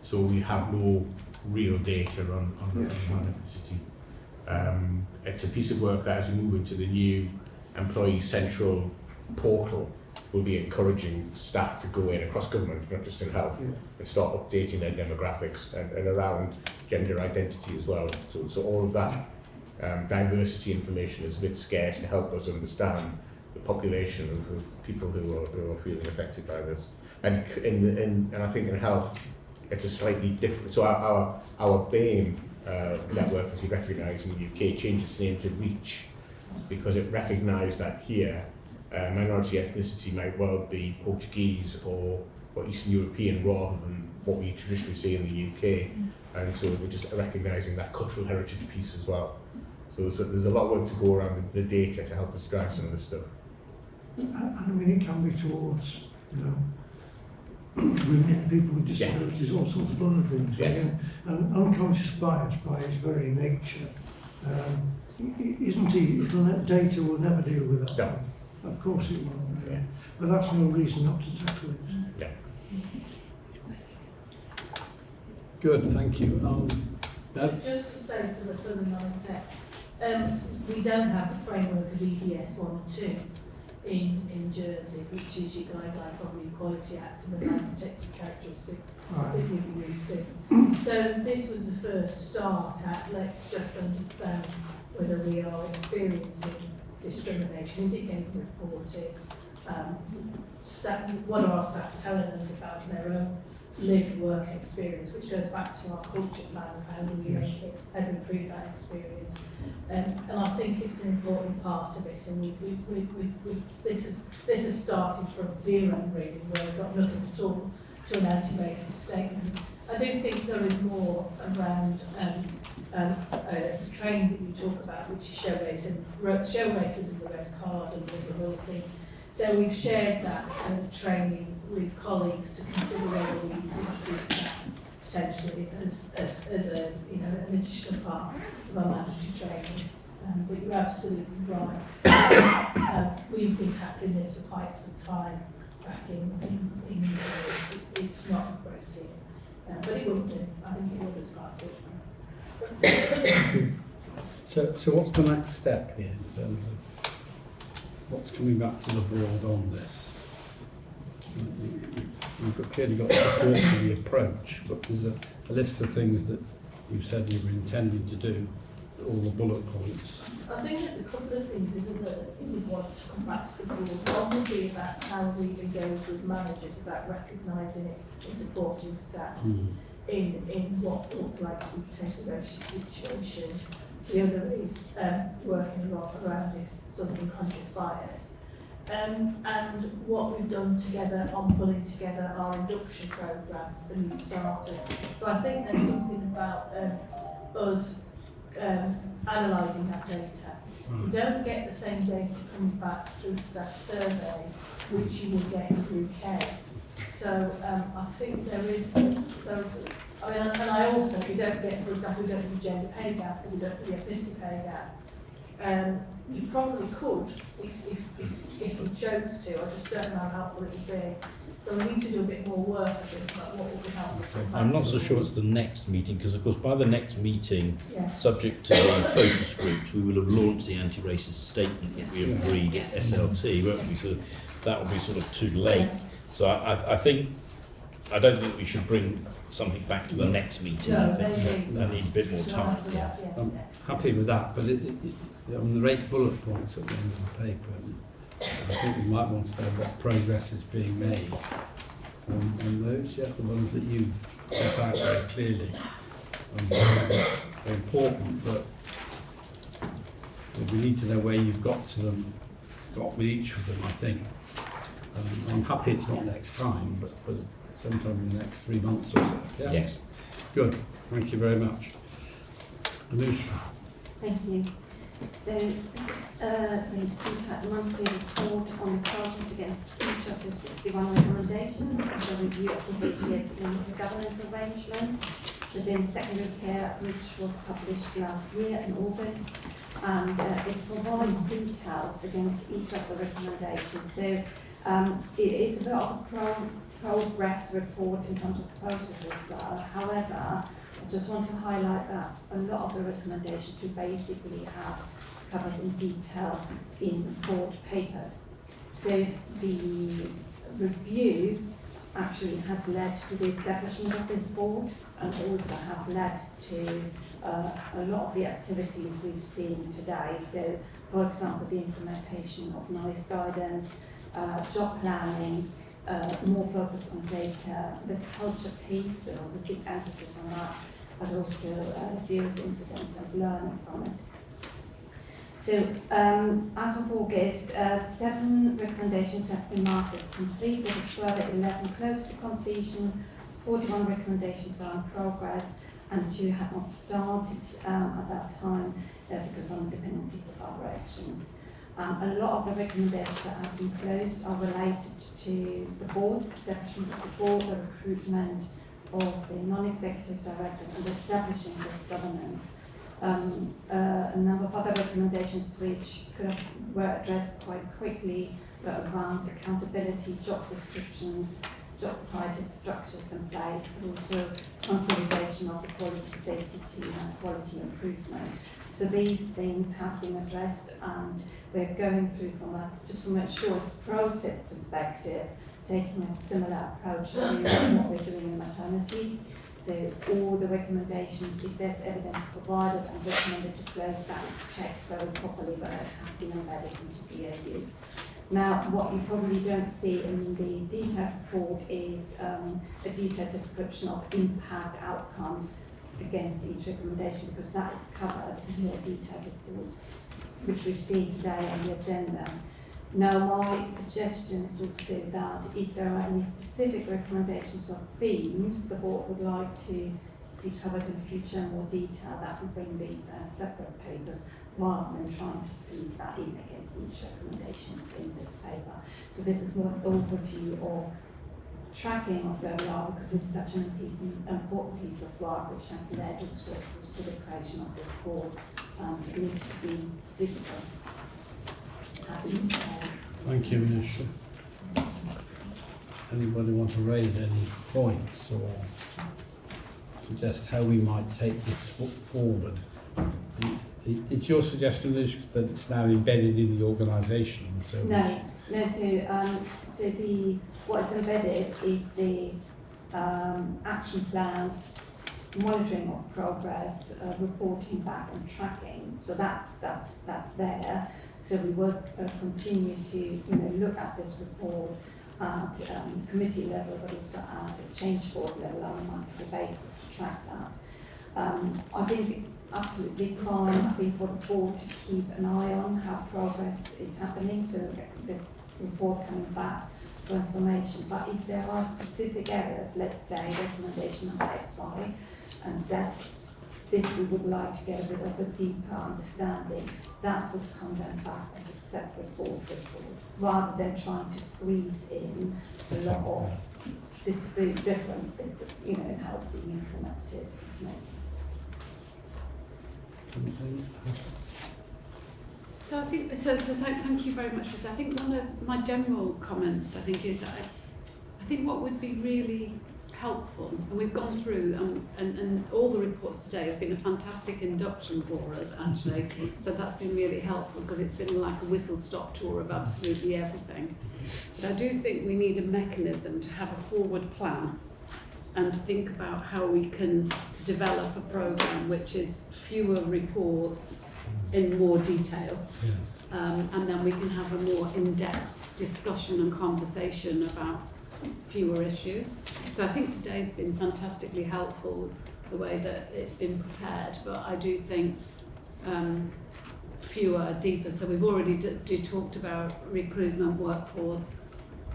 So we have no real data on ethnicity. It's a piece of work that as we move into the new Employee Central portal, we'll be encouraging staff to go in across government, not just in health, and start updating their demographics and around gender identity as well. So all of that diversity information is a bit scarce to help us understand the population of people who are feeling affected by this. And I think in health, it's a slightly different. So our BAME network, as you recognise in the UK, changed its name to REACH because it recognised that here minority ethnicity might well be Portuguese or Eastern European rather than what we traditionally see in the UK, and so we're just recognising that cultural heritage piece as well. So there's a lot of work to go around the data to help us drive some of this stuff. I mean, it can be towards, you know, women, people with disabilities, all sorts of other things. Yes. And unconscious bias by its very nature, data will never deal with that. No. Of course it won't. But that's no reason not to tackle it. Yeah. Good, thank you. Just to say for the non-execs, we don't have the framework of EDS 1 and 2 in Jersey, which is your guideline from the Equality Act and the non-protected characteristics that we've used in. So this was the first start at let's just understand whether we are experiencing discrimination. Is it getting reported? What are our staff telling us about their own lived work experience, which goes back to our culture plan of how do we make it, how do we improve that experience. And I think it's an important part of it. And this has started from zero really, where we've got nothing at all to an anti-racist statement. I do think there is more around the training that you talk about, which is show racism, the red card and the other things. So we've shared that training with colleagues to consider whether we introduce that potentially as a an additional part of our mandatory training. But you're absolutely right. We've been tackling this for quite some time back in it's not progressed here, but it will do. I think it will as part of it. So what's the next step here in terms of what's coming back to the board on this? You've clearly got support for the approach, but there's a list of things that you said you were intending to do. all the bullet points. I think there's a couple of things, isn't there, that we want to come back to the board. One would be about how we've engaged with managers about recognising it and supporting staff in what look like a potentially very situation. The other is working a lot around this sort of unconscious bias. And what we've done together on pulling together our induction programme for new starters. So I think there's something about us analysing that data. You don't get the same data coming back through the staff survey, which you will get in group care. So I think there is, and I also, we don't get, for example, we don't do gender pay gap, or we don't do the ethnicity pay gap. You probably could, if you chose to. I just don't know how helpful it would be. So we need to do a bit more work, I think, about what would be helpful. I'm not so sure it's the next meeting, because of course by the next meeting, subject to the focus groups, we will have launched the anti-racist statement that we agreed at SLT, won't we? So that will be sort of too late. So I don't think we should bring something back to the next meeting. I think I need a bit more time. I'm happy with that, but on the 8 bullet points at the end of the paper, I think we might want to know what progress is being made on those, the ones that you set out very clearly. They're important, but we need to know where you've got with each of them, I think. I'm happy it's not next time, but sometime in the next 3 months or so. Yeah? Yes. Good. Thank you very much. Anusha. Thank you. So this is the monthly report on the progress against each of the 61 recommendations and the review of the HCS clinical governance arrangements within secondary care, which was published last year in August, and it provides details against each of the recommendations. So it is a bit of a progress report in terms of process as well. However, I just want to highlight that a lot of the recommendations we basically have covered in detail in board papers. So the review actually has led to the establishment of this board and also has led to a lot of the activities we've seen today. So, for example, the implementation of NICE guidance, job planning, more focus on data, the culture piece, there was a big emphasis on that, but also serious incidents and learning from it. So as of August, 7 recommendations have been marked as complete, with a further 11 close to completion, 41 recommendations are in progress, and 2 had not started at that time because of dependencies of other actions. A lot of the recommendations that have been closed are related to the board, establishment of the board, the recruitment of the non-executive directors and establishing this governance. A number of other recommendations which were addressed quite quickly were around accountability, job descriptions, job title structures in place, but also consolidation of the quality safety team and quality improvement. So these things have been addressed, and we're going through from a short process perspective, taking a similar approach to what we're doing in maternity. So all the recommendations, if there's evidence provided and recommended to close, that is checked very properly, but it has been embedded into BAU. Now, what you probably don't see in the detailed report is a detailed description of impact outcomes against each recommendation, because that is covered in more detailed reports, which we've seen today on the agenda. Now, my suggestion is also that if there are any specific recommendations or themes the board would like to see covered in future in more detail, that would bring these as separate papers rather than trying to squeeze that in against each recommendations in this paper. So this is more an overview of tracking of where we are, because it's such an important piece of work which has led also to the creation of this board. It needs to be visible. Thank you, Minister. Anybody want to raise any points or suggest how we might take this forward? It's your suggestion, Liz, that it's now embedded in the organisation. So no. So what is embedded is the action plans monitoring of progress, reporting back and tracking. So that's there. So we will continue to look at this report at committee level, but also at the change board level on a monthly basis to track that. I think absolutely fine. I think for the board to keep an eye on how progress is happening. So this report coming back for information. But if there are specific areas, let's say recommendation of X, Y, and Z, this we would like to get a bit of a deeper understanding, that would come then back as a separate board report, rather than trying to squeeze in a lot of this, the difference this, how it's being implemented. It's making. So I think, thank you very much for that. I think one of my general comments, I think, is that I think what would be really helpful, and we've gone through, and all the reports today have been a fantastic induction for us, actually. So that's been really helpful, because it's been like a whistle-stop tour of absolutely everything. But I do think we need a mechanism to have a forward plan and to think about how we can develop a programme which is fewer reports in more detail. And then we can have a more in-depth discussion and conversation about fewer issues. So I think today's been fantastically helpful, the way that it's been prepared, but I do think fewer, deeper. So we've already talked about recruitment, workforce,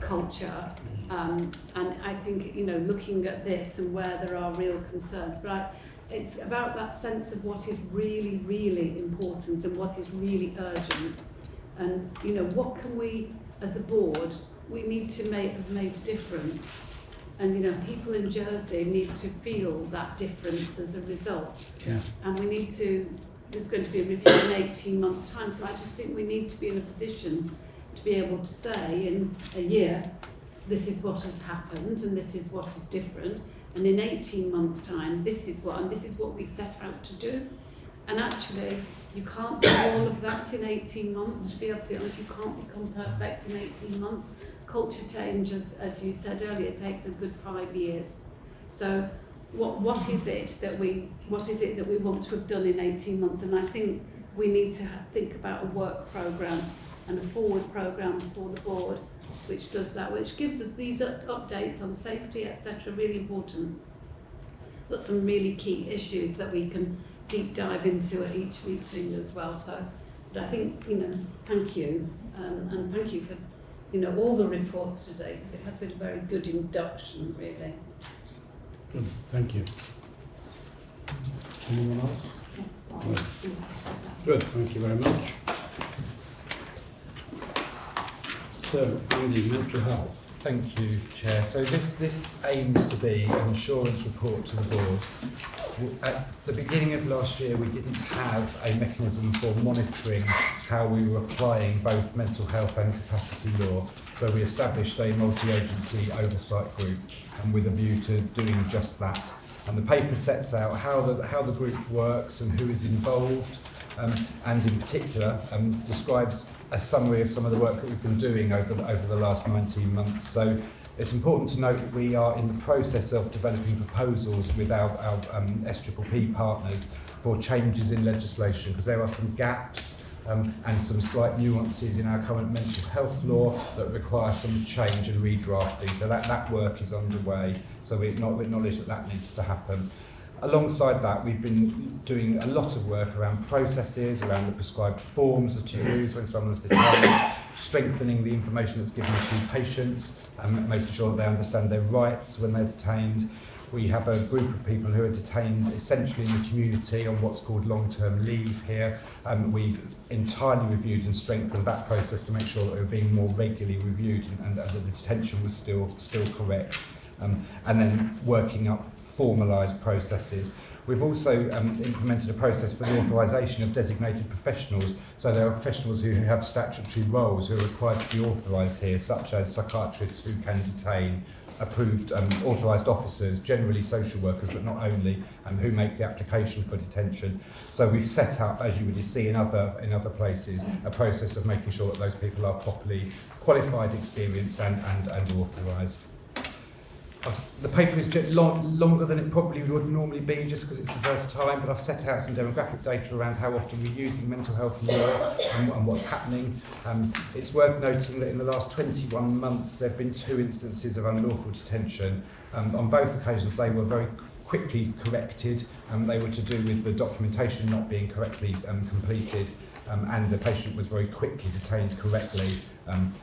culture, and I think, looking at this and where there are real concerns, but it's about that sense of what is really, really important and what is really urgent, and what can we, as a board, we need to have made a difference, and people in Jersey need to feel that difference as a result. Yeah. And we need to. There's going to be a review in 18 months' time, so I just think we need to be in a position to be able to say in a year, this is what has happened and this is what is different, and in 18 months' time, this is what we set out to do. And actually, you can't do all of that in 18 months, to be able to be honest. You can't become perfect in 18 months. Culture change, as you said earlier, takes a good 5 years. So what is it that we want to have done in 18 months? And I think we need to think about a work programme and a forward programme for the board, which does that, which gives us these updates on safety, etc., really important, but some really key issues that we can deep dive into at each meeting as well. So, but I think, thank you, and thank you for, all the reports today, because it has been a very good induction, really. Good, thank you. Anyone else? Good, thank you very much. So, Andy, mental health. Thank you, Chair. So this aims to be an assurance report to the board. At the beginning of last year, we didn't have a mechanism for monitoring how we were applying both mental health and capacity law. So we established a multi-agency oversight group, and with a view to doing just that. And the paper sets out how the group works and who is involved, and in particular describes a summary of some of the work that we've been doing over the last 19 months. So it's important to note that we are in the process of developing proposals with our SPPP partners for changes in legislation, because there are some gaps and some slight nuances in our current mental health law that require some change and redrafting. So that work is underway. So we acknowledge that needs to happen. Alongside that, we've been doing a lot of work around processes, around the prescribed forms to use when someone's detained, strengthening the information that's given to patients, and making sure that they understand their rights when they're detained. We have a group of people who are detained essentially in the community on what's called long-term leave here. We've entirely reviewed and strengthened that process to make sure that we're being more regularly reviewed and that the detention was still correct. And then working up formalised processes. We've also implemented a process for the authorisation of designated professionals. So there are professionals who have statutory roles who are required to be authorised here, such as psychiatrists who can detain, approved authorised officers, generally social workers, but not only, who make the application for detention. So we've set up, as you would see in other places, a process of making sure that those people are properly qualified, experienced, and authorised. the paper is longer than it probably would normally be just because it's the first time, but I've set out some demographic data around how often we're using mental health law and what's happening. It's worth noting that in the last 21 months there have been 2 instances of unlawful detention. On both occasions they were very quickly corrected. They were to do with the documentation not being correctly completed. And the patient was very quickly detained correctly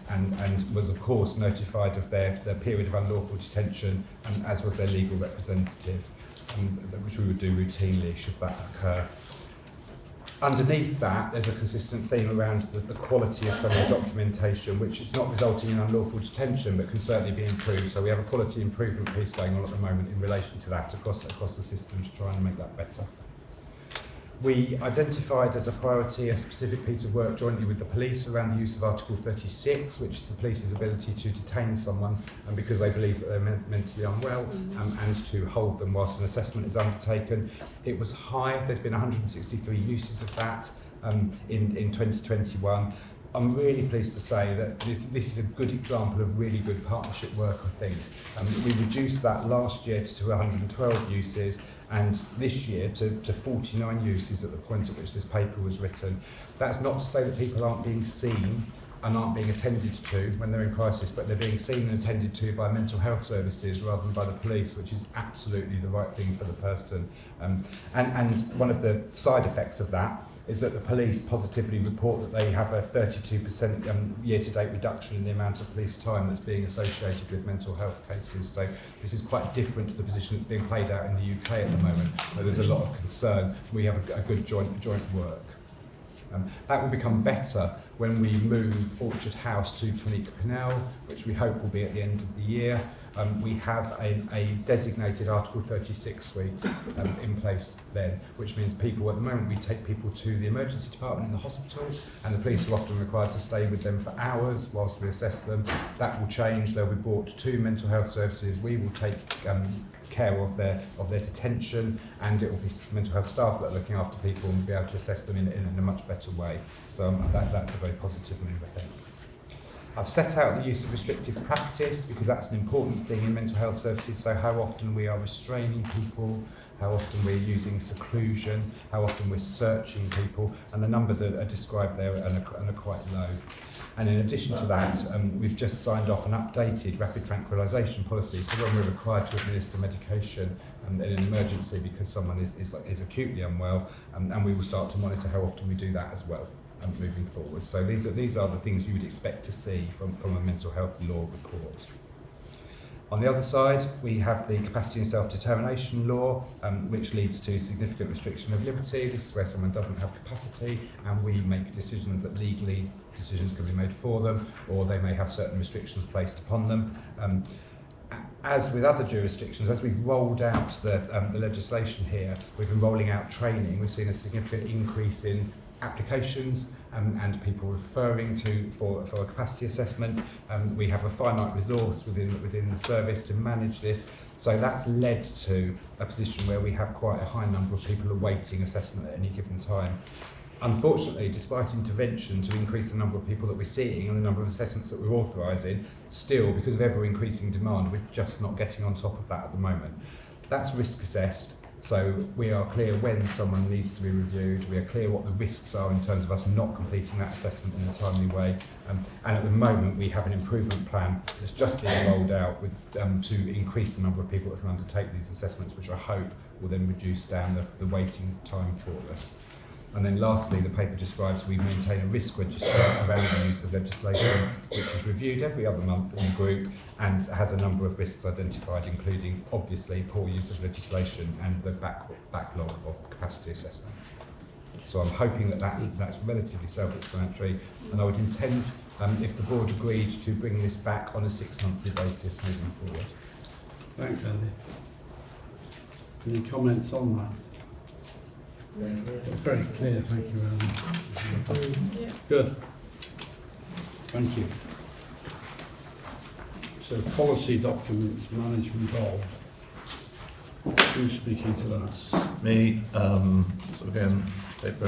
and was of course notified of their period of unlawful detention, as was their legal representative, which we would do routinely should that occur. Underneath that, there's a consistent theme around the quality of some of the documentation, which is not resulting in unlawful detention, but can certainly be improved. So we have a quality improvement piece going on at the moment in relation to that across the system to try and make that better. We identified as a priority a specific piece of work jointly with the police around the use of Article 36, which is the police's ability to detain someone because they believe that they're mentally unwell, and to hold them whilst an assessment is undertaken. It was high. There's been 163 uses of that in 2021. I'm really pleased to say that this is a good example of really good partnership work, I think. We reduced that last year to 112 uses, and this year to 49 uses at the point at which this paper was written. That's not to say that people aren't being seen and aren't being attended to when they're in crisis, but they're being seen and attended to by mental health services rather than by the police, which is absolutely the right thing for the person. And one of the side effects of that is that the police positively report that they have a 32% year-to-date reduction in the amount of police time that's being associated with mental health cases. So this is quite different to the position that's being played out in the UK at the moment, where there's a lot of concern. We have a good joint work. That will become better when we move Orchard House to Clinique Pinel, which we hope will be at the end of the year. We have a designated Article 36 suite in place then, which means people, at the moment we take people to the emergency department in the hospital, and the police are often required to stay with them for hours whilst we assess them. That will change. They'll be brought to mental health services. We will take care of their detention, and it will be mental health staff that are looking after people and be able to assess them in a much better way. So that's a very positive move, I think. I've set out the use of restrictive practice because that's an important thing in mental health services. So how often we are restraining people, how often we're using seclusion, how often we're searching people, and the numbers are described there and are quite low. And in addition to that, we've just signed off an updated rapid tranquilisation policy. So when we're required to administer medication in an emergency because someone is acutely unwell, and we will start to monitor how often we do that as well moving forward. So these are the things you would expect to see from a mental health law report. On the other side, we have the capacity and self-determination law, which leads to significant restriction of liberty. This is where someone doesn't have capacity, and we make decisions that legally decisions can be made for them, or they may have certain restrictions placed upon them. As with other jurisdictions, as we've rolled out the legislation here, we've been rolling out training. We've seen a significant increase in applications and people referring for a capacity assessment. We have a finite resource within the service to manage this, so that's led to a position where we have quite a high number of people awaiting assessment at any given time. Unfortunately, despite intervention to increase the number of people that we're seeing and the number of assessments that we're authorising, still, because of ever-increasing demand, we're just not getting on top of that at the moment. That's risk assessed. So we are clear when someone needs to be reviewed, we are clear what the risks are in terms of us not completing that assessment in a timely way, and at the moment we have an improvement plan that's just being rolled out with to increase the number of people that can undertake these assessments, which I hope will then reduce down the waiting time for us. And then lastly, the paper describes we maintain a risk register around the use of legislation, which is reviewed every other month in the group and has a number of risks identified, including obviously poor use of legislation and the backlog of capacity assessments. So I'm hoping that that's relatively self-explanatory, and I would intend, if the board agreed, to bring this back on a 6-monthly basis moving forward. Thanks, Andy. Any comments on that? Very clear, thank you, Andy. Good. Thank you. So policy documents, management of. Who's speaking to that? Me. So again, take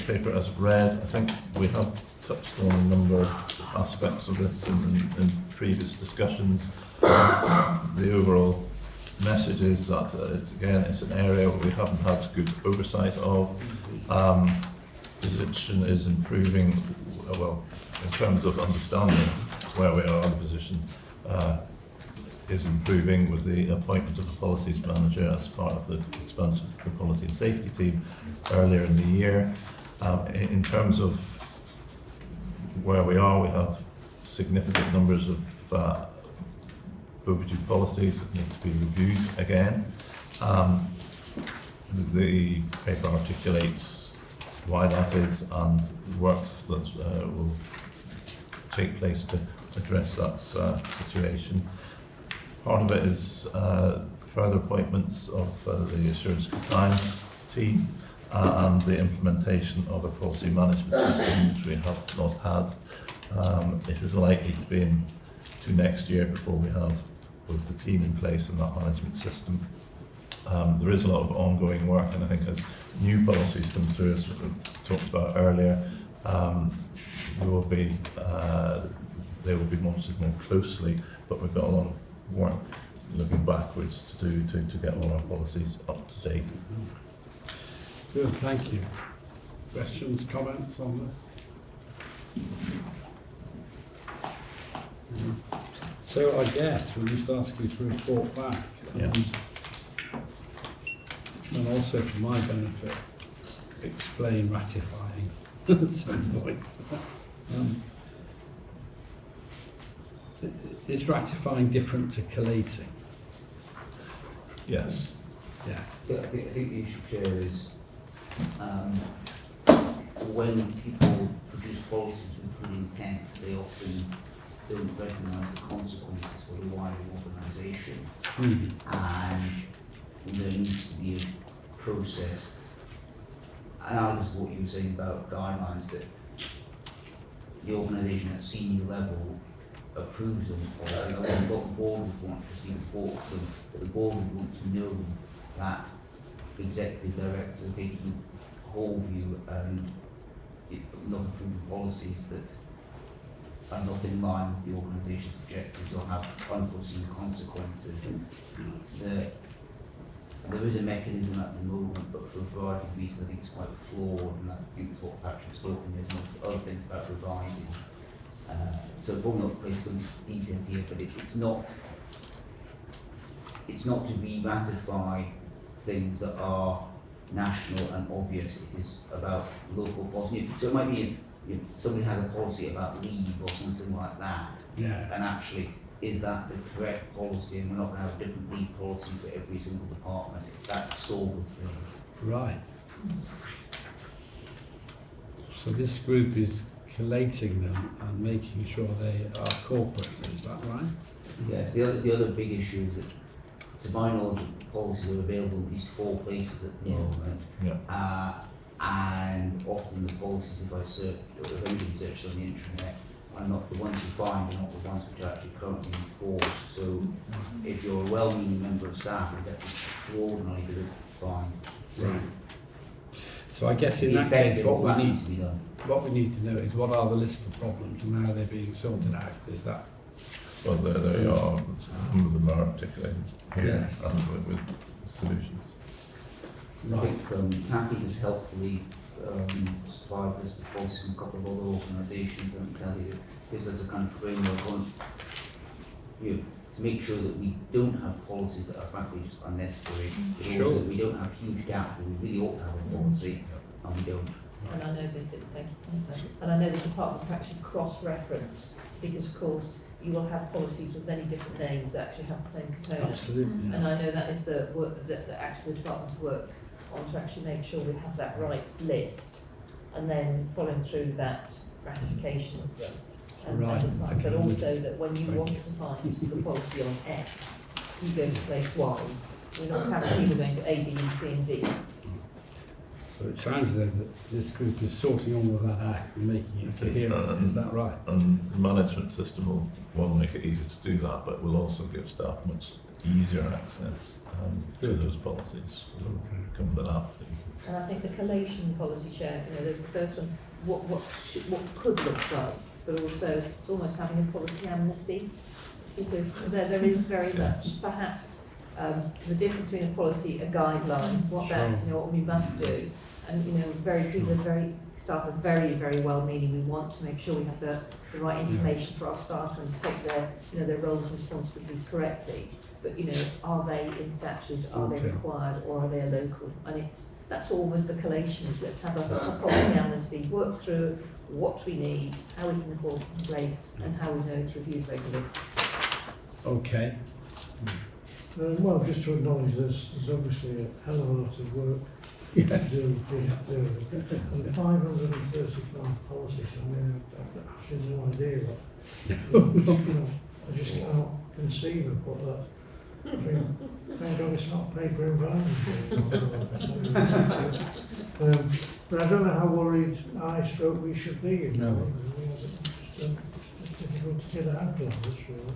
paper as read. I think we have touched on a number of aspects of this in previous discussions. The overall message is that, again, it's an area we haven't had good oversight of. Position is improving, well, in terms of understanding where we are, the position is improving with the appointment of the policies manager as part of the expansion of the quality and safety team earlier in the year. In terms of where we are, we have significant numbers of overdue policies that need to be reviewed again. The paper articulates why that is and the work that will take place to address that situation. Part of it is further appointments of the assurance compliance team and the implementation of a policy management system which we have not had. It is likely to be into next year before we have both the team in place and that management system. There is a lot of ongoing work, and I think as new policies come through, as we talked about earlier, they will be monitored more closely, but we've got a lot of work looking backwards to do to get all our policies up to date. Good, thank you. Questions, comments on this? So I guess we'll just ask you to report back. Yes. And also for my benefit, explain ratifying at some point. Is ratifying different to collating? Yes. Yeah. I think the issue, Chair, is when people produce policies with good intent, they often don't recognise the consequences for the wider organisation. And there needs to be a process, analogous to what you were saying about guidelines, that the organisation at senior level approves them, or I think what the board would want to see report them, but the board would want to know that executive directors are taking a whole view and not approving policies that are not in line with the organisation's objectives or have unforeseen consequences. There is a mechanism at the moment, but for a variety of reasons I think it's quite flawed, and I think it's what Patrick's talking about, and other things about revising. So probably not the place to go into detail here, but it's not to re-ratify things that are national and obvious. It is about local policy. So it might be somebody has a policy about leave or something like that, and actually, is that the correct policy, and we're not going to have a different leave policy for every single department. It's that sort of thing. Right. So this group is collating them and making sure they are corporate, is that right? Yes, the other big issue is that, to my knowledge, policies are available in these 4 places at the moment. And often the policies, if anybody searches on the internet, are not the ones you find, are not the ones which are actually currently enforced. So if you're a well-meaning member of staff, it's actually extraordinarily difficult to find. Right. So I guess in that case, what we need to know is what are the list of problems and how they're being sorted out. Is that? Well, there they are. Some of them are articulated here and with solutions. I think Kathy has helpfully supplied this policy from a couple of other organisations, and Kelly gives us a kind of framework on to make sure that we don't have policies that are frankly just unnecessary, but also that we don't have huge gaps where we really ought to have a policy and we don't. And I know that the department have actually cross-referenced, because of course you will have policies with many different names that actually have the same components. Absolutely. And I know that is the work that actually the department work on, to actually make sure we have that right list, and then following through that ratification of them. And but also that when you want to find the policy on X, you go to place Y. We're not having people going to A, B, C and D. So it sounds then that this group is sorting all of that out and making it coherent, is that right? And the management system will make it easier to do that, but will also give staff much easier access to those policies. Come with an app. And I think the collation policy share, there's the first one, what could look like, but also it's almost having a policy amnesty, because there is very much perhaps the difference between a policy, a guideline, what what we must do, and staff are very well-meaning. We want to make sure we have the right information for our staff and to take their roles and responsibilities correctly. But are they in statute? Are they required, or are they a local? And that's almost the collation. Let's have a policy amnesty, work through what we need, how we can enforce it in place, and how we know it's reviewed regularly. Okay. Well, just to acknowledge there's obviously a hell of a lot of work to do here. And 535 policies, I mean, I've actually no idea what. I just can't conceive of what that. Thank God it's not paper environment. But I don't know how worried we should be. No. It's just difficult to get a handle on this, really.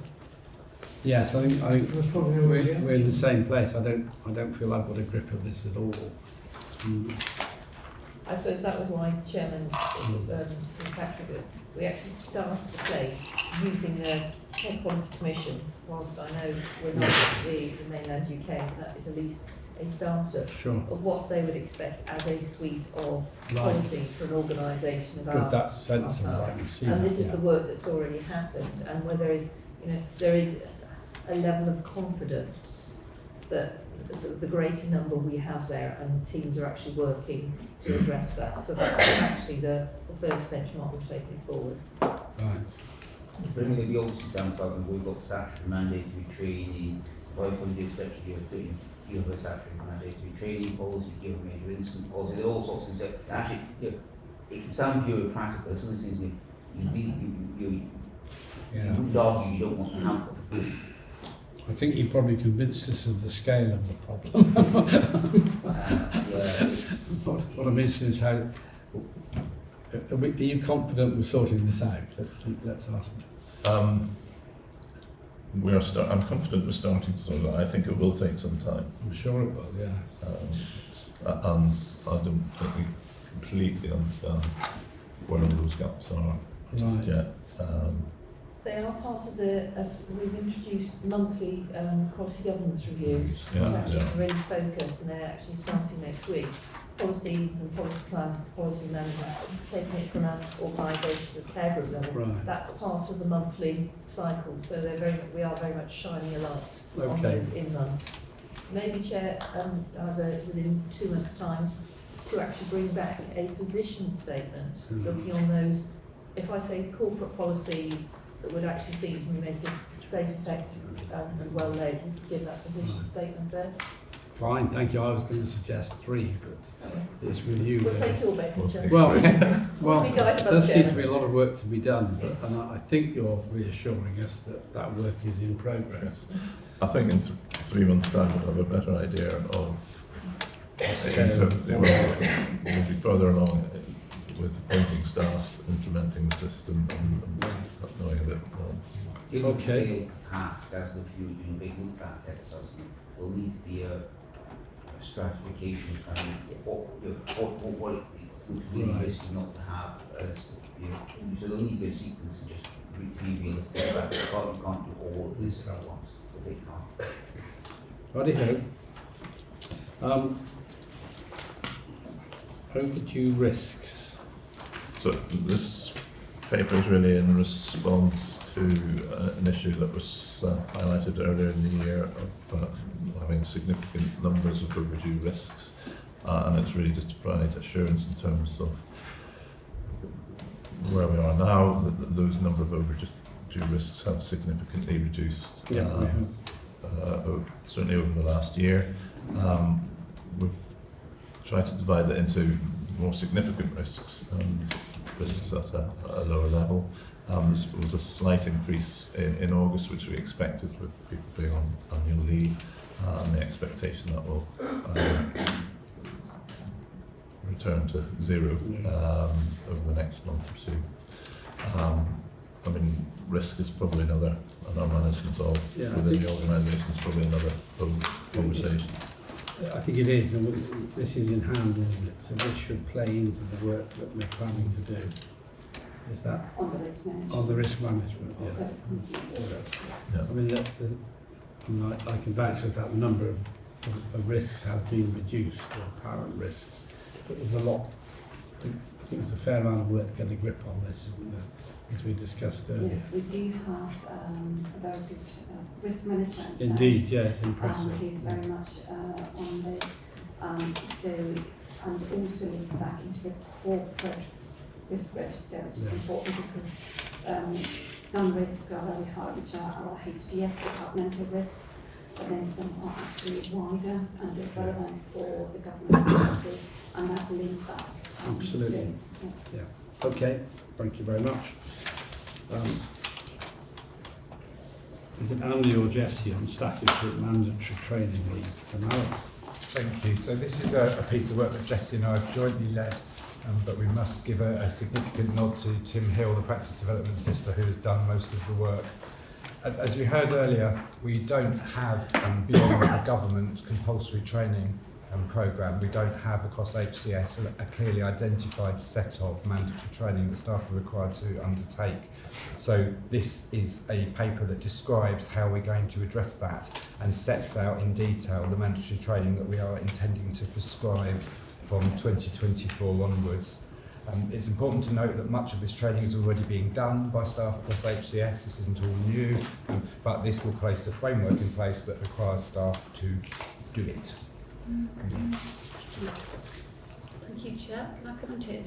Yes, I think we're in the same place. I don't feel I've got a grip of this at all. I suppose that was why Chairman Patrick, we actually started the place using the Head Quality Commission, whilst I know we're not the mainland UK, that is at least a starter of what they would expect as a suite of policies for an organisation of ours. That's sensible, I can see and that, this is the work that's already happened, and where there is a level of confidence that the greater number we have there and teams are actually working to address that. So that's actually the first benchmark we've taken forward. Right. But I mean, we obviously done problem, we've got statutory mandatory training, 500 statutory training, you have a statutory mandatory training policy, you have a major incident policy, there are all sorts of things that actually, it can sound bureaucratic, but some of these things you wouldn't argue you don't want to have them. I think you probably convinced us of the scale of the problem. What I'm interested in is how. Are you confident we're sorting this out? Let's ask them. I'm confident we're starting to sort it out. I think it will take some time. I'm sure it will, yeah. And I don't think we completely understand where those gaps are just yet. They are part of as we've introduced monthly quality governance reviews, which actually really focus, and they're actually starting next week. Policies and policy plans, policy management, taking it from an organisation to care group level. Right. That's part of the monthly cycle, so we are very much shining a light on those in month. Maybe, Chair, either within 2 months' time, to actually bring back a position statement looking on those, if I say corporate policies that would actually see can we make this safe, effective and well laid, we could give that position statement there. Fine, thank you. I was going to suggest 3, but it's with you. We'll take your bet. Well, there does seem to be a lot of work to be done, and I think you're reassuring us that work is in progress. I think in 3 months' time we'll have a better idea of. We'll be further along with appointing staff, implementing the system, and knowing a bit more. Okay. Task as if you were doing big look back exercises, will need to be a stratification of what it's really risky not to have as you should only be a sequence and just to be realistic about it. You can't do all of this at once. It's a big time. Righty-ho. Overdue risks. So this paper is really in response to an issue that was highlighted earlier in the year of having significant numbers of overdue risks, and it's really just to provide assurance in terms of where we are now, that those number of overdue risks have significantly reduced, certainly over the last year. We've tried to divide it into more significant risks and risks at a lower level. There was a slight increase in August, which we expected with people being on annual leave, and the expectation that will return to 0 over the next month or 2. I mean, risk is probably another, and our management of within the organisation is probably another whole conversation. I think it is, and this is in hand, isn't it? So this should play into the work that we're planning to do. Is that On the risk management. on the risk management? Yeah. I mean, I can vouch that the number of risks has been reduced, or apparent risks, but there's a lot. I think there's a fair amount of work to get a grip on this, isn't there? As we discussed earlier. Yes, we do have a very good risk manager. Indeed, yes, impressive. He's very much on this. And also links back into the corporate risk register, which is important because some risks are very high, which are our HCS departmental risks, but then some are actually wider and relevant for the government policy, and that will link back. Absolutely. Yeah. Okay. Thank you very much. Is it Andy or Jesse on statutory mandatory training leave? Thank you. So this is a piece of work that Jesse and I have jointly led, but we must give a significant nod to Tim Hill, the practice development sister, who has done most of the work. As we heard earlier, we don't have, beyond the government compulsory training programme, we don't have across HCS a clearly identified set of mandatory training that staff are required to undertake. So this is a paper that describes how we're going to address that and sets out in detail the mandatory training that we are intending to prescribe from 2024 onwards. It's important to note that much of this training is already being done by staff across HCS. This isn't all new, but this will place a framework in place that requires staff to do it. Thank you, Chair. Can I come and Chair?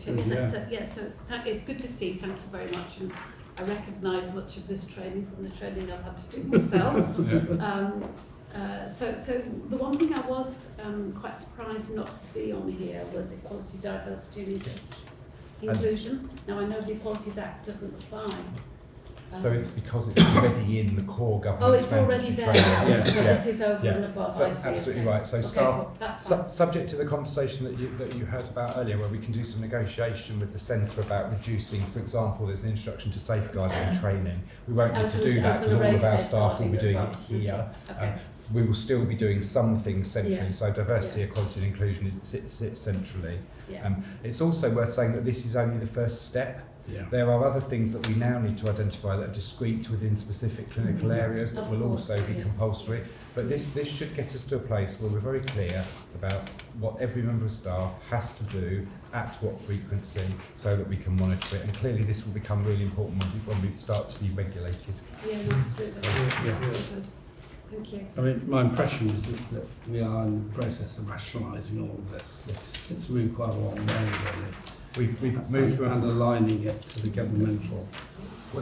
So it's good to see. Thank you very much. And I recognise much of this training from the training I've had to do myself. So the one thing I was quite surprised not to see on here was equality, diversity and inclusion. Now I know the Equalities Act doesn't apply. So it's because it's already in the core government. Oh, it's already there. So this is over and above. So that's absolutely right. So staff, subject to the conversation that you heard about earlier, where we can do some negotiation with the centre about reducing, for example, there's an instruction to safeguarding training. We won't need to do that because all of our staff will be doing it here. We will still be doing some things centrally, so diversity, equality and inclusion sits centrally. It's also worth saying that this is only the first step. There are other things that we now need to identify that are discrete within specific clinical areas that will also be compulsory. But this should get us to a place where we're very clear about what every member of staff has to do at what frequency so that we can monitor it. And clearly this will become really important when we start to be regulated. Thank you. I mean, my impression is that we are in the process of rationalising all of this. Yes. It's moved quite a long way, really. We've moved from aligning it to the governmental.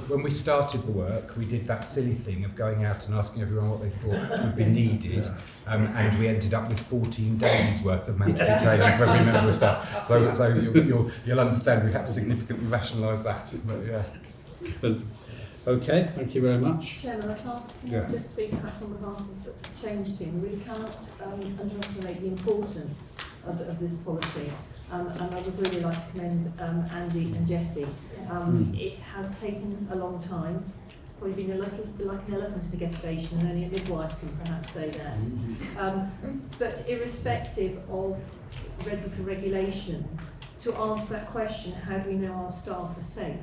When we started the work, we did that silly thing of going out and asking everyone what they thought would be needed, and we ended up with 14 days worth of mandatory training for every member of staff. So you'll understand we had to significantly rationalise that. But yeah. Good. Okay, thank you very much. Chairman, I can't just speak perhaps on behalf of the change team. We cannot underestimate the importance of this policy. And I would really like to commend Andy and Jessie. It has taken a long time, probably been a little like an elephant in a gestation, and only a midwife can perhaps say that. But irrespective of ready for regulation, to ask that question, how do we know our staff are safe?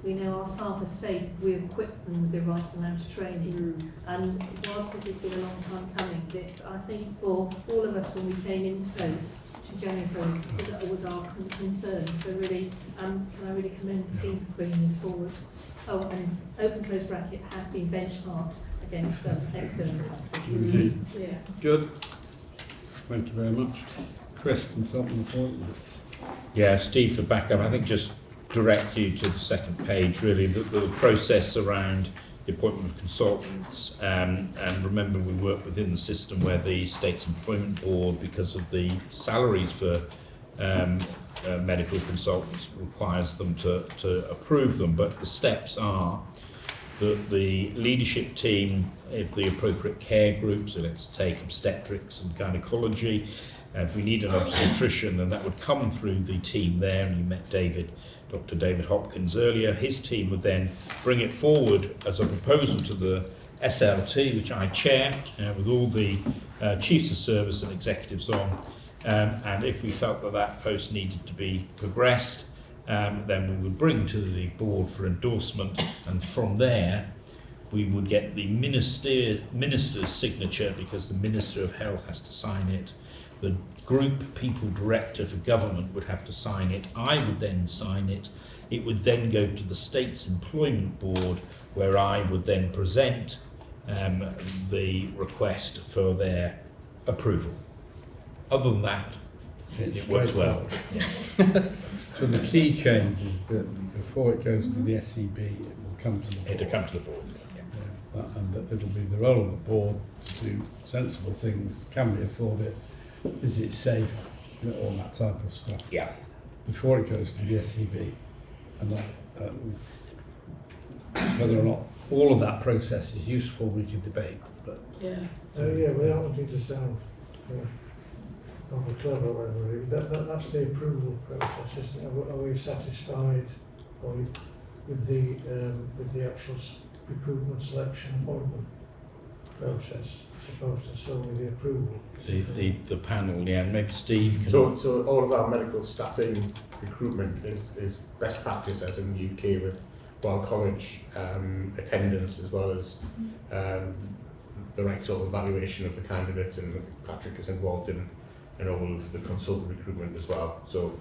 We know our staff are safe, we equip them with the right amount of training. And whilst this has been a long time coming, this, I think, for all of us when we came into post, to Jennifer, that was our concern. So really, can I really commend the team for bringing this forward. Oh, and open close bracket has been benchmarked against external factors. Yeah. Good. Thank you very much. Chris, consultant appointments. Yeah, Steve for backup. I think just direct you to the second page, really, the process around the appointment of consultants, and remember we work within the system where the State's Employment Board, because of the salaries for medical consultants, requires them to approve them, but the steps are that the leadership team, if the appropriate care groups, so let's take obstetrics and gynecology, and if we need an obstetrician, then that would come through the team there, and you met Dr. David Hopkins earlier. His team would then bring it forward as a proposal to the SLT, which I chair, with all the chiefs of service and executives on. And if we felt that that post needed to be progressed, then we would bring to the board for endorsement, and from there we would get the minister's signature, because the Minister of Health has to sign it. The group people director for government would have to sign it. I would then sign it. It would then go to the state's employment board, where I would then present the request for their approval. Other than that, it works well. So the key change is that before it goes to the SCB, it will come to the board. It'll come to the board. And that it'll be the role of the board to do sensible things. Can we afford it? Is it safe? All that type of stuff. Yeah. Before it goes to the SCB, and that, whether or not all of that process is useful, we can debate. But yeah, we don't want to sound over clever or whatever. That's the approval process, isn't it? Are we satisfied with the actual recruitment, selection, appointment process, as opposed to solely the approval? The panel, yeah, and maybe Steve can... So all of our medical staffing recruitment is best practice, as in the UK, with Royal College attendance, as well as the right sort of evaluation of the candidates, and Patrick is involved in all of the consultant recruitment as well. So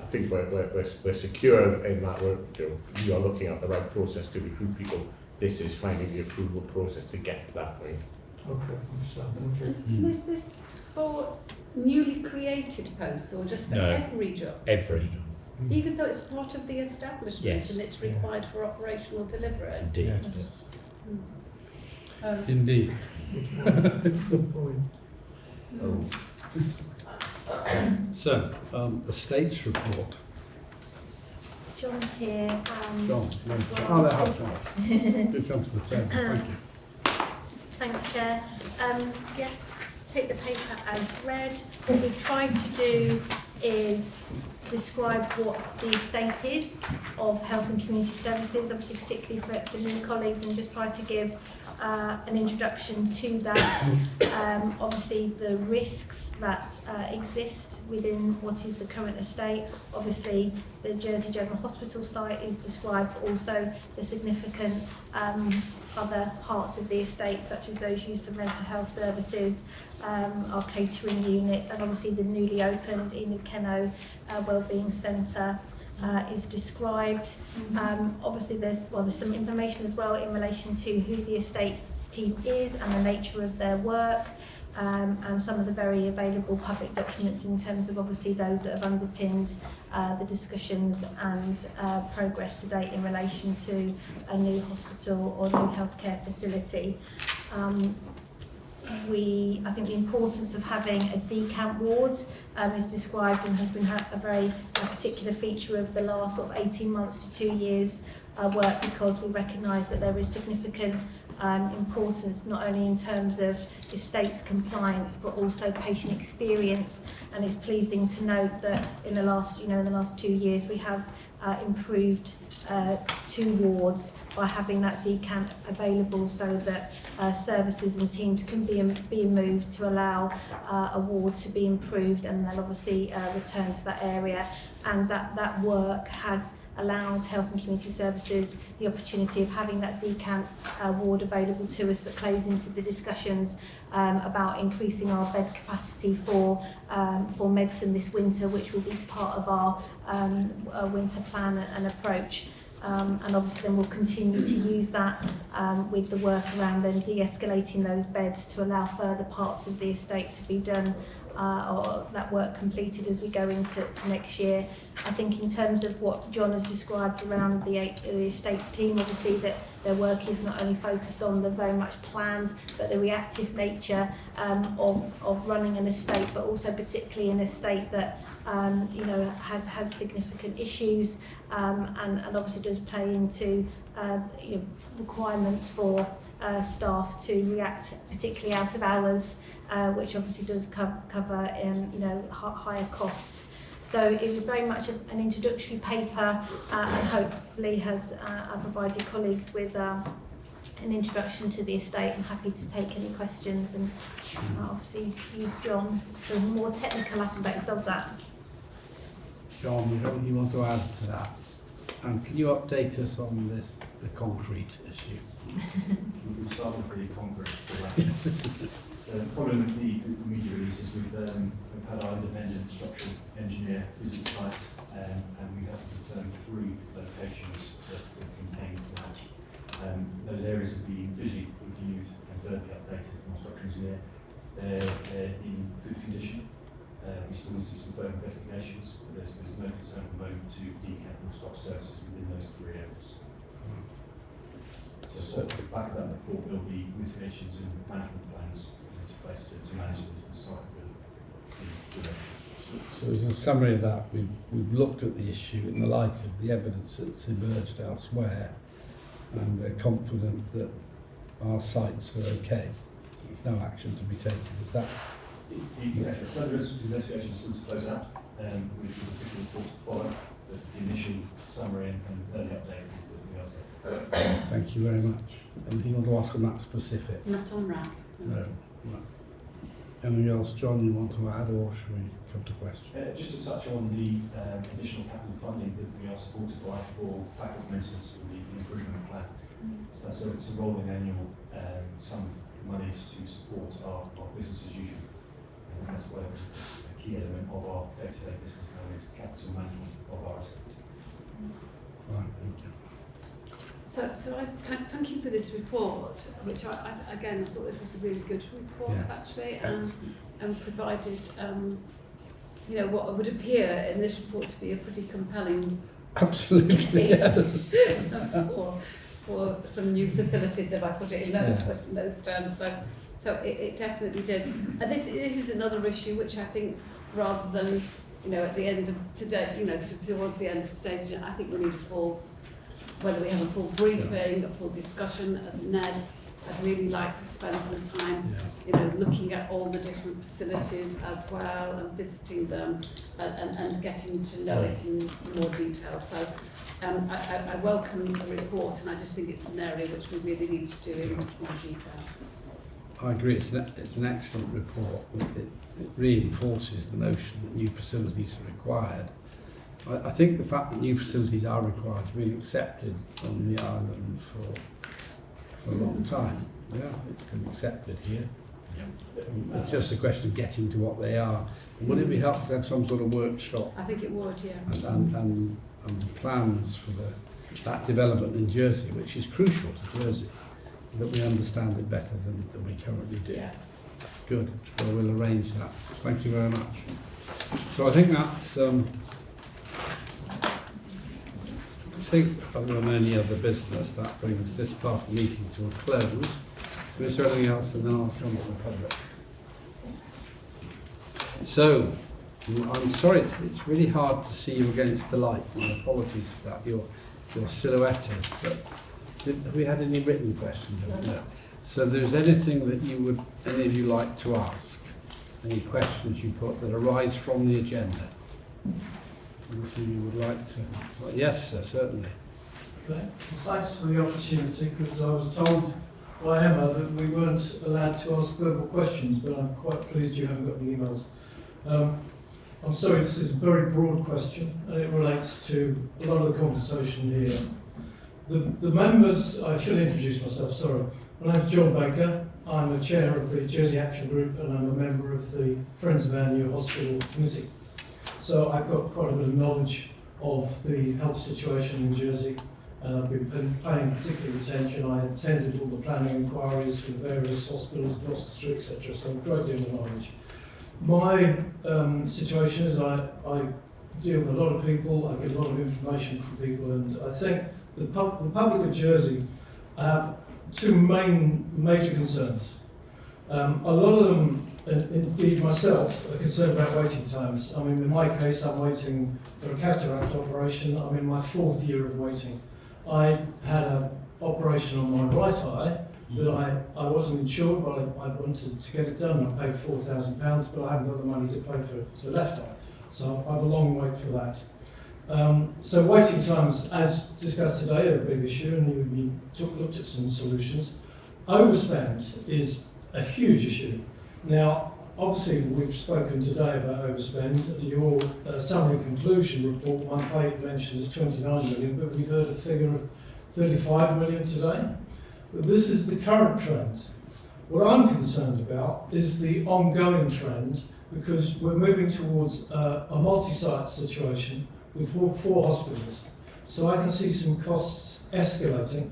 I think we're secure in that we are looking at the right process to recruit people. This is finding the approval process to get to that point. Okay, thank you. Is this for newly created posts or just for every job? Every job. Even though it's part of the establishment, yes, and it's required for operational delivery? Indeed. Yes. Indeed. Good point. So, the state's report. John's here. John, there have John. Here comes the table. Thank you. Thanks, Chair. Yes, take the paper as read. What we've tried to do is describe what the estate is of health and community services, obviously particularly for new colleagues, and just try to give an introduction to that. Obviously the risks that exist within what is the current estate. Obviously the Jersey General Hospital site is described, but also the significant other parts of the estate, such as those used for mental health services, our catering unit, and obviously the newly opened Enid Kenno Wellbeing Centre is described. Obviously there's some information as well in relation to who the estate team is and the nature of their work, and some of the very available public documents in terms of obviously those that have underpinned the discussions and progress to date in relation to a new hospital or new healthcare facility. I think the importance of having a decant ward is described and has been a very particular feature of the last sort of 18 months to 2 years work, because we recognise that there is significant importance not only in terms of estates compliance but also patient experience, and it's pleasing to note that in the last 2 years we have improved 2 wards by having that decant available, so that services and teams can be moved to allow a ward to be improved, and they'll obviously return to that area. And that work has allowed Health and Community Services the opportunity of having that decant ward available to us, that plays into the discussions about increasing our bed capacity for medicine this winter, which will be part of our winter plan and approach. And obviously then we'll continue to use that with the work around then de-escalating those beds to allow further parts of the estate to be done, or that work completed as we go into next year. I think in terms of what John has described around the estates team, obviously that their work is not only focused on the very much planned but the reactive nature of running an estate, but also particularly an estate that has significant issues, and obviously does play into requirements for staff to react, particularly out of hours, which obviously does cover higher costs. So it was very much an introductory paper, and hopefully has provided colleagues with an introduction to the estate. I'm happy to take any questions and obviously use John for the more technical aspects of that. John, is there anything you want to add to that? And can you update us on the concrete issue? We'll start with the concrete. So the problem with the media release is we've had our independent structural engineer visit sites, and we have confirmed 3 locations that contain that. Those areas have been visually reviewed and verbally updated from our structural engineer. They're in good condition. We still need to do some further investigations, but there's no concern at the moment to decant or stop services within those 3 areas. So off the back of that report, there will be mitigations and management plans into place to manage the site. So as a summary of that, we've looked at the issue in the light of the evidence that's emerged elsewhere, and we're confident that our sites are okay. There's no action to be taken. Is that? Exactly. Further investigation is still to close out, with the official reports to follow. But the initial summary and early update is that we are set. Thank you very much. Anything you want to ask on that specific? Not on RAP. No. No. Anything else, John, you want to add, or should we come to questions? Just to touch on the additional capital funding that we are supported by for backup maintenance for the improvement plan. So it's a rolling annual sum of monies to support our business as usual. And that's where a key element of our day-to-day business now is capital management of our assets. Right, thank you. So I thank you for this report, which I again I thought this was a really good report, Yes. actually, and provided you know, what would appear in this report to be a pretty compelling Absolutely, yes. for some new facilities, if I put it in those terms. So it definitely did. And this is another issue which I think, rather than, you know, at the end of today, you know, towards the end of today's agenda, I think we need a full, whether we have a full briefing, a full discussion. As Ned, I'd really like to spend some time, you know, looking at all the different facilities as well, and visiting them, and getting to know it in more detail. So I welcome the report, and I just think it's an area which we really need to do in much more detail. I agree, it's an excellent report. It reinforces the notion that new facilities are required. I think the fact that new facilities are required has been accepted on the island for a long time. Yeah, it's been accepted here. It's just a question of getting to what they are. And would it be helpful to have some sort of workshop? I think it would, yeah. And plans for that development in Jersey, which is crucial to Jersey, that we understand it better than we currently do. Yeah. Good. Well, we'll arrange that. Thank you very much. So I think that's. I think, other than any other business, that brings this part of the meeting to a close. So is there anything else, and then I'll come to the public. So, I'm sorry, it's really hard to see you against the light. My apologies for that. You're silhouetted. But have we had any written questions? No. So there's anything that you would, any of you like to ask? Any questions you put that arise from the agenda? Anything you would like to? Well, yes, sir, certainly. Okay. Well, thanks for the opportunity, because I was told by Emma that we weren't allowed to ask verbal questions, but I'm quite pleased you haven't got any emails. I'm sorry, this is a very broad question, and it relates to a lot of the conversation here. The members, I should introduce myself, sorry. My name's John Baker. I'm the chair of the Jersey Action Group, and I'm a member of the Friends of Our New Hospital Committee. So I've got quite a bit of knowledge of the health situation in Jersey, and I've been paying particular attention. I attended all the planning inquiries for the various hospitals, Gloucestershire, etc. So a great deal of knowledge. My situation is I deal with a lot of people. I get a lot of information from people, and I think the public of Jersey have two major concerns. A lot of them, indeed myself, are concerned about waiting times. I mean, in my case, I'm waiting for a cataract operation. I'm in my 4th year of waiting. I had an operation on my right eye that I wasn't insured, but I wanted to get it done. I paid £4,000, but I haven't got the money to pay for the left eye. So I have a long wait for that. So waiting times, as discussed today, are a big issue, and you looked at some solutions. Overspend is a huge issue. Now, obviously, we've spoken today about overspend. Your summary conclusion report, one page mentions 29 million, but we've heard a figure of 35 million today. But this is the current trend. What I'm concerned about is the ongoing trend, because we're moving towards a multi-site situation with 4 hospitals. So I can see some costs escalating.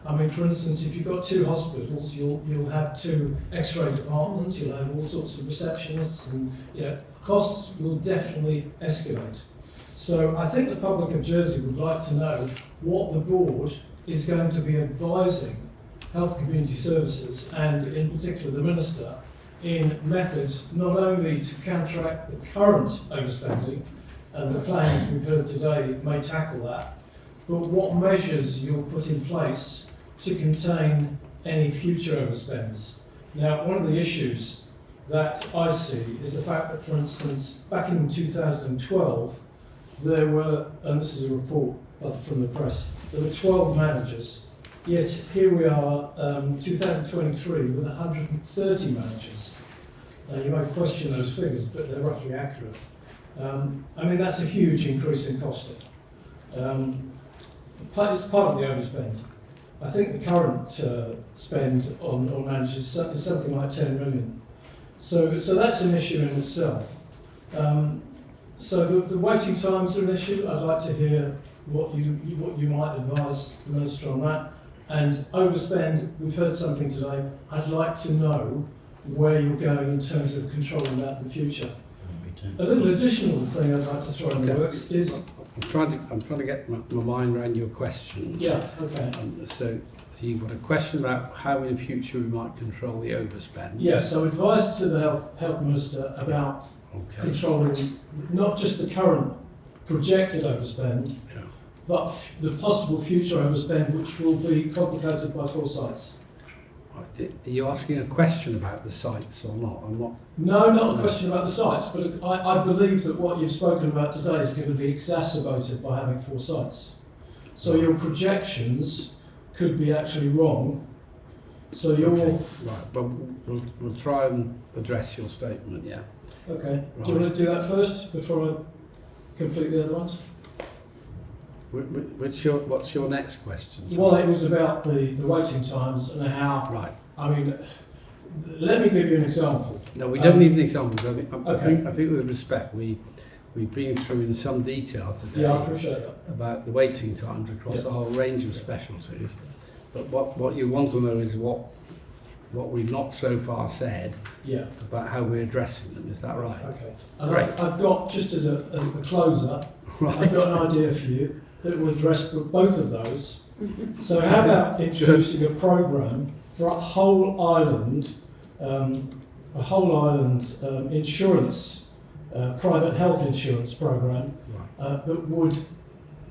I mean, for instance, if you've got 2 hospitals, you'll have 2 X-ray departments, you'll have all sorts of receptionists, and costs will definitely escalate. So I think the public of Jersey would like to know what the board is going to be advising Health Community Services, and in particular the Minister, in methods not only to counteract the current overspending, and the plans we've heard today may tackle that, but what measures you'll put in place to contain any future overspends. Now, one of the issues that I see is the fact that, for instance, back in 2012, there were, and this is a report from the press, there were 12 managers. Yes, here we are, 2023, with 130 managers. You may question those figures, but they're roughly accurate. I mean, that's a huge increase in costing. It's part of the overspend. I think the current spend on managers is something like 10 million. So that's an issue in itself. So the waiting times are an issue. I'd like to hear what you might advise the Minister on that. And overspend, we've heard something today. I'd like to know where you're going in terms of controlling that in the future. A little additional thing I'd like to throw in the works is... I'm trying to get my mind around your questions. Yeah, okay. So you've got a question about how in the future we might control the overspend. Yes, so advice to the Health Minister about controlling not just the current projected overspend, but the possible future overspend, which will be complicated by 4 sites. Are you asking a question about the sites or not? I'm not. No, not a question about the sites, but I believe that what you've spoken about today is going to be exacerbated by having 4 sites. So your projections could be actually wrong. So you're... Okay. Right, but we'll try and address your statement, yeah. Okay. Right. Do you want to do that first before I complete the other ones? What's your next question? Well, it was about the waiting times and how... Right. I mean, let me give you an example. No, we don't need an example. I think with respect, we've been through in some detail today. Yeah, I appreciate that. About the waiting times across a whole range of specialties. But what you want to know is what we've not so far said about how we're addressing them. Is that right? Okay. And I've got, just as a closer, I've got an idea for you that will address both of those. So how about introducing a programme for a whole island insurance, private health insurance programme that would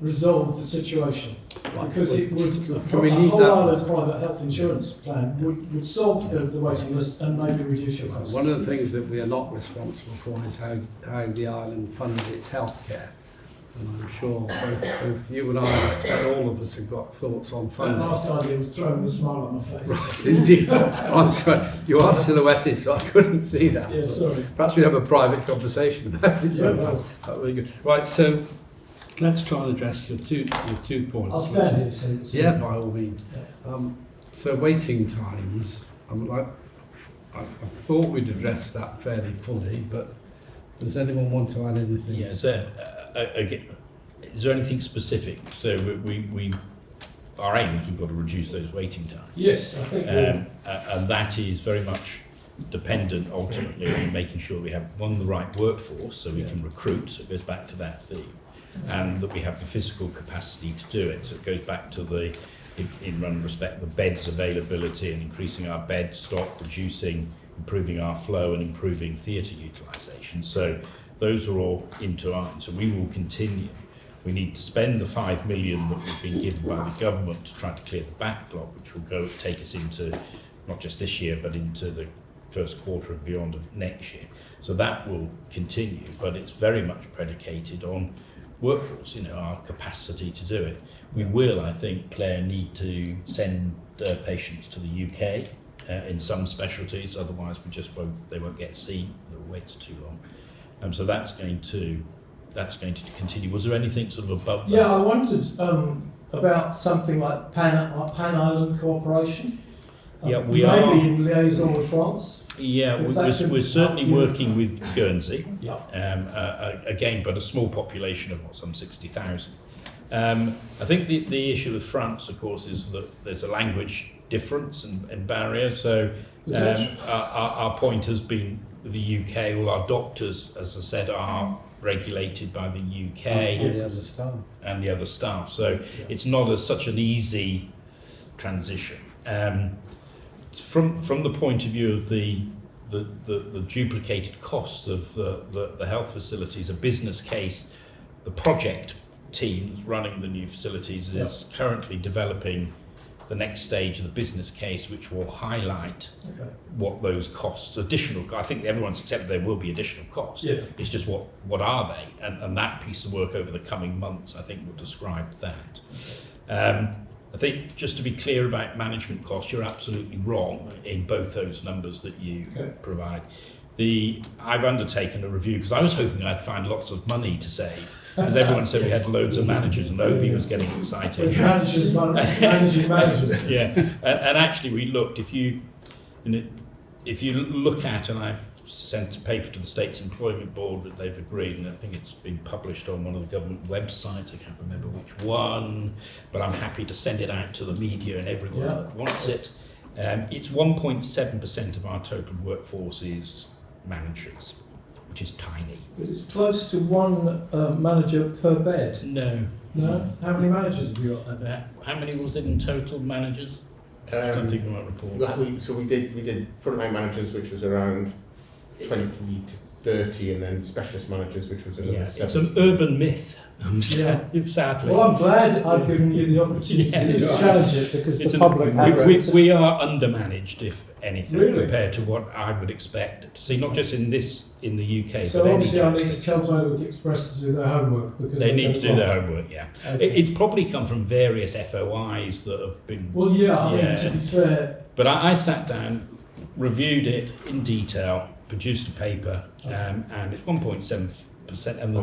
resolve the situation? Right. Because it would, Can we a leave whole that island private health insurance plan would solve the waiting list and maybe reduce your costs. One of the things that we are not responsible for is how the island funds its healthcare. And I'm sure both you and I expect all of us have got thoughts on funding. That last idea was throwing a smile on my face. Right, indeed. I'm sorry. You are silhouetted, so I couldn't see that. Yeah, sorry. Perhaps we'd have a private conversation about it. Yeah, well. That would be good. Right, so let's try and address your two points. I'll stand here, so yeah, by all means. Yeah. So waiting times, I thought we'd address that fairly fully, but does anyone want to add anything? Yeah, again, is there anything specific? So we our aim is we've got to reduce those waiting times. Yes, I think. And that is very much dependent ultimately on making sure we have the right workforce, so we can recruit. So it goes back to that theme, and that we have the physical capacity to do it. So it goes back to in one respect, the beds availability and increasing our bed stock, improving our flow and improving theatre utilisation. So those are all so we will continue. We need to spend the 5 million that we've been given by the government to try to clear the backlog, which will take us into not just this year, but into the first quarter and beyond of next year. So that will continue, but it's very much predicated on workforce, our capacity to do it. We will, I think, Claire, need to send patients to the UK in some specialties, otherwise they won't get seen, the waits too long. So that's going to continue. Was there anything sort of above that? Yeah, I wondered about something like Pan Island cooperation. Yeah, we are maybe in liaison with France. Yeah, we're certainly working with Guernsey. Again, but a small population of some 60,000. I think the issue with France, of course, is that there's a language difference and barrier. So our point has been with the UK. All our doctors, as I said, are regulated by the UK and the other staff. So it's not such an easy transition. From the point of view of the duplicated cost of the health facilities, a business case, the project team that's running the new facilities is currently developing the next stage of the business case, which will highlight what those costs, I think everyone's accepted there will be additional costs. It's just what are they? And that piece of work over the coming months, I think, will describe that. I think just to be clear about management costs, you're absolutely wrong in both those numbers that you provide. I've undertaken a review because I was hoping I'd find lots of money to save. Because everyone said we had loads of managers and Opie was getting excited. There's managing managers. Yeah, and actually we looked, if you look at, and I've sent a paper to the State's Employment Board that they've agreed, and I think it's been published on one of the government websites, I can't remember which one, but I'm happy to send it out to the media and everyone that wants it. It's 1.7% of our total workforce is managers, which is tiny. But it's close to one manager per bed. No. No? How many managers have you got? How many was it in total managers? I don't think we might report. We did frontline managers, which was around 20 to 30, and then specialist managers, which was another 70. It's an urban myth, sadly. Well, I'm glad I've given you the opportunity to challenge it, because the public we are undermanaged, if anything, compared to what I would expect to see, not just in the UK. So obviously I need to tell Public Express to do their homework, because they need to do their homework. It's probably come from various FOIs that have been. Well, I mean, to be fair. But I sat down, reviewed it in detail, produced a paper, and it's 1.7%, and the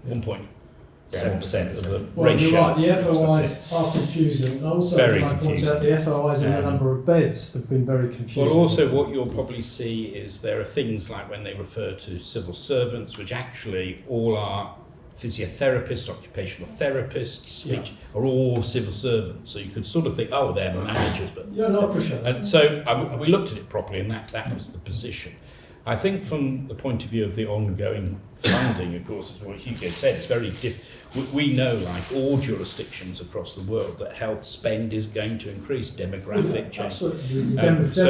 1.7% of the ratio. You're right, the FOIs are confusing. Also, very can I point out the FOIs and the number of beds have been very confusing. Well, also what you'll probably see is there are things like when they refer to civil servants, which actually all are physiotherapists, occupational therapists, which are all civil servants. So you could sort of think, oh, they're managers. But I appreciate that. And so we looked at it properly, and that was the position. I think from the point of view of the ongoing funding, of course, as what Hugo said, it's very we know, like all jurisdictions across the world, that health spend is going to increase, demographic change. So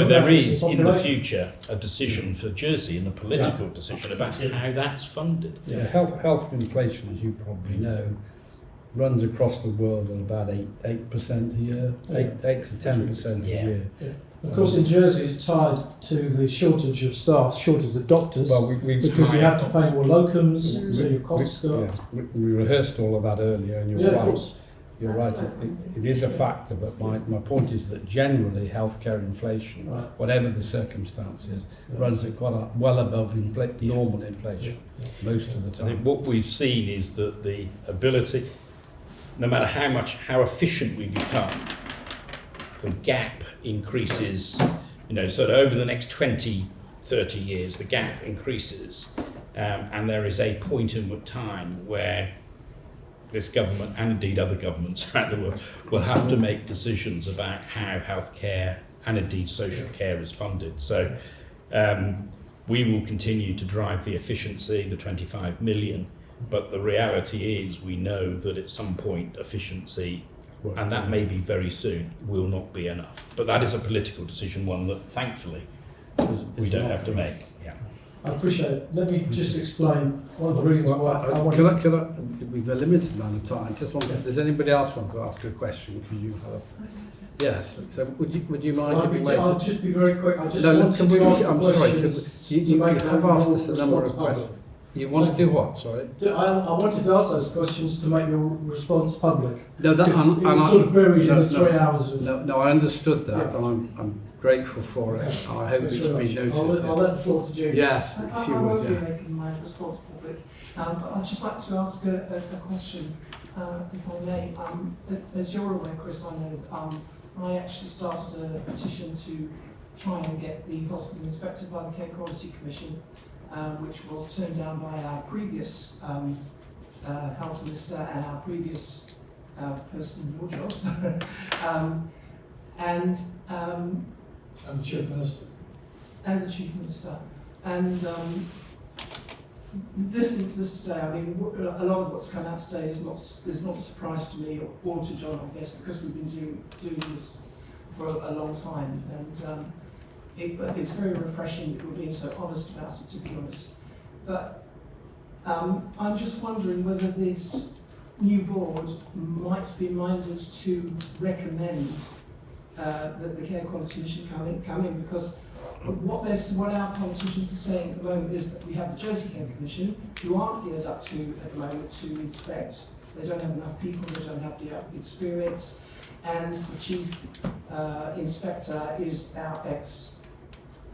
there is, in the future, a decision for Jersey and a political decision about how that's funded. Health inflation, as you probably know, runs across the world at about 8% a year, 8 to 10% a year. Of course, in Jersey, it's tied to the shortage of staff, shortage of doctors, because you have to pay more locums, so your costs go up. We rehearsed all of that earlier, and you're right. Of course. You're right. It is a factor, but my point is that generally healthcare inflation, whatever the circumstances, runs at quite well above normal inflation most of the time. I think what we've seen is that the ability, no matter how efficient we become, the gap increases, so over the next 20, 30 years, the gap increases, and there is a point in time where this government, and indeed other governments around the world, will have to make decisions about how healthcare and indeed social care is funded. So we will continue to drive the efficiency, the 25 million, but the reality is we know that at some point efficiency, and that may be very soon, will not be enough. But that is a political decision, one that thankfully we don't have to make. I appreciate it. Let me just explain one of the reasons why I want we've a limited amount of time. Just wonder, does anybody else want to ask a question? Because you have. Yes. So would you mind giving way? I'll just be very quick. I just wanted to ask I'm sorry. You have asked us a number of questions. You want to do what, sorry? I wanted to ask those questions to make your response public. No, that, it was sort of buried in the 3 hours of... No, I understood that, Yeah. and I'm grateful for it. Okay. I hope Thanks it's very been much. noted. I'll let the floor to Julie. Yes, I if you won't would, be yeah. making my response public, but I'd just like to ask a question, if I may. As you're aware, Chris, I know I actually started a petition to try and get the hospital inspected by the Care Quality Commission, which was turned down by our previous health minister and our previous person in your job, and the chief minister. And the chief minister. And listening to this today, I mean, a lot of what's come out today is not a surprise to me or to John, I guess, because we've been doing this for a long time, and it's very refreshing that you're being so honest about it, to be honest. But I'm just wondering whether this new board might be minded to recommend that the Care Quality Commission come in, because what our politicians are saying at the moment is that we have the Jersey Care Commission, who aren't geared up to, at the moment, to inspect. They don't have enough people, they don't have the experience, and the chief inspector is our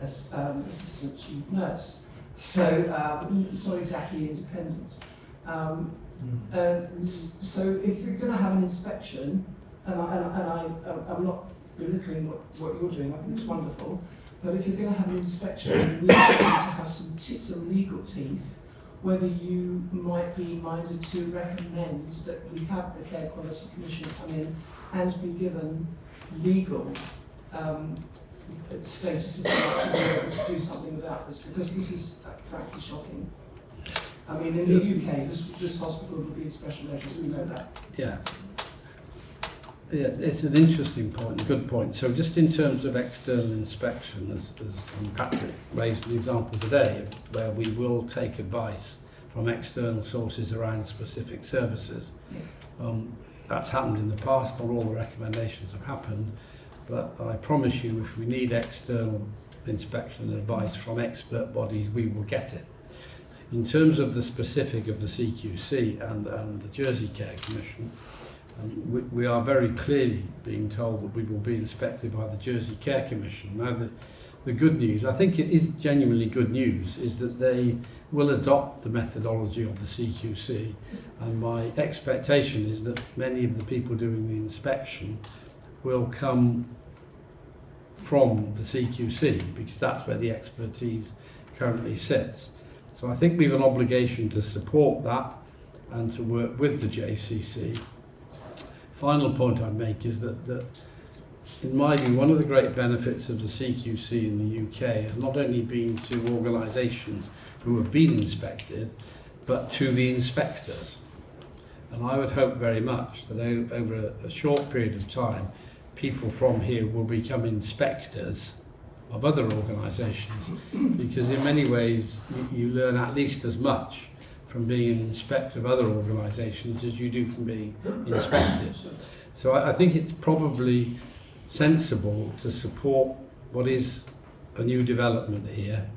assistant chief nurse. So it's not exactly independent. So if you're going to have an inspection, and I'm not belittling what you're doing, I think it's wonderful, but if you're going to have an inspection, you need to have some legal teeth, whether you might be minded to recommend that we have the Care Quality Commission come in and be given legal status to be able to do something about this, because this is frankly shocking. I mean, in the UK, this hospital will be in special measures, we know that. Yeah. Yeah, it's an interesting point, a good point. So just in terms of external inspection, as Patrick raised an example today, where we will take advice from external sources around specific services. That's happened in the past, not all the recommendations have happened, but I promise you, if we need external inspection and advice from expert bodies, we will get it. In terms of the specific of the CQC and the Jersey Care Commission, we are very clearly being told that we will be inspected by the Jersey Care Commission. Now, the good news, I think it is genuinely good news, is that they will adopt the methodology of the CQC, and my expectation is that many of the people doing the inspection will come from the CQC, because that's where the expertise currently sits. So I think we have an obligation to support that and to work with the JCC. Final point I'd make is that in my view, one of the great benefits of the CQC in the UK has not only been to organisations who have been inspected, but to the inspectors. And I would hope very much that over a short period of time, people from here will become inspectors of other organisations, because in many ways you learn at least as much from being an inspector of other organisations as you do from being inspected. So I think it's probably sensible to support what is a new development here,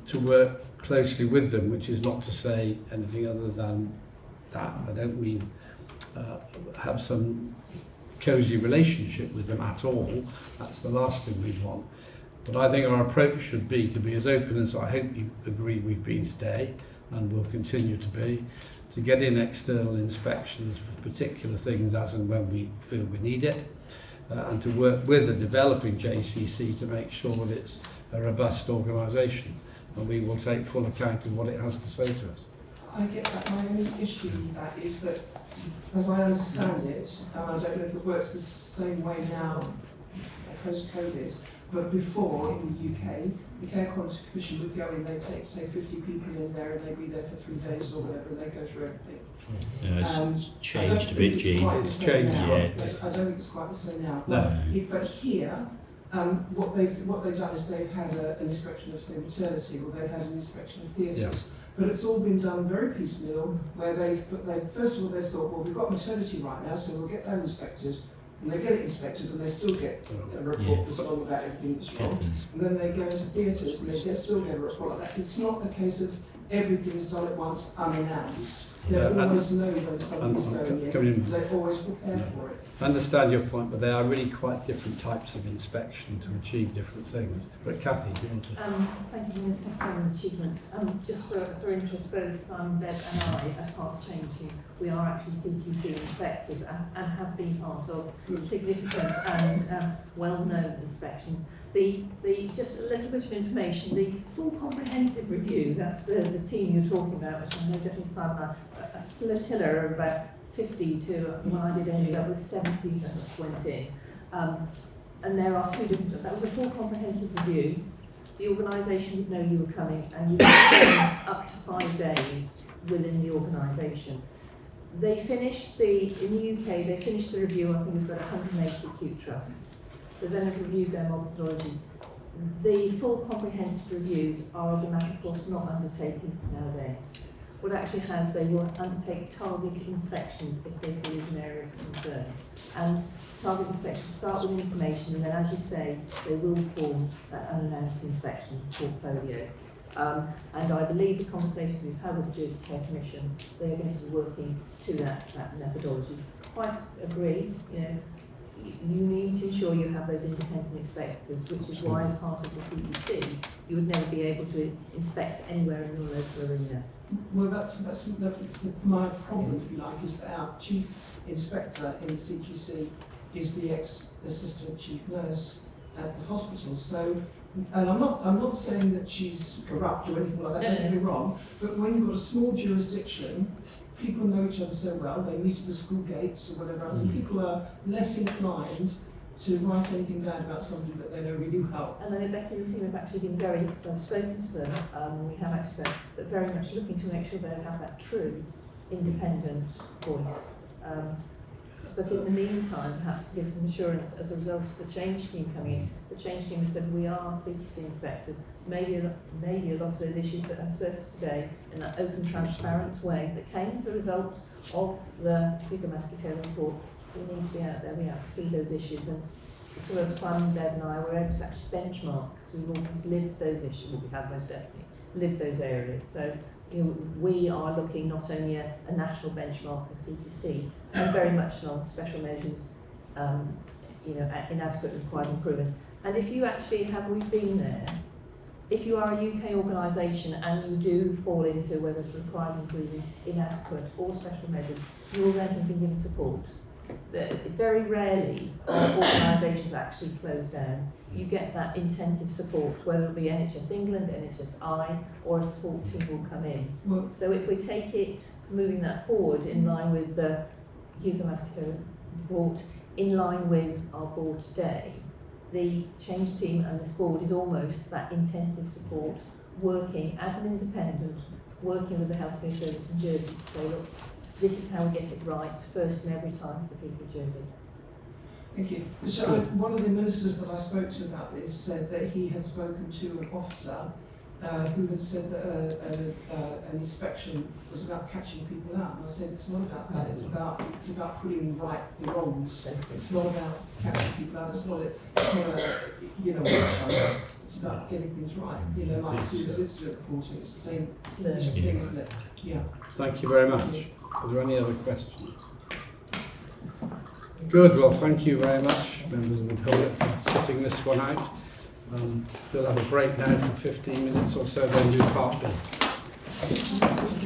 to work closely with them, which is not to say anything other than that. I don't mean have some cosy relationship with them at all. That's the last thing we'd want. But I think our approach should be to be as open as I hope you agree we've been today, and will continue to be, to get in external inspections for particular things as and when we feel we need it, and to work with the developing JCC to make sure that it's a robust organisation, and we will take full account of what it has to say to us. I get that. My only issue with that is that, as I understand it, and I don't know if it works the same way now, post-COVID, but before in the UK, the Care Quality Commission would go in, they'd take, say, 50 people in there, and they'd be there for 3 days or whatever, and they'd go through everything. It's changed a bit, Gene. It's changed, yeah. I don't think it's quite the same now. No. But here, what they've done is they've had an inspection of, say, maternity, or they've had an inspection of theatres. Yeah. But it's all been done very piecemeal, where first of all they've thought, well, we've got maternity right now, so we'll get that inspected. And they get it inspected, and they still get a report that's wrong about everything that's wrong. And then they go into theatres, and they still get a report like that. It's not a case of everything's done at once unannounced. They Yeah, always know when something's going in. They always prepare for it. I understand your point, but they are really quite different types of inspection to achieve different things. But Kathy, do you want to? Thank you, Professor, on achievement. Just for interest, both Deb and I, as part of Change Team, we are actually CQC inspectors and have been part of significant and well-known inspections. Just a little bit of information, the full comprehensive review, that's the team you're talking about, which I know definitely signed a flotilla of about 50 to, when I did ended up with 70 that went in. And there are two different, that was a full comprehensive review. The organisation would know you were coming and you would spend up to 5 days within the organisation. They finished in the UK, they finished the review, I think we've got 180 acute trusts. They then have reviewed their methodology. The full comprehensive reviews are, as a matter of course, not undertaken nowadays. What actually has, they will undertake targeted inspections if they feel is an area of concern. And target inspections start with information, and then, as you say, they will form that unannounced inspection portfolio. And I believe the conversation we've had with the Jersey Care Commission, they are going to be working to that methodology. Quite agree, you need to ensure you have those independent inspectors, which is why, as part of the CPC, you would never be able to inspect anywhere in your local arena. Well, that's my problem, if you like, is that our chief inspector in CQC is the ex-assistant chief nurse at the hospital. So, and I'm not saying that she's corrupt or anything like that. Don't get me wrong. But when you've got a small jurisdiction, people know each other so well. They meet at the school gates or whatever else, and people are less inclined to write anything bad about somebody that they know really well. And then Becky and the team have actually been very, so I've spoken to them, we have actually been, but very much looking to make sure they have that true independent voice. But in the meantime, perhaps to give some assurance as a result of the change team coming in, the change team has said we are CQC inspectors. Maybe a lot of those issues that have surfaced today in that open, transparent way that came as a result of the Hugo Mascatelli report, we need to be out there, we have to see those issues, and sort of Simon, Deb and I were able to actually benchmark, because we've almost lived those issues, well, we have most definitely lived those areas. So we are looking not only at a national benchmark as CPC, and very much along special measures, inadequate requires improvement. And if you actually we've been there, if you are a UK organisation and you do fall into whether it requires improvement, inadequate or special measures, you will then have been given support. Very rarely are organisations actually closed down. You get that intensive support, whether it be NHS England, NHSI, or a support team will come in. Well, so if we take it, moving that forward in line with the Hugo Mascatelli report, in line with our board today, the change team and this board is almost that intensive support, working as an independent, working with the healthcare service in Jersey to say, look, this is how we get it right, first and every time for the people of Jersey. Thank you. So one of the ministers that I spoke to about this said that he had spoken to an officer who had said that an inspection was about catching people out. And I said, it's not about that, it's about putting right the wrongs. It's not about catching people out, it's not a it's about getting things right. Like serious incident reporting, it's the same thing, isn't it? Yeah. Thank you very much. Are there any other questions? Good, well thank you very much, members of the public, for sitting this one out. We'll have a break now for 15 minutes or so, then do part B.